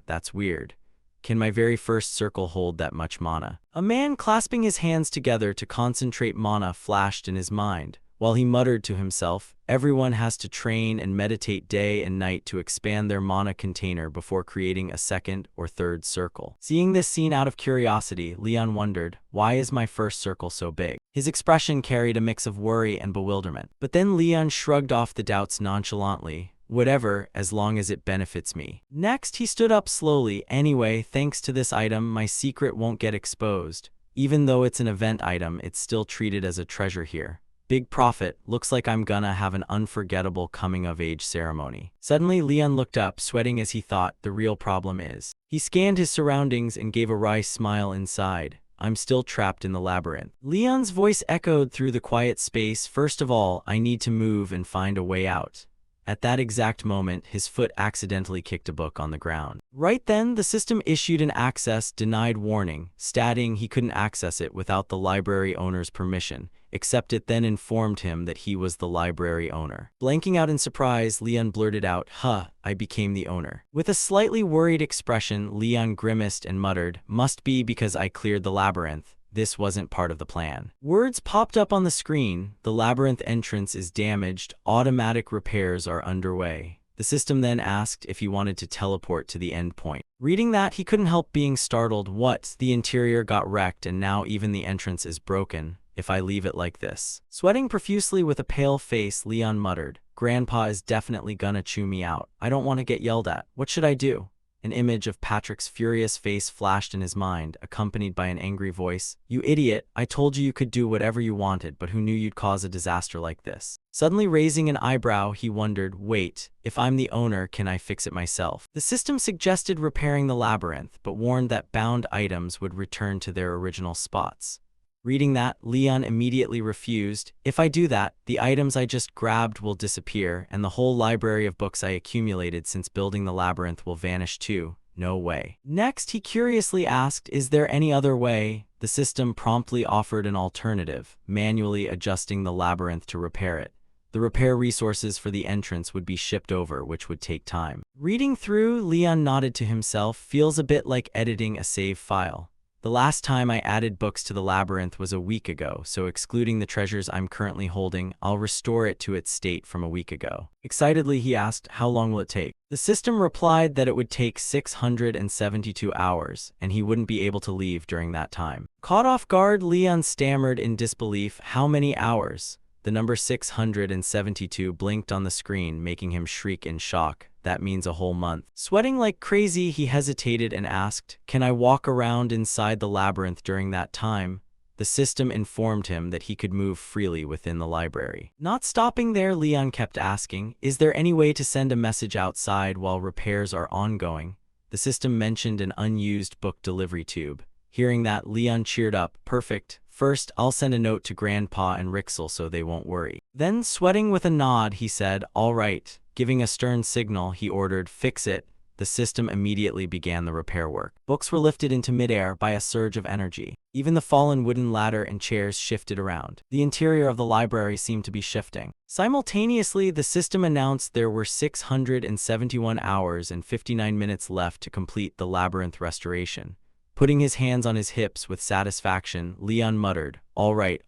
that's weird. Can my very first circle hold that much mana? A man clasping his hands together to concentrate mana flashed in his mind. While he muttered to himself, everyone has to train and meditate day and night to expand their mana container before creating a second or third circle. Seeing this scene out of curiosity, Leon wondered, why is my first circle so big? His expression carried a mix of worry and bewilderment. But then Leon shrugged off the doubts nonchalantly. Whatever, as long as it benefits me. Next, he stood up slowly. Anyway, thanks to this item, my secret won't get exposed. Even though it's an event item, it's still treated as a treasure here. Big profit, looks like I'm gonna have an unforgettable coming-of-age ceremony. Suddenly, Leon looked up, sweating as he thought, the real problem is. He scanned his surroundings and gave a wry smile inside. I'm still trapped in the labyrinth. Leon's voice echoed through the quiet space. First of all, I need to move and find a way out. At that exact moment, his foot accidentally kicked a book on the ground. Right then, the system issued an access denied warning, stating he couldn't access it without the library owner's permission, except it then informed him that he was the library owner. Blanking out in surprise, Leon blurted out, I became the owner. With a slightly worried expression, Leon grimaced and muttered, must be because I cleared the labyrinth. This wasn't part of the plan. Words popped up on the screen. The labyrinth entrance is damaged. Automatic repairs are underway. The system then asked if he wanted to teleport to the end point. Reading that, he couldn't help being startled. What? The interior got wrecked and now even the entrance is broken. If I leave it like this. Sweating profusely with a pale face, Leon muttered, Grandpa is definitely gonna chew me out. I don't want to get yelled at. What should I do? An image of Patrick's furious face flashed in his mind, accompanied by an angry voice. "You idiot, I told you you could do whatever you wanted, but who knew you'd cause a disaster like this?" Suddenly raising an eyebrow, he wondered, wait, if I'm the owner, can I fix it myself? The system suggested repairing the labyrinth, but warned that bound items would return to their original spots. Reading that, Leon immediately refused. "If I do that, the items I just grabbed will disappear, and the whole library of books I accumulated since building the labyrinth will vanish too. No way." Next, he curiously asked, "Is there any other way?" The system promptly offered an alternative, manually adjusting the labyrinth to repair it. The repair resources for the entrance would be shipped over, which would take time. Reading through, Leon nodded to himself, "Feels a bit like editing a save file. The last time I added books to the labyrinth was a week ago, so excluding the treasures I'm currently holding, I'll restore it to its state from a week ago." Excitedly, he asked, "How long will it take?" The system replied that it would take 672 hours, and he wouldn't be able to leave during that time. Caught off guard, Leon stammered in disbelief, "How many hours?" The number 672 blinked on the screen, making him shriek in shock. "That means a whole month." Sweating like crazy, he hesitated and asked, "Can I walk around inside the labyrinth during that time?" The system informed him that he could move freely within the library. Not stopping there, Leon kept asking, "Is there any way to send a message outside while repairs are ongoing?" The system mentioned an unused book delivery tube. Hearing that, Leon cheered up. "Perfect. First, I'll send a note to Grandpa and Rixel so they won't worry." Then, sweating with a nod, he said, "All right." Giving a stern signal, he ordered, "Fix it." The system immediately began the repair work. Books were lifted into midair by a surge of energy. Even the fallen wooden ladder and chairs shifted around. The interior of the library seemed to be shifting. Simultaneously, the system announced there were 671 hours and 59 minutes left to complete the labyrinth restoration. Putting his hands on his hips with satisfaction, Leon muttered, all right.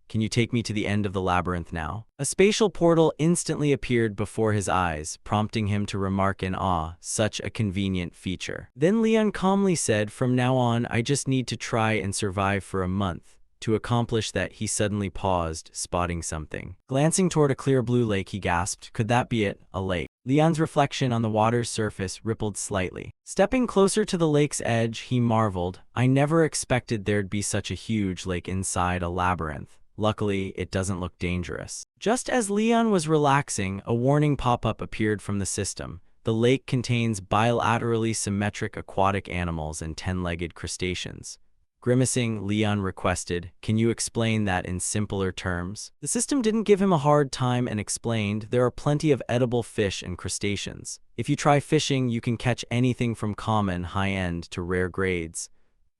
Can you take me to the end of the labyrinth now?" A spatial portal instantly appeared before his eyes, prompting him to remark in awe, "Such a convenient feature." Then Leon calmly said, "From now on, I just need to try and survive for a month." To accomplish that, he suddenly paused, spotting something. Glancing toward a clear blue lake, he gasped, "Could that be it? A lake?" Leon's reflection on the water's surface rippled slightly. Stepping closer to the lake's edge, he marveled, "I never expected there'd be such a huge lake inside a labyrinth. Luckily, it doesn't look dangerous." Just as Leon was relaxing, a warning pop-up appeared from the system. The lake contains bilaterally symmetric aquatic animals and 10-legged crustaceans. Grimacing, Leon requested, "Can you explain that in simpler terms?" The system didn't give him a hard time and explained, "There are plenty of edible fish and crustaceans. If you try fishing, you can catch anything from common, high-end to rare grades."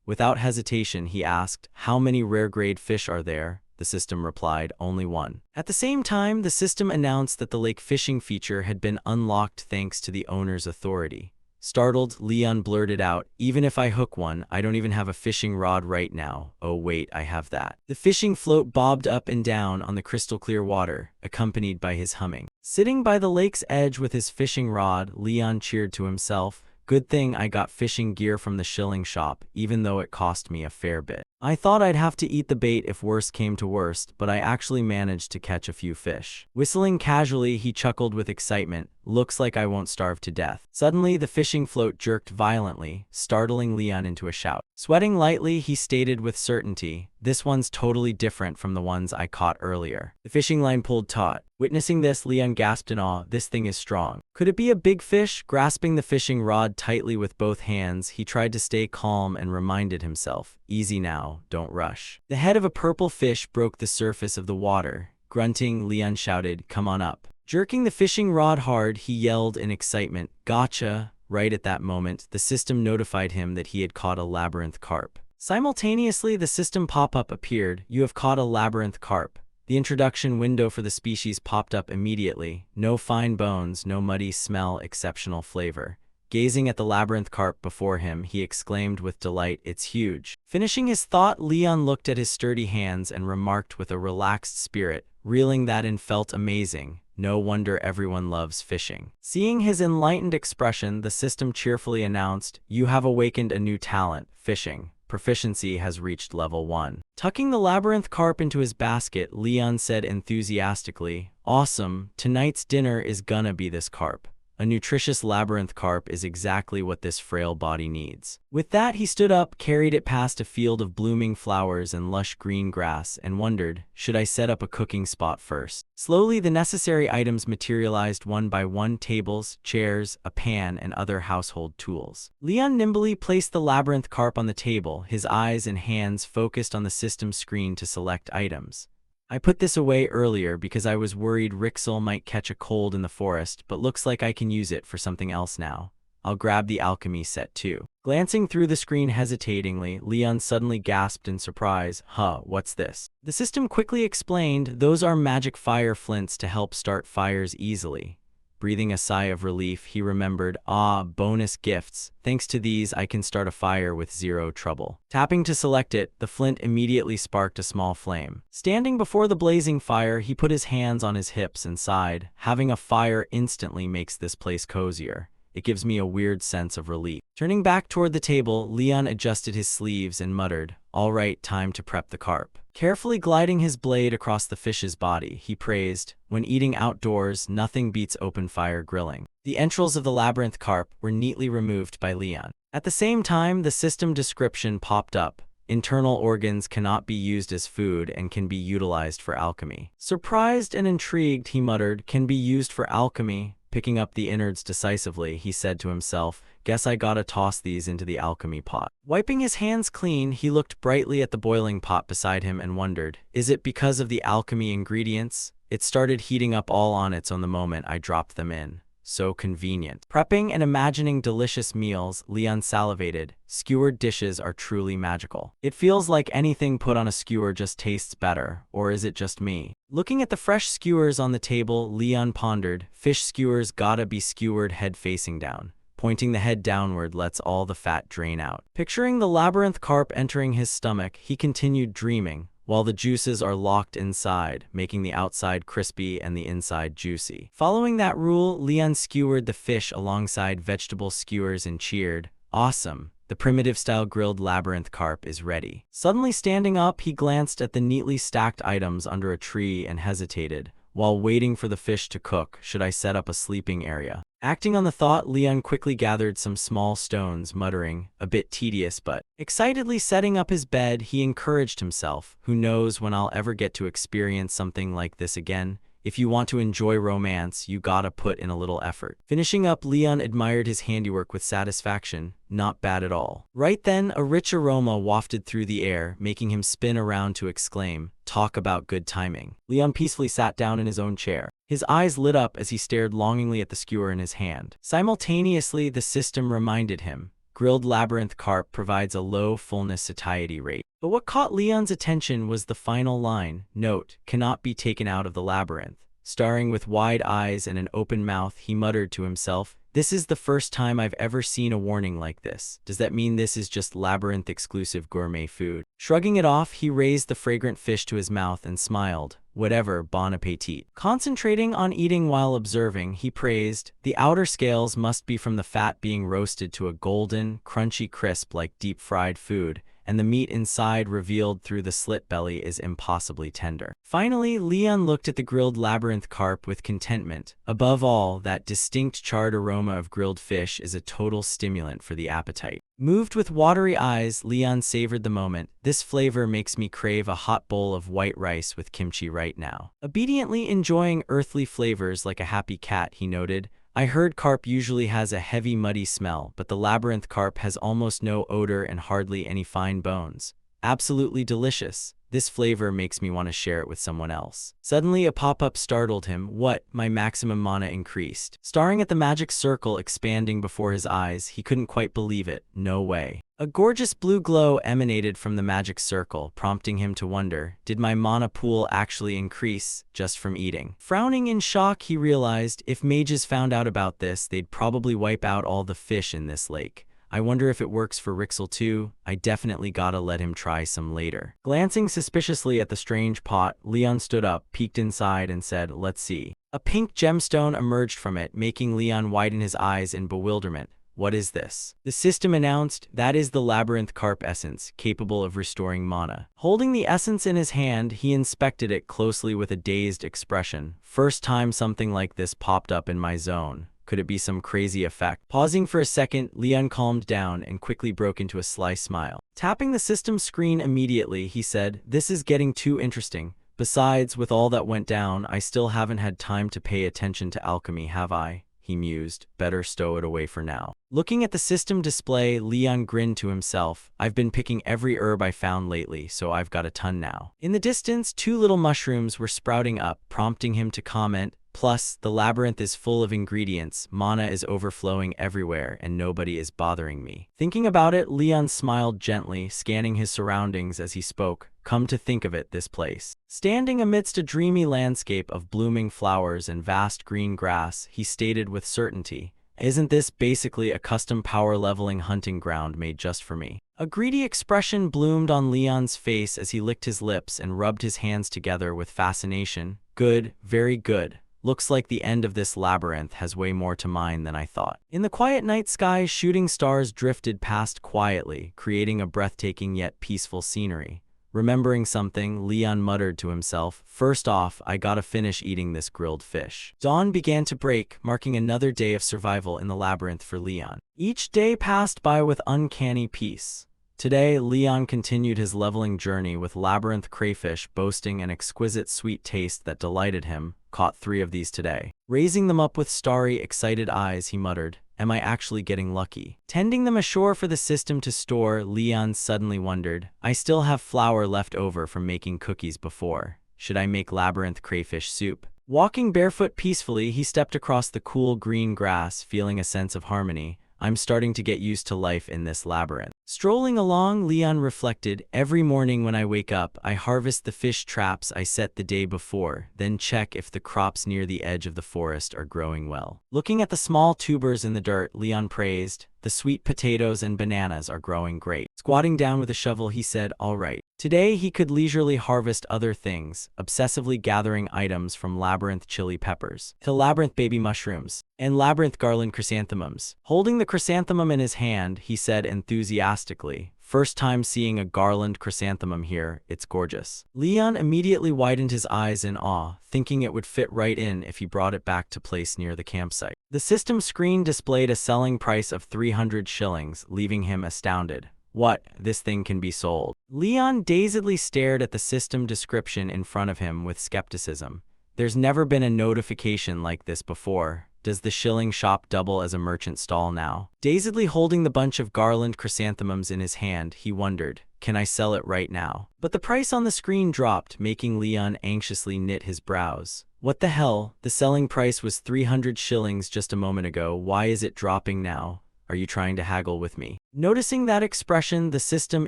Without hesitation, he asked, "How many rare-grade fish are there?" The system replied, "Only one." At the same time, the system announced that the lake fishing feature had been unlocked thanks to the owner's authority. Startled, Leon blurted out, "Even if I hook one, I don't even have a fishing rod right now." "Oh wait, I have that." The fishing float bobbed up and down on the crystal-clear water, accompanied by his humming. Sitting by the lake's edge with his fishing rod, Leon cheered to himself, "Good thing I got fishing gear from the shilling shop, even though it cost me a fair bit. I thought I'd have to eat the bait if worst came to worst, but I actually managed to catch a few fish." Whistling casually, he chuckled with excitement, "Looks like I won't starve to death." Suddenly, the fishing float jerked violently, startling Leon into a shout. Sweating lightly, he stated with certainty, "This one's totally different from the ones I caught earlier." The fishing line pulled taut. Witnessing this, Leon gasped in awe, "This thing is strong. Could it be a big fish?" Grasping the fishing rod tightly with both hands, he tried to stay calm and reminded himself, "Easy now, don't rush." The head of a purple fish broke the surface of the water. Grunting, Leon shouted, "Come on up." Jerking the fishing rod hard, he yelled in excitement, "Gotcha!" Right at that moment, the system notified him that he had caught a labyrinth carp. Simultaneously, the system pop-up appeared, "You have caught a labyrinth carp." The introduction window for the species popped up immediately. No fine bones, no muddy smell, exceptional flavor. Gazing at the labyrinth carp before him, he exclaimed with delight, "It's huge." Finishing his thought, Leon looked at his sturdy hands and remarked with a relaxed spirit, reeling that in felt amazing. No wonder everyone loves fishing. Seeing his enlightened expression, the system cheerfully announced, "You have awakened a new talent, fishing. Proficiency has reached level 1. Tucking the labyrinth carp into his basket, Leon said enthusiastically, "Awesome, tonight's dinner is gonna be this carp. A nutritious labyrinth carp is exactly what this frail body needs. With that, he stood up, carried it past a field of blooming flowers and lush green grass, and wondered, should I set up a cooking spot first? Slowly, the necessary items materialized one by one: tables, chairs, a pan, and other household tools. Leon nimbly placed the labyrinth carp on the table, his eyes and hands focused on the system screen to select items. I put this away earlier because I was worried Rixel might catch a cold in the forest, but looks like I can use it for something else now. I'll grab the alchemy set too. Glancing through the screen hesitatingly, Leon suddenly gasped in surprise. What's this? The system quickly explained, those are magic fire flints to help start fires easily. Breathing a sigh of relief, he remembered, bonus gifts. Thanks to these, I can start a fire with zero trouble. Tapping to select it, the flint immediately sparked a small flame. Standing before the blazing fire, he put his hands on his hips and sighed. Having a fire instantly makes this place cozier. It gives me a weird sense of relief. Turning back toward the table, Leon adjusted his sleeves and muttered, all right, time to prep the carp. Carefully gliding his blade across the fish's body, he praised, when eating outdoors, nothing beats open fire grilling. The entrails of the labyrinth carp were neatly removed by Leon. At the same time, the system description popped up. Internal organs cannot be used as food and can be utilized for alchemy. Surprised and intrigued, he muttered, can be used for alchemy. Picking up the innards decisively, he said to himself, guess I gotta toss these into the alchemy pot. Wiping his hands clean, he looked brightly at the boiling pot beside him and wondered, is it because of the alchemy ingredients? It started heating up all on its own the moment I dropped them in. So convenient. Prepping and imagining delicious meals, Leon salivated. Skewered dishes are truly magical. It feels like anything put on a skewer just tastes better, or is it just me? Looking at the fresh skewers on the table, Leon pondered, fish skewers gotta be skewered head facing down. Pointing the head downward lets all the fat drain out. Picturing the labyrinth carp entering his stomach, he continued dreaming, while the juices are locked inside, making the outside crispy and the inside juicy. Following that rule, Leon skewered the fish alongside vegetable skewers and cheered, awesome, the primitive-style grilled labyrinth carp is ready. Suddenly standing up, he glanced at the neatly stacked items under a tree and hesitated. While waiting for the fish to cook, should I set up a sleeping area? Acting on the thought, Leon quickly gathered some small stones, muttering, a bit tedious but. Excitedly setting up his bed, he encouraged himself, who knows when I'll ever get to experience something like this again. If you want to enjoy romance, you gotta put in a little effort. Finishing up, Leon admired his handiwork with satisfaction. Not bad at all. Right then, a rich aroma wafted through the air, making him spin around to exclaim, talk about good timing. Leon peacefully sat down in his own chair. His eyes lit up as he stared longingly at the skewer in his hand. Simultaneously, the system reminded him, grilled labyrinth carp provides a low fullness satiety rate. But what caught Leon's attention was the final line, note, cannot be taken out of the labyrinth. Staring with wide eyes and an open mouth, he muttered to himself, this is the first time I've ever seen a warning like this. Does that mean this is just labyrinth-exclusive gourmet food? Shrugging it off, he raised the fragrant fish to his mouth and smiled. Whatever, bon appetit. Concentrating on eating while observing, he praised, the outer scales must be from the fat being roasted to a golden, crunchy crisp like deep-fried food, and the meat inside revealed through the slit belly is impossibly tender. Finally, Leon looked at the grilled labyrinth carp with contentment. Above all, that distinct charred aroma of grilled fish is a total stimulant for the appetite. Moved with watery eyes, Leon savored the moment. This flavor makes me crave a hot bowl of white rice with kimchi right now. Obediently enjoying earthly flavors like a happy cat, he noted, I heard carp usually has a heavy muddy smell, but the labyrinth carp has almost no odor and hardly any fine bones. Absolutely delicious. This flavor makes me want to share it with someone else. Suddenly a pop-up startled him. What? My maximum mana increased. Staring at the magic circle expanding before his eyes, he couldn't quite believe it. No way. A gorgeous blue glow emanated from the magic circle, prompting him to wonder, did my mana pool actually increase just from eating? Frowning in shock, he realized, if mages found out about this, they'd probably wipe out all the fish in this lake. I wonder if it works for Rixel too. I definitely gotta let him try some later. Glancing suspiciously at the strange pot, Leon stood up, peeked inside, and said, let's see. A pink gemstone emerged from it, making Leon widen his eyes in bewilderment. What is this? The system announced, that is the labyrinth carp essence, capable of restoring mana. Holding the essence in his hand, he inspected it closely with a dazed expression. First time something like this popped up in my zone. Could it be some crazy effect? Pausing for a second, Leon calmed down and quickly broke into a sly smile. Tapping the system screen immediately, he said, "This is getting too interesting. Besides, with all that went down, I still haven't had time to pay attention to alchemy, have I?" He mused. "Better stow it away for now." Looking at the system display, Leon grinned to himself. "I've been picking every herb I found lately, so I've got a ton now." In the distance, 2 little mushrooms were sprouting up, prompting him to comment, "Plus, the labyrinth is full of ingredients, mana is overflowing everywhere, and nobody is bothering me." Thinking about it, Leon smiled gently, scanning his surroundings as he spoke. "Come to think of it, this place." Standing amidst a dreamy landscape of blooming flowers and vast green grass, he stated with certainty, "Isn't this basically a custom power-leveling hunting ground made just for me?" A greedy expression bloomed on Leon's face as he licked his lips and rubbed his hands together with fascination. "Good, very good. Looks like the end of this labyrinth has way more to mine than I thought." In the quiet night sky, shooting stars drifted past quietly, creating a breathtaking yet peaceful scenery. Remembering something, Leon muttered to himself, "First off, I gotta finish eating this grilled fish." Dawn began to break, marking another day of survival in the labyrinth for Leon. Each day passed by with uncanny peace. Today, Leon continued his leveling journey with labyrinth crayfish boasting an exquisite sweet taste that delighted him. "Caught 3 of these today." Raising them up with starry, excited eyes, he muttered, "Am I actually getting lucky?" Tending them ashore for the system to store, Leon suddenly wondered, "I still have flour left over from making cookies before. Should I make labyrinth crayfish soup?" Walking barefoot peacefully, he stepped across the cool green grass, feeling a sense of harmony. "I'm starting to get used to life in this labyrinth." Strolling along, Leon reflected, "Every morning when I wake up, I harvest the fish traps I set the day before, then check if the crops near the edge of the forest are growing well." Looking at the small tubers in the dirt, Leon praised, "The sweet potatoes and bananas are growing great." Squatting down with a shovel, he said, "All right." Today, he could leisurely harvest other things, obsessively gathering items from labyrinth chili peppers to labyrinth baby mushrooms and labyrinth garland chrysanthemums. Holding the chrysanthemum in his hand, he said enthusiastically, "First time seeing a garland chrysanthemum here, it's gorgeous." Leon immediately widened his eyes in awe, thinking it would fit right in if he brought it back to place near the campsite. The system screen displayed a selling price of 300 shillings, leaving him astounded. "What? This thing can be sold?" Leon dazedly stared at the system description in front of him with skepticism. There's never been a notification like this before. Does the shilling shop double as a merchant stall now? Dazedly holding the bunch of garland chrysanthemums in his hand, he wondered, "Can I sell it right now?" But the price on the screen dropped, making Leon anxiously knit his brows. What the hell? The selling price was 300 shillings just a moment ago. Why is it dropping now? Are you trying to haggle with me? Noticing that expression, the system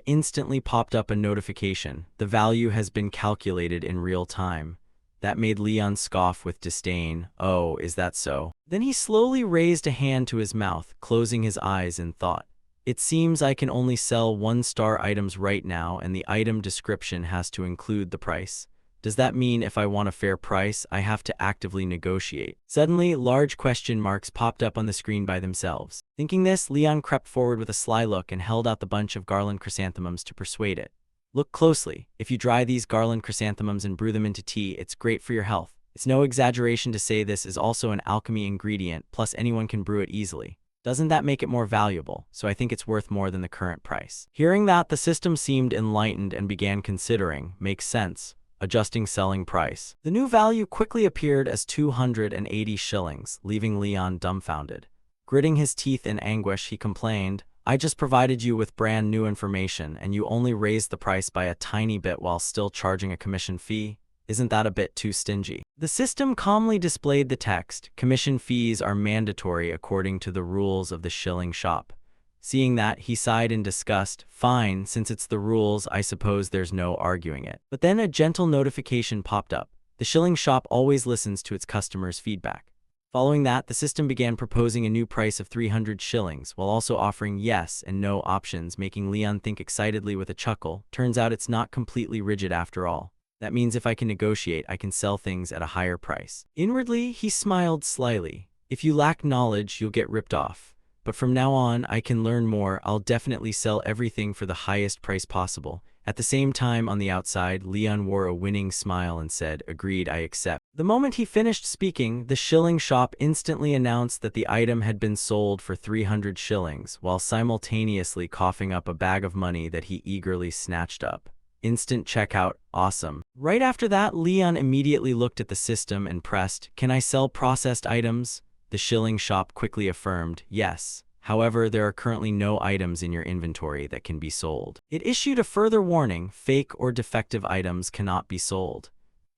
instantly popped up a notification. The value has been calculated in real time. That made Leon scoff with disdain. "Oh, is that so?" Then he slowly raised a hand to his mouth, closing his eyes in thought. "It seems I can only sell 1-star items right now, and the item description has to include the price. Does that mean if I want a fair price, I have to actively negotiate?" Suddenly, large question marks popped up on the screen by themselves. Thinking this, Leon crept forward with a sly look and held out the bunch of garland chrysanthemums to persuade it. "Look closely. If you dry these garland chrysanthemums and brew them into tea, it's great for your health. It's no exaggeration to say this is also an alchemy ingredient, plus anyone can brew it easily. Doesn't that make it more valuable? So I think it's worth more than the current price." Hearing that, the system seemed enlightened and began considering, "Makes sense." Adjusting selling price. The new value quickly appeared as 280 shillings, leaving Leon dumbfounded. Gritting his teeth in anguish, he complained, "I just provided you with brand new information, and you only raised the price by a tiny bit while still charging a commission fee? Isn't that a bit too stingy?" The system calmly displayed the text, "Commission fees are mandatory according to the rules of the shilling shop." Seeing that, he sighed in disgust. "Fine, since it's the rules, I suppose there's no arguing it." But then a gentle notification popped up. The shilling shop always listens to its customers' feedback. Following that, the system began proposing a new price of 300 shillings, while also offering yes and no options, making Leon think excitedly with a chuckle. Turns out it's not completely rigid after all. That means if I can negotiate, I can sell things at a higher price. Inwardly, he smiled slyly. If you lack knowledge, you'll get ripped off. But from now on, I can learn more. I'll definitely sell everything for the highest price possible. At the same time, on the outside, Leon wore a winning smile and said, "Agreed, I accept." The moment he finished speaking, the shilling shop instantly announced that the item had been sold for 300 shillings, while simultaneously coughing up a bag of money that he eagerly snatched up. Instant checkout, awesome. Right after that, Leon immediately looked at the system and pressed, "Can I sell processed items?" The shilling shop quickly affirmed, "Yes. However, there are currently no items in your inventory that can be sold." It issued a further warning: fake or defective items cannot be sold.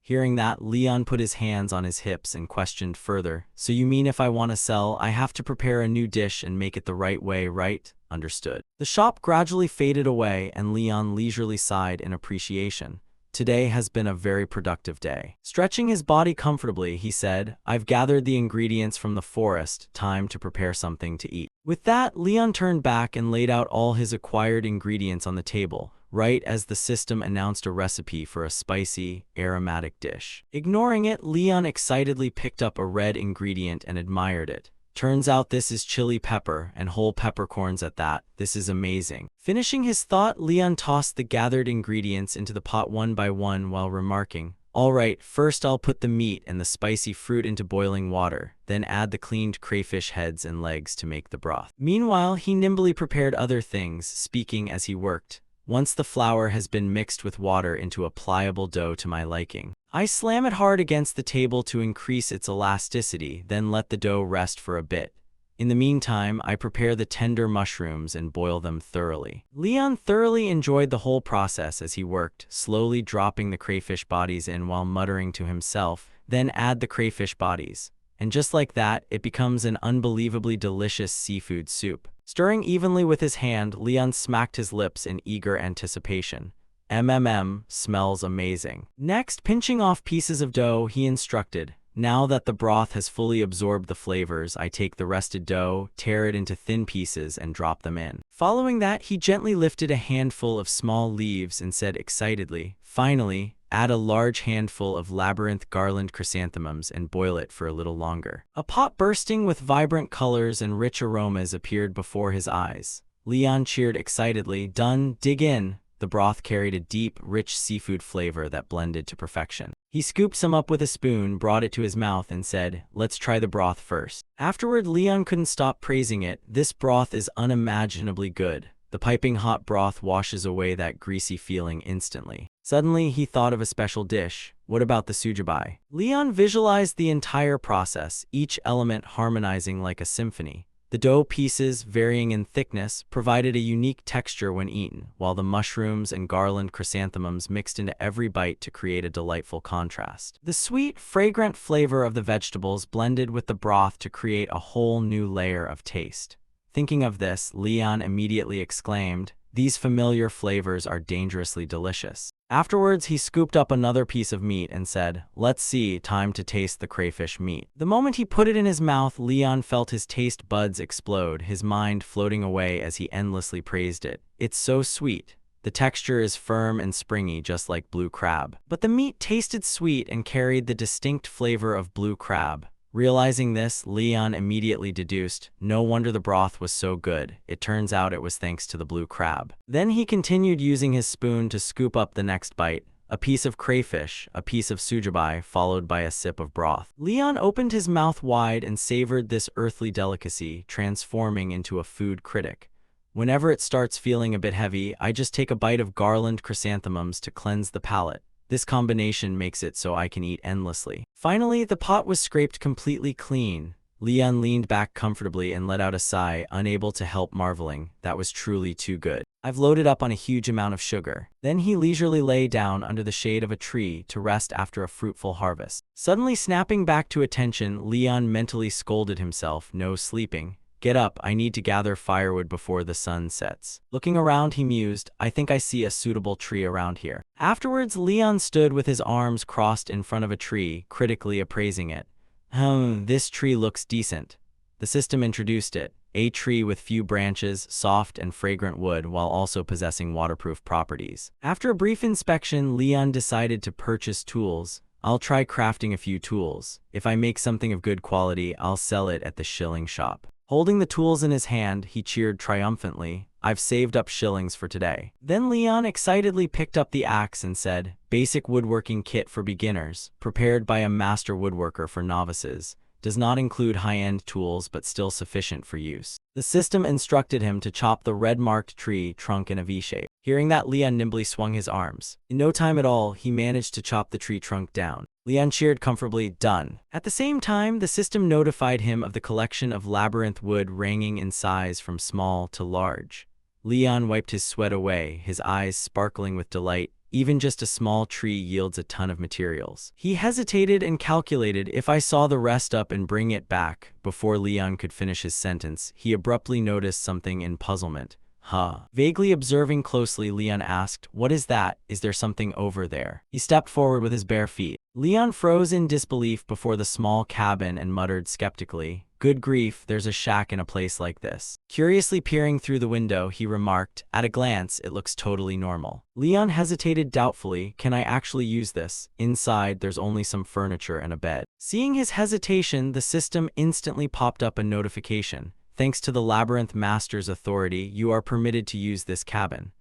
Hearing that, Leon put his hands on his hips and questioned further, "So you mean if I want to sell, I have to prepare a new dish and make it the right way, right?" Understood. The shop gradually faded away and Leon leisurely sighed in appreciation. Today has been a very productive day. Stretching his body comfortably, he said, "I've gathered the ingredients from the forest, time to prepare something to eat." With that, Leon turned back and laid out all his acquired ingredients on the table, right as the system announced a recipe for a spicy, aromatic dish. Ignoring it, Leon excitedly picked up a red ingredient and admired it. "Turns out this is chili pepper, and whole peppercorns at that. This is amazing." Finishing his thought, Leon tossed the gathered ingredients into the pot one by one while remarking, "All right, first I'll put the meat and the spicy fruit into boiling water, then add the cleaned crayfish heads and legs to make the broth." Meanwhile, he nimbly prepared other things, speaking as he worked. "Once the flour has been mixed with water into a pliable dough to my liking, I slam it hard against the table to increase its elasticity, then let the dough rest for a bit. In the meantime, I prepare the tender mushrooms and boil them thoroughly." Leon thoroughly enjoyed the whole process as he worked, slowly dropping the crayfish bodies in while muttering to himself, "Then add the crayfish bodies." And just like that, it becomes an unbelievably delicious seafood soup. Stirring evenly with his hand, Leon smacked his lips in eager anticipation. Smells amazing." Next, pinching off pieces of dough, he instructed, "Now that the broth has fully absorbed the flavors, I take the rested dough, tear it into thin pieces, and drop them in." Following that, he gently lifted a handful of small leaves and said excitedly, "Finally, add a large handful of labyrinth garland chrysanthemums and boil it for a little longer." A pot bursting with vibrant colors and rich aromas appeared before his eyes. Leon cheered excitedly, "Done, dig in." The broth carried a deep, rich seafood flavor that blended to perfection. He scooped some up with a spoon, brought it to his mouth, and said, "Let's try the broth first." Afterward, Leon couldn't stop praising it. "This broth is unimaginably good. The piping hot broth washes away that greasy feeling instantly." Suddenly, he thought of a special dish. What about the sujubai? Leon visualized the entire process, each element harmonizing like a symphony. The dough pieces, varying in thickness, provided a unique texture when eaten, while the mushrooms and garland chrysanthemums mixed into every bite to create a delightful contrast. The sweet, fragrant flavor of the vegetables blended with the broth to create a whole new layer of taste. Thinking of this, Leon immediately exclaimed, "These familiar flavors are dangerously delicious." Afterwards, he scooped up another piece of meat and said, "Let's see, time to taste the crayfish meat." The moment he put it in his mouth, Leon felt his taste buds explode, his mind floating away as he endlessly praised it. "It's so sweet. The texture is firm and springy, just like blue crab." But the meat tasted sweet and carried the distinct flavor of blue crab. Realizing this, Leon immediately deduced, no wonder the broth was so good. It turns out it was thanks to the blue crab. Then he continued using his spoon to scoop up the next bite, a piece of crayfish, a piece of sujubai, followed by a sip of broth. Leon opened his mouth wide and savored this earthly delicacy, transforming into a food critic. "Whenever it starts feeling a bit heavy, I just take a bite of garland chrysanthemums to cleanse the palate. This combination makes it so I can eat endlessly." Finally, the pot was scraped completely clean. Leon leaned back comfortably and let out a sigh, unable to help marveling. That was truly too good. "I've loaded up on a huge amount of sugar." Then he leisurely lay down under the shade of a tree to rest after a fruitful harvest. Suddenly snapping back to attention, Leon mentally scolded himself, "No sleeping. Get up, I need to gather firewood before the sun sets." Looking around, he mused, "I think I see a suitable tree around here." Afterwards, Leon stood with his arms crossed in front of a tree, critically appraising it. This tree looks decent." The system introduced it, a tree with few branches, soft and fragrant wood, while also possessing waterproof properties. After a brief inspection, Leon decided to purchase tools. "I'll try crafting a few tools. If I make something of good quality, I'll sell it at the shilling shop." Holding the tools in his hand, he cheered triumphantly, I've saved up shillings for today. Then Leon excitedly picked up the axe and said, "Basic woodworking kit for beginners, prepared by a master woodworker for novices. Does not include high-end tools but still sufficient for use." The system instructed him to chop the red-marked tree trunk in a V-shape. Hearing that, Leon nimbly swung his arms. In no time at all, he managed to chop the tree trunk down. Leon cheered comfortably, "Done." At the same time, the system notified him of the collection of labyrinth wood ranging in size from small to large. Leon wiped his sweat away, his eyes sparkling with delight. Even just a small tree yields a ton of materials. He hesitated and calculated, "If I saw the rest up and bring it back." Before Leon could finish his sentence, he abruptly noticed something in puzzlement. Vaguely observing closely, Leon asked, "What is that? Is there something over there?" He stepped forward with his bare feet. Leon froze in disbelief before the small cabin and muttered skeptically, "Good grief, there's a shack in a place like this." Curiously peering through the window, he remarked, "At a glance, it looks totally normal." Leon hesitated doubtfully, "Can I actually use this? Inside, there's only some furniture and a bed." Seeing his hesitation, the system instantly popped up a notification. "Thanks to the Labyrinth Master's authority, you are permitted to use this cabin."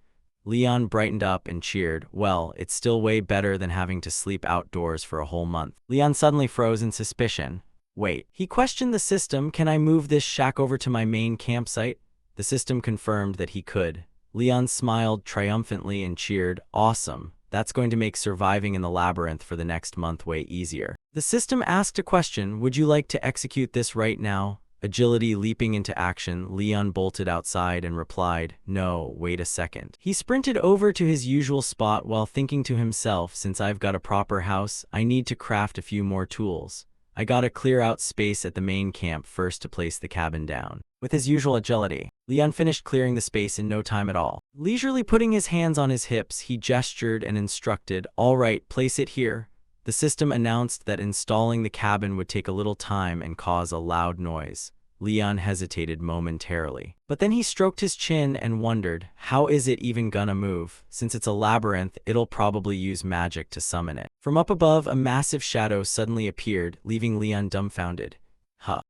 Leon brightened up and cheered, "Well, it's still way better than having to sleep outdoors for a whole month." Leon suddenly froze in suspicion. "Wait." He questioned the system, "Can I move this shack over to my main campsite?" The system confirmed that he could. Leon smiled triumphantly and cheered, "Awesome. That's going to make surviving in the labyrinth for the next month way easier." The system asked a question, "Would you like to execute this right now?" Agility leaping into action, Leon bolted outside and replied, "No, wait a second." He sprinted over to his usual spot while thinking to himself, "Since I've got a proper house, I need to craft a few more tools. I gotta clear out space at the main camp first to place the cabin down." With his usual agility, Leon finished clearing the space in no time at all. Leisurely putting his hands on his hips, he gestured and instructed, "All right, place it here." The system announced that installing the cabin would take a little time and cause a loud noise. Leon hesitated momentarily. But then he stroked his chin and wondered, how is it even gonna move? Since it's a labyrinth, it'll probably use magic to summon it. From up above, a massive shadow suddenly appeared, leaving Leon dumbfounded.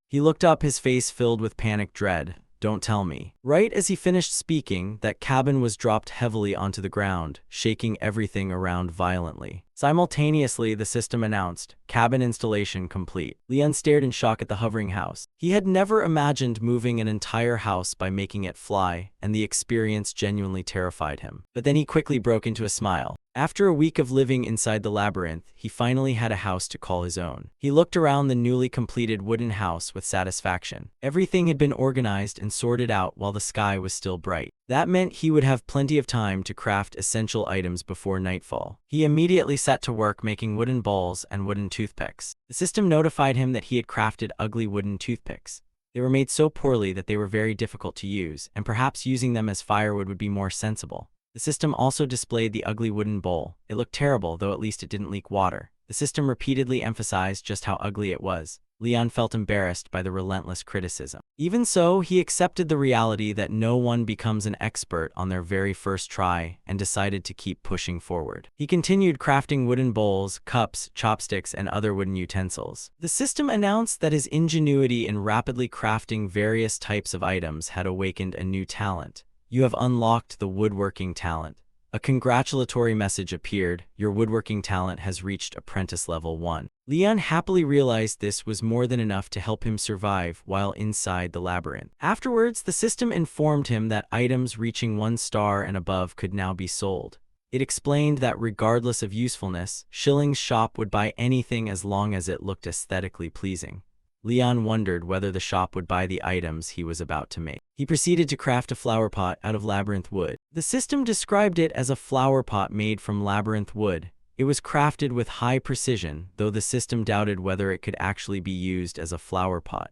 He looked up, his face filled with panic dread. "Don't tell me." Right as he finished speaking, that cabin was dropped heavily onto the ground, shaking everything around violently. Simultaneously, the system announced, "Cabin installation complete." Leon stared in shock at the hovering house. He had never imagined moving an entire house by making it fly, and the experience genuinely terrified him. But then he quickly broke into a smile. After a week of living inside the labyrinth, he finally had a house to call his own. He looked around the newly completed wooden house with satisfaction. Everything had been organized and sorted out while the sky was still bright. That meant he would have plenty of time to craft essential items before nightfall. He immediately set to work making wooden balls and wooden toothpicks. The system notified him that he had crafted ugly wooden toothpicks. They were made so poorly that they were very difficult to use, and perhaps using them as firewood would be more sensible. The system also displayed the ugly wooden bowl. It looked terrible, though at least it didn't leak water. The system repeatedly emphasized just how ugly it was. Leon felt embarrassed by the relentless criticism. Even so, he accepted the reality that no one becomes an expert on their very first try and decided to keep pushing forward. He continued crafting wooden bowls, cups, chopsticks, and other wooden utensils. The system announced that his ingenuity in rapidly crafting various types of items had awakened a new talent. "You have unlocked the woodworking talent." A congratulatory message appeared. "Your woodworking talent has reached apprentice level 1. Leon happily realized this was more than enough to help him survive while inside the labyrinth. Afterwards, the system informed him that items reaching 1 star and above could now be sold. It explained that regardless of usefulness, Schilling's shop would buy anything as long as it looked aesthetically pleasing. Leon wondered whether the shop would buy the items he was about to make. He proceeded to craft a flower pot out of labyrinth wood. The system described it as a flower pot made from labyrinth wood. It was crafted with high precision, though the system doubted whether it could actually be used as a flower pot.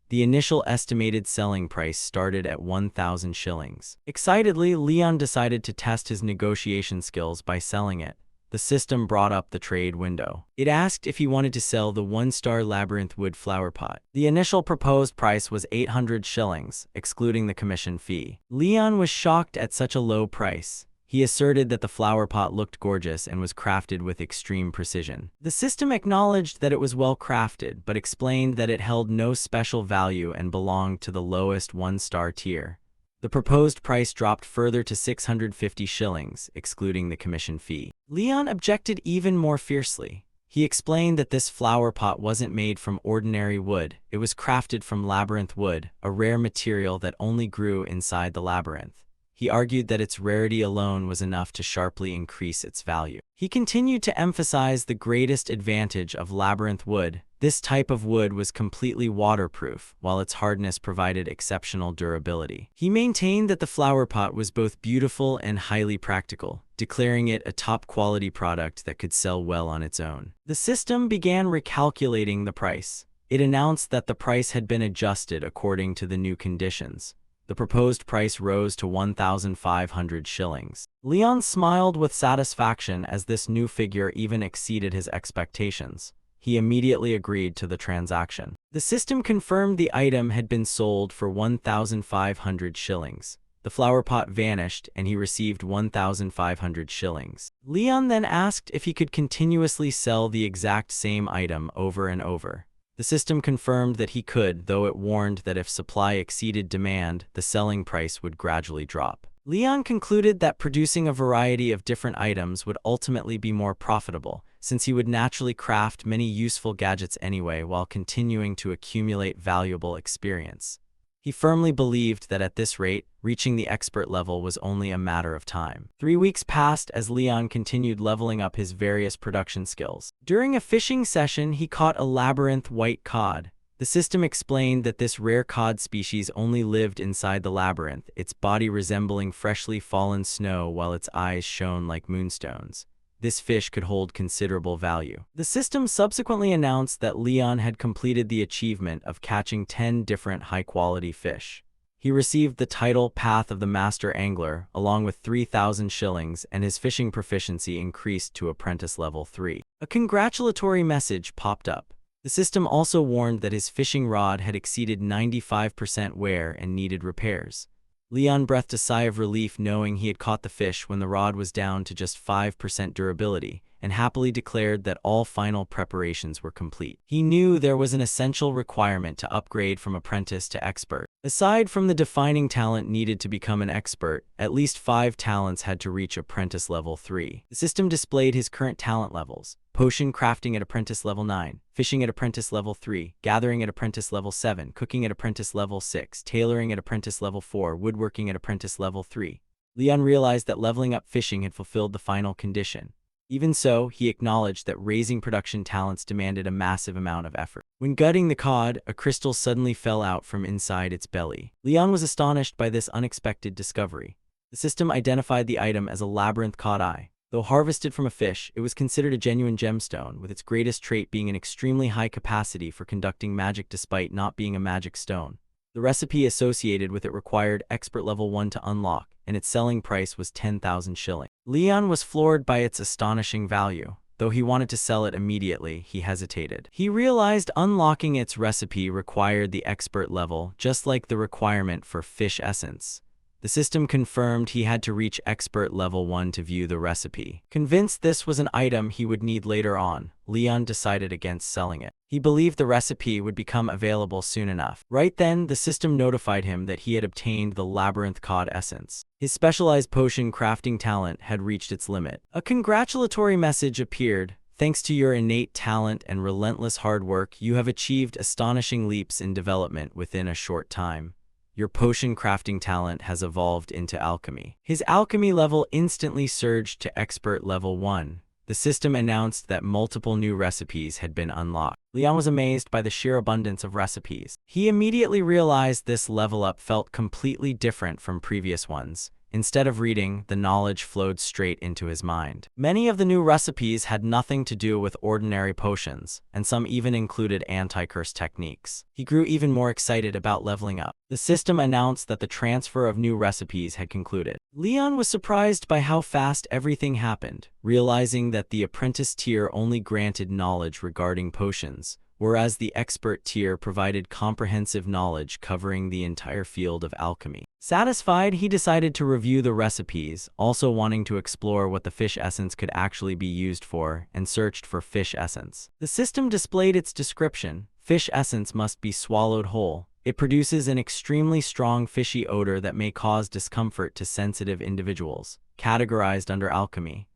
The initial estimated selling price started at 1,000 shillings. Excitedly, Leon decided to test his negotiation skills by selling it. The system brought up the trade window. It asked if he wanted to sell the 1-star labyrinth wood flower pot. The initial proposed price was 800 shillings, excluding the commission fee. Leon was shocked at such a low price. He asserted that the flower pot looked gorgeous and was crafted with extreme precision. The system acknowledged that it was well crafted, but explained that it held no special value and belonged to the lowest 1-star tier. The proposed price dropped further to 650 shillings, excluding the commission fee. Leon objected even more fiercely. He explained that this flower pot wasn't made from ordinary wood, it was crafted from labyrinth wood, a rare material that only grew inside the labyrinth. He argued that its rarity alone was enough to sharply increase its value. He continued to emphasize the greatest advantage of labyrinth wood. This type of wood was completely waterproof, while its hardness provided exceptional durability. He maintained that the flower pot was both beautiful and highly practical, declaring it a top-quality product that could sell well on its own. The system began recalculating the price. It announced that the price had been adjusted according to the new conditions. The proposed price rose to 1,500 shillings. Leon smiled with satisfaction as this new figure even exceeded his expectations. He immediately agreed to the transaction. The system confirmed the item had been sold for 1,500 shillings. The flower pot vanished and he received 1,500 shillings. Leon then asked if he could continuously sell the exact same item over and over. The system confirmed that he could, though it warned that if supply exceeded demand, the selling price would gradually drop. Leon concluded that producing a variety of different items would ultimately be more profitable, since he would naturally craft many useful gadgets anyway while continuing to accumulate valuable experience. He firmly believed that at this rate, reaching the expert level was only a matter of time. 3 weeks passed as Leon continued leveling up his various production skills. During a fishing session, he caught a labyrinth white cod. The system explained that this rare cod species only lived inside the labyrinth, its body resembling freshly fallen snow while its eyes shone like moonstones. This fish could hold considerable value. The system subsequently announced that Leon had completed the achievement of catching 10 different high-quality fish. He received the title Path of the Master Angler, along with 3,000 shillings, and his fishing proficiency increased to apprentice level 3. A congratulatory message popped up. The system also warned that his fishing rod had exceeded 95% wear and needed repairs. Leon breathed a sigh of relief knowing he had caught the fish when the rod was down to just 5% durability, and happily declared that all final preparations were complete. He knew there was an essential requirement to upgrade from apprentice to expert. Aside from the defining talent needed to become an expert, at least 5 talents had to reach apprentice level 3. The system displayed his current talent levels: potion crafting at apprentice level 9, fishing at apprentice level 3, gathering at apprentice level 7, cooking at apprentice level 6, tailoring at apprentice level 4, woodworking at apprentice level 3. Leon realized that leveling up fishing had fulfilled the final condition. Even so, he acknowledged that raising production talents demanded a massive amount of effort. When gutting the cod, a crystal suddenly fell out from inside its belly. Leon was astonished by this unexpected discovery. The system identified the item as a labyrinth cod eye. Though harvested from a fish, it was considered a genuine gemstone, with its greatest trait being an extremely high capacity for conducting magic despite not being a magic stone. The recipe associated with it required expert level 1 to unlock, and its selling price was 10,000 shillings. Leon was floored by its astonishing value. Though he wanted to sell it immediately, he hesitated. He realized unlocking its recipe required the expert level, just like the requirement for fish essence. The system confirmed he had to reach expert level 1 to view the recipe. Convinced this was an item he would need later on, Leon decided against selling it. He believed the recipe would become available soon enough. Right then, the system notified him that he had obtained the labyrinth cod essence. His specialized potion crafting talent had reached its limit. A congratulatory message appeared. Thanks to your innate talent and relentless hard work, you have achieved astonishing leaps in development within a short time. Your potion crafting talent has evolved into alchemy. His alchemy level instantly surged to expert level 1. The system announced that multiple new recipes had been unlocked. Leon was amazed by the sheer abundance of recipes. He immediately realized this level up felt completely different from previous ones. Instead of reading, the knowledge flowed straight into his mind. Many of the new recipes had nothing to do with ordinary potions, and some even included anti-curse techniques. He grew even more excited about leveling up. The system announced that the transfer of new recipes had concluded. Leon was surprised by how fast everything happened, realizing that the apprentice tier only granted knowledge regarding potions, whereas the expert tier provided comprehensive knowledge covering the entire field of alchemy. Satisfied, he decided to review the recipes, also wanting to explore what the fish essence could actually be used for, and searched for fish essence. The system displayed its description: fish essence must be swallowed whole. It produces an extremely strong fishy odor that may cause discomfort to sensitive individuals. Categorized under alchemy,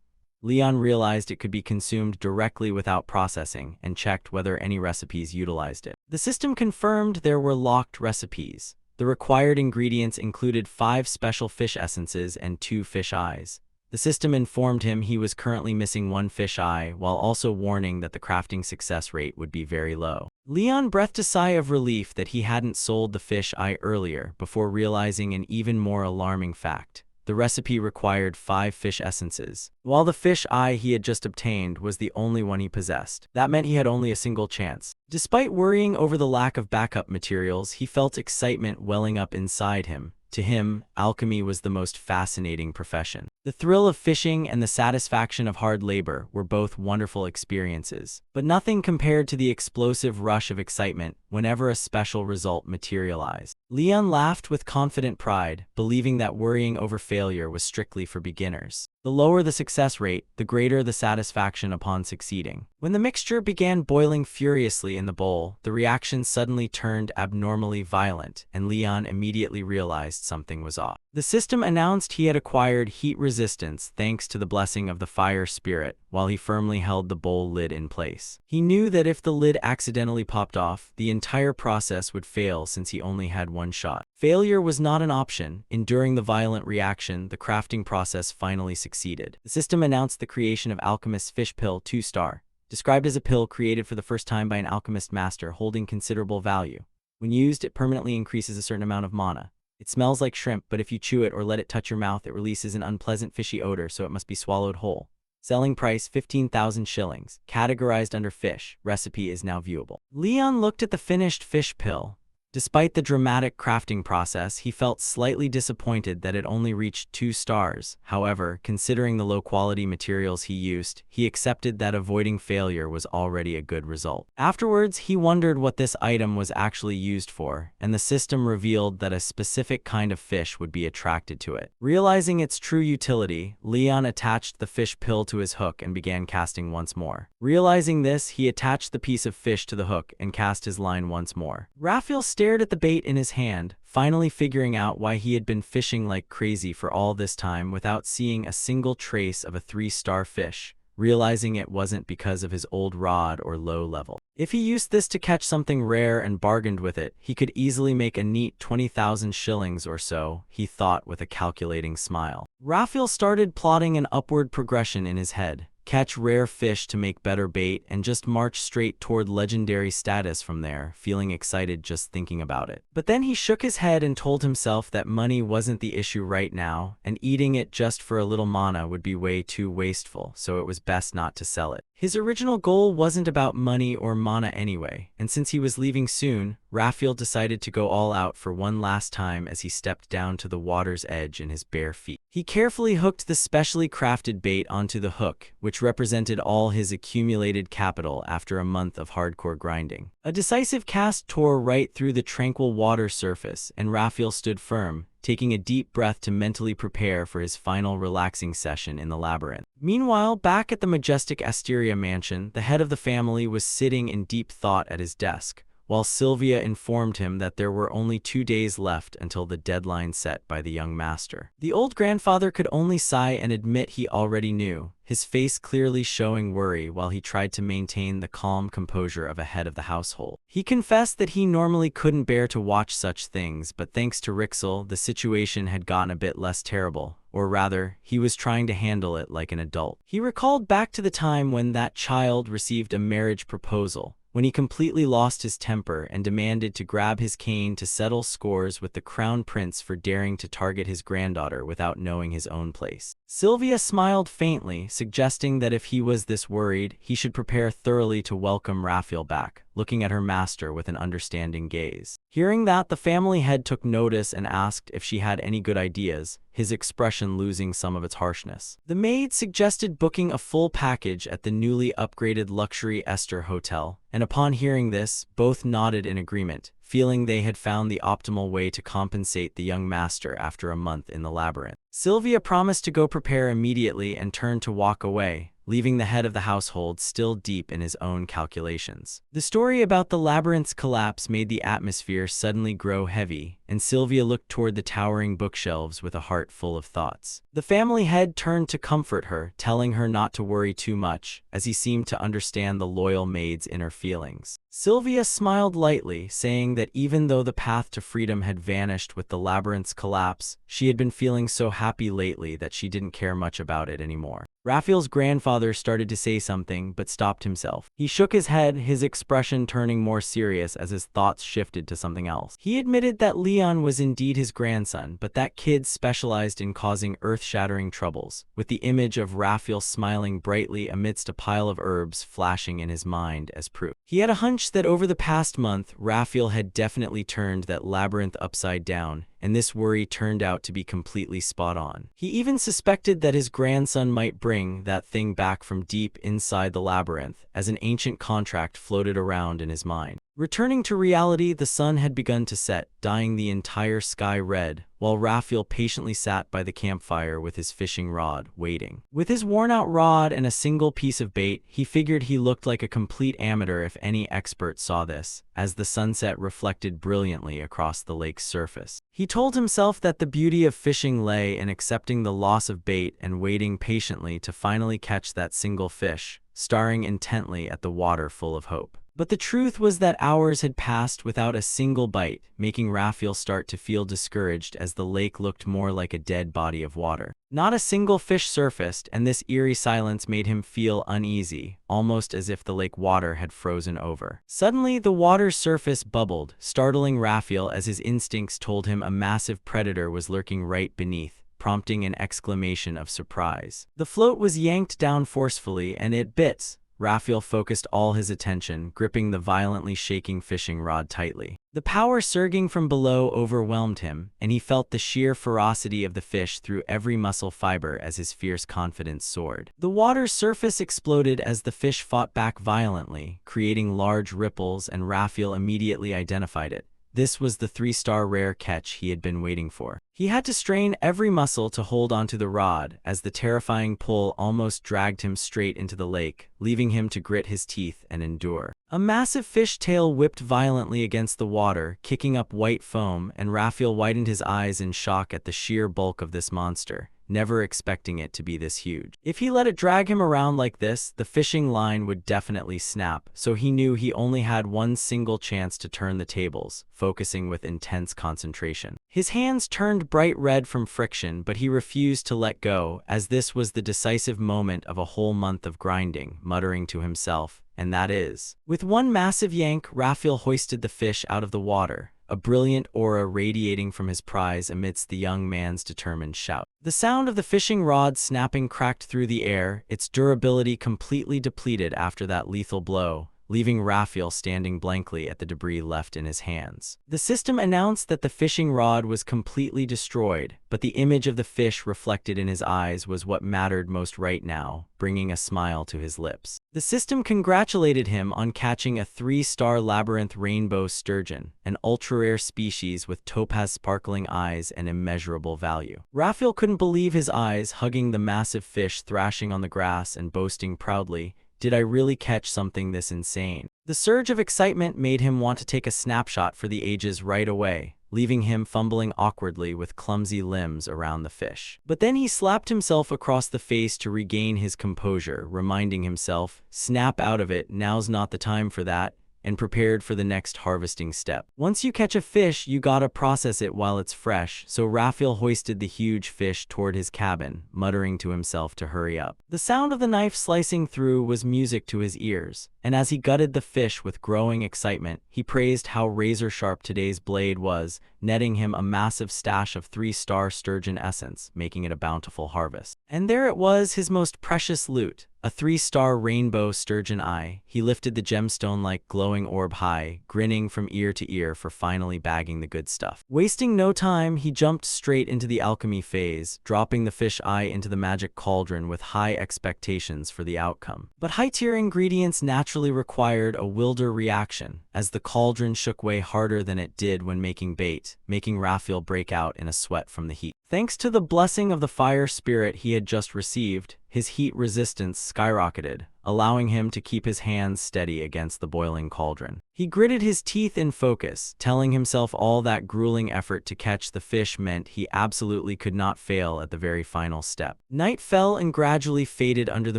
Leon realized it could be consumed directly without processing and checked whether any recipes utilized it. The system confirmed there were locked recipes. The required ingredients included 5 special fish essences and 2 fish eyes. The system informed him he was currently missing 1 fish eye, while also warning that the crafting success rate would be very low. Leon breathed a sigh of relief that he hadn't sold the fish eye earlier before realizing an even more alarming fact. The recipe required 5 fish essences, while the fish eye he had just obtained was the only one he possessed. That meant he had only a single chance. Despite worrying over the lack of backup materials, he felt excitement welling up inside him. To him, alchemy was the most fascinating profession. The thrill of fishing and the satisfaction of hard labor were both wonderful experiences, but nothing compared to the explosive rush of excitement whenever a special result materialized. Leon laughed with confident pride, believing that worrying over failure was strictly for beginners. The lower the success rate, the greater the satisfaction upon succeeding. When the mixture began boiling furiously in the bowl, the reaction suddenly turned abnormally violent, and Leon immediately realized something was off. The system announced he had acquired heat resistance thanks to the blessing of the fire spirit, while he firmly held the bowl lid in place. He knew that if the lid accidentally popped off, the entire process would fail since he only had 1 shot. Failure was not an option. Enduring the violent reaction, the crafting process finally succeeded. The system announced the creation of Alchemist's Fish Pill 2-star, described as a pill created for the first time by an alchemist master holding considerable value. When used, it permanently increases a certain amount of mana. It smells like shrimp, but if you chew it or let it touch your mouth, it releases an unpleasant fishy odor, so it must be swallowed whole. Selling price 15,000 shillings. Categorized under fish. Recipe is now viewable. Leon looked at the finished fish pill. Despite the dramatic crafting process, he felt slightly disappointed that it only reached 2 stars. However, considering the low-quality materials he used, he accepted that avoiding failure was already a good result. Afterwards, he wondered what this item was actually used for, and the system revealed that a specific kind of fish would be attracted to it. Realizing its true utility, Leon attached the fish pill to his hook and began casting once more. Realizing this, he attached the piece of fish to the hook and cast his line once more. Raphael stared at the bait in his hand, finally figuring out why he had been fishing like crazy for all this time without seeing a single trace of a 3-star fish, realizing it wasn't because of his old rod or low level. If he used this to catch something rare and bargained with it, he could easily make a neat 20,000 shillings or so, he thought with a calculating smile. Raphael started plotting an upward progression in his head. Catch rare fish to make better bait, and just march straight toward legendary status from there, feeling excited just thinking about it. But then he shook his head and told himself that money wasn't the issue right now, and eating it just for a little mana would be way too wasteful, so it was best not to sell it. His original goal wasn't about money or mana anyway, and since he was leaving soon, Raphael decided to go all out for one last time as he stepped down to the water's edge in his bare feet. He carefully hooked the specially crafted bait onto the hook, which represented all his accumulated capital after a month of hardcore grinding. A decisive cast tore right through the tranquil water surface, and Raphael stood firm, taking a deep breath to mentally prepare for his final relaxing session in the labyrinth. Meanwhile, back at the majestic Asteria mansion, the head of the family was sitting in deep thought at his desk, while Sylvia informed him that there were only 2 days left until the deadline set by the young master. The old grandfather could only sigh and admit he already knew, his face clearly showing worry while he tried to maintain the calm composure of a head of the household. He confessed that he normally couldn't bear to watch such things, but thanks to Rixel, the situation had gotten a bit less terrible, or rather, he was trying to handle it like an adult. He recalled back to the time when that child received a marriage proposal, when he completely lost his temper and demanded to grab his cane to settle scores with the crown prince for daring to target his granddaughter without knowing his own place. Sylvia smiled faintly, suggesting that if he was this worried, he should prepare thoroughly to welcome Raphael back, looking at her master with an understanding gaze. Hearing that, the family head took notice and asked if she had any good ideas, his expression losing some of its harshness. The maid suggested booking a full package at the newly upgraded luxury Esther Hotel, and upon hearing this, both nodded in agreement, feeling they had found the optimal way to compensate the young master after a month in the labyrinth. Sylvia promised to go prepare immediately and turned to walk away, leaving the head of the household still deep in his own calculations. The story about the labyrinth's collapse made the atmosphere suddenly grow heavy, and Sylvia looked toward the towering bookshelves with a heart full of thoughts. The family head turned to comfort her, telling her not to worry too much, as he seemed to understand the loyal maid's inner feelings. Sylvia smiled lightly, saying that even though the path to freedom had vanished with the labyrinth's collapse, she had been feeling so happy lately that she didn't care much about it anymore. Raphael's grandfather started to say something, but stopped himself. He shook his head, his expression turning more serious as his thoughts shifted to something else. He admitted that Leon was indeed his grandson, but that kid specialized in causing earth-shattering troubles, with the image of Raphael smiling brightly amidst a pile of herbs flashing in his mind as proof. He had a hunch that over the past month, Raphael had definitely turned that labyrinth upside down, and this worry turned out to be completely spot on. He even suspected that his grandson might bring that thing back from deep inside the labyrinth, as an ancient contract floated around in his mind. Returning to reality, the sun had begun to set, dyeing the entire sky red, while Raphael patiently sat by the campfire with his fishing rod, waiting. With his worn-out rod and a single piece of bait, he figured he looked like a complete amateur if any expert saw this, as the sunset reflected brilliantly across the lake's surface. He told himself that the beauty of fishing lay in accepting the loss of bait and waiting patiently to finally catch that single fish, staring intently at the water full of hope. But the truth was that hours had passed without a single bite, making Raphael start to feel discouraged as the lake looked more like a dead body of water. Not a single fish surfaced, and this eerie silence made him feel uneasy, almost as if the lake water had frozen over. Suddenly, the water's surface bubbled, startling Raphael as his instincts told him a massive predator was lurking right beneath, prompting an exclamation of surprise. The float was yanked down forcefully, and it bit. Raphael focused all his attention, gripping the violently shaking fishing rod tightly. The power surging from below overwhelmed him, and he felt the sheer ferocity of the fish through every muscle fiber as his fierce confidence soared. The water's surface exploded as the fish fought back violently, creating large ripples, and Raphael immediately identified it. This was the 3-star rare catch he had been waiting for. He had to strain every muscle to hold onto the rod, as the terrifying pull almost dragged him straight into the lake, leaving him to grit his teeth and endure. A massive fish tail whipped violently against the water, kicking up white foam, and Raphael widened his eyes in shock at the sheer bulk of this monster, never expecting it to be this huge. If he let it drag him around like this, the fishing line would definitely snap, so he knew he only had one single chance to turn the tables, focusing with intense concentration. His hands turned bright red from friction, but he refused to let go, as this was the decisive moment of a whole month of grinding, muttering to himself, "And that is." With one massive yank, Raphael hoisted the fish out of the water, a brilliant aura radiating from his prize amidst the young man's determined shout. The sound of the fishing rod snapping cracked through the air, its durability completely depleted after that lethal blow, leaving Raphael standing blankly at the debris left in his hands. The system announced that the fishing rod was completely destroyed, but the image of the fish reflected in his eyes was what mattered most right now, bringing a smile to his lips. The system congratulated him on catching a 3-star labyrinth rainbow sturgeon, an ultra-rare species with topaz sparkling eyes and immeasurable value. Raphael couldn't believe his eyes, hugging the massive fish thrashing on the grass and boasting proudly, "Did I really catch something this insane?" The surge of excitement made him want to take a snapshot for the ages right away, leaving him fumbling awkwardly with clumsy limbs around the fish. But then he slapped himself across the face to regain his composure, reminding himself, "Snap out of it, now's not the time for that," and prepared for the next harvesting step. Once you catch a fish, you gotta process it while it's fresh, so Raphael hoisted the huge fish toward his cabin, muttering to himself to hurry up. The sound of the knife slicing through was music to his ears, and as he gutted the fish with growing excitement, he praised how razor-sharp today's blade was, netting him a massive stash of 3-star sturgeon essence, making it a bountiful harvest. And there it was, his most precious loot, a 3-star rainbow sturgeon eye. He lifted the gemstone-like glowing orb high, grinning from ear to ear for finally bagging the good stuff. Wasting no time, he jumped straight into the alchemy phase, dropping the fish eye into the magic cauldron with high expectations for the outcome. But high-tier ingredients naturally required a Wilder reaction, as the cauldron shook way harder than it did when making bait, making Raphael break out in a sweat from the heat. Thanks to the blessing of the fire spirit he had just received, his heat resistance skyrocketed, allowing him to keep his hands steady against the boiling cauldron. He gritted his teeth in focus, telling himself all that grueling effort to catch the fish meant he absolutely could not fail at the very final step. Night fell and gradually faded under the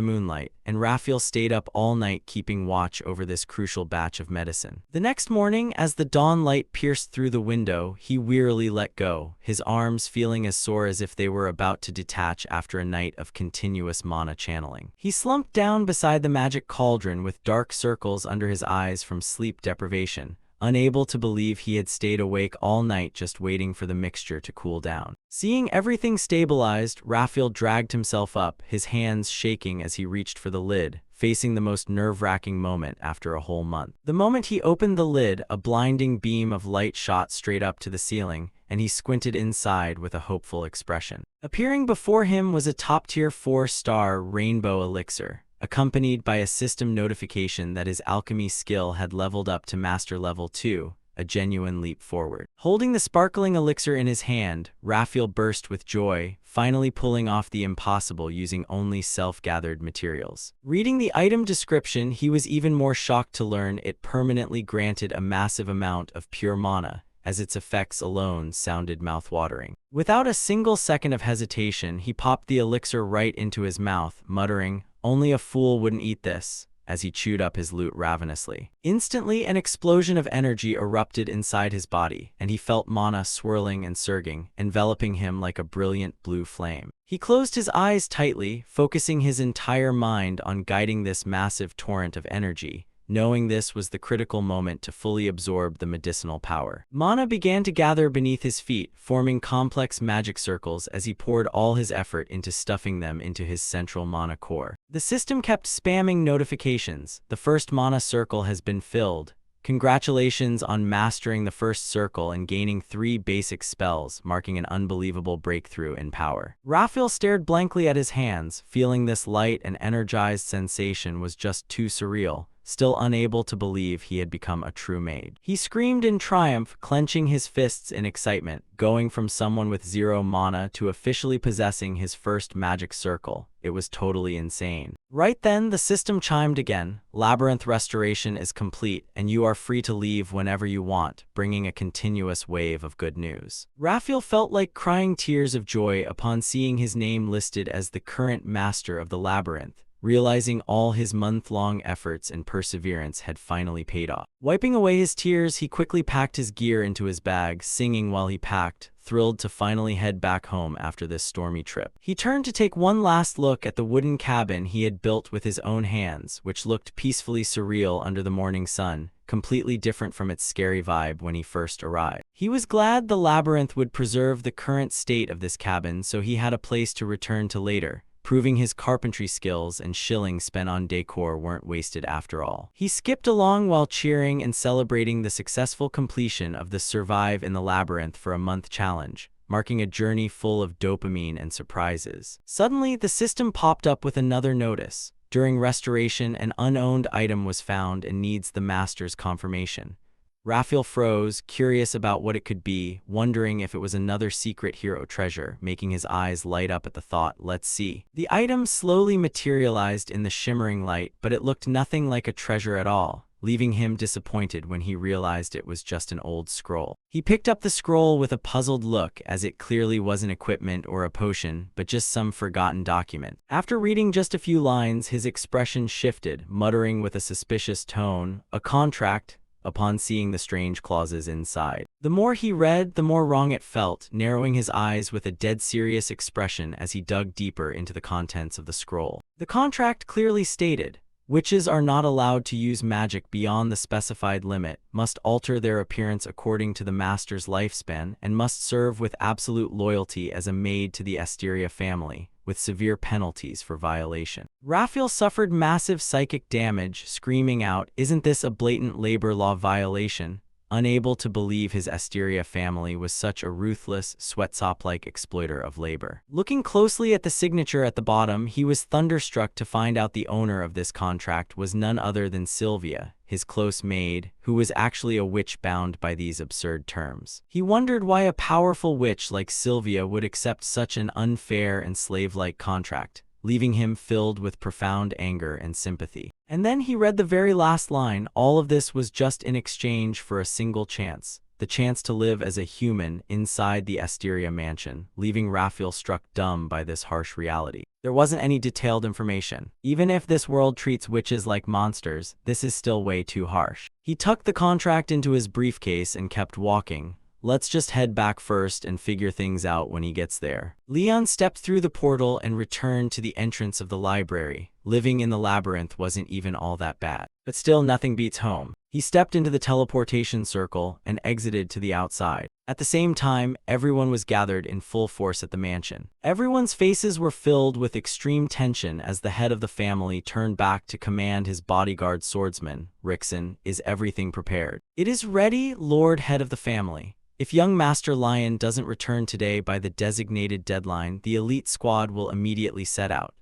moonlight, and Raphael stayed up all night keeping watch over this crucial batch of medicine. The next morning, as the dawn light pierced through the window, he wearily let go, his arms feeling as sore as if they were about to detach after a night of continuous mana channeling. He slumped down beside the magic cauldron with dark circles under his eyes from sleep deprivation, unable to believe he had stayed awake all night just waiting for the mixture to cool down. Seeing everything stabilized, Raphael dragged himself up, his hands shaking as he reached for the lid, facing the most nerve-wracking moment after a whole month. The moment he opened the lid, a blinding beam of light shot straight up to the ceiling, and he squinted inside with a hopeful expression. Appearing before him was a top-tier 4-star rainbow elixir, accompanied by a system notification that his alchemy skill had leveled up to Master Level 2, a genuine leap forward. Holding the sparkling elixir in his hand, Raphael burst with joy, finally pulling off the impossible using only self-gathered materials. Reading the item description, he was even more shocked to learn it permanently granted a massive amount of pure mana, as its effects alone sounded mouth-watering. Without a single second of hesitation, he popped the elixir right into his mouth, muttering, "Only a fool wouldn't eat this," as he chewed up his loot ravenously. Instantly, an explosion of energy erupted inside his body, and he felt mana swirling and surging, enveloping him like a brilliant blue flame. He closed his eyes tightly, focusing his entire mind on guiding this massive torrent of energy, knowing this was the critical moment to fully absorb the medicinal power. Mana began to gather beneath his feet, forming complex magic circles as he poured all his effort into stuffing them into his central mana core. The system kept spamming notifications. "The first mana circle has been filled. Congratulations on mastering the first circle and gaining 3 basic spells, marking an unbelievable breakthrough in power." Raphael stared blankly at his hands, feeling this light and energized sensation was just too surreal, still unable to believe he had become a true mage. He screamed in triumph, clenching his fists in excitement, going from someone with 0 mana to officially possessing his first magic circle. It was totally insane. Right then, the system chimed again. "Labyrinth restoration is complete, and you are free to leave whenever you want," bringing a continuous wave of good news. Raphael felt like crying tears of joy upon seeing his name listed as the current master of the labyrinth, realizing all his month-long efforts and perseverance had finally paid off. Wiping away his tears, he quickly packed his gear into his bag, singing while he packed, thrilled to finally head back home after this stormy trip. He turned to take one last look at the wooden cabin he had built with his own hands, which looked peacefully surreal under the morning sun, completely different from its scary vibe when he first arrived. He was glad the labyrinth would preserve the current state of this cabin so he had a place to return to later, proving his carpentry skills and shillings spent on decor weren't wasted after all. He skipped along while cheering and celebrating the successful completion of the Survive in the Labyrinth for a Month challenge, marking a journey full of dopamine and surprises. Suddenly, the system popped up with another notice. During restoration, an unowned item was found and needs the master's confirmation. Raphael froze, curious about what it could be, wondering if it was another secret hero treasure, making his eyes light up at the thought, "Let's see." The item slowly materialized in the shimmering light, but it looked nothing like a treasure at all, leaving him disappointed when he realized it was just an old scroll. He picked up the scroll with a puzzled look, as it clearly wasn't equipment or a potion, but just some forgotten document. After reading just a few lines, his expression shifted, muttering with a suspicious tone, "A contract," upon seeing the strange clauses inside. The more he read, the more wrong it felt, narrowing his eyes with a dead serious expression as he dug deeper into the contents of the scroll. The contract clearly stated, "Witches are not allowed to use magic beyond the specified limit, must alter their appearance according to the master's lifespan, and must serve with absolute loyalty as a maid to the Asteria family, with severe penalties for violation." Raphael suffered massive psychic damage, screaming out, "Isn't this a blatant labor law violation?" unable to believe his Asteria family was such a ruthless, sweatshop-like exploiter of labor. Looking closely at the signature at the bottom, he was thunderstruck to find out the owner of this contract was none other than Sylvia, his close maid, who was actually a witch bound by these absurd terms. He wondered why a powerful witch like Sylvia would accept such an unfair and slave-like contract, leaving him filled with profound anger and sympathy. And then he read the very last line. All of this was just in exchange for a single chance. The chance to live as a human inside the Asteria mansion, leaving Raphael struck dumb by this harsh reality. There wasn't any detailed information. Even if this world treats witches like monsters, this is still way too harsh. He tucked the contract into his briefcase and kept walking. Let's just head back first and figure things out when he gets there. Leon stepped through the portal and returned to the entrance of the library. Living in the labyrinth wasn't even all that bad. But still, nothing beats home. He stepped into the teleportation circle and exited to the outside. At the same time, everyone was gathered in full force at the mansion. Everyone's faces were filled with extreme tension as the head of the family turned back to command his bodyguard swordsman. Rickson, is everything prepared? It is ready, Lord Head of the family. If young Master Lion doesn't return today by the designated deadline, the elite squad will immediately set out.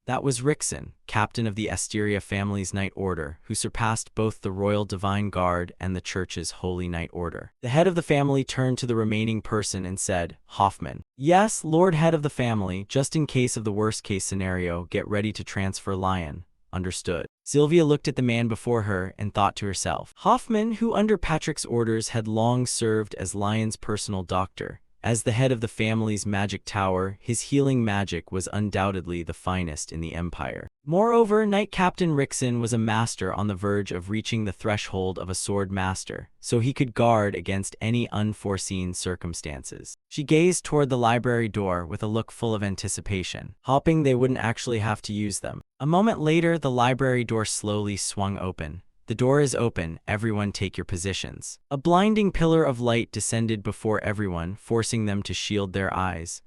That was Rickson, captain of the Asteria family's Knight Order, who surpassed both the Royal Divine Guard and the Church's Holy Knight Order. The head of the family turned to the remaining person and said, Hoffman. Yes, Lord Head of the family, just in case of the worst-case scenario, get ready to transfer Lion. Understood. Sylvia looked at the man before her and thought to herself. Hoffman, who under Patrick's orders had long served as Lion's personal doctor. As the head of the family's magic tower, his healing magic was undoubtedly the finest in the Empire. Moreover, Knight Captain Rickson was a master on the verge of reaching the threshold of a sword master, so he could guard against any unforeseen circumstances. She gazed toward the library door with a look full of anticipation, hoping they wouldn't actually have to use them. A moment later, the library door slowly swung open. The door is open, everyone take your positions. A blinding pillar of light descended before everyone, forcing them to shield their eyes.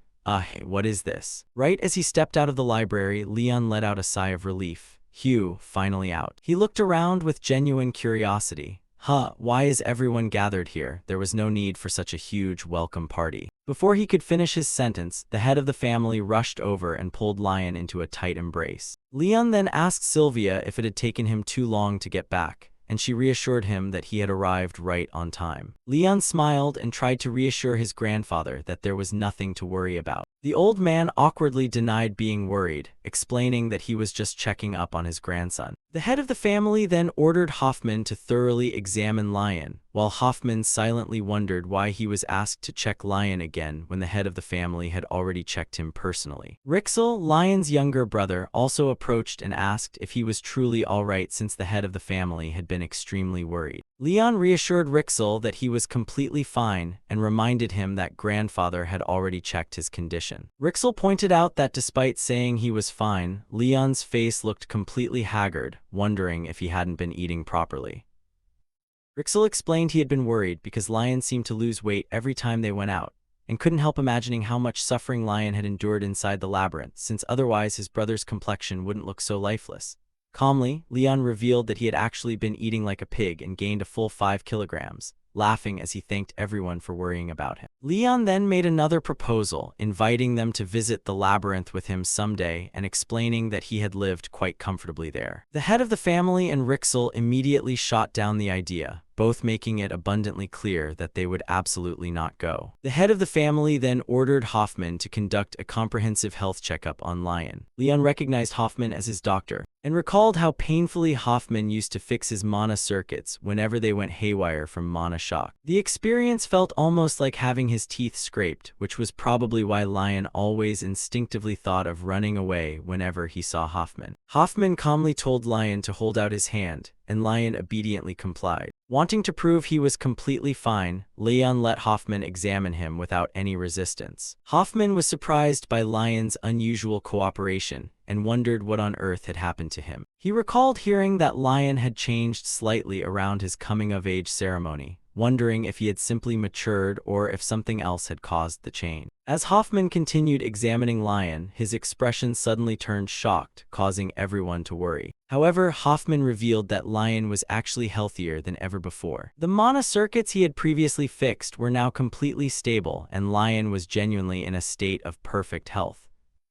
What is this? Right as he stepped out of the library, Leon let out a sigh of relief. Phew, finally out. He looked around with genuine curiosity. Why is everyone gathered here? There was no need for such a huge welcome party. Before he could finish his sentence, the head of the family rushed over and pulled Lion into a tight embrace. Leon then asked Sylvia if it had taken him too long to get back, and she reassured him that he had arrived right on time. Leon smiled and tried to reassure his grandfather that there was nothing to worry about. The old man awkwardly denied being worried, explaining that he was just checking up on his grandson. The head of the family then ordered Hoffman to thoroughly examine Lion, while Hoffman silently wondered why he was asked to check Lion again when the head of the family had already checked him personally. Rixel, Lion's younger brother, also approached and asked if he was truly all right since the head of the family had been extremely worried. Leon reassured Rixel that he was completely fine and reminded him that grandfather had already checked his condition. Rixel pointed out that despite saying he was fine, Leon's face looked completely haggard, wondering if he hadn't been eating properly. Rixel explained he had been worried because Lion seemed to lose weight every time they went out, and couldn't help imagining how much suffering Lion had endured inside the labyrinth, since otherwise his brother's complexion wouldn't look so lifeless. Calmly, Leon revealed that he had actually been eating like a pig and gained a full 5 kilograms, laughing as he thanked everyone for worrying about him. Leon then made another proposal, inviting them to visit the labyrinth with him someday and explaining that he had lived quite comfortably there. The head of the family and Rixel immediately shot down the idea, both making it abundantly clear that they would absolutely not go. The head of the family then ordered Hoffman to conduct a comprehensive health checkup on Lion. Leon recognized Hoffman as his doctor, and recalled how painfully Hoffman used to fix his mana circuits whenever they went haywire from mana shock. The experience felt almost like having his teeth scraped, which was probably why Lion always instinctively thought of running away whenever he saw Hoffman. Hoffman calmly told Lion to hold out his hand, and Lion obediently complied. Wanting to prove he was completely fine, Leon let Hoffman examine him without any resistance. Hoffman was surprised by Lion's unusual cooperation and wondered what on earth had happened to him. He recalled hearing that Lion had changed slightly around his coming-of-age ceremony, wondering if he had simply matured or if something else had caused the change. As Hoffman continued examining Lion, his expression suddenly turned shocked, causing everyone to worry. However, Hoffman revealed that Lion was actually healthier than ever before. The mana circuits he had previously fixed were now completely stable, and Lion was genuinely in a state of perfect health.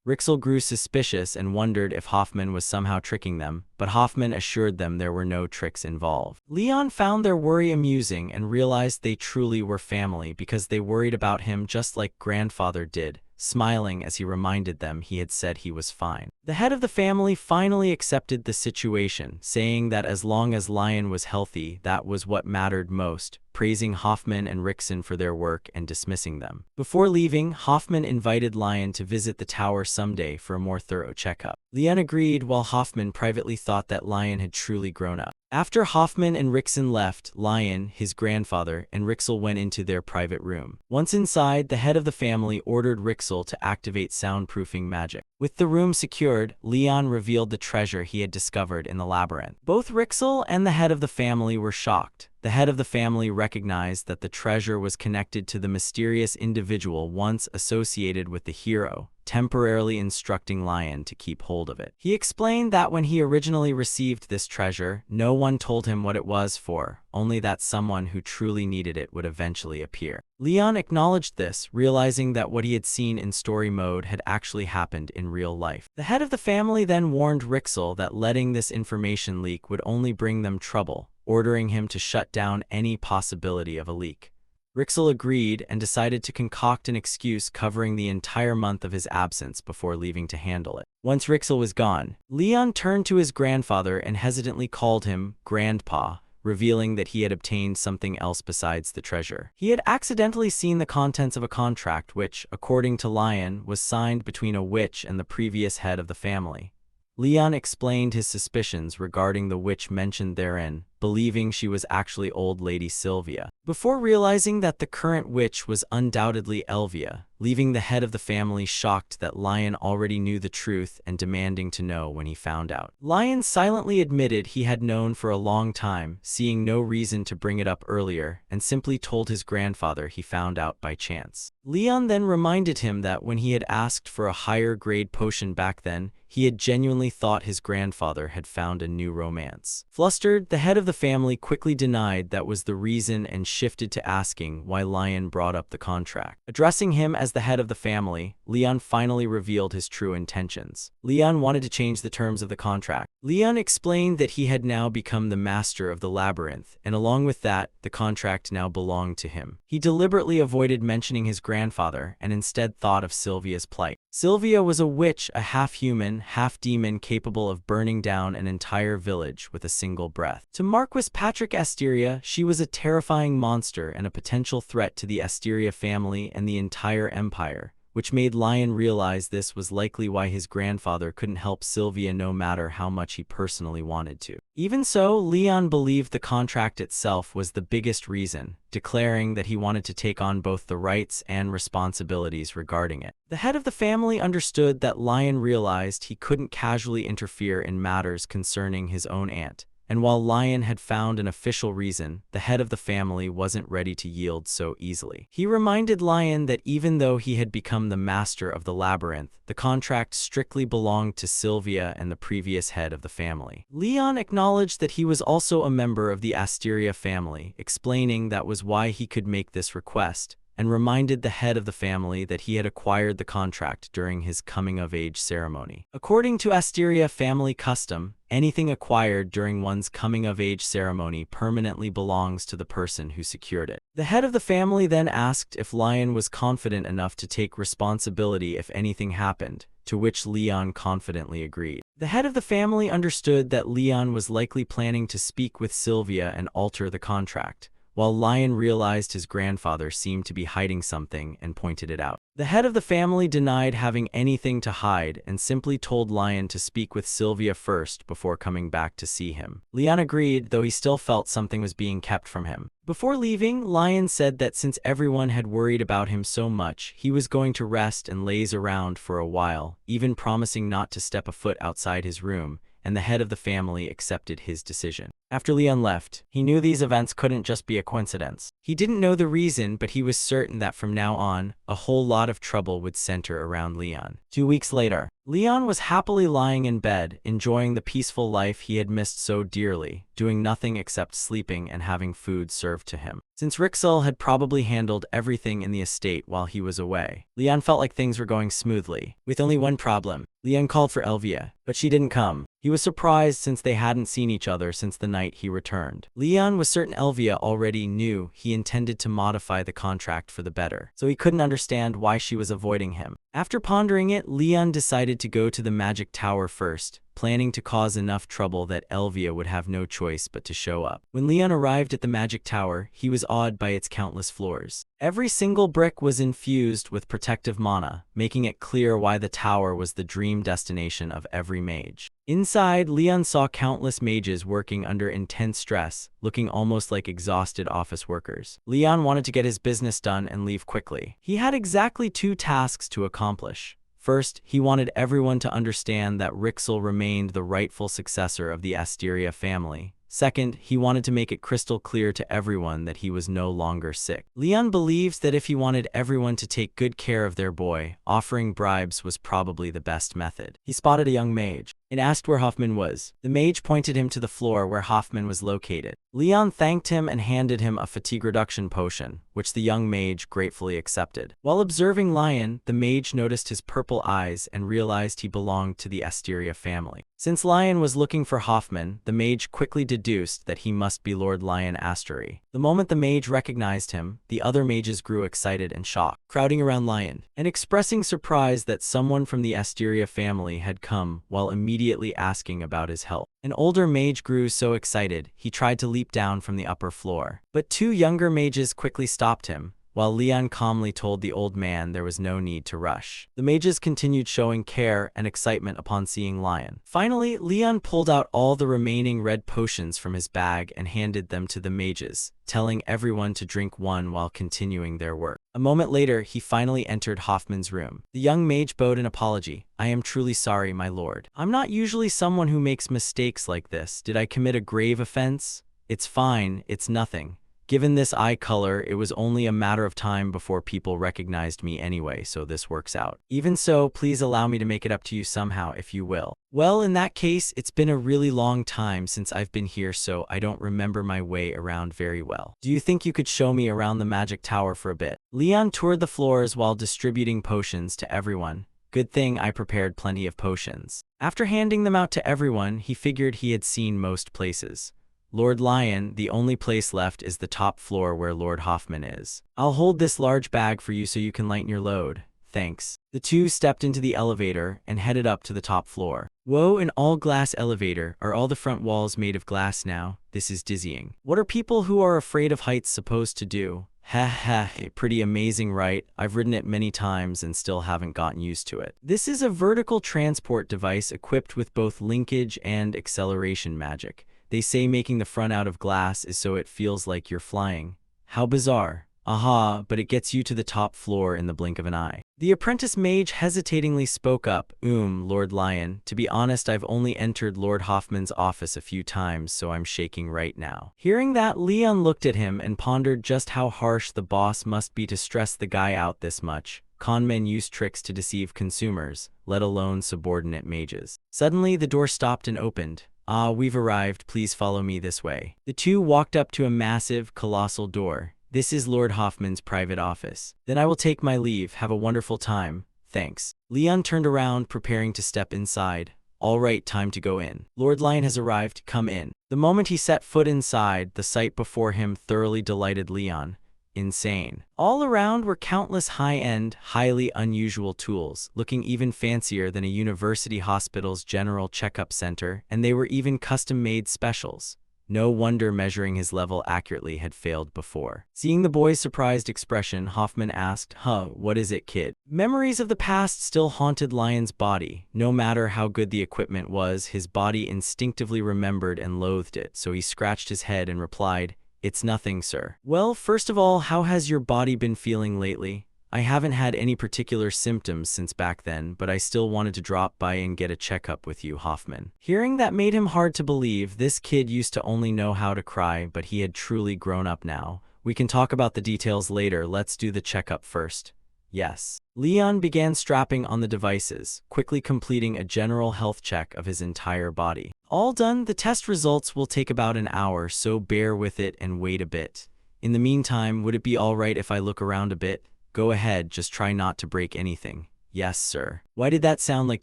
Rixel grew suspicious and wondered if Hoffman was somehow tricking them, but Hoffman assured them there were no tricks involved. Leon found their worry amusing and realized they truly were family because they worried about him just like grandfather did, smiling as he reminded them he had said he was fine. The head of the family finally accepted the situation, saying that as long as Lion was healthy, that was what mattered most, praising Hoffman and Rickson for their work and dismissing them. Before leaving, Hoffman invited Lion to visit the tower someday for a more thorough checkup. Lian agreed, while Hoffman privately thought that Lion had truly grown up. After Hoffman and Rickson left, Lion, his grandfather, and Rixel went into their private room. Once inside, the head of the family ordered Rixel to activate soundproofing magic. With the room secured, Leon revealed the treasure he had discovered in the labyrinth. Both Rixel and the head of the family were shocked. The head of the family recognized that the treasure was connected to the mysterious individual once associated with the hero, temporarily instructing Lion to keep hold of it. He explained that when he originally received this treasure, no one told him what it was for, only that someone who truly needed it would eventually appear. Leon acknowledged this, realizing that what he had seen in story mode had actually happened in real life. The head of the family then warned Rixel that letting this information leak would only bring them trouble, ordering him to shut down any possibility of a leak. Rixel agreed and decided to concoct an excuse covering the entire month of his absence before leaving to handle it. Once Rixel was gone, Leon turned to his grandfather and hesitantly called him Grandpa, revealing that he had obtained something else besides the treasure. He had accidentally seen the contents of a contract which, according to Lion, was signed between a witch and the previous head of the family. Leon explained his suspicions regarding the witch mentioned therein, believing she was actually old lady Sylvia, before realizing that the current witch was undoubtedly Elvia, leaving the head of the family shocked that Lion already knew the truth and demanding to know when he found out. Lion silently admitted he had known for a long time, seeing no reason to bring it up earlier, and simply told his grandfather he found out by chance. Leon then reminded him that when he had asked for a higher grade potion back then, he had genuinely thought his grandfather had found a new romance. Flustered, the head of the family quickly denied that was the reason and shifted to asking why Lion brought up the contract. Addressing him as the head of the family, Leon finally revealed his true intentions. Leon wanted to change the terms of the contract. Leon explained that he had now become the master of the labyrinth, and along with that, the contract now belonged to him. He deliberately avoided mentioning his grandfather and instead thought of Sylvia's plight. Sylvia was a witch, a half-human, half-demon capable of burning down an entire village with a single breath. To Marquis Patrick Asteria, she was a terrifying monster and a potential threat to the Asteria family and the entire empire, which made Lion realize this was likely why his grandfather couldn't help Sylvia no matter how much he personally wanted to. Even so, Leon believed the contract itself was the biggest reason, declaring that he wanted to take on both the rights and responsibilities regarding it. The head of the family understood that Lion realized he couldn't casually interfere in matters concerning his own aunt. And while Lion had found an official reason, the head of the family wasn't ready to yield so easily. He reminded Lion that even though he had become the master of the labyrinth, the contract strictly belonged to Sylvia and the previous head of the family. Leon acknowledged that he was also a member of the Asteria family, explaining that was why he could make this request, and reminded the head of the family that he had acquired the contract during his coming-of-age ceremony. According to Asteria family custom, anything acquired during one's coming-of-age ceremony permanently belongs to the person who secured it. The head of the family then asked if Lion was confident enough to take responsibility if anything happened, to which Leon confidently agreed. The head of the family understood that Leon was likely planning to speak with Sylvia and alter the contract, while Lion realized his grandfather seemed to be hiding something and pointed it out. The head of the family denied having anything to hide and simply told Lion to speak with Sylvia first before coming back to see him. Leon agreed, though he still felt something was being kept from him. Before leaving, Lion said that since everyone had worried about him so much, he was going to rest and laze around for a while, even promising not to step a foot outside his room, and the head of the family accepted his decision. After Leon left, he knew these events couldn't just be a coincidence. He didn't know the reason, but he was certain that from now on, a whole lot of trouble would center around Leon. 2 weeks later, Leon was happily lying in bed, enjoying the peaceful life he had missed so dearly, doing nothing except sleeping and having food served to him. Since Rixel had probably handled everything in the estate while he was away, Leon felt like things were going smoothly, with only one problem. Leon called for Elvia, but she didn't come. He was surprised since they hadn't seen each other since the night he returned. Leon was certain Elvia already knew he intended to modify the contract for the better, so he couldn't understand why she was avoiding him. After pondering it, Leon decided to go to the magic tower first, planning to cause enough trouble that Elvia would have no choice but to show up. When Leon arrived at the magic tower, he was awed by its countless floors. Every single brick was infused with protective mana, making it clear why the tower was the dream destination of every mage. Inside, Leon saw countless mages working under intense stress, looking almost like exhausted office workers. Leon wanted to get his business done and leave quickly. He had exactly 2 tasks to accomplish. First, he wanted everyone to understand that Rixel remained the rightful successor of the Asteria family. Second, he wanted to make it crystal clear to everyone that he was no longer sick. Leon believes that if he wanted everyone to take good care of their boy, offering bribes was probably the best method. He spotted a young mage and asked where Hoffman was. The mage pointed him to the floor where Hoffman was located. Leon thanked him and handed him a fatigue reduction potion, which the young mage gratefully accepted. While observing Lion, the mage noticed his purple eyes and realized he belonged to the Asteria family. Since Lion was looking for Hoffman, the mage quickly deduced that he must be Lord Lion Astery. The moment the mage recognized him, the other mages grew excited and shocked, crowding around Lion and expressing surprise that someone from the Asteria family had come, while immediately asking about his health. An older mage grew so excited, he tried to leap down from the upper floor. But 2 younger mages quickly stopped him, while Leon calmly told the old man there was no need to rush. The mages continued showing care and excitement upon seeing Lion. Finally, Leon pulled out all the remaining red potions from his bag and handed them to the mages, telling everyone to drink one while continuing their work. A moment later, he finally entered Hoffman's room. The young mage bowed an apology. "I am truly sorry, my lord. I'm not usually someone who makes mistakes like this. Did I commit a grave offense? It's fine, it's nothing. Given this eye color, it was only a matter of time before people recognized me anyway, so this works out. Even so, please allow me to make it up to you somehow, if you will." "Well, in that case, it's been a really long time since I've been here, so I don't remember my way around very well. Do you think you could show me around the magic tower for a bit?" Leon toured the floors while distributing potions to everyone. Good thing I prepared plenty of potions. After handing them out to everyone, he figured he had seen most places. "Lord Lion, the only place left is the top floor where Lord Hoffman is. I'll hold this large bag for you so you can lighten your load. Thanks." The 2 stepped into the elevator and headed up to the top floor. Whoa, an all-glass elevator. Are all the front walls made of glass now? This is dizzying. What are people who are afraid of heights supposed to do? Ha ha, pretty amazing, right? I've ridden it many times and still haven't gotten used to it. This is a vertical transport device equipped with both linkage and acceleration magic. They say making the front out of glass is so it feels like you're flying. How bizarre. Aha, but it gets you to the top floor in the blink of an eye. The apprentice mage hesitatingly spoke up. Lord Lion, to be honest, I've only entered Lord Hoffman's office a few times, so I'm shaking right now." Hearing that, Leon looked at him and pondered just how harsh the boss must be to stress the guy out this much. Con men use tricks to deceive consumers, let alone subordinate mages. Suddenly, the door stopped and opened. "Ah, we've arrived. Please follow me this way." The 2 walked up to a massive, colossal door. "This is Lord Hoffman's private office." "Then I will take my leave. Have a wonderful time. Thanks." Leon turned around, preparing to step inside. "All right, time to go in. Lord Lion has arrived. Come in." The moment he set foot inside, the sight before him thoroughly delighted Leon. Insane. All around were countless high-end, highly unusual tools, looking even fancier than a university hospital's general checkup center, and they were even custom-made specials. No wonder measuring his level accurately had failed before. Seeing the boy's surprised expression, Hoffman asked, "What is it, kid?" Memories of the past still haunted Lion's body. No matter how good the equipment was, his body instinctively remembered and loathed it, so he scratched his head and replied, "It's nothing, sir." "Well, first of all, how has your body been feeling lately?" "I haven't had any particular symptoms since back then, but I still wanted to drop by and get a checkup with you, Hoffman." Hearing that made him hard to believe. This kid used to only know how to cry, but he had truly grown up now. "We can talk about the details later. Let's do the checkup first." "Yes." Leon began strapping on the devices, quickly completing a general health check of his entire body. All done, the test results will take about an hour, so bear with it and wait a bit. In the meantime, would it be all right if I look around a bit? Go ahead, just try not to break anything. Yes, sir. Why did that sound like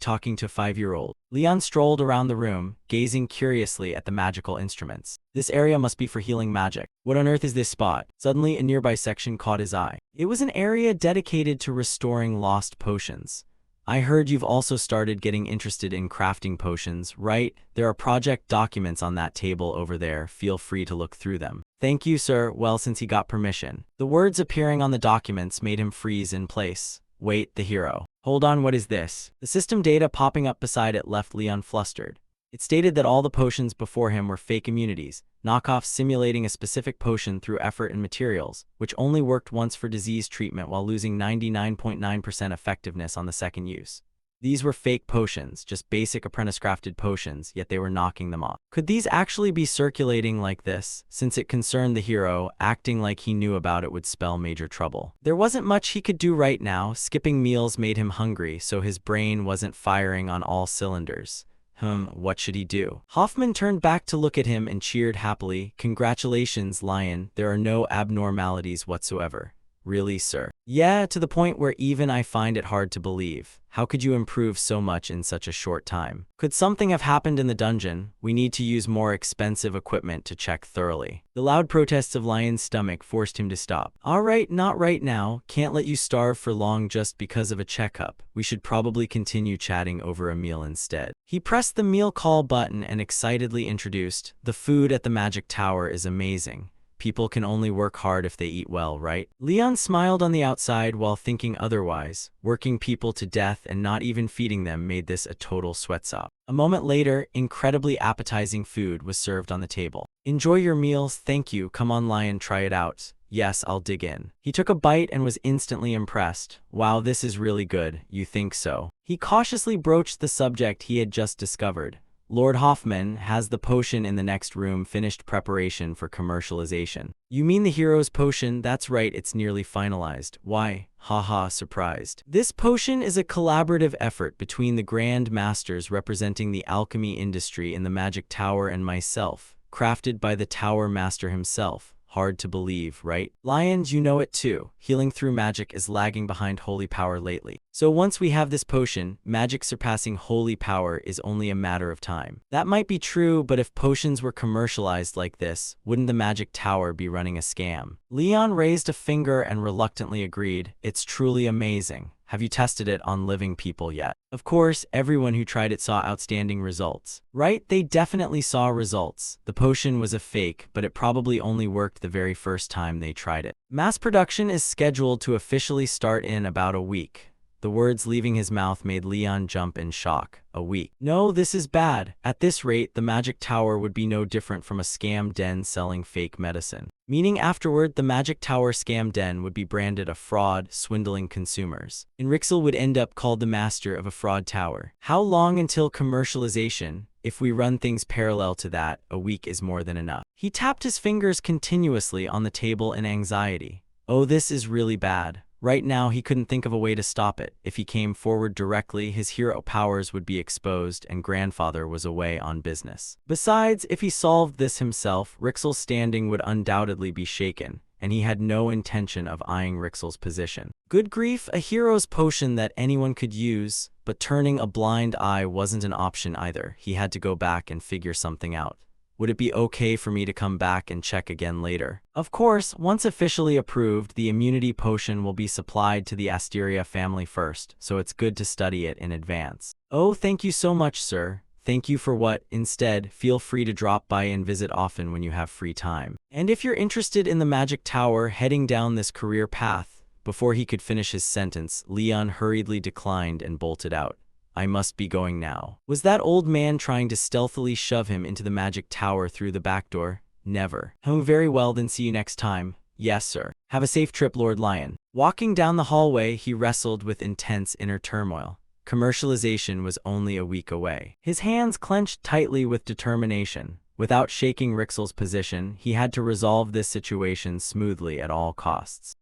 talking to a 5-year-old? Leon strolled around the room, gazing curiously at the magical instruments. This area must be for healing magic. What on earth is this spot? Suddenly, a nearby section caught his eye. It was an area dedicated to restoring lost potions. I heard you've also started getting interested in crafting potions, right? There are project documents on that table over there. Feel free to look through them. Thank you, sir. Well, since he got permission. The words appearing on the documents made him freeze in place. Wait, the hero. Hold on, what is this? The system data popping up beside it left Leon flustered. It stated that all the potions before him were fake immunities, knockoffs simulating a specific potion through effort and materials, which only worked once for disease treatment while losing 99.9% effectiveness on the second use. These were fake potions, just basic apprentice-crafted potions, yet they were knocking them off. Could these actually be circulating like this? Since it concerned the hero, acting like he knew about it would spell major trouble. There wasn't much he could do right now. Skipping meals made him hungry, so his brain wasn't firing on all cylinders. What should he do? Hoffman turned back to look at him and cheered happily. Congratulations, Lion. There are no abnormalities whatsoever. Really, sir? Yeah, to the point where even I find it hard to believe. How could you improve so much in such a short time? Could something have happened in the dungeon? We need to use more expensive equipment to check thoroughly. The loud protests of Lion's stomach forced him to stop. All right, not right now. Can't let you starve for long just because of a checkup. We should probably continue chatting over a meal instead. He pressed the meal call button and excitedly introduced, "The food at the Magic Tower is amazing. People can only work hard if they eat well, right?" Leon smiled on the outside while thinking otherwise. Working people to death and not even feeding them made this a total sweatshop. A moment later, incredibly appetizing food was served on the table. Enjoy your meals, thank you. Come on, Lion, try it out. Yes, I'll dig in. He took a bite and was instantly impressed. Wow, this is really good. You think so? He cautiously broached the subject he had just discovered. Lord Hoffman has the potion in the next room, finished preparation for commercialization. You mean the hero's potion? That's right, it's nearly finalized. Why? Haha, surprised. This potion is a collaborative effort between the Grand Masters representing the alchemy industry in the Magic Tower and myself, crafted by the Tower Master himself. Hard to believe, right? Lions, you know it too. Healing through magic is lagging behind holy power lately. So once we have this potion, magic surpassing holy power is only a matter of time. That might be true, but if potions were commercialized like this, wouldn't the Magic Tower be running a scam? Leon raised a finger and reluctantly agreed. It's truly amazing. Have you tested it on living people yet? Of course, everyone who tried it saw outstanding results. Right? They definitely saw results. The potion was a fake, but it probably only worked the very first time they tried it. Mass production is scheduled to officially start in about a week. The words leaving his mouth made Leon jump in shock. A week. No, this is bad. At this rate, the Magic Tower would be no different from a scam den selling fake medicine. Meaning afterward, the Magic Tower scam den would be branded a fraud, swindling consumers. And Rixel would end up called the master of a fraud tower. How long until commercialization? If we run things parallel to that, a week is more than enough. He tapped his fingers continuously on the table in anxiety. Oh, this is really bad. Right now, he couldn't think of a way to stop it. If he came forward directly, his hero powers would be exposed and grandfather was away on business. Besides, if he solved this himself, Rixel's standing would undoubtedly be shaken, and he had no intention of eyeing Rixel's position. Good grief, a hero's potion that anyone could use, but turning a blind eye wasn't an option either. He had to go back and figure something out. Would it be okay for me to come back and check again later? Of course, once officially approved, the immunity potion will be supplied to the Asteria family first, so it's good to study it in advance. Oh, thank you so much, sir. Thank you for what? Instead, feel free to drop by and visit often when you have free time. And if you're interested in the Magic Tower, heading down this career path. Before he could finish his sentence, Leon hurriedly declined and bolted out. I must be going now. Was that old man trying to stealthily shove him into the Magic Tower through the back door? Never. Oh, very well, then see you next time. Yes, sir. Have a safe trip, Lord Lion. Walking down the hallway, he wrestled with intense inner turmoil. Commercialization was only a week away. His hands clenched tightly with determination. Without shaking Rixel's position, he had to resolve this situation smoothly at all costs.